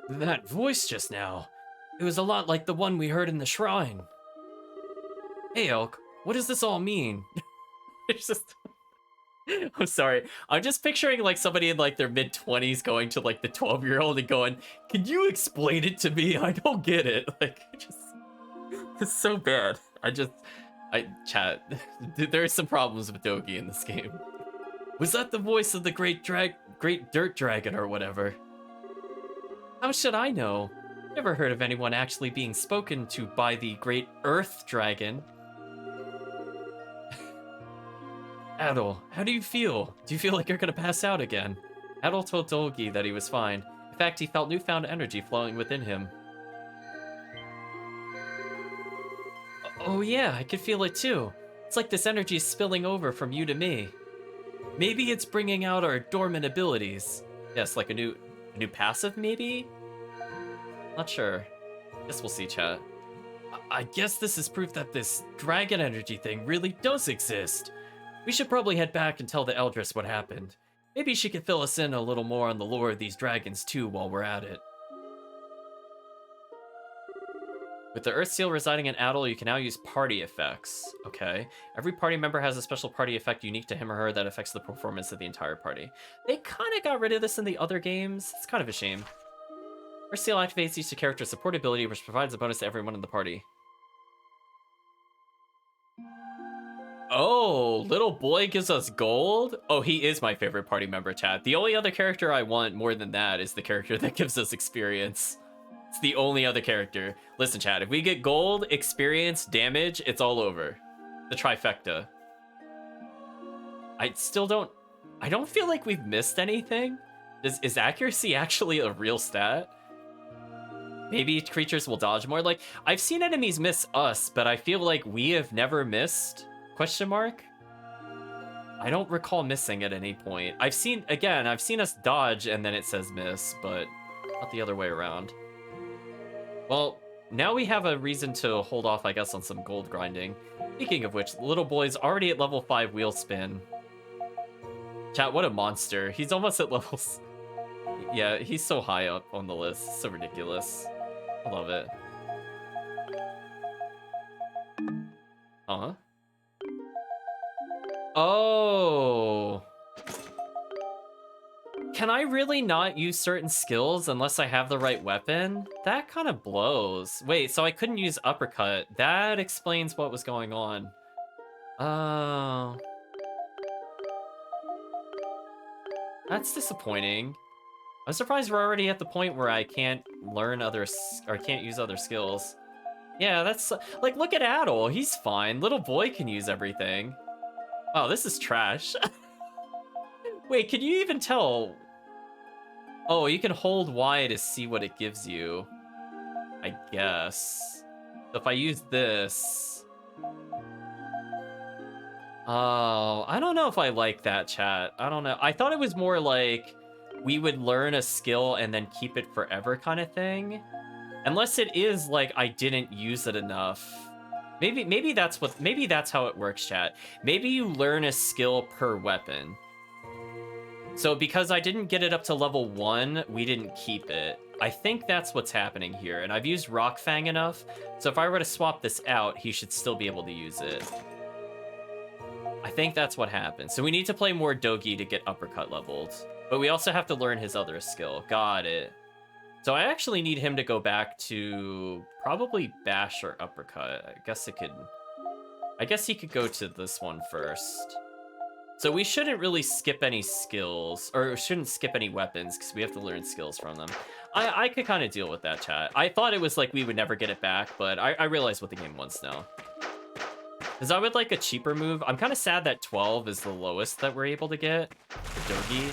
That voice just now. It was a lot like the one we heard in the shrine. Hey, Elk, what does this all mean? It's just... I'm sorry. I'm just picturing like somebody in like their mid-20s going to like the 12-year-old and going, "Can you explain it to me? I don't get it." Like, it's so bad. Chat. There's some problems with Dogi in this game. Was that the voice of the great dirt dragon or whatever? How should I know? Never heard of anyone actually being spoken to by the Great Earth Dragon. Adol, how do you feel? Do you feel like you're gonna pass out again? Adol told Dogi that he was fine. In fact, he felt newfound energy flowing within him. Oh yeah, I could feel it too. It's like this energy is spilling over from you to me. Maybe it's bringing out our dormant abilities. Yes, like a new passive, maybe? Not sure. Guess we'll see, chat. I guess this is proof that this dragon energy thing really does exist. We should probably head back and tell the Eldris what happened. Maybe she could fill us in a little more on the lore of these dragons too while we're at it. With the Earth Seal residing in Adel, you can now use party effects. Okay. Every party member has a special party effect unique to him or her that affects the performance of the entire party. They kind of got rid of this in the other games. It's kind of a shame. Earth Seal activates each character's support ability, which provides a bonus to everyone in the party. Oh, little boy gives us gold? Oh, he is my favorite party member, chat. The only other character I want more than that is the character that gives us experience. It's the only other character. Listen, chat, if we get gold, experience, damage, it's all over. The trifecta. I don't feel like we've missed anything. Is accuracy actually a real stat? Maybe creatures will dodge more. Like, I've seen enemies miss us, but I feel like we have never missed? Question mark? I don't recall missing at any point. I've seen us dodge and then it says miss, but not the other way around. Well, now we have a reason to hold off, I guess, on some gold grinding. Speaking of which, little boy's already at level 5 wheel spin. Chat, what a monster. He's almost at levels... Yeah, he's so high up on the list. So ridiculous. I love it. Huh? Oh. Can I really not use certain skills unless I have the right weapon? That kind of blows. Wait, so I couldn't use uppercut. That explains what was going on. Oh. That's disappointing. I'm surprised we're already at the point where I can't learn can't use other skills. Yeah, that's like, look at Adel. He's fine. Little boy can use everything. Oh, this is trash. Wait, can you even tell? Oh, you can hold Y to see what it gives you. I guess. So if I use this... Oh, I don't know if I like that, chat. I don't know. I thought it was more like we would learn a skill and then keep it forever kind of thing. Unless it is like I didn't use it enough. Maybe that's how it works, chat. Maybe you learn a skill per weapon. So because I didn't get it up to level 1, we didn't keep it. I think that's what's happening here, and I've used Rock Fang enough, so if I were to swap this out, he should still be able to use it. I think that's what happened. So we need to play more Dogi to get uppercut leveled, but we also have to learn his other skill. Got it. So I actually need him to go back to probably bash or uppercut. I guess he could go to this one first. So we shouldn't really skip any skills, or shouldn't skip any weapons, because we have to learn skills from them. I could kind of deal with that, chat. I thought it was like we would never get it back, but I realized what the game wants now. Because I would like a cheaper move. I'm kind of sad that 12 is the lowest that we're able to get, the Dogi.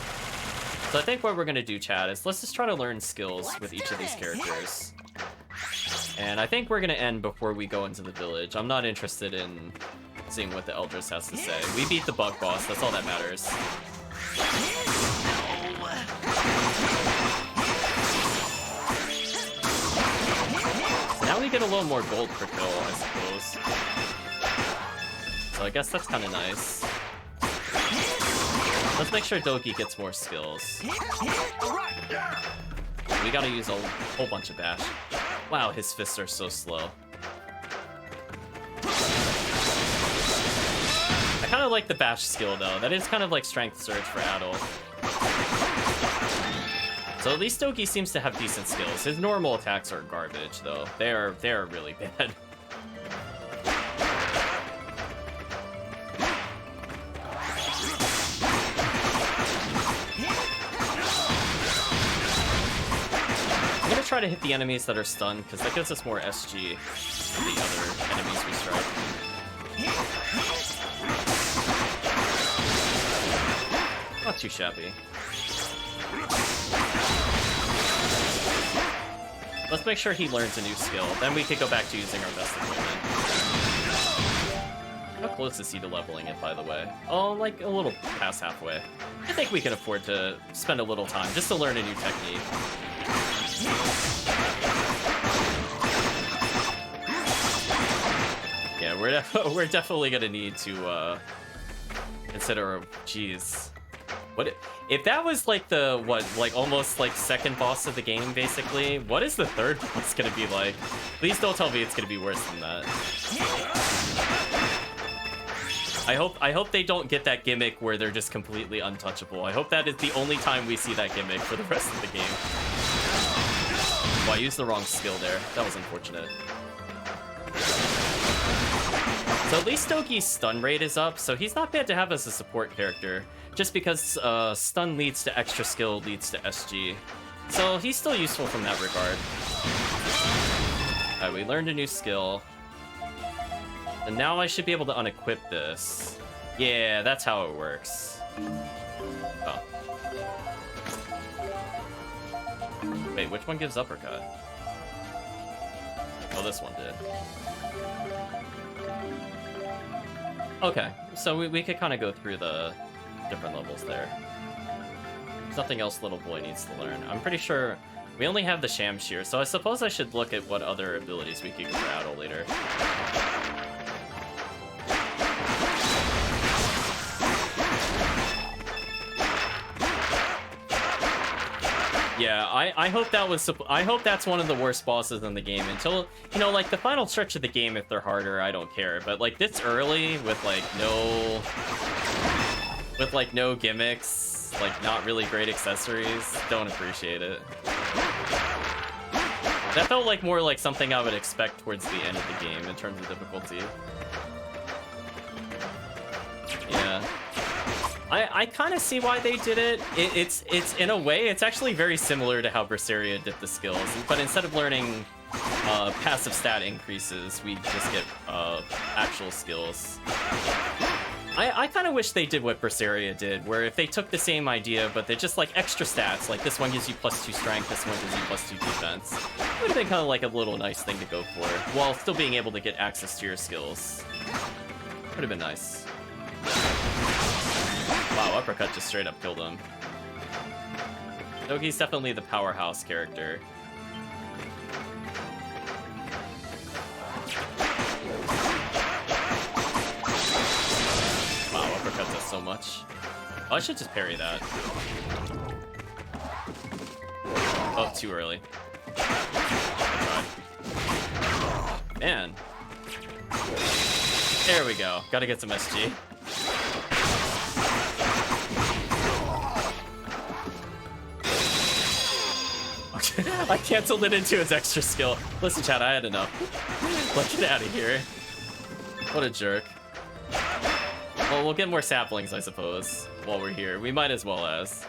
So I think what we're going to do, chat, is let's just try to learn skills with each of these characters. And I think we're going to end before we go into the village. I'm not interested in seeing what the Eldris has to say. We beat the bug boss, that's all that matters. Now we get a little more gold per kill, I suppose. So I guess that's kind of nice. Let's make sure Dogi gets more skills. We gotta use a whole bunch of bash. Wow, his fists are so slow. I kind of like the bash skill though. That is kind of like strength surge for Adel. So at least Dogi seems to have decent skills. His normal attacks are garbage though. They're really bad. I'm gonna try to hit the enemies that are stunned because that gives us more SG than the other enemies we strike. Not too shabby. Let's make sure he learns a new skill. Then we could go back to using our best equipment. How close is he to leveling it, by the way? Oh, like a little past halfway. I think we can afford to spend a little time just to learn a new technique. Yeah, we're definitely gonna need to Consider, jeez. What if that was like the, what, like almost like second boss of the game, basically? What is the third boss gonna be like? Please don't tell me it's gonna be worse than that. I hope they don't get that gimmick where they're just completely untouchable. I hope that is the only time we see that gimmick for the rest of the game. Oh, I used the wrong skill there. That was unfortunate. So at least Dogi's stun rate is up, so he's not bad to have as a support character. Just because stun leads to extra skill leads to SG. So he's still useful from that regard. Alright, we learned a new skill. And now I should be able to unequip this. Yeah, that's how it works. Oh. Wait, which one gives uppercut? Oh, this one did. Okay, so we could kind of go through the different levels there. There's nothing else little boy needs to learn. I'm pretty sure we only have the Shamshir, so I suppose I should look at what other abilities we could get for Adol later. Yeah, I hope that was. I hope that's one of the worst bosses in the game. Until, you know, like the final stretch of the game, if they're harder, I don't care. But like this early with no gimmicks, like not really great accessories, don't appreciate it. That felt like more like something I would expect towards the end of the game in terms of difficulty. Yeah. I kind of see why they did it. It's in a way, it's actually very similar to how Berseria did the skills, but instead of learning passive stat increases, we just get actual skills. I kind of wish they did what Berseria did, where if they took the same idea, but they're just like extra stats, like this one gives you +2 strength, this one gives you +2 defense. It would have been kind of like a little nice thing to go for, while still being able to get access to your skills. Would have been nice. Wow, uppercut just straight up killed him. Dogi's definitely the powerhouse character. Wow, uppercut does so much. Oh, I should just parry that. Oh, too early. Man. There we go. Gotta get some SG. I canceled it into his extra skill. Listen, chat, I had enough. Let's get out of here. What a jerk. Well, we'll get more saplings, I suppose, while we're here. We might as well as.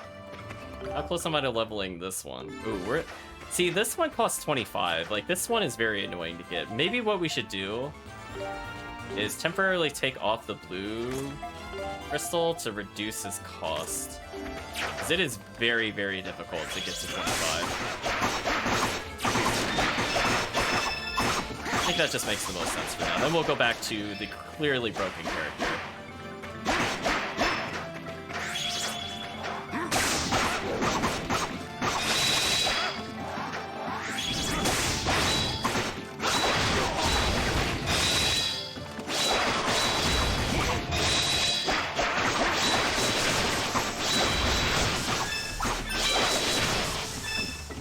How close am I to leveling this one? Ooh, see, this one costs 25. Like, this one is very annoying to get. Maybe what we should do is temporarily take off the blue crystal to reduce his cost. Because it is very, very difficult to get to 25. I think that just makes the most sense for now. Then we'll go back to the clearly broken character.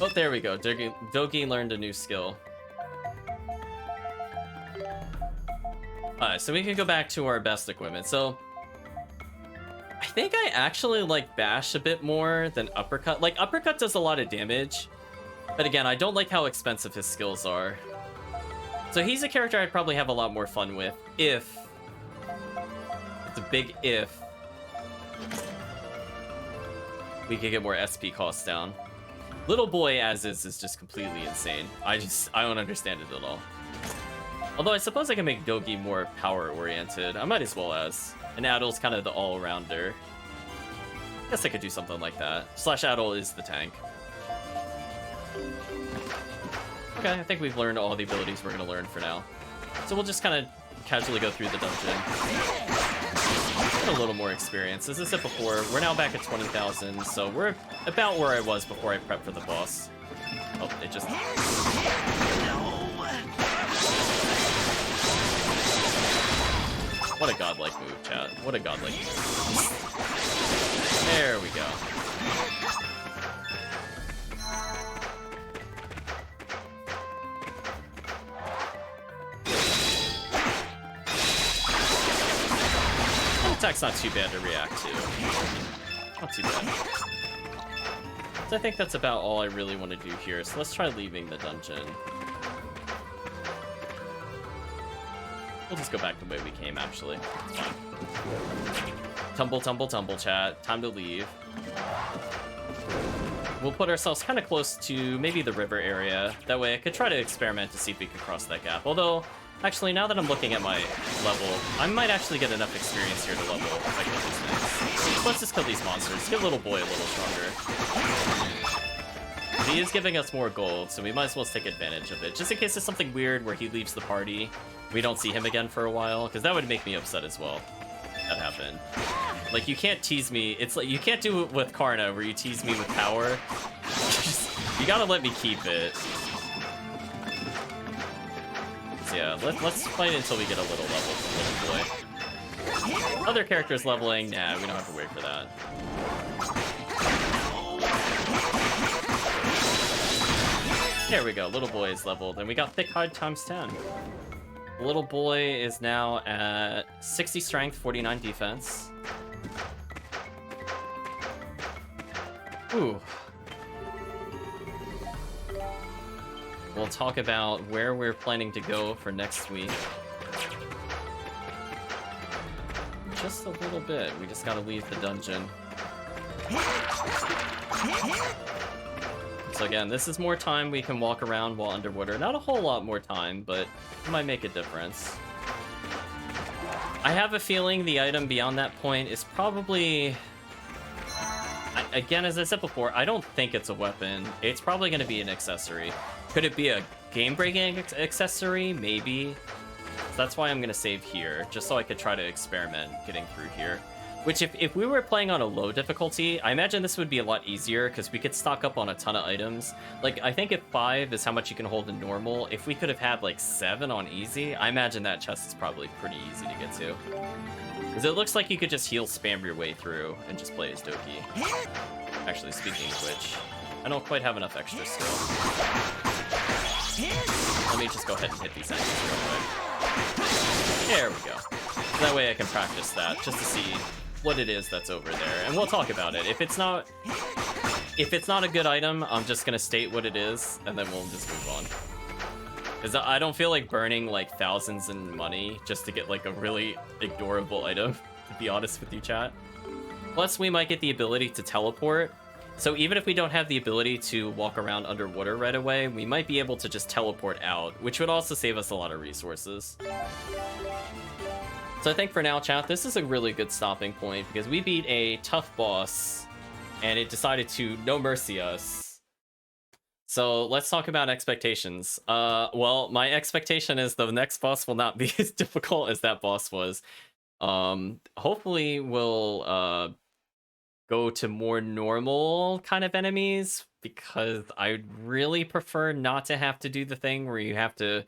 Oh, there we go. Dogi learned a new skill. Alright, so we can go back to our best equipment. So, I think I actually like Bash a bit more than Uppercut. Like, Uppercut does a lot of damage, but again, I don't like how expensive his skills are. So he's a character I'd probably have a lot more fun with if... It's a big if. We could get more SP costs down. Little boy as is just completely insane. I don't understand it at all. Although I suppose I can make Dogi more power-oriented. I might as well as. And Adol's kind of the all-rounder. Guess I could do something like that. Slash Adol is the tank. Okay, I think we've learned all the abilities we're going to learn for now. So we'll just kind of casually go through the dungeon. Get a little more experience. As I said before, we're now back at 20,000, so we're about where I was before I prepped for the boss. Oh, it just... What a godlike move, chat. What a godlike move. There we go. Attack's not too bad to react to. Not too bad. So I think that's about all I really want to do here. So let's try leaving the dungeon. We'll just go back the way we came, actually. It's fine. Tumble, tumble, tumble, chat. Time to leave. We'll put ourselves kind of close to maybe the river area. That way I could try to experiment to see if we can cross that gap. Although, actually, now that I'm looking at my level, I might actually get enough experience here to level if I kill these things. Let's just kill these monsters. Get little boy a little stronger. He is giving us more gold, so we might as well take advantage of it. Just in case there's something weird where he leaves the party. We don't see him again for a while, because that would make me upset as well. That happened. Like, you can't tease me. It's like, you can't do it with Karna, where you tease me with power. You gotta let me keep it. So yeah, let's fight until we get a little level from Little Boy. Other characters leveling, nah, we don't have to wait for that. There we go, Little Boy is leveled, and we got Thick Hide times 10. Little Boy is now at 60 strength, 49 defense. Ooh. We'll talk about where we're planning to go for next week. Just a little bit. We just gotta leave the dungeon. So again, this is more time we can walk around while underwater. Not a whole lot more time, but it might make a difference. I have a feeling the item beyond that point is probably... Again, as I said before, I don't think it's a weapon. It's probably going to be an accessory. Could it be a game-breaking accessory? Maybe. So that's why I'm going to save here, just so I could try to experiment getting through here. Which, if we were playing on a low difficulty, I imagine this would be a lot easier, because we could stock up on a ton of items. Like, I think if 5 is how much you can hold in normal, if we could have had, like, 7 on easy, I imagine that chest is probably pretty easy to get to. Because it looks like you could just heal spam your way through and just play as Doki. Actually, speaking of which, I don't quite have enough extra skill. Let me just go ahead and hit these enemies real quick. There we go. So that way I can practice that, just to see what it is that's over there, and we'll talk about it. If it's not a good item, I'm just gonna state what it is, and then we'll just move on. Because I don't feel like burning like thousands in money just to get like a really ignorable item, to be honest with you, chat. Plus, we might get the ability to teleport. So even if we don't have the ability to walk around underwater right away, we might be able to just teleport out, which would also save us a lot of resources. So I think for now, chat, this is a really good stopping point, because we beat a tough boss, and it decided to no mercy us. So let's talk about expectations. Well, my expectation is the next boss will not be as difficult as that boss was. Hopefully we'll go to more normal kind of enemies, because I'd really prefer not to have to do the thing where you have to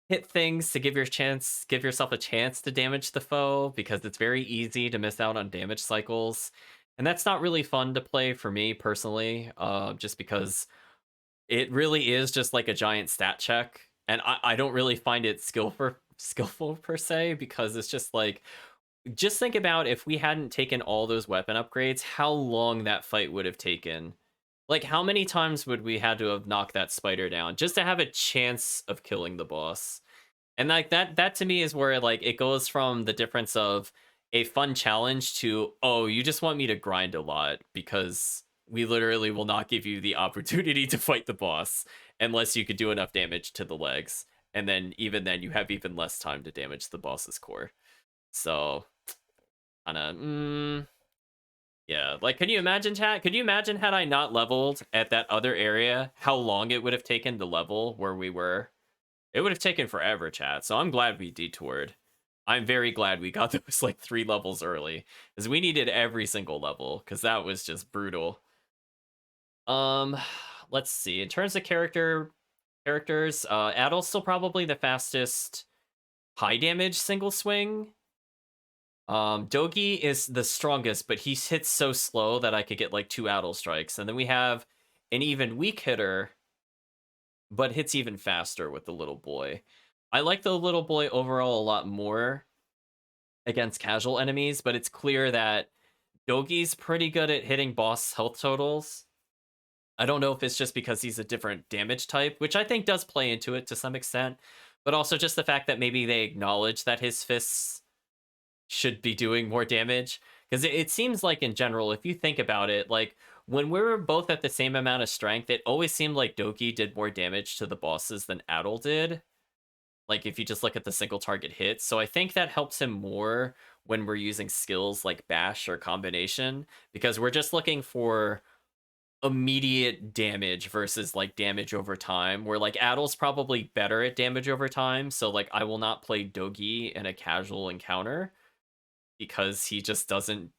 hit things to give yourself a chance to damage the foe, because it's very easy to miss out on damage cycles. And that's not really fun to play for me personally, just because it really is just like a giant stat check. And I don't really find it skillful per se, because it's just like, just think about if we hadn't taken all those weapon upgrades, how long that fight would have taken. Like, how many times would we had to have knocked that spider down just to have a chance of killing the boss? And like that to me is where like it goes from the difference of a fun challenge to, oh, you just want me to grind a lot, because we literally will not give you the opportunity to fight the boss unless you could do enough damage to the legs. And then even then you have even less time to damage the boss's core. So kinda yeah, like, can you imagine, chat? Could you imagine had I not leveled at that other area, how long it would have taken to level where we were? It would have taken forever, chat. So I'm glad we detoured. I'm very glad we got those, like, 3 levels early, because we needed every single level, because that was just brutal. Let's see. In terms of characters, Adel's still probably the fastest high damage single swing. Dogi is the strongest, but he hits so slow that I could get like 2 Addle strikes. And then we have an even weak hitter, but hits even faster with the little boy. I like the little boy overall a lot more against casual enemies, but it's clear that Dogi's pretty good at hitting boss health totals. I don't know if it's just because he's a different damage type, which I think does play into it to some extent, but also just the fact that maybe they acknowledge that his fists should be doing more damage. Because it seems like in general, if you think about it, like when we were both at the same amount of strength, it always seemed like Dogi did more damage to the bosses than Adol did. Like if you just look at the single target hits. So I think that helps him more when we're using skills like bash or combination, because we're just looking for immediate damage versus like damage over time, where like Adol's probably better at damage over time. So like I will not play Dogi in a casual encounter because he just doesn't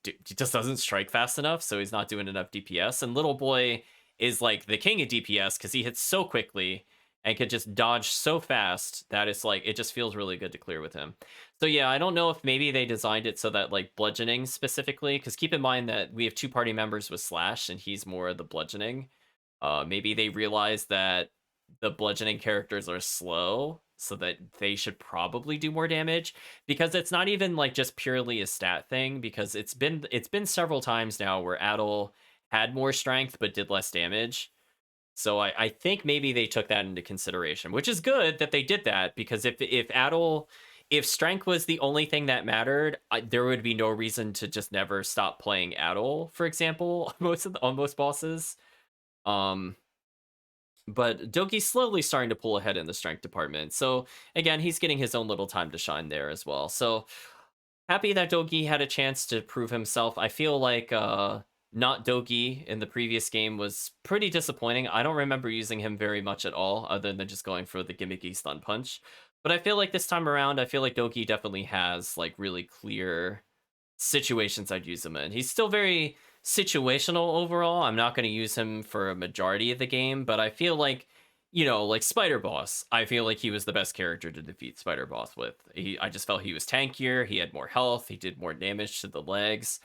strike fast enough, so he's not doing enough DPS. And little boy is like the king of DPS because he hits so quickly and could just dodge so fast that it's like it just feels really good to clear with him. So yeah, I don't know if maybe they designed it so that like bludgeoning specifically, because keep in mind that we have 2 party members with Slash and he's more of the bludgeoning. Maybe they realized that the bludgeoning characters are slow, so that they should probably do more damage, because it's not even like just purely a stat thing, because it's been several times now where Adol had more strength but did less damage. So I think maybe they took that into consideration, which is good that they did that, because if strength was the only thing that mattered, there would be no reason to just never stop playing Adol, for example, on most bosses. But Doki's slowly starting to pull ahead in the strength department. So again, he's getting his own little time to shine there as well. So happy that Dogi had a chance to prove himself. I feel like not Dogi in the previous game was pretty disappointing. I don't remember using him very much at all, other than just going for the gimmicky stun punch. But I feel like this time around, I feel like Dogi definitely has like really clear situations I'd use him in. He's still very situational overall. I'm not going to use him for a majority of the game, but I feel like, like Spider Boss, I feel like he was the best character to defeat Spider Boss with. I just felt he was tankier, he had more health, he did more damage to the legs.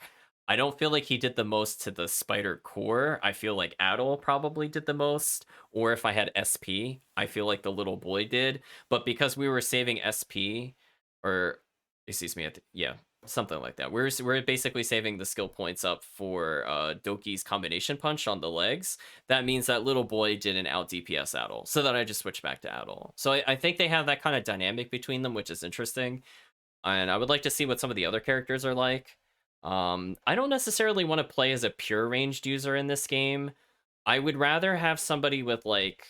I don't feel like he did the most to the spider core. I feel like Adol probably did the most, or if I had SP, I feel like the little boy did. But because we were saving SP, or excuse me, yeah, something like that. We're basically saving the skill points up for Doki's combination punch on the legs. That means that little boy didn't out DPS Adol, so then I just switched back to Adol. So I think they have that kind of dynamic between them, which is interesting. And I would like to see what some of the other characters are like. I don't necessarily want to play as a pure ranged user in this game. I would rather have somebody with like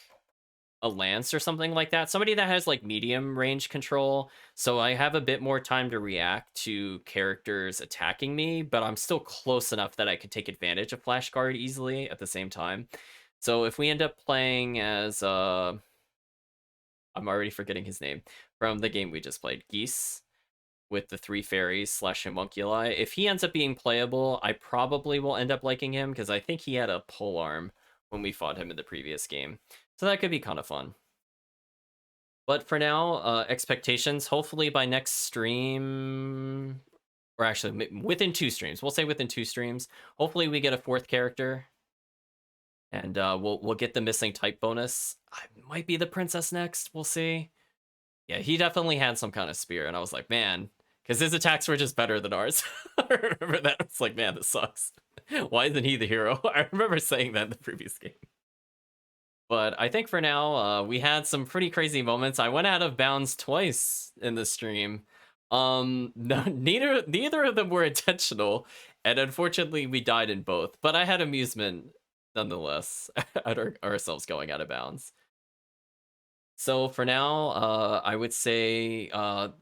a lance or something like that, somebody that has like medium range control, so I have a bit more time to react to characters attacking me, but I'm still close enough that I could take advantage of flash guard easily at the same time. So if we end up playing as I'm already forgetting his name from the game we just played, Geese, with the 3 fairies / homunculi, if he ends up being playable, I probably will end up liking him, because I think he had a pole arm when we fought him in the previous game. So that could be kind of fun. But for now, expectations, hopefully by next stream, or actually within 2 streams, we'll say within 2 streams, hopefully we get a 4th character, and we'll get the missing type bonus. I might be the princess next, we'll see. Yeah, he definitely had some kind of spear, and I was like, man, because his attacks were just better than ours. I remember that. It's like, man, this sucks. Why isn't he the hero? I remember saying that in the previous game. But I think for now, we had some pretty crazy moments. I went out of bounds twice in the stream. No, neither of them were intentional, and unfortunately, we died in both. But I had amusement nonetheless at ourselves going out of bounds. So for now, I would say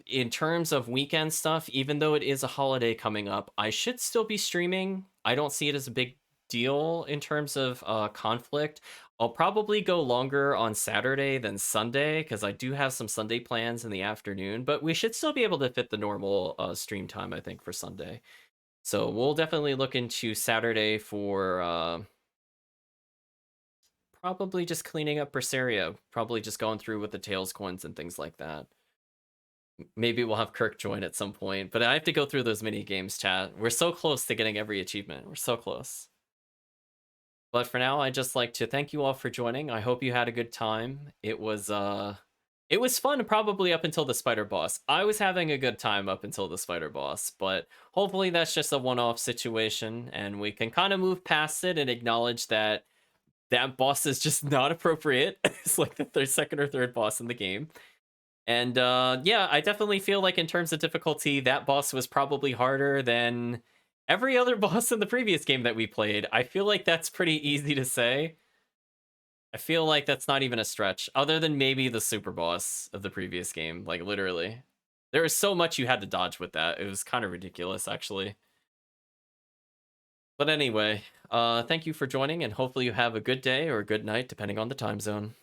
in terms of weekend stuff, even though it is a holiday coming up, I should still be streaming. I don't see it as a big deal in terms of conflict. I'll probably go longer on Saturday than Sunday, because I do have some Sunday plans in the afternoon, but we should still be able to fit the normal stream time, I think, for Sunday. So we'll definitely look into Saturday for probably just cleaning up Berseria, probably just going through with the Tails coins and things like that. Maybe we'll have Kirk join at some point, but I have to go through those mini games, chat. We're so close to getting every achievement. We're so close. But for now, I'd just like to thank you all for joining. I hope you had a good time. It was fun probably up until the spider boss. I was having a good time up until the spider boss, but hopefully that's just a one-off situation and we can kind of move past it and acknowledge that that boss is just not appropriate. It's like the second or third boss in the game. And yeah, I definitely feel like in terms of difficulty, that boss was probably harder than every other boss in the previous game that we played. I feel like that's pretty easy to say. I feel like that's not even a stretch, other than maybe the super boss of the previous game. Like, literally. There was so much you had to dodge with that. It was kind of ridiculous, actually. But anyway, thank you for joining, and hopefully you have a good day or a good night, depending on the time zone.